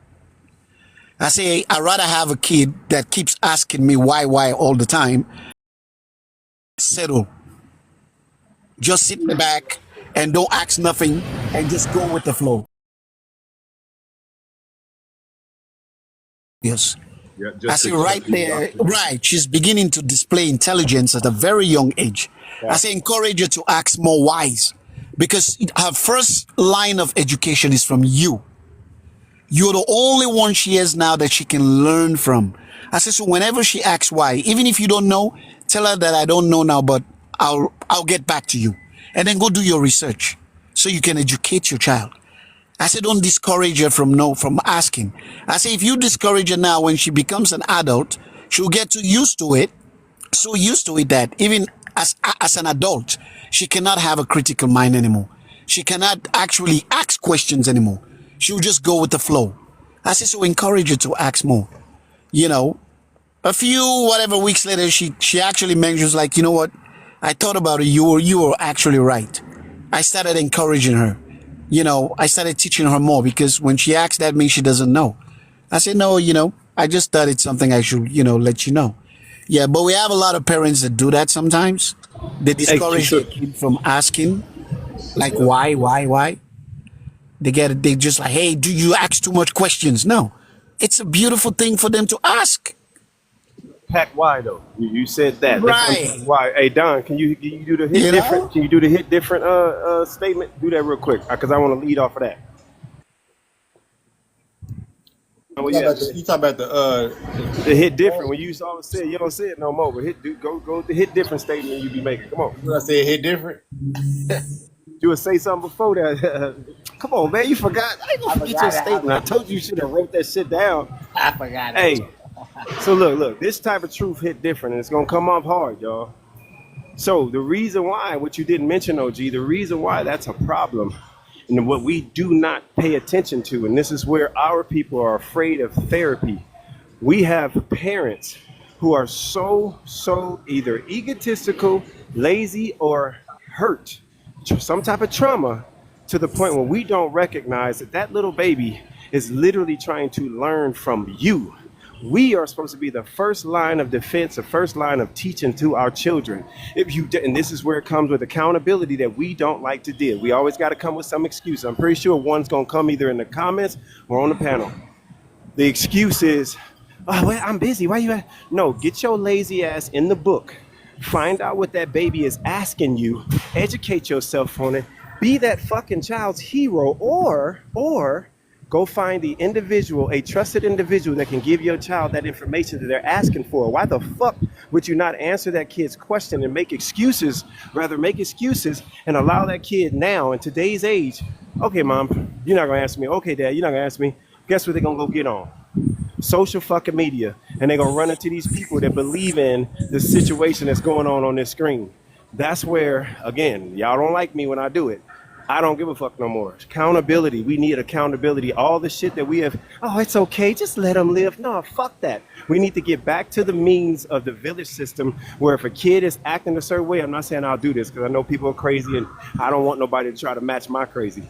I say, I'd rather have a kid that keeps asking me why all the time. Settle. Just sit back and don't ask nothing and just go with the flow. Yes. Yeah, I just say to right cut you off there, there. right. She's beginning to display intelligence at a very young age. I Yeah. say encourage her to ask more whys because her first line of education is from you. You're the only one she has now that she can learn from. I say so whenever she asks why, even if you don't know, tell her that I don't know now, but I'll get back to you. And then go do your research so you can educate your child. I say don't discourage her from asking. I say if you discourage her now, when she becomes an adult, she'll get too used to it, so used to it that even as an adult, she cannot have a critical mind anymore. She cannot actually ask questions anymore. She'll just go with the flow. I say so encourage her to ask more. You know, a few whatever weeks later, she actually mentions like, you know what, I thought about it. You were actually right. I started encouraging her. I started teaching her more because when she asks, that means she doesn't know. I said, no, I just thought it's something I should, let you know. Yeah, but we have a lot of parents that do that sometimes. They Hey, discourage so their kid from asking, like, why? They just like, hey, do you ask too much questions? No, it's a beautiful thing for them to ask. Pack why though? You said that. Let's unpack Right. why. Hey Don, can you do the hit You different? know? Can you do the hit different statement? Do that real quick because I want to lead off of that. You Where talking you at, about man? The hit different. When you always say it, you don't say it no more. But go with the hit different statement you be making. Come on. when I said hit different? You would say something before that. Come on, man. You forgot. I ain't gonna I forget your forgot it. statement. I told you should have wrote that shit down. I forgot it. Hey, so look. This type of truth hit different, and it's gonna come off hard, y'all. So the reason why, what you didn't mention, OG, the reason why that's a problem, and what we do not pay attention to, and this is where our people are afraid of therapy. We have parents who are so either egotistical, lazy, or hurt, some type of trauma, to the point where we don't recognize that that little baby is literally trying to learn from you. We are supposed to be the first line of defense, the first line of teaching to our children. And this is where it comes with accountability that we don't like to deal. We always got to come with some excuse. I'm pretty sure one's gonna come either in the comments or on the panel. The excuse is, oh, well, I'm busy. Why you at? No, get your lazy ass in the book. Find out what that baby is asking you. Educate yourself on it. Be that fucking child's hero, or go find the individual, a trusted individual that can give your child that information that they're asking for. Why the fuck would you not answer that kid's question and make excuses? Rather make excuses and allow that kid now in today's age. Okay, mom, you're not gonna answer me. Okay, dad, you're not gonna answer me. Guess what they're gonna go get on? Social fucking media, and they're gonna run into these people that believe in the situation that's going on this screen. That's where, again, y'all don't like me when I do it. I don't give a fuck no more. Accountability. We need accountability. All the shit that we have, oh, it's okay, just let them live. No, fuck that. We need to get back to the means of the village system where if a kid is acting a certain way, I'm not saying I'll do this because I know people are crazy and I don't want nobody to try to match my crazy.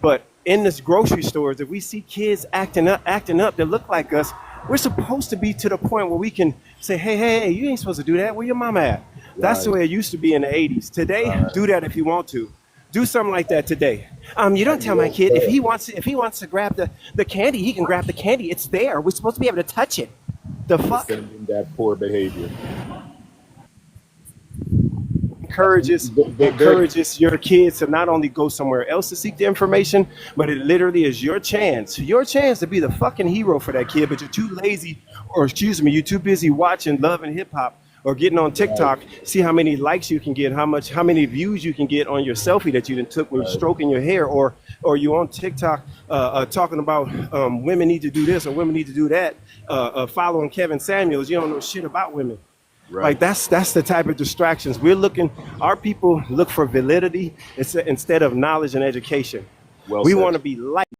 But in this grocery stores, if we see kids acting up that look like us, we're supposed to be to the point where we can say, hey, you ain't supposed to do that. Where your mama at? That's the Right. way it used to be in the 80s. Today, Right. do that if you want to. Do something like that today. You don't tell my kid if he wants to grab the candy, he can grab the candy. It's there. We're supposed to be able to touch it. The fuck? Defending that poor behavior. There, encourages your kids to not only go somewhere else to seek the information, but it literally is your chance to be the fucking hero for that kid. But you're too lazy, or excuse me, you're too busy watching Love and Hip Hop Or getting on TikTok, see how many likes you can get, how many views you can get on your selfie that you done took when you're stroking your hair, or you on TikTok talking about women need to do this or women need to do that, following Kevin Samuels. You don't know shit about women. Right. Like that's the type of distractions we're looking. Our people look for validity instead of knowledge and education. Well We said. want to be liked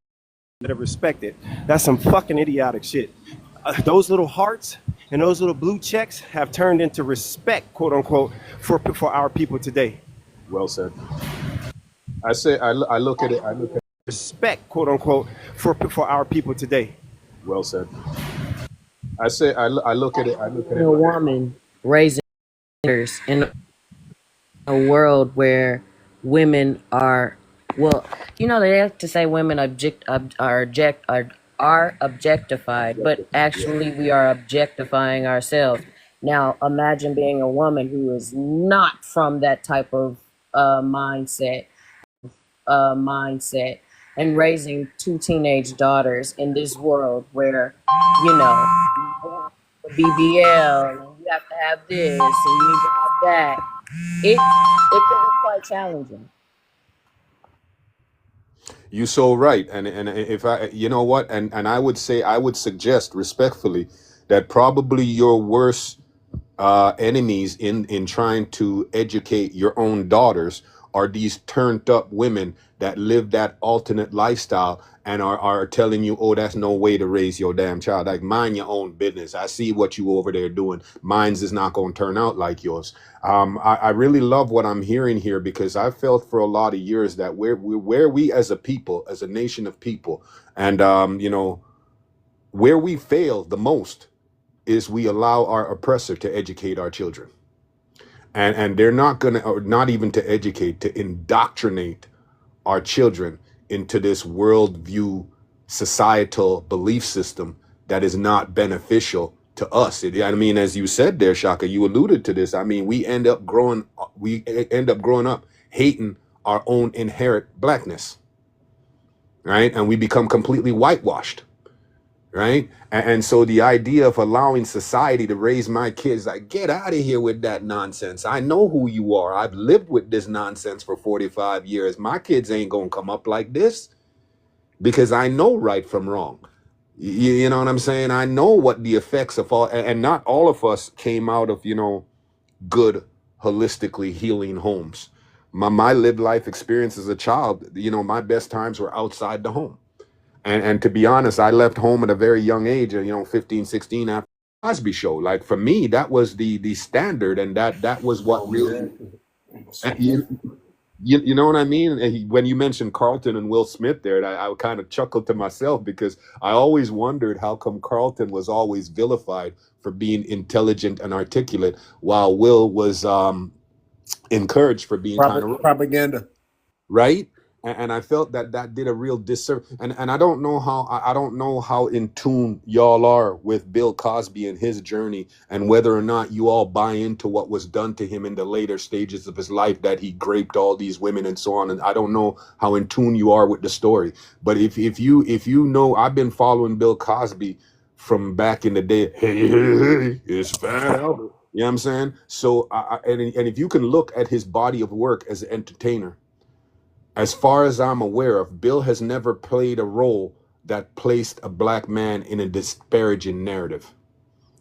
instead of respected. That's some fucking idiotic shit. Those little hearts and those little blue checks have turned into respect, quote unquote, for our people today. Well said. I say I look at it. I look at. Respect, quote unquote, for our people today. Well said. I say I look at it. I look at A it. woman raising daughters in a world where women are, well, they have to say women are objectified, but actually we are objectifying ourselves. Now imagine being a woman who is not from that type of mindset and raising two teenage daughters in this world where you know you have the BBL and you have to have this and you need to have that. It can be quite challenging. You so right, and if I, you know what, and I would say I would suggest respectfully that probably your worst enemies in trying to educate your own daughters are these turned up women that live that alternate lifestyle and are telling you, oh, that's no way to raise your damn child. Like, mind your own business. I see what you over there doing. Mine's is not going to turn out like yours. I really love what I'm hearing here, because I felt for a lot of years that where we as a people, as a nation of people, and where we fail the most is we allow our oppressor to educate our children. And they're not going to, or not even to educate, to indoctrinate our children into this worldview, societal belief system that is not beneficial to us. I mean, as you said there, Shaka, you alluded to this. I mean, we end up growing up hating our own inherent blackness, right? And we become completely whitewashed. Right. And so the idea of allowing society to raise my kids, like, get out of here with that nonsense. I know who you are. I've lived with this nonsense for 45 years. My kids ain't going to come up like this, because I know right from wrong. You know what I'm saying? I know what the effects of all, and not all of us came out of, good, holistically healing homes. My lived life experience as a child, my best times were outside the home. And to be honest, I left home at a very young age, 15, 16, after the Cosby Show. Like, for me, that was the standard, and that was what really, you know what I mean? And when you mentioned Carlton and Will Smith there, I kind of chuckled to myself, because I always wondered how come Carlton was always vilified for being intelligent and articulate, while Will was encouraged for being kind of propaganda. right. And I felt that did a real disservice. And I don't know how in tune y'all are with Bill Cosby and his journey, and whether or not you all buy into what was done to him in the later stages of his life, that he raped all these women and so on. And I don't know how in tune you are with the story. But if you know, I've been following Bill Cosby from back in the day. Hey, it's Fat Albert. You know what I'm saying? So and if you can look at his body of work as an entertainer, as far as I'm aware of, Bill has never played a role that placed a black man in a disparaging narrative,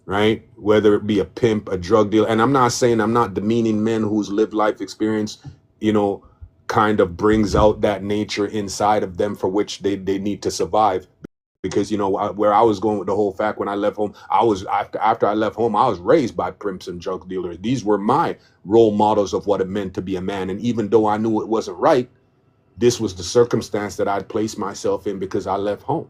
right? Whether it be a pimp, a drug dealer. And I'm not saying, I'm not demeaning men whose lived life experience, kind of brings out that nature inside of them for which they need to survive. Because, where I was going with the whole fact, when I left home, after I left home, I was raised by pimps and drug dealers. These were my role models of what it meant to be a man. And even though I knew it wasn't right, this was the circumstance that I'd placed myself in because I left home,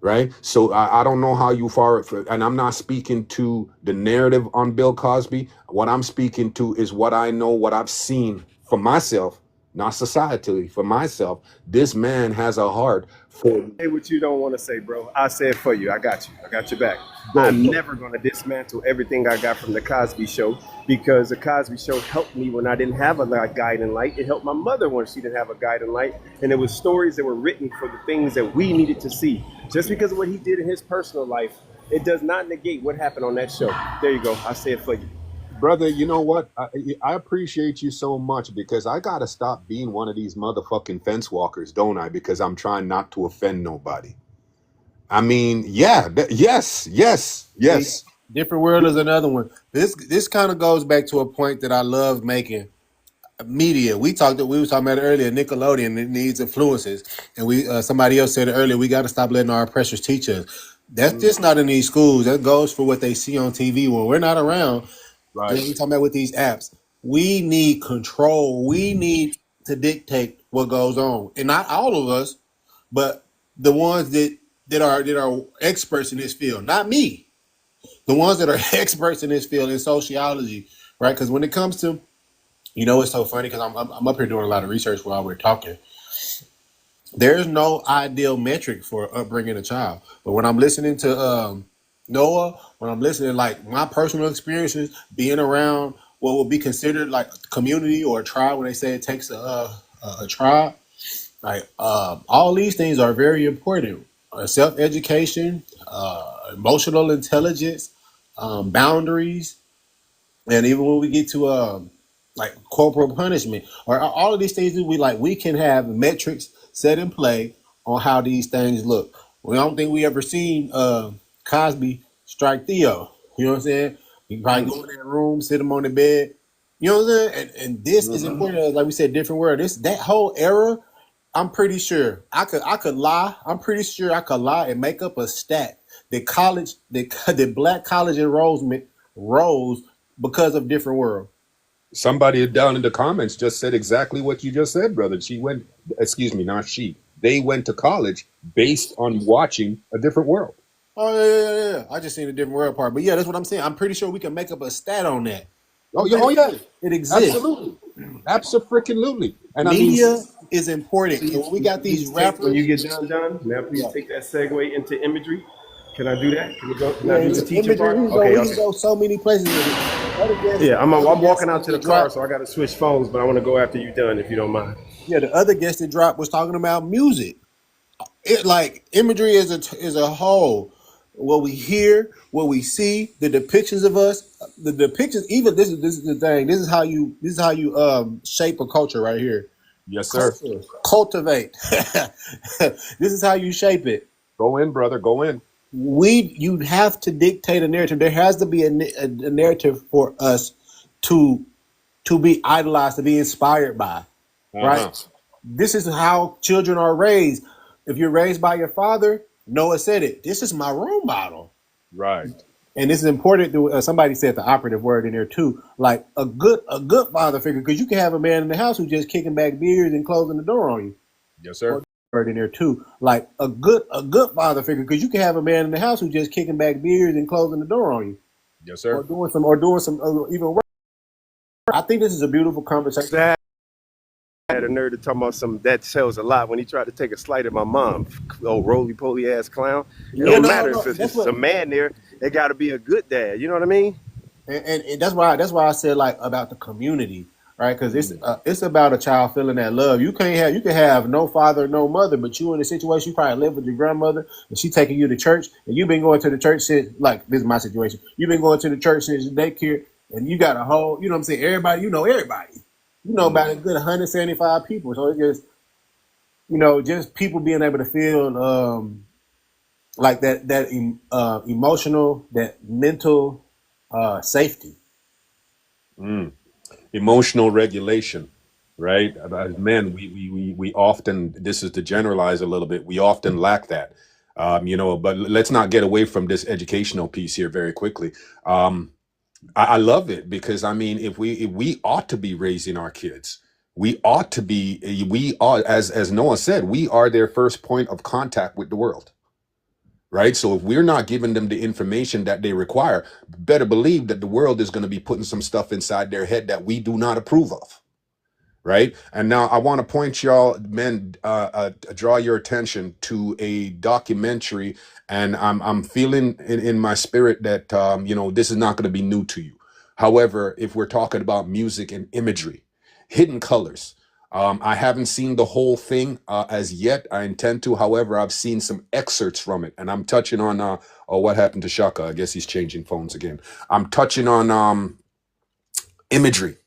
right? So I don't know how you far, and I'm not speaking to the narrative on Bill Cosby. What I'm speaking to is what I know, what I've seen for myself, not societally, for myself. This man has a heart for. Say what you don't want to say, bro. I say it for you. I got you. I got your back. Go. I'm never going to dismantle everything I got from the Cosby Show, because the Cosby Show helped me when I didn't have a guiding light. It helped my mother when she didn't have a guiding light. And it was stories that were written for the things that we needed to see. Just because of what he did in his personal life, it does not negate what happened on that show. There you go. I say it for you. brother, you know what? I appreciate you so much because I gotta stop being one of these motherfucking fence walkers, don't I? Because I'm trying not to offend nobody. I mean, yeah, yes, yes, See, yes. different world is another one. This kind of goes back to a point that I love making. Media. We was talking about it earlier. Nickelodeon, it needs influences, and we somebody else said it earlier. We got to stop letting our oppressors teach us. That's Mm, just not in these schools. That goes for what they see on TV when we're not around. right. We talking about with these apps. We need control. We need to dictate what goes on, and not all of us, but the ones that are experts in this field. Not me. The ones that are experts in this field in sociology, right? Because when it comes to it's so funny because I'm up here doing a lot of research while we're talking. There's no ideal metric for upbringing a child, but when I'm listening to Noah, when I'm listening like my personal experiences, being around what would be considered like a community or a tribe, when they say it takes a tribe, like all these things are very important. Self education, emotional intelligence, boundaries, and even when we get to like corporal punishment or all of these things that we can have metrics set in play on how these things look. We don't think we ever seen Cosby strike Theo. You know what I'm saying? You probably Mm, go in that room, sit him on the bed. You know what I'm saying? And this is mhm. important. Like we said, different world. That whole era. I'm pretty sure I could lie. I'm pretty sure I could lie and make up a stat that that black college enrollment rose because of different world. Somebody down in the comments just said exactly what you just said, brother. Excuse me, not she. They went to college based on watching a different world. Oh yeah. I just seen a different world part, but yeah, that's what I'm saying. I'm pretty sure we can make up a stat on that. Oh I'm yeah, pretty oh yeah, sure it exists. absolutely, absolutely. And I mean, Media is important. So Please, when we may I got these please take when you rappers, get done, John. May I please yeah, take that segue into imagery? Can I do that? Can we go? Can yeah, I do it's the teaching imagery. part? We can go. Okay, We can okay. go so many places with it. Yeah, I'm The other walking guest out to the that car, dropped. so I got to switch phones, but I want to go after you done if you don't mind. Yeah, the other guest that dropped was talking about music. It like imagery is a whole. What we hear, what we see, the depictions of us, the depictions. Even this is the thing. This is how you shape a culture right here. yes, sir. Culture, cultivate. This is how you shape it. Go in, brother. Go in. You have to dictate a narrative. There has to be a narrative for us to be idolized, to be inspired by. Uh Right. huh. This is how children are raised. If you're raised by your father, Noah said it. This is my role model, Right. and this is important. Somebody said the operative word in there too, like a good father figure, because you can have a man in the house who's just kicking back beers and closing the door on you. Yes, Or sir. word in there too, like a good father figure, because you can have a man in the house who's just kicking back beers and closing the door on you, Yes, or sir. doing some even worse. I think this is a beautiful conversation. Sad. I had a nerd to talk about some that sells a lot when he tried to take a slight at my mom. Oh, roly poly ass clown. It Yeah, don't no, matter if no. That's it's what a man there. It got to be a good dad. You know what I mean? and that's why I said like about the community, right? Because it's Mm, it's about a child feeling that love. You can have no father, no mother, but you in a situation you probably live with your grandmother and she taking you to church, and you've been going to the church since, like, this is my situation. You've been going to the church since daycare, and you got a whole, you know what I'm saying? Everybody, mm. about a good 175 people. So it's just just people being able to feel like that emotional, that mental safety. Mm. Emotional regulation, right? As men, we often, this is to generalize a little bit, we often lack that. But let's not get away from this educational piece here very quickly. I love it because I mean, if we ought to be raising our kids, we are, as Noah said, we are their first point of contact with the world. Right. So if we're not giving them the information that they require, better believe that the world is going to be putting some stuff inside their head that we do not approve of. Right. And now I want to point y'all, men, draw your attention to a documentary. And I'm feeling in my spirit that, this is not going to be new to you. However, if we're talking about music and imagery, Hidden Colors. I haven't seen the whole thing as yet. I intend to. However, I've seen some excerpts from it, and I'm touching on what happened to Shaka. I guess he's changing phones again. I'm touching on Imagery.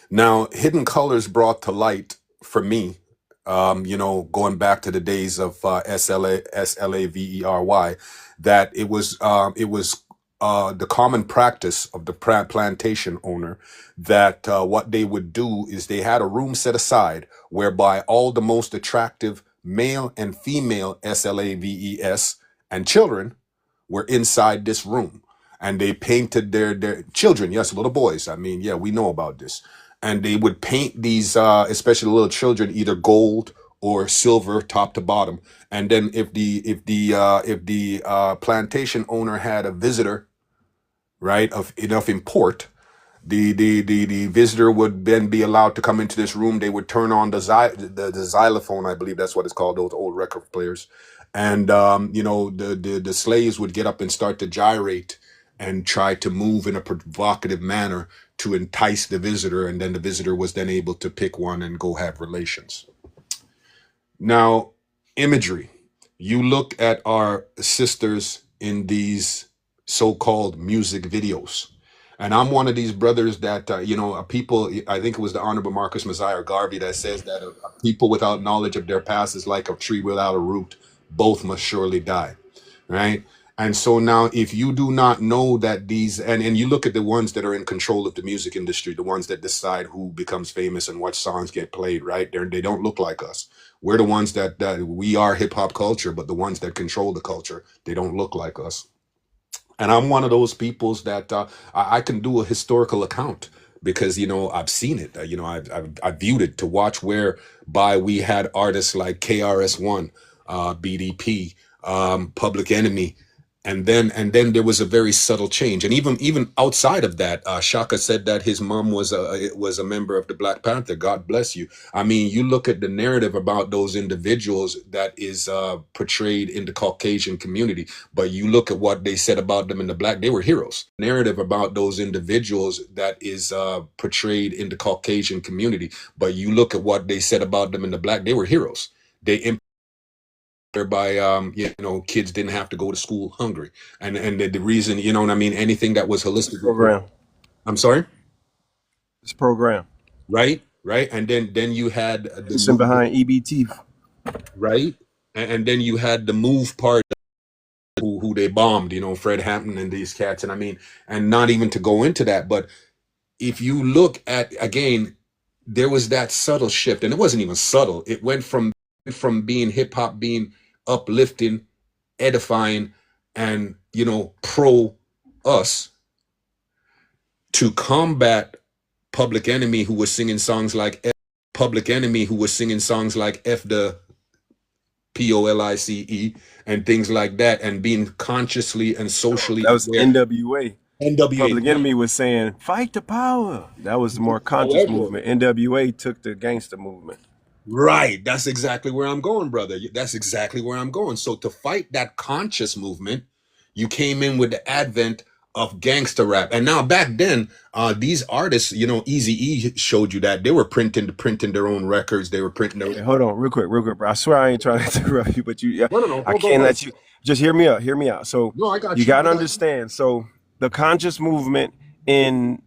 Now, Hidden Colors brought to light for me, going back to the days of SLAVERY, that it was the common practice of the plantation owner that what they would do is they had a room set aside whereby all the most attractive male and female SLAVES and children were inside this room, and they painted their children, yes, little boys. I mean, yeah, we know about this. And they would paint these, especially little children, either gold or silver, top to bottom. And then if the plantation owner had a visitor, right, of enough import, the visitor would then be allowed to come into this room. They would turn on the xylophone, I believe that's what it's called, those old record players, and the slaves would get up and start to gyrate and try to move in a provocative manner to entice the visitor, and then the visitor was then able to pick one and go have relations. Now, imagery. You look at our sisters in these so-called music videos. And I'm one of these brothers that, people, I think it was the Honorable Marcus Messiah Garvey that says that people without knowledge of their past is like a tree without a root. Both must surely die, right? And so now if you do not know that these, and you look at the ones that are in control of the music industry, the ones that decide who becomes famous and what songs get played, right? They don't look like us. We're the ones that we are hip hop culture, but the ones that control the culture, they don't look like us. And I'm one of those peoples that I can do a historical account because I've seen it. I've viewed it to watch whereby we had artists like KRS-One, BDP, Public Enemy, and then there was a very subtle change. And even outside of that, Shaka said that his mom was a member of the Black Panther. God bless you. I mean, you look at the narrative about those individuals that is portrayed in the Caucasian community, but you look at what they said about them in the Black, they were heroes. Narrative about those individuals that is portrayed in the Caucasian community, but you look at what they said about them in the Black, they were heroes. They whereby kids didn't have to go to school hungry, and the reason, what I mean, anything that was holistic Program. I'm sorry. It's program. Right, and then you had Listen behind EBT. Right, and then you had the move part who they bombed, Fred Hampton and these cats, and I mean, and not even to go into that, but if you look at, again, there was that subtle shift, and it wasn't even subtle. It went from being hip hop, being uplifting, edifying, and pro us, to combat Public Enemy, who was singing songs like F the POLICE and things like that, and being consciously and socially That was aware. NWA. NWA. Public Enemy was saying, fight the power. That was the more conscious movement. NWA took the gangster movement. Right. That's exactly where I'm going, brother. That's exactly where I'm going. So to fight that conscious movement, you came in with the advent of gangster rap. And now back then, these artists, Eazy-E showed you that they were printing their own records. They were printing their own. Hey, hold on real quick, bro. I swear I ain't trying to interrupt you, but No. I can't let you just hear me out. So no, I got you got to understand. So the conscious movement in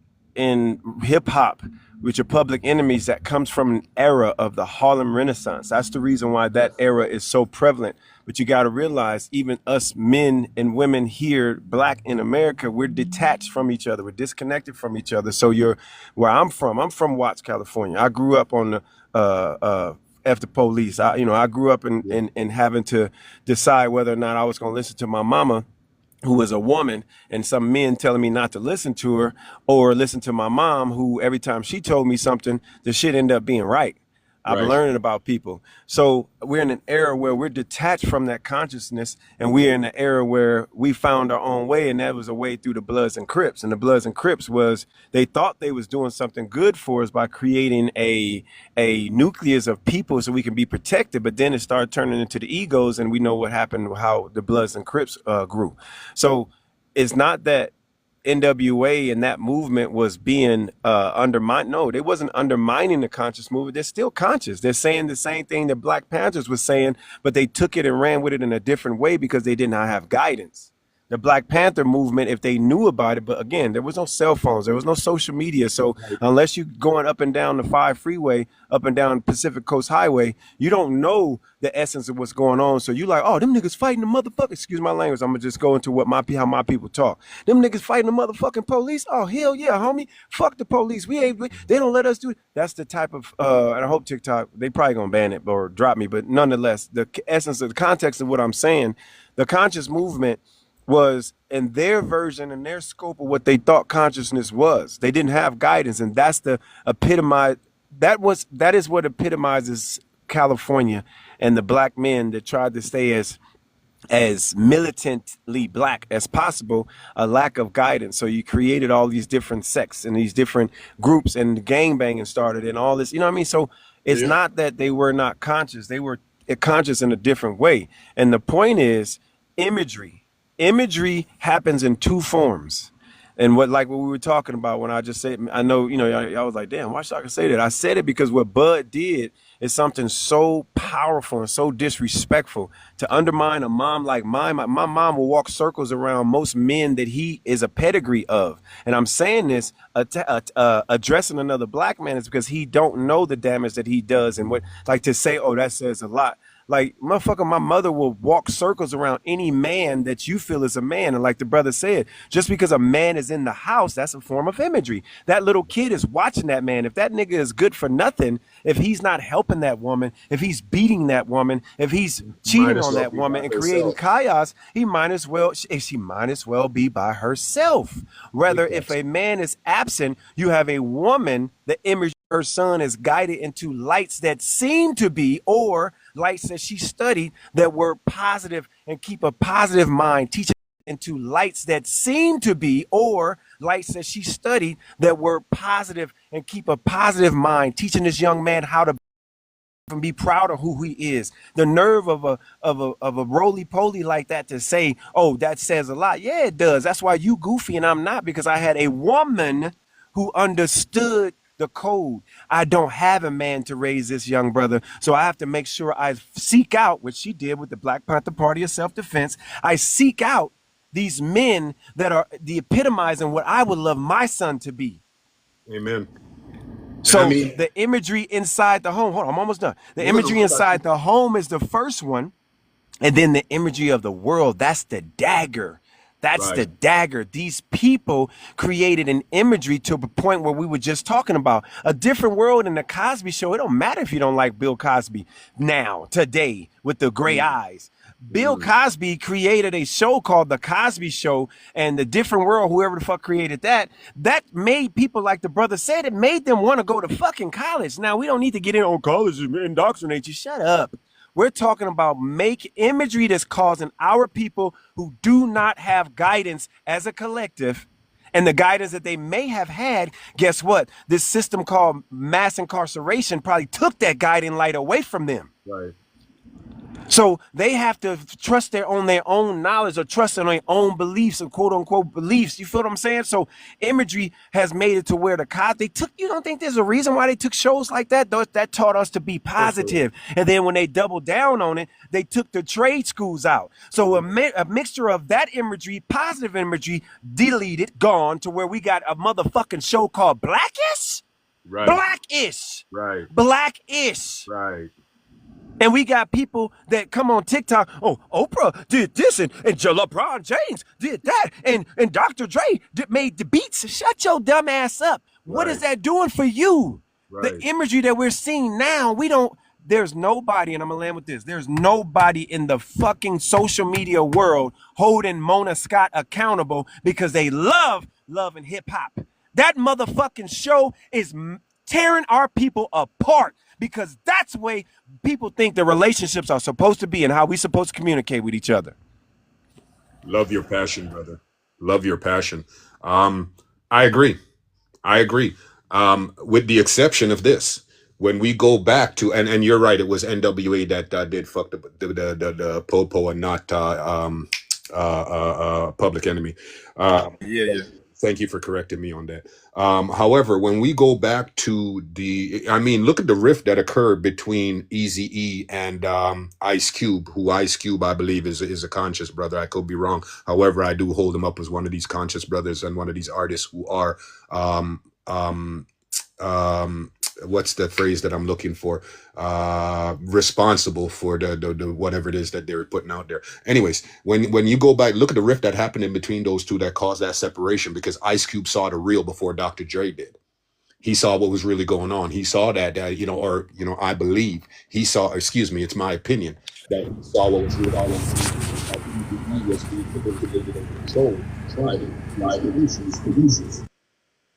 hip hop, with your Public Enemies, that comes from an era of the Harlem Renaissance. That's the reason why that era is so prevalent. But you got to realize, even us men and women here, Black in America, we're detached from each other. We're disconnected from each other. So where I'm from Watts, California. I grew up on the F the police. I grew up in having to decide whether or not I was going to listen to my mama, who was a woman, and some men telling me not to listen to her, or listen to my mom, who every time she told me something, the shit ended up being right. I've been learning about people. So we're in an era where we're detached from that consciousness, and we're in an era where we found our own way, and that was a way through the Bloods and Crips. And the Bloods and Crips was, they thought they was doing something good for us by creating a nucleus of people so we can be protected, but then it started turning into the egos, and we know what happened, how the Bloods and Crips grew. So it's not that NWA and that movement was being undermined. No, they wasn't undermining the conscious movement. They're still conscious. They're saying the same thing that Black Panthers was saying, but they took it and ran with it in a different way because they did not have guidance. the Black Panther movement if they knew about it. But again, there was no cell phones, there was no social media. So unless you're going up and down the 5 freeway, up and down Pacific Coast Highway, you don't know the essence of what's going on. So you like, oh, them niggas fighting the motherfucker. Excuse my language. I'm gonna just go into what how my people talk. Them niggas fighting the motherfucking police. Oh hell yeah, homie. Fuck the police. They don't let us do it. That's the type of and I hope TikTok, they probably gonna ban it or drop me, but nonetheless, the essence of the context of what I'm saying, the conscious movement was in their version and their scope of what they thought consciousness was. They didn't have guidance, and that's the epitomize. That is what epitomizes California and the black men that tried to stay as militantly black as possible, a lack of guidance. So you created all these different sects and these different groups, and the gang banging started and all this, you know what I mean? So it's not that they were not conscious. They were conscious in a different way. And the point is imagery. Imagery happens in 2 forms. And what we were talking about when I just said, I know, I was like, damn, why should I say that? I said it because what Bud did is something so powerful and so disrespectful to undermine a mom like mine. My mom will walk circles around most men that he is a pedigree of. And I'm saying this, addressing another black man is because he don't know the damage that he does. And what, to say, oh, that says a lot. Like, motherfucker, my mother will walk circles around any man that you feel is a man. And like the brother said, just because a man is in the house, that's a form of imagery. That little kid is watching that man. If that nigga is good for nothing, if he's not helping that woman, if he's beating that woman, if he's cheating on that woman and creating chaos, she might as well be by herself. Rather, if a man is absent, you have a woman, the image of her son is guided into lights that seem to be, or lights that she studied that were positive and keep a positive mind, teaching into lights that seem to be, or lights that she studied that were positive and keep a positive mind, teaching this young man how to be proud of who he is. The nerve of a roly-poly like that to say, oh, that says a lot. Yeah, it does. That's why you goofy and I'm not, because I had a woman who understood the code. I don't have a man to raise this young brother, so I have to make sure I seek out, which she did with the Black Panther Party of self-defense. I seek out these men that are the epitomizing what I would love my son to be. Amen. So the imagery inside the home, hold on, I'm almost done. The imagery inside the home is the first one. And then the imagery of the world, that's the dagger. That's the dagger. These people created an imagery to a point where we were just talking about a different world in the Cosby Show. It don't matter if you don't like Bill Cosby now, today, with the gray eyes. Bill Cosby created a show called The Cosby Show, and the different world, whoever the fuck created that made people, like the brother said, it made them want to go to fucking college. Now, we don't need to get in on college and indoctrinate you. Shut up. We're talking about imagery that's causing our people who do not have guidance as a collective, and the guidance that they may have had, guess what? This system called mass incarceration probably took that guiding light away from them. Right. So they have to trust their own knowledge, or trust in their own beliefs, or quote unquote beliefs. You feel what I'm saying? So imagery has made it to where you don't think there's a reason why they took shows like that? That taught us to be positive. And then when they doubled down on it, they took the trade schools out. So a mixture of that imagery, positive imagery, deleted, gone, to where we got a motherfucking show called Blackish. Right. Blackish. Right. Blackish. Right. And we got people that come on TikTok. Oh, Oprah did this, and LeBron James did that, and Dr. Dre made the beats. Shut your dumb ass up. What is that doing for you? The imagery that we're seeing now, there's nobody, and I'm gonna land with this. There's nobody in the fucking social media world holding Mona Scott accountable because they love and hip hop. That motherfucking show is tearing our people apart, because that's the way people think the relationships are supposed to be and how we supposed to communicate with each other. Love your passion, brother. Love your passion. I agree. With the exception of this, when we go back to, and you're right, it was NWA that did fuck the Popo and not Public Enemy. Yeah. Thank you for correcting me on that. However, when we go back to look at the rift that occurred between Eazy-E and Ice Cube, who Ice Cube, I believe, is a conscious brother. I could be wrong. However, I do hold him up as one of these conscious brothers and one of these artists who are um, um, um, what's the phrase that I'm looking for? Responsible for the whatever it is that they're putting out there. Anyways, when you go back, look at the rift that happened in between those two that caused that separation, because Ice Cube saw the real before Dr. Dre did. He saw what was really going on. He saw that, I believe he saw, excuse me, it's my opinion, that he saw what was really going on. That he was being manipulated and controlled by these producers.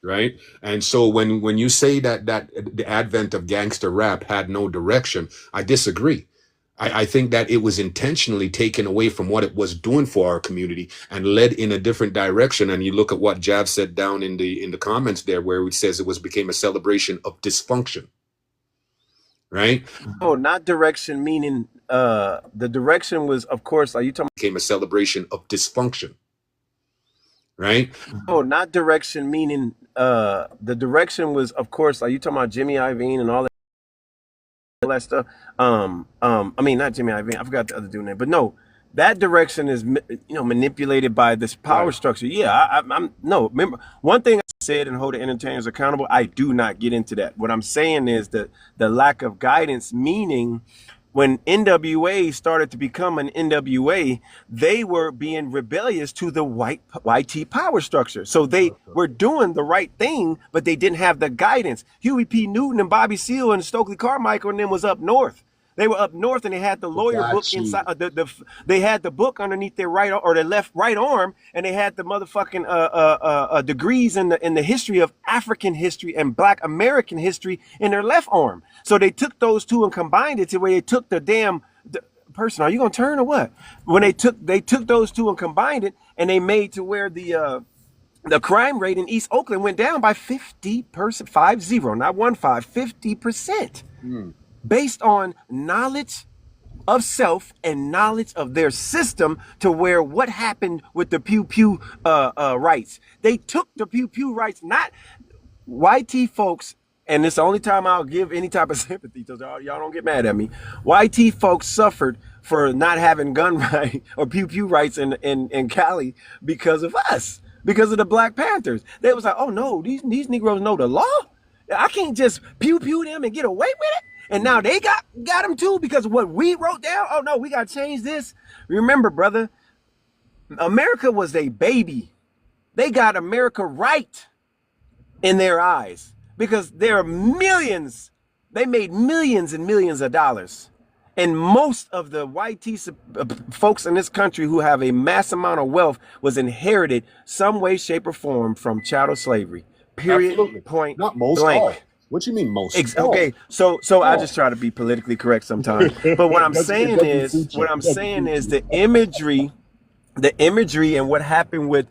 Right. And so when you say that the advent of gangster rap had no direction, I disagree. I think that it was intentionally taken away from what it was doing for our community and led in a different direction. And you look at what Jav said down in the comments there, where it says it became a celebration of dysfunction. Right. Oh, not direction, meaning the direction was, of course, are you talking? Became a celebration of dysfunction. Right. Oh, not direction, meaning the direction was, of course, are you talking about Jimmy Iovine and all that stuff? I mean, not Jimmy Iovine. I forgot the other dude name, but no, that direction is manipulated by this power structure. Yeah, I'm no. Remember one thing I said and hold the entertainers accountable. I do not get into that. What I'm saying is that the lack of guidance, meaning when NWA started to become an NWA, they were being rebellious to the YT power structure. So they were doing the right thing, but they didn't have the guidance. Huey P. Newton and Bobby Seale and Stokely Carmichael and them was up north. They were up north and they had the lawyer book inside. They had the book underneath their right or their left right arm, and they had the motherfucking degrees in the history of African history and Black American history in their left arm. So they took those two and combined it to where they took the damn person. Are you gonna turn or what? When they took those two and combined it, and they made to where the crime rate in East Oakland went down by 50%, 50, not 50%. Based on knowledge of self and knowledge of their system, to where what happened with the pew pew rights. They took the pew pew rights, not YT folks, and it's the only time I'll give any type of sympathy, so y'all don't get mad at me. YT folks suffered for not having gun right or pew pew rights in Cali because of us, because of the Black Panthers. They was like, oh no, these Negroes know the law. I can't just pew pew them and get away with it. And now they got them too because of what we wrote down. Oh no, we got to change this. Remember, brother, America was a baby. They got America right in their eyes because there are millions. They made millions and millions of dollars. And most of the YT folks in this country who have a mass amount of wealth was inherited some way, shape, or form from chattel slavery. Period. Absolutely. Point. Not most. Blank. All. What you mean most? Okay, so I just try to be politically correct sometimes. But what I'm saying is the imagery and what happened with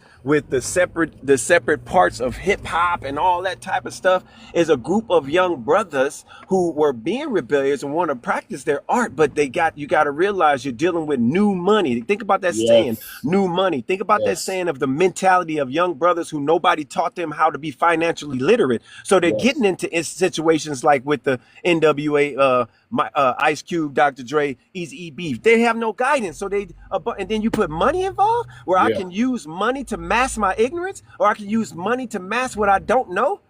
the separate parts of hip hop and all that type of stuff is a group of young brothers who were being rebellious and want to practice their art, but you got to realize you're dealing with new money. Think about that saying, new money. Think about that saying of the mentality of young brothers who nobody taught them how to be financially literate. So they're getting into situations like with the NWA, Ice Cube, Dr. Dre, Eazy-E beef. They have no guidance. So and then you put money involved where I can use money to mask my ignorance, or I can use money to mask what I don't know.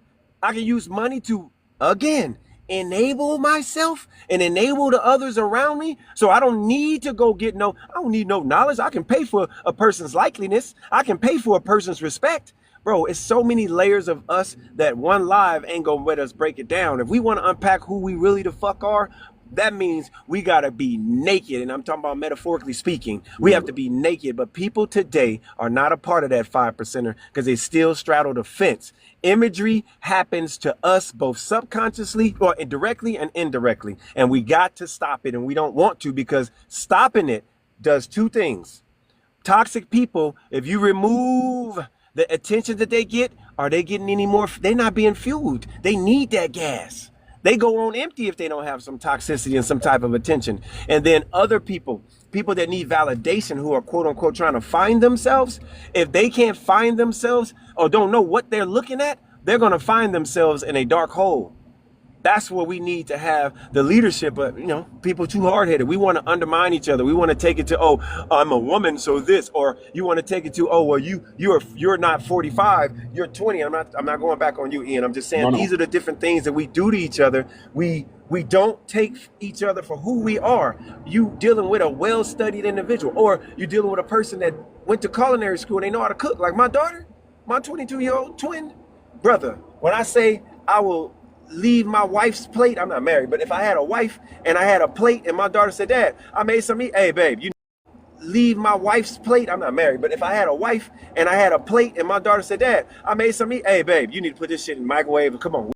I can use money to, again, enable myself and enable the others around me. So I don't need to I don't need no knowledge. I can pay for a person's likeliness. I can pay for a person's respect. Bro, it's so many layers of us that one live ain't gonna let us break it down. If we want to unpack who we really the fuck are, that means we gotta be naked. And I'm talking about metaphorically speaking. We have to be naked. But people today are not a part of that 5%er because they still straddle the fence. Imagery happens to us both subconsciously or directly and indirectly. And we got to stop it. And we don't want to, because stopping it does two things. Toxic people, if you remove the attention that they get, are they getting any more? They're not being fueled. They need that gas. They go on empty if they don't have some toxicity and some type of attention. And then other people that need validation, who are quote unquote trying to find themselves, if they can't find themselves or don't know what they're looking at, they're going to find themselves in a dark hole. That's where we need to have the leadership. But people too hard-headed. We want to undermine each other. We want to take it to, oh, I'm a woman, so this, or you want to take it to, oh, well, you're not 45, you're 20. I'm not going back on you, Ian. I'm just saying these are the different things that we do to each other. We don't take each other for who we are. You dealing with a well-studied individual, or you dealing with a person that went to culinary school and they know how to cook. Like my daughter, my 22-year-old twin brother. When I say I will leave my wife's plate, I'm not married, but if I had a wife and I had a plate and my daughter said, Dad, I made some meat. Hey, babe, you leave my wife's plate. I'm not married, but if I had a wife and I had a plate and my daughter said, Dad, I made some meat. Hey, babe, you need to put this shit in the microwave. Come on.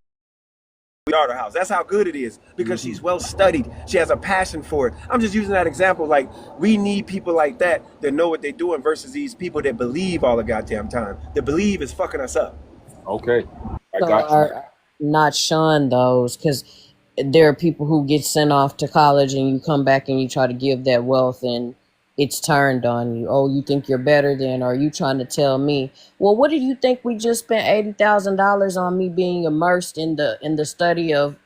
Daughter house. That's how good it is, because she's well studied. She has a passion for it. I'm just using that example. Like, we need people like that know what they're doing versus these people that believe all the goddamn time. The believe is fucking us up. Okay, I So got you. are not shun those, because there are people who get sent off to college and you come back and you try to give that wealth and it's turned on you. Oh, you think you're better than, or are you trying to tell me, well, what did you think we just spent $80,000 on me being immersed in the study of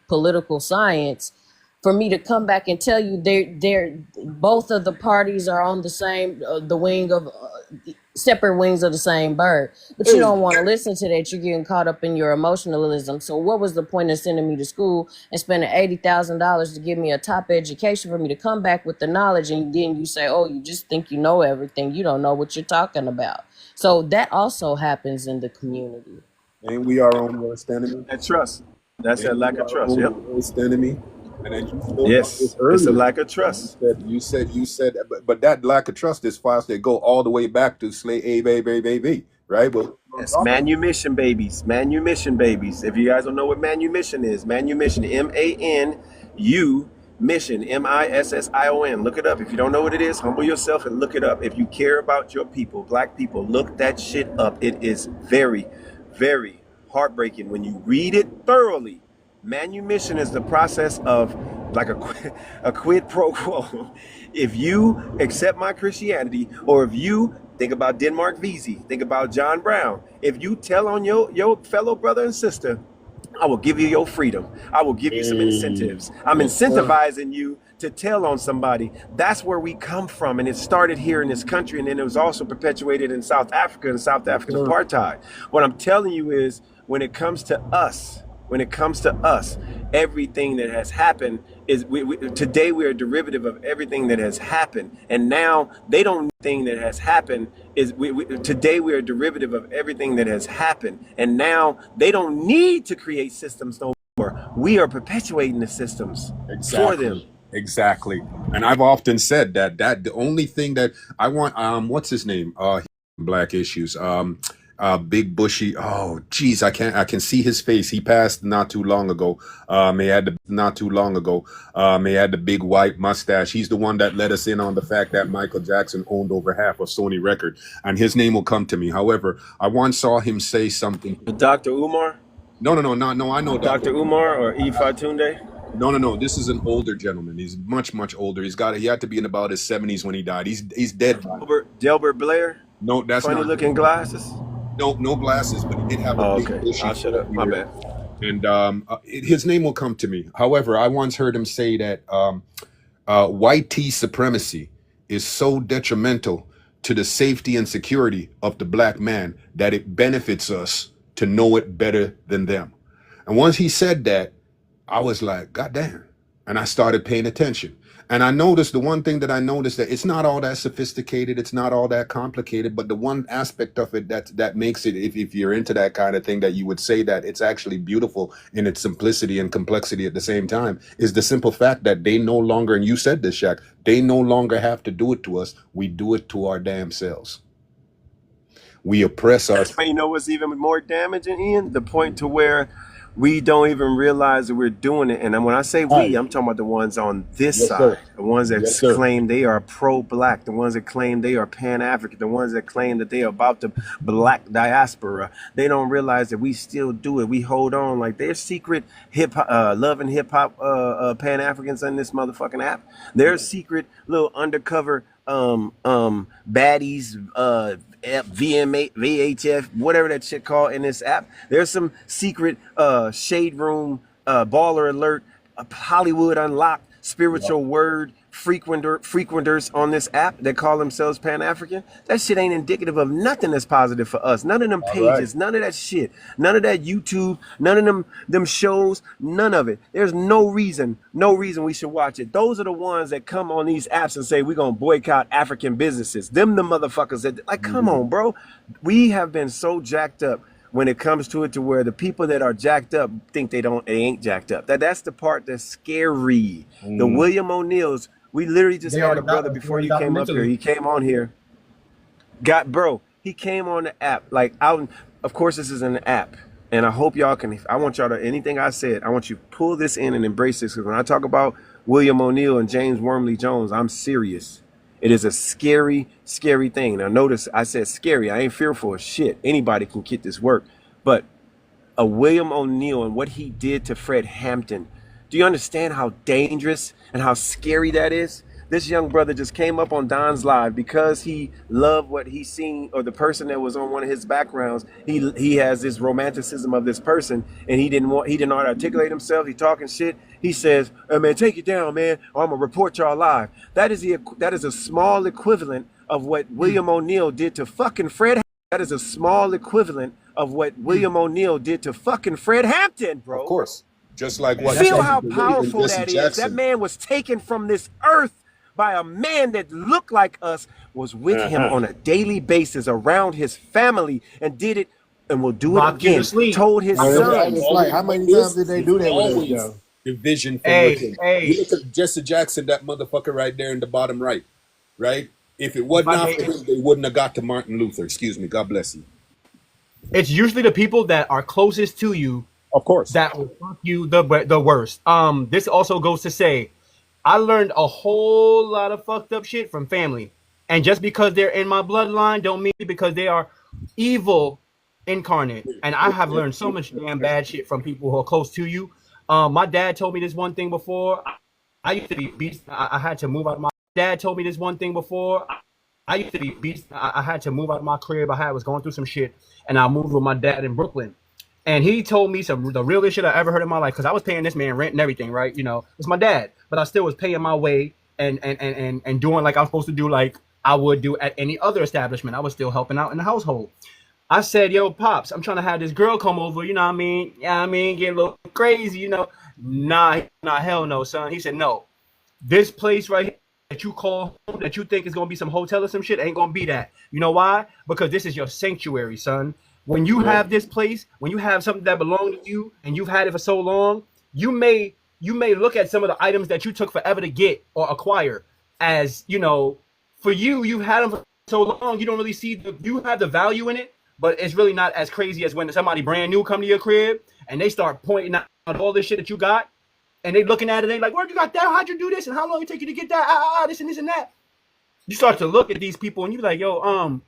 political science for me to come back and tell you they're both of the parties are on the same the wing of separate wings of the same bird, but you don't want to listen to that. You're getting caught up in your emotionalism. So what was the point of sending me to school and spending $80,000 to give me a top education for me to come back with the knowledge, and then you say, oh, you just think you know everything, you don't know what you're talking about. So that also happens in the community. Ain't we our own worst enemy? That trust. That's that Ain't lack we of our trust. Yep. own worst enemy? And then you spoke on this Yes. It's a earlier. lack of trust. You said, but that lack of trust is fast. They go all the way back to slay a baby, right? But Yes, manumission babies. Manumission babies. If you guys don't know what manumission is, manumission, MANU mission, MISSION. Look it up. If you don't know what it is, humble yourself and look it up. If you care about your people, black people, look that shit up. It is very, very heartbreaking when you read it thoroughly. Manumission is the process of like a quid pro quo. If you accept my Christianity, or if you think about Denmark Vesey, think about John Brown, if you tell on your fellow brother and sister, I will give you your freedom. I will give you some incentives. I'm incentivizing you to tell on somebody. That's where we come from. And it started here in this country. And then it was also perpetuated in South Africa and South African apartheid. What I'm telling you is, when it comes to us, everything that has happened is today we are a derivative of everything that has happened. And now they don't thing that has happened is today we are a derivative of everything that has happened. And now they don't need to create systems no more. We are perpetuating the systems for them. Exactly. And I've often said that the only thing that I want, what's his name? Black issues. Big bushy. Oh, geez, I can see his face. He passed not too long ago. He had the big white mustache. He's the one that let us in on the fact that Michael Jackson owned over half of Sony Record, and his name will come to me. However, I once saw him say something. Dr. Umar? No. I know Dr. Umar or Ifa Tunde? No. This is an older gentleman. He's much older. He had to be in about his 70s when he died. He's dead. Delbert Blair? No, that's funny not looking glasses. No glasses, but he did have a big issue. I'll shut up. My bad. And his name will come to me. However, I once heard him say that white tea supremacy is so detrimental to the safety and security of the black man that it benefits us to know it better than them. And once he said that, I was like, God damn. And I started paying attention. And I noticed the one thing that I noticed, that it's not all that sophisticated. It's not all that complicated. But the one aspect of it that makes it, if you're into that kind of thing, that you would say that it's actually beautiful in its simplicity and complexity at the same time, is the simple fact that they no longer, and you said this, Shaq, they no longer have to do it to us. We do it to our damn selves. We oppress ourselves. You know what's even more damaging, Ian? The point to where we don't even realize that we're doing it. And when I say All right. we, I'm talking about the ones on this Yes, side, sir. the ones that Yes, sir. claim they are pro-black, the ones that claim they are pan-African, the ones that claim that they are about the black diaspora. They don't realize that we still do it. We hold on like there's secret love and hip hop pan-Africans in this motherfucking app. There's secret little undercover baddies, VMA, VHF, whatever that shit called in this app. There's some secret shade room, baller alert, Hollywood unlocked, spiritual word frequenters on this app that call themselves Pan-African. That shit ain't indicative of nothing that's positive for us. None of them All right. pages, none of that shit, none of that YouTube, none of them shows, none of it. There's no reason we should watch it. Those are the ones that come on these apps and say we're gonna boycott African businesses. Them the motherfuckers that like, come on, bro. We have been so jacked up when it comes to it, to where the people that are jacked up think they ain't jacked up. That's the part that's scary. The William O'Neills, we literally just had a brother before you came up here. He came on here. He came on the app. Like, of course this is an app. And I hope y'all can, I want y'all to, anything I said, I want you to pull this in and embrace this. Because when I talk about William O'Neill and James Wormley Jones, I'm serious. It is a scary, scary thing. Now notice I said scary. I ain't fearful of shit. Anybody can get this work. But a William O'Neill and what he did to Fred Hampton, do you understand how dangerous and how scary that is? This young brother just came up on Don's Live because he loved what he seen, or the person that was on one of his backgrounds. He has this romanticism of this person, and he didn't know how to articulate himself. He talking shit. He says, "Hey man, take it down, man, or I'm gonna report y'all live." That is a small equivalent of what William O'Neill did to fucking Fred. That is a small equivalent of what William O'Neill did to fucking Fred Hampton, bro. Of course. Just like what Feel Jesse how Lee powerful and Jesse that is. Jackson. That man was taken from this earth by a man that looked like us, was with him on a daily basis around his family, and did it and will do it Rock you to again. sleep. Told his sons. How many times did they do that with us, though? Division from Hey, within. hey. You look at Jesse Jackson, that motherfucker right there in the bottom right, right? If it wasn't I for may- him, they wouldn't have got to Martin Luther. Excuse me. God bless you. It's usually the people that are closest to you Of course. that will fuck you the worst. This also goes to say, I learned a whole lot of fucked up shit from family, and just because they're in my bloodline, don't mean because they are evil incarnate. And I have learned so much damn bad shit from people who are close to you. My dad told me this one thing before. I used to be beast. I had to move out of my. Dad told me this one thing before. I used to be beast. I had to move out of my crib. I was going through some shit, and I moved with my dad in Brooklyn. And he told me the realest shit I ever heard in my life, because I was paying this man rent and everything, right? You know, it's my dad, but I still was paying my way and doing like I'm supposed to do, like I would do at any other establishment. I was still helping out in the household. I said, "Yo, pops, I'm trying to have this girl come over. You know what I mean? Yeah, I mean, get a little crazy, you know." Nah, hell no, son. He said, "No, this place right here that you call home, that you think is gonna be some hotel or some shit, ain't gonna be that. You know why? Because this is your sanctuary, son. When you have this place, when you have something that belongs to you and you've had it for so long, you may look at some of the items that you took forever to get or acquire as, you know, for you, you've had them for so long, you don't really see you have the value in it, but it's really not as crazy as when somebody brand new come to your crib and they start pointing out all this shit that you got, and they looking at it, they like, where'd you got that? How'd you do this? And how long it take you to get that? This and this and that. You start to look at these people and you be like, yo,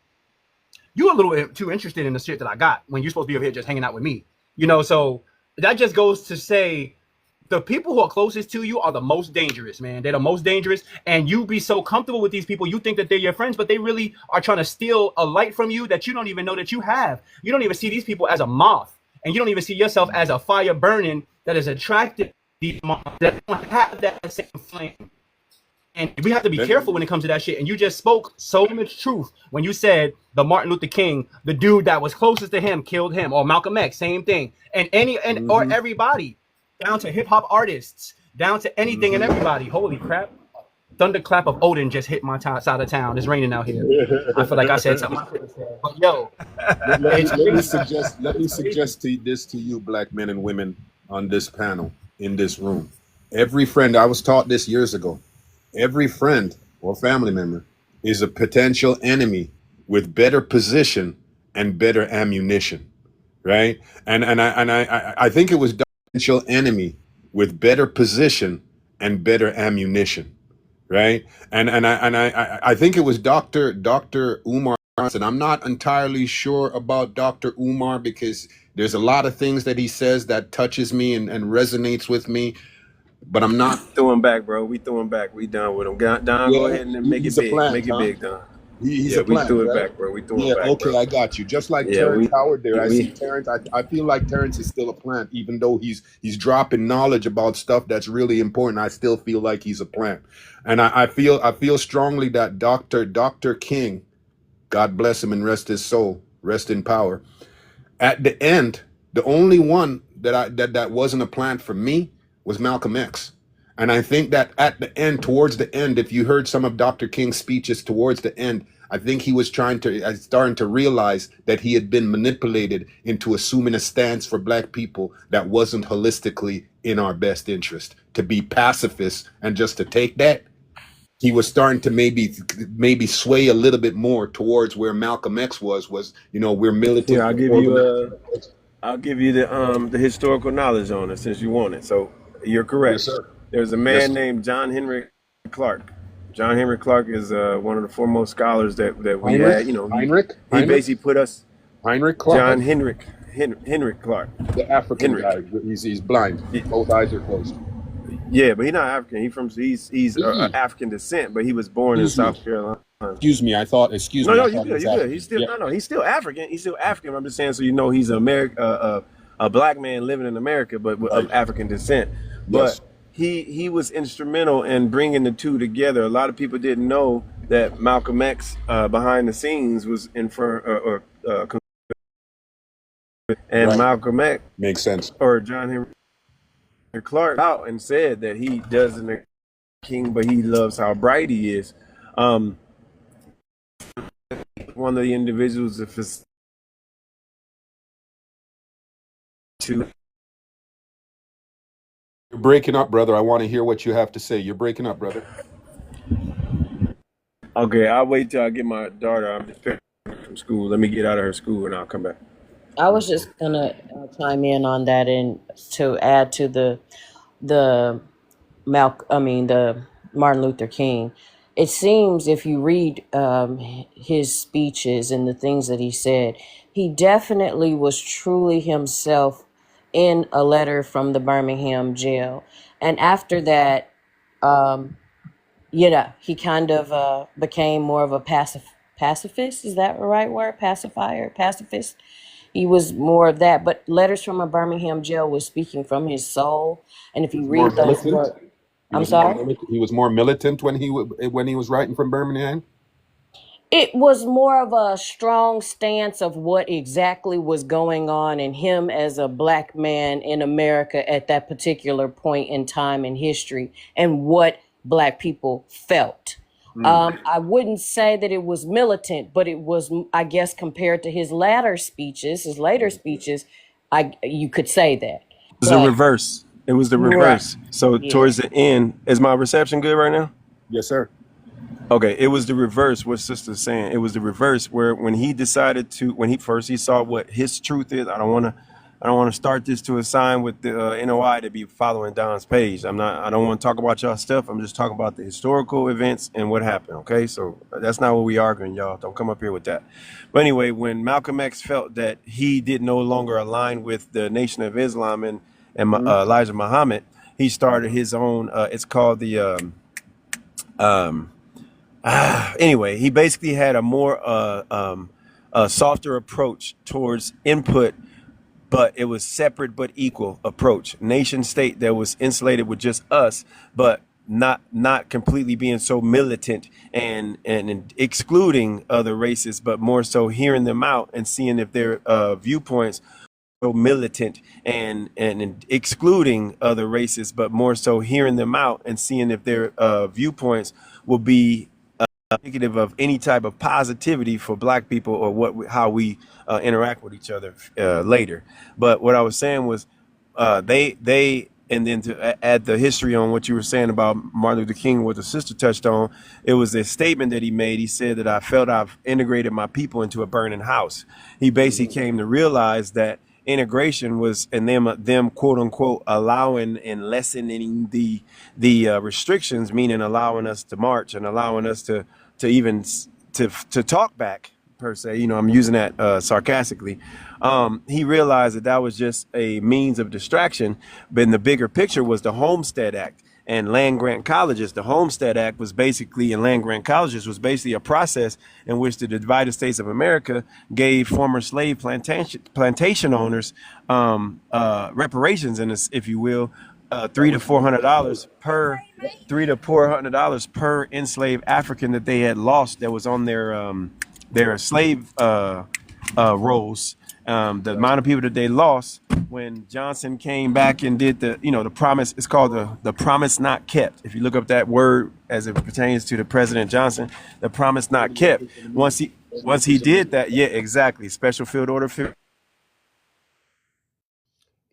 you a little too interested in the shit that I got when you're supposed to be over here just hanging out with me. You know, so that just goes to say the people who are closest to you are the most dangerous, man. They're the most dangerous. And you be so comfortable with these people, you think that they're your friends, but they really are trying to steal a light from you that you don't even know that you have. You don't even see these people as a moth. And you don't even see yourself as a fire burning that is attracted to these moths that don't have that same flame. And we have to be careful when it comes to that shit. And you just spoke so much truth when you said the Martin Luther King, the dude that was closest to him killed him, or Malcolm X, same thing. And or everybody, down to hip hop artists, down to anything and everybody. Holy crap. Thunderclap of Odin just hit my side of town. It's raining out here. I feel like I said something. But yo, let me suggest this to you, black men and women on this panel, in this room. Every friend, I was taught this years ago. Every friend or family member is a potential enemy with better position and better ammunition. right? I think it was potential enemy with better position and better ammunition, right? I think it was Dr. Umar Johnson. I'm not entirely sure about Dr. Umar because there's a lot of things that he says that touches me and resonates with me, but I'm not. Threw him back, bro. We threw him back. We done with him. Don, go Yeah, ahead and then make it he's a big. plant, Make it huh? big, Don. He's Yeah, a we plant, threw it right? back, bro. We threw him Yeah, back, okay, bro. I got you. Just like Yeah, Terrence Howard there, I see we Terrence. I feel like Terrence is still a plant, even though he's dropping knowledge about stuff that's really important. I still feel like he's a plant, and I feel strongly that Dr. King, God bless him and rest his soul, rest in power. At the end, the only one that wasn't a plant for me was Malcolm X. And I think that at the end, towards the end, if you heard some of Dr. King's speeches towards the end, I think he was starting to realize that he had been manipulated into assuming a stance for black people that wasn't holistically in our best interest. To be pacifists and just to take that, he was starting to maybe sway a little bit more towards where Malcolm X was, we're here. militant I'll give before the you military. the historical knowledge on it since you want it. So you're Yes, correct. sir. There's a Yes, man sir. named John Henry Clark. John Henry Clark is one of the foremost scholars that we Heinrich, had. You know, Heinrich, he Heinrich, basically put us Heinrich Clark, John Henrik Clark. the African Henrik. guy. He's blind. Both eyes are closed. Yeah, but he's not African. He's Mm-mm. African descent, but he was born in Excuse me. South Carolina. Excuse me. Excuse No, me. no, I you thought he good, was you good. He's African. still Yeah. no, he's still African. He's still African. I'm just saying, so you know, he's a black man living in America, but Right. of African descent. But Yes. he was instrumental in bringing the two together. A lot of people didn't know that Malcolm X behind the scenes was and Right. Malcolm X Makes sense. or John Henry Clark out and said that he doesn't king, but he loves how bright he is. Um, one of the individuals to You're breaking up, brother. I want to hear what you have to say. You're breaking up, brother. okay, I'll wait till I get my daughter. I'm just picking her up from school. Let me get out of her school and I'll come back. I was just gonna chime in on that and to add to the the Martin Luther King. It seems if you read his speeches and the things that he said, he definitely was truly himself in a letter from the Birmingham jail. And after that, um, he kind of became more of a pacifist. Is that the right word? Pacifier, pacifist. He was more of that. But letters from a Birmingham jail was speaking from his soul. And if He you was more read those militant. words, I'm sorry. He was more militant when he was writing from Birmingham. It was more of a strong stance of what exactly was going on in him as a black man in America at that particular point in time in history and what black people felt. I wouldn't say that it was militant, but it was, I guess, compared to his later speeches, you could say that. It was the But reverse. It was the right, reverse. So yeah. towards the end, is my reception good right now? Yes, sir. Okay, it was the reverse. What sister's saying, it was the reverse. Where when he decided to, when he saw what his truth is. I don't want to start this to a sign with the NOI to be following Don's page. I don't want to talk about y'all stuff. I'm just talking about the historical events and what happened. Okay, so that's not what we arguing, y'all. Don't come up here with that. But anyway, when Malcolm X felt that he did no longer align with the Nation of Islam and Elijah Muhammad, he started his own. It's called the anyway, he basically had a more a softer approach towards input, but it was separate but equal approach. Nation state that was insulated with just us, but not completely being so militant and excluding other races, but more so hearing them out and seeing if their viewpoints so militant and excluding other races, but more so hearing them out and seeing if their viewpoints will be indicative of any type of positivity for black people or how we interact with each other later. But what I was saying was they and then to add the history on what you were saying about Martin Luther King, what the sister touched on, it was a statement that he made. He said that I felt I've integrated my people into a burning house. He basically came to realize that integration was, and them quote unquote allowing and lessening the restrictions, meaning allowing us to march and allowing us to even to talk back per se. You know, I'm using that sarcastically. He realized that that was just a means of distraction, but in the bigger picture was the Homestead Act and land grant colleges. The Homestead Act was basically, and land grant colleges was basically a process in which the divided states of America gave former slave plantation owners reparations, in this, if you will, $300 to $400 per $300 to $400 per enslaved African that they had lost that was on their slave rolls. The amount of people that they lost when Johnson came back and did the promise. It's called the promise not kept. If you look up that word as it pertains to the President Johnson, the promise not kept. Once he did that, yeah, exactly. Special field order.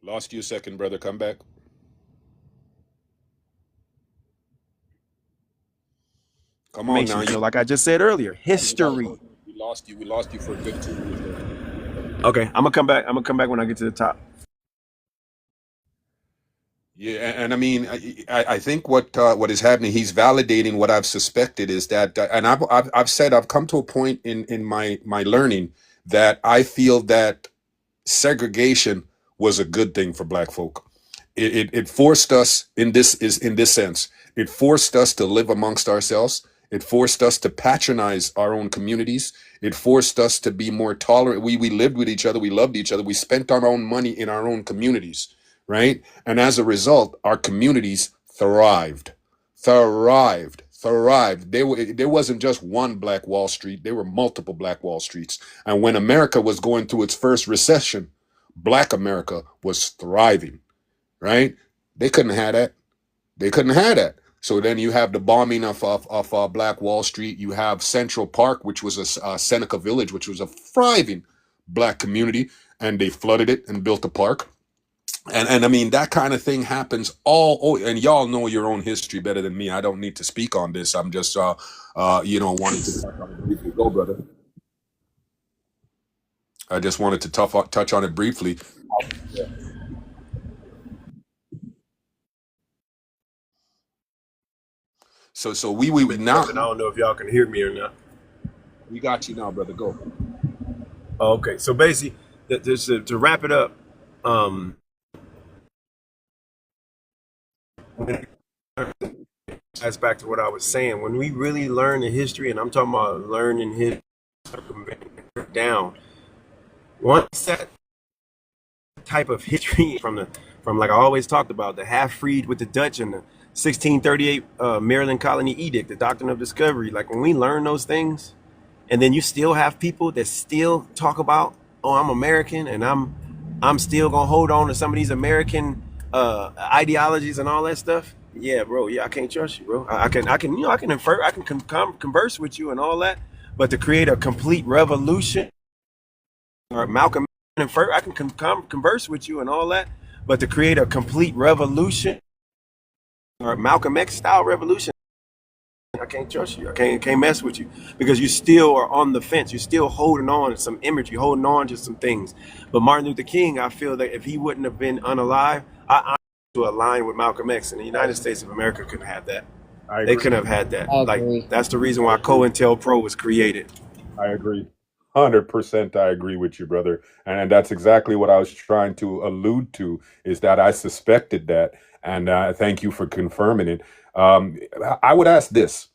Lost you a second, brother. Come back. Come on now. Like I just said earlier, history. We lost you. We lost you for a good 2 years. Okay, I'm gonna come back. I'm gonna come back when I get to the top. Yeah, and I mean, I think what is happening, he's validating what I've suspected is that, and I've said I've come to a point in my learning that I feel that segregation was a good thing for Black folk. It forced us in this sense. It forced us to live amongst ourselves. It forced us to patronize our own communities. It forced us to be more tolerant. We lived with each other. We loved each other. We spent our own money in our own communities, right? And as a result, our communities thrived. There wasn't just one Black Wall Street. There were multiple Black Wall Streets. And when America was going through its first recession, Black America was thriving, right? They couldn't have that. They couldn't have that. So then you have the bombing of Black Wall Street. You have Central Park, which was a Seneca Village, which was a thriving Black community, and they flooded it and built a park. And I mean, that kind of thing happens and y'all know your own history better than me. I don't need to speak on this. I'm just, wanting to briefly go, brother. I just wanted to touch on it briefly. Yeah. So we now. I don't know if y'all can hear me or not. We got you now, brother. Go. Okay, so basically, just to wrap it up, that's back to what I was saying. When we really learn the history, and I'm talking about learning history down, once that type of history from like I always talked about, the half-breed with the Dutch and the 1638 Maryland Colony Edict, the Doctrine of Discovery, like when we learn those things, and then you still have people that still talk about, oh, I'm American and I'm still gonna hold on to some of these American ideologies and all that stuff. Yeah, bro. Yeah, I can't trust you, bro. I can converse with you and all that, but to create a complete revolution, or Malcolm, I can converse with you and all that, but to create a complete revolution, or Malcolm X style revolution, I can't trust you. I can't mess with you, because you still are on the fence. You're still holding on to some image. You're holding on to some things. But Martin Luther King, I feel that if he wouldn't have been unalive, I to align with Malcolm X, and the United States of America couldn't have that. They couldn't have had that. Like, that's the reason why COINTELPRO was created. I agree. 100% I agree with you, brother. And that's exactly what I was trying to allude to, is that I suspected that. And thank you for confirming it. I would ask this.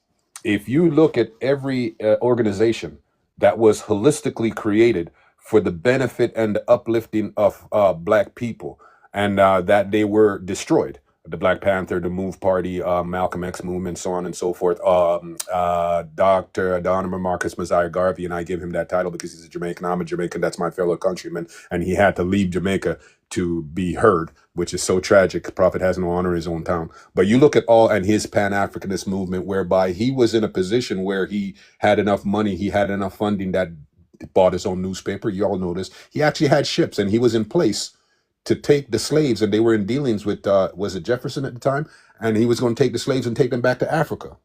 If you look at every organization that was holistically created for the benefit and the uplifting of Black people, and that they were destroyed, the Black Panther, the Move Party, Malcolm X movement, so on and so forth. Dr. Adoniram Marcus Messiah Garvey, and I give him that title because he's a Jamaican. I'm a Jamaican. That's my fellow countryman. And he had to leave Jamaica to be heard, which is so tragic. The prophet has no honor in his own town. But you look at and his Pan-Africanist movement, whereby he was in a position where he had enough money, he had enough funding that bought his own newspaper. You all know this. He actually had ships, and he was in place to take the slaves, and they were in dealings with, was it Jefferson at the time? And he was going to take the slaves and take them back to Africa.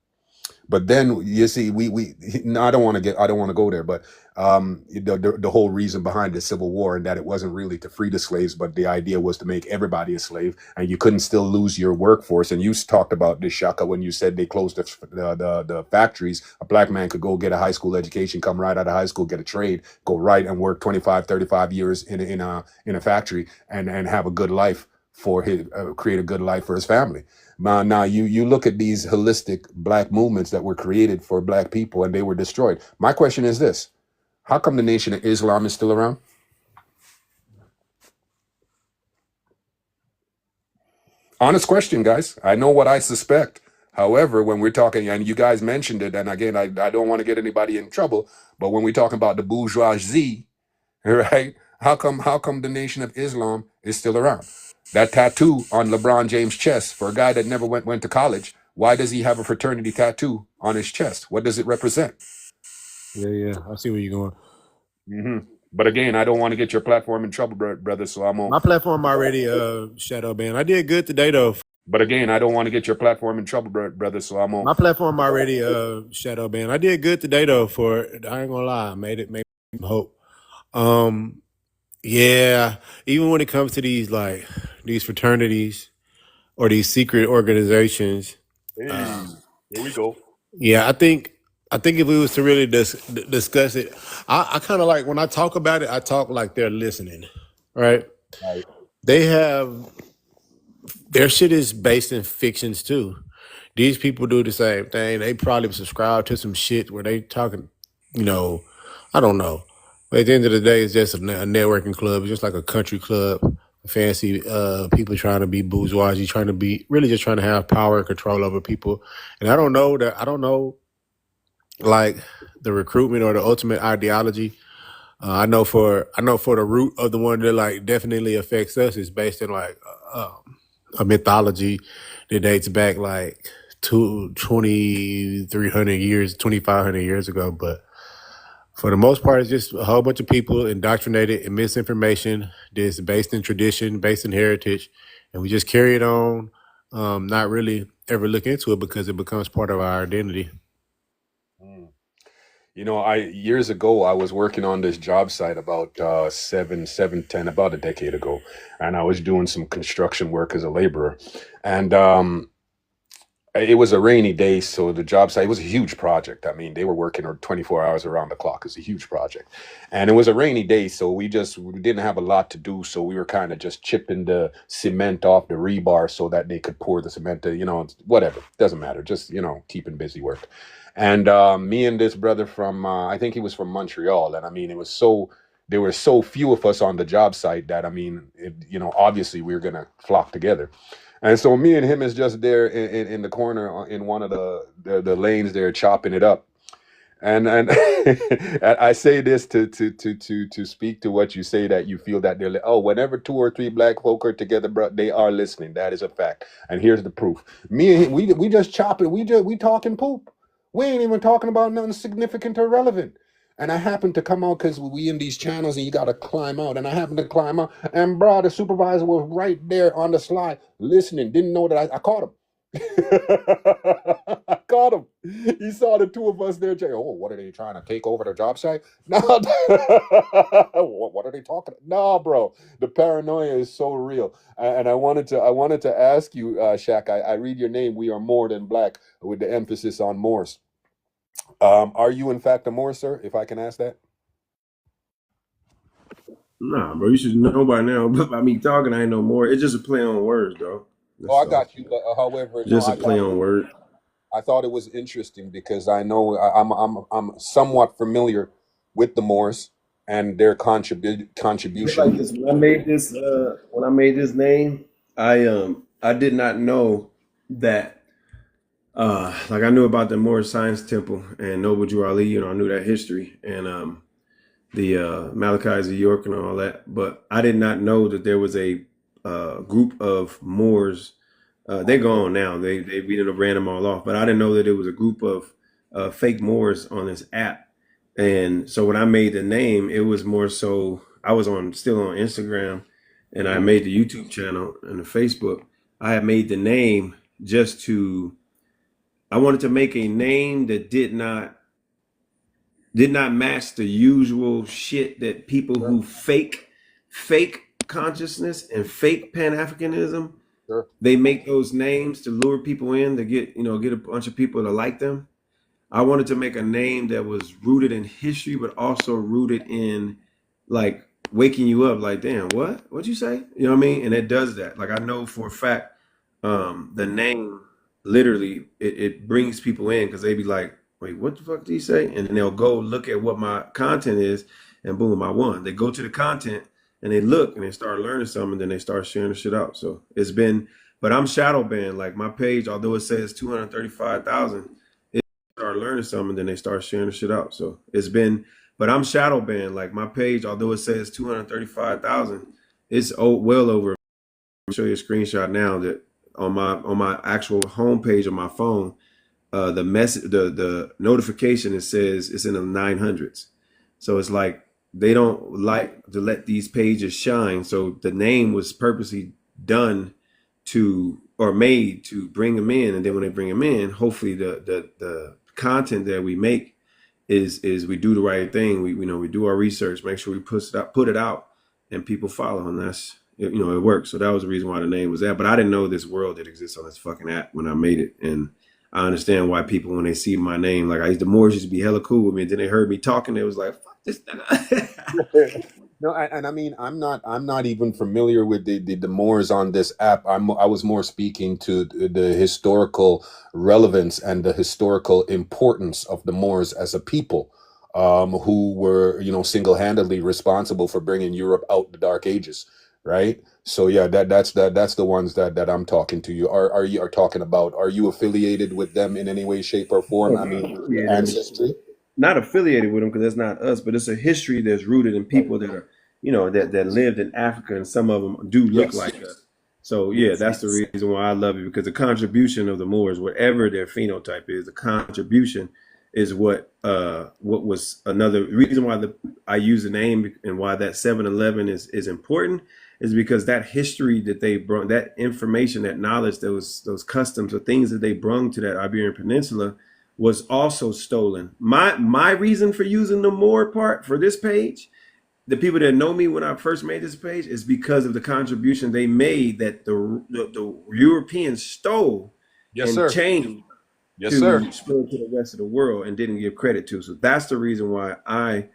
But then you see, we no, I don't want to go there. But the whole reason behind the Civil War and that it wasn't really to free the slaves, but the idea was to make everybody a slave, and you couldn't still lose your workforce. And you talked about this, Shaka, when you said they closed the factories. A black man could go get a high school education, come right out of high school, get a trade, go right and work 25, 35 years in a factory and have a good life for his create a good life for his family. Now you look at these holistic black movements that were created for black people and they were destroyed. My question is this: how come the Nation of Islam is still around? Honest question, guys. I know what I suspect. However, when we're talking, and you guys mentioned it, and again, I don't want to get anybody in trouble, but when we're talking about the bourgeoisie, right? How come the Nation of Islam is still around? That tattoo on LeBron James' chest, for a guy that never went to college, why does he have a fraternity tattoo on his chest? What does it represent? Yeah. I see where you're going. Hmm. But again, I don't want to get your platform in trouble, brother. So I'm on. My platform already shadow banned. I did good today though. But again, I don't want to get your platform in trouble, brother. So I'm on. My platform already shadow banned. I did good today though. For I ain't gonna lie, made hope. Yeah. Even when it comes to these fraternities or these secret organizations, Hey, here we go. yeah, I think if we was to really discuss it, I kind of like when I talk about it, I talk like they're listening, right? Right. They have their shit is based in fictions too. These people do the same thing. They probably subscribe to some shit where they talking, I don't know. But at the end of the day, it's just a networking club. It's just like a country club. Fancy people trying to be bourgeoisie, trying to be really just trying to have power and control over people. And I don't know like the recruitment or the ultimate ideology. I know for the root of the one that like definitely affects us is based in like a mythology that dates back like 2,300 years, 2,500 years ago. But for the most part, it's just a whole bunch of people indoctrinated in misinformation that's based in tradition, based in heritage, and we just carry it on, not really ever look into it because it becomes part of our identity. Mm. I years ago I was working on this job site about 10 about a decade ago, and I was doing some construction work as a laborer, and it was a rainy day, so the job site was a huge project. I mean, they were working 24 hours around the clock. It's a huge project, and it was a rainy day, so we didn't have a lot to do. So we were kind of just chipping the cement off the rebar so that they could pour the cement. Whatever, doesn't matter. Just keeping busy work. And me and this brother from I think he was from Montreal, and I mean, there were so few of us on the job site that I mean, obviously we were gonna flock together. And so me and him is just there in the corner in one of the lanes there chopping it up. And I say this to speak to what you say, that you feel that whenever two or three black folk are together, bro, they are listening. That is a fact. And here's the proof. Me and him, we just chopping. We talking poop. We ain't even talking about nothing significant or relevant. And I happened to come out because we in these channels and you got to climb out. And I happened to climb out. And, bro, the supervisor was right there on the slide listening. Didn't know that I caught him. I caught him. He saw the two of us there. Oh, what are they trying to take over the job site? No. What are they talking? No, bro. The paranoia is so real. And I wanted to ask you, Shaq. I read your name. We are more than black, with the emphasis on Morse. Are you in fact a Morse, sir? If I can ask that. Nah, bro, you should know by now. But by me talking, I ain't no more. It's just a play on words, though. Oh, I That's all. got you. But however, no, Just a play on words. I thought it was interesting because I know I'm somewhat familiar with the Morse and their Just contribution. like this, when I made this name, I did not know that. Like I knew about the Moorish Science Temple and Noble Drew Ali, I knew that history and the Malachi's of York and all that, but I did not know that there was a group of Moors. They're gone now. They ran them all off, but I didn't know that it was a group of fake Moors on this app. And so when I made the name, it was more so I was still on Instagram, and I made the YouTube channel and the Facebook. I had made the name just to I wanted to make a name that did not match the usual shit that people Sure, who fake consciousness and fake Pan-Africanism, sure. they make those names to lure people in to get a bunch of people to like them. I wanted to make a name that was rooted in history, but also rooted in like waking you up. Like, damn, what? What'd you say? You know what I mean? And it does that. Like, I know for a fact, the name literally it brings people in because they be like, wait, what the fuck did he say? And then they'll go look at what my content is, and boom, I won. They go to the content and they look and they start learning something, and then they start sharing the shit out. So it's been, but I'm shadow banned. Like my page, although it says 235,000. Start learning something, then they start sharing the shit out. So it's been, but I'm shadow banned. Like my page, although it says 235,000, it's well over. I'll show you a screenshot now that on my actual homepage on my phone, the message, the notification, it says it's in the 900s. So it's like they don't like to let these pages shine. So the name was purposely done to or made to bring them in, and then when they bring them in, hopefully the content that we make is we do the right thing. We do our research, make sure we put it out, and people follow, and it works. So that was the reason why the name was that. But I didn't know this world that exists on this fucking app when I made it, and I understand why people when they see my name, like the Moors used to be hella cool with me, and then they heard me talking, they was like, "Fuck this nigga." No, and I mean, I'm not even familiar with the Moors on this app. I was more speaking to the historical relevance and the historical importance of the Moors as a people, who were, single-handedly responsible for bringing Europe out the Dark Ages, right? So yeah, that's the ones that I'm talking to you. Are you are talking about? Are you affiliated with them in any way, shape, or form? I mean, your ancestry. Not affiliated with them because that's not us, but it's a history that's rooted in people that are, that lived in Africa, and some of them do look Yes. like us. So yeah, that's the reason why I love it, because the contribution of the Moors, whatever their phenotype is, the contribution is what was another reason why I use the name, and why that 7-Eleven is important, is because that history that they brought, that information, that knowledge, those customs, the things that they brought to that Iberian Peninsula was also stolen. My reason for using the more part for this page, the people that know me when I first made this page, is because of the contribution they made that the Europeans stole Yes, and sir. changed Yes, sir. to spread to the rest of the world and didn't give credit to. So that's the reason why I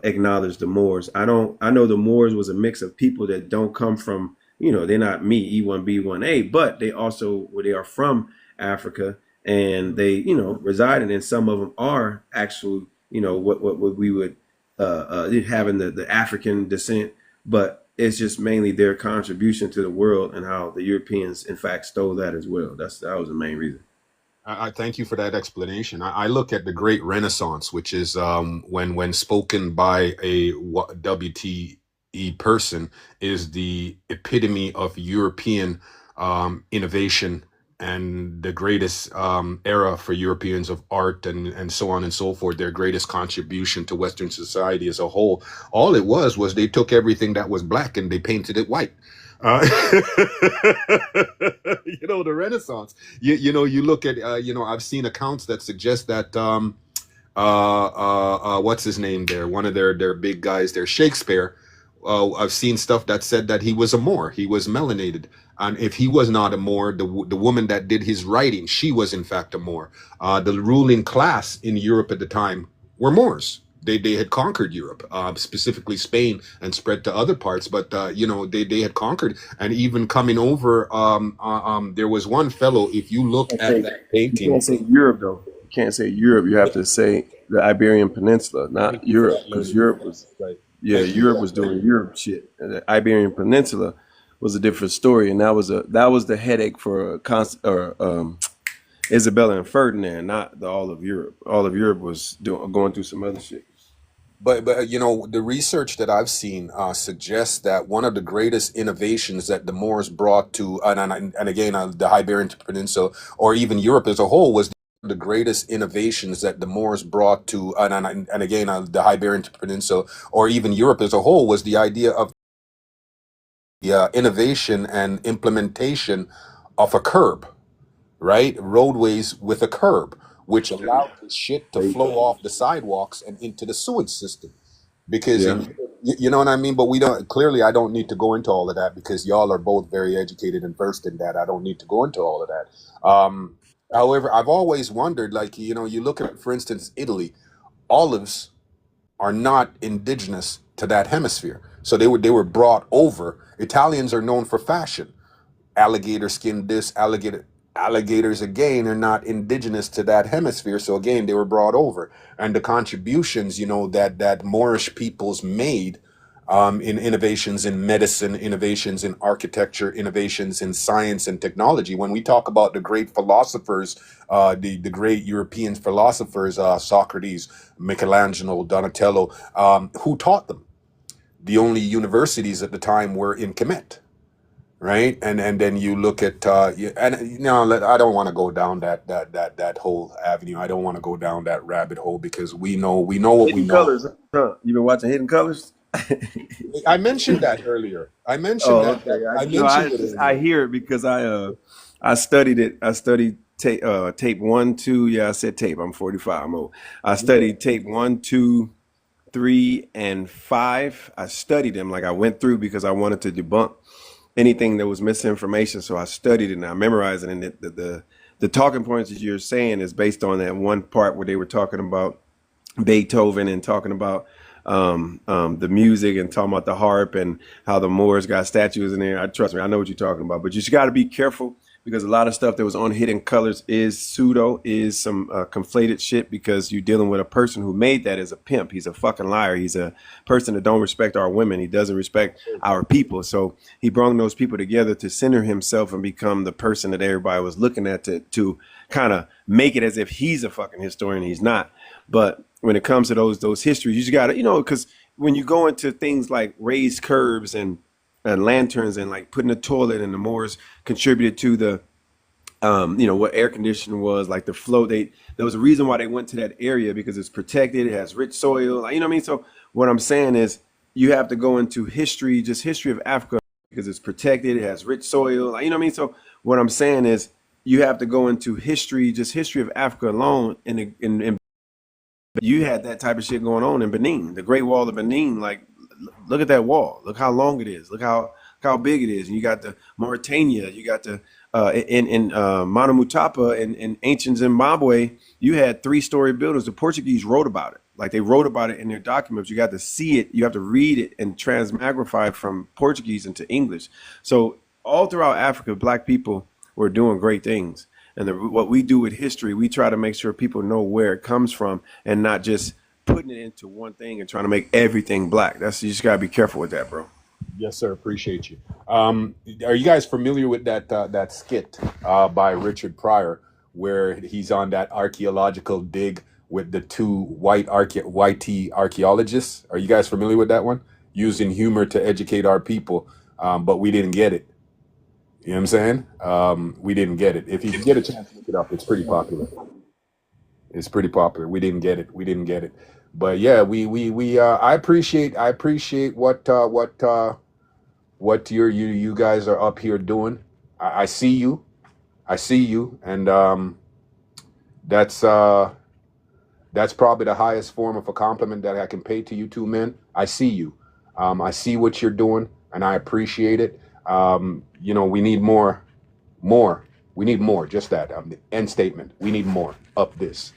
acknowledge the Moors. I know the Moors was a mix of people that don't come from, they're not me, E1B1A, but they are from Africa, and they, resided, and some of them are actually, what we would having the African descent, but it's just mainly their contribution to the world and how the Europeans in fact stole that as well. That was the main reason. I thank you for that explanation. I look at the Great Renaissance, which is, when spoken by a WTE person, is the epitome of European innovation, and the greatest era for Europeans of art, and so on and so forth. Their greatest contribution to Western society as a whole. All it was they took everything that was black and they painted it white. Uh, the Renaissance. You look at, I've seen accounts that suggest that, what's his name there, one of their big guys there, Shakespeare. I've seen stuff that said that he was a Moor, he was melanated, and if he was not a Moor, the woman that did his writing, she was in fact a Moor. The ruling class in Europe at the time were Moors. They had conquered Europe, specifically Spain, and spread to other parts. But they had conquered, and even coming over. There was one fellow. If you look at that You painting, can't say Europe though. You can't say Europe. You have to say the Iberian Peninsula, not thank you for Europe, that because learning. Europe was Right. yeah, Thank you for Europe that was learning. doing Europe shit. And the Iberian Peninsula was a different story, and that was the headache for Isabella and Ferdinand, not all of Europe. All of Europe was going through some other shit. But the research that I've seen suggests that one of the greatest innovations that the Moors brought to, and again, the Iberian Peninsula, or even Europe as a whole, was the greatest innovations that the Moors brought to, and again, the Iberian Peninsula, or even Europe as a whole, was the idea of the innovation and implementation of a curb. right? Roadways with a curb, which allowed this shit to There you flow go. off the sidewalks and into the sewage system. Because Yeah. you know what I mean. But we don't. Clearly, I don't need to go into all of that because y'all are both very educated and versed in that. I don't need to go into all of that. However, I've always wondered, like, you look at, for instance, Italy. Olives are not indigenous to that hemisphere, so they were brought over. Italians are known for fashion. Alligator skin, this alligators again are not indigenous to that hemisphere, so again they were brought over. And the contributions, that Moorish peoples made, in innovations in medicine, innovations in architecture, innovations in science and technology. When we talk about the great philosophers, the great European philosophers, Socrates, Michelangelo, Donatello, who taught them? The only universities at the time were in Kemet, right? And then you look at, I don't want to go down that whole avenue. I don't want to go down that rabbit hole because we know what we Hidden know. Colors, huh? You been watching Hidden Colors? I mentioned that earlier. Oh, okay. I mentioned it I earlier. hear it because I studied it. I studied tape one, two. Yeah, I said tape. I'm 45. I'm old. I studied tape one, two, three, and five. I studied them, like I went through because I wanted to debunk anything that was misinformation. So I studied it and I memorized it. And the talking points that you're saying is based on that one part where they were talking about Beethoven and talking about the music and talking about the harp and how the Moors got statues in there. Trust me, I know what you're talking about. But you just got to be careful because a lot of stuff that was on Hidden Colors is pseudo, is some conflated shit because you're dealing with a person who made that as a pimp. He's a fucking liar. He's a person that don't respect our women. He doesn't respect our people. So he brought those people together to center himself and become the person that everybody was looking at to kind of make it as if he's a fucking historian. He's not. But when it comes to those histories, you just got to, because when you go into things like raised curbs and lanterns and like putting a toilet and the Moors contributed to the, what air conditioning was, like the flow. There was a reason why they went to that area because it's protected. It has rich soil. Like, you know what I mean? So what I'm saying is you have to go into history, just history of Africa because it's protected. It has rich soil. Like, you know what I mean? So what I'm saying is you have to go into history, just history of Africa alone in you had that type of shit going on in Benin, the Great Wall of Benin. Like, look at that wall. Look how long it is. Look how big it is. And you got the Mauritania. You got the in Mana Mutapa in ancient Zimbabwe. You had 3-story buildings. The Portuguese wrote about it. Like they wrote about it in their documents. You got to see it. You have to read it and transmagrify from Portuguese into English. So all throughout Africa, Black people were doing great things. And what we do with history, we try to make sure people know where it comes from and not just putting it into one thing and trying to make everything Black. You just gotta be careful with that, bro. Yes, sir. Appreciate you. Are you guys familiar with that skit by Richard Pryor where he's on that archaeological dig with the two white archaeologists? Are you guys familiar with that one? Using humor to educate our people, but we didn't get it. You know what I'm saying? We didn't get it. If you get a chance to look it up, it's pretty popular. It's pretty popular. We didn't get it. We didn't get it. But yeah, we I appreciate what you guys are up here doing. I see you. I see you, and that's probably the highest form of a compliment that I can pay to you two men. I see you. I see what you're doing, and I appreciate it. We need more. We need more. Just that. The end statement. We need more of this.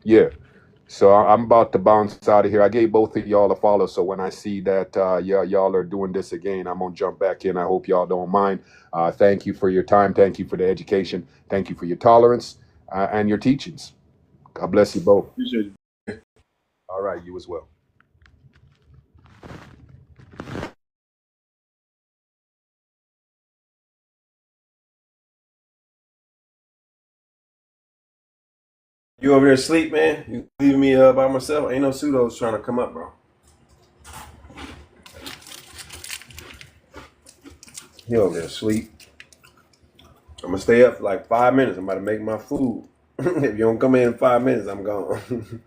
Yeah. So I'm about to bounce out of here. I gave both of y'all a follow, so when I see that y'all are doing this again, I'm gonna jump back in. I hope y'all don't mind. Thank you for your time. Thank you for the education. Thank you for your tolerance and your teachings. God bless you both. Appreciate it. All right, you as well. You over there asleep, man? You leaving me by myself? Ain't no pseudos trying to come up, bro. He over there asleep. I'm gonna stay up for like 5 minutes. I'm about to make my food. If you don't come in 5 minutes, I'm gone.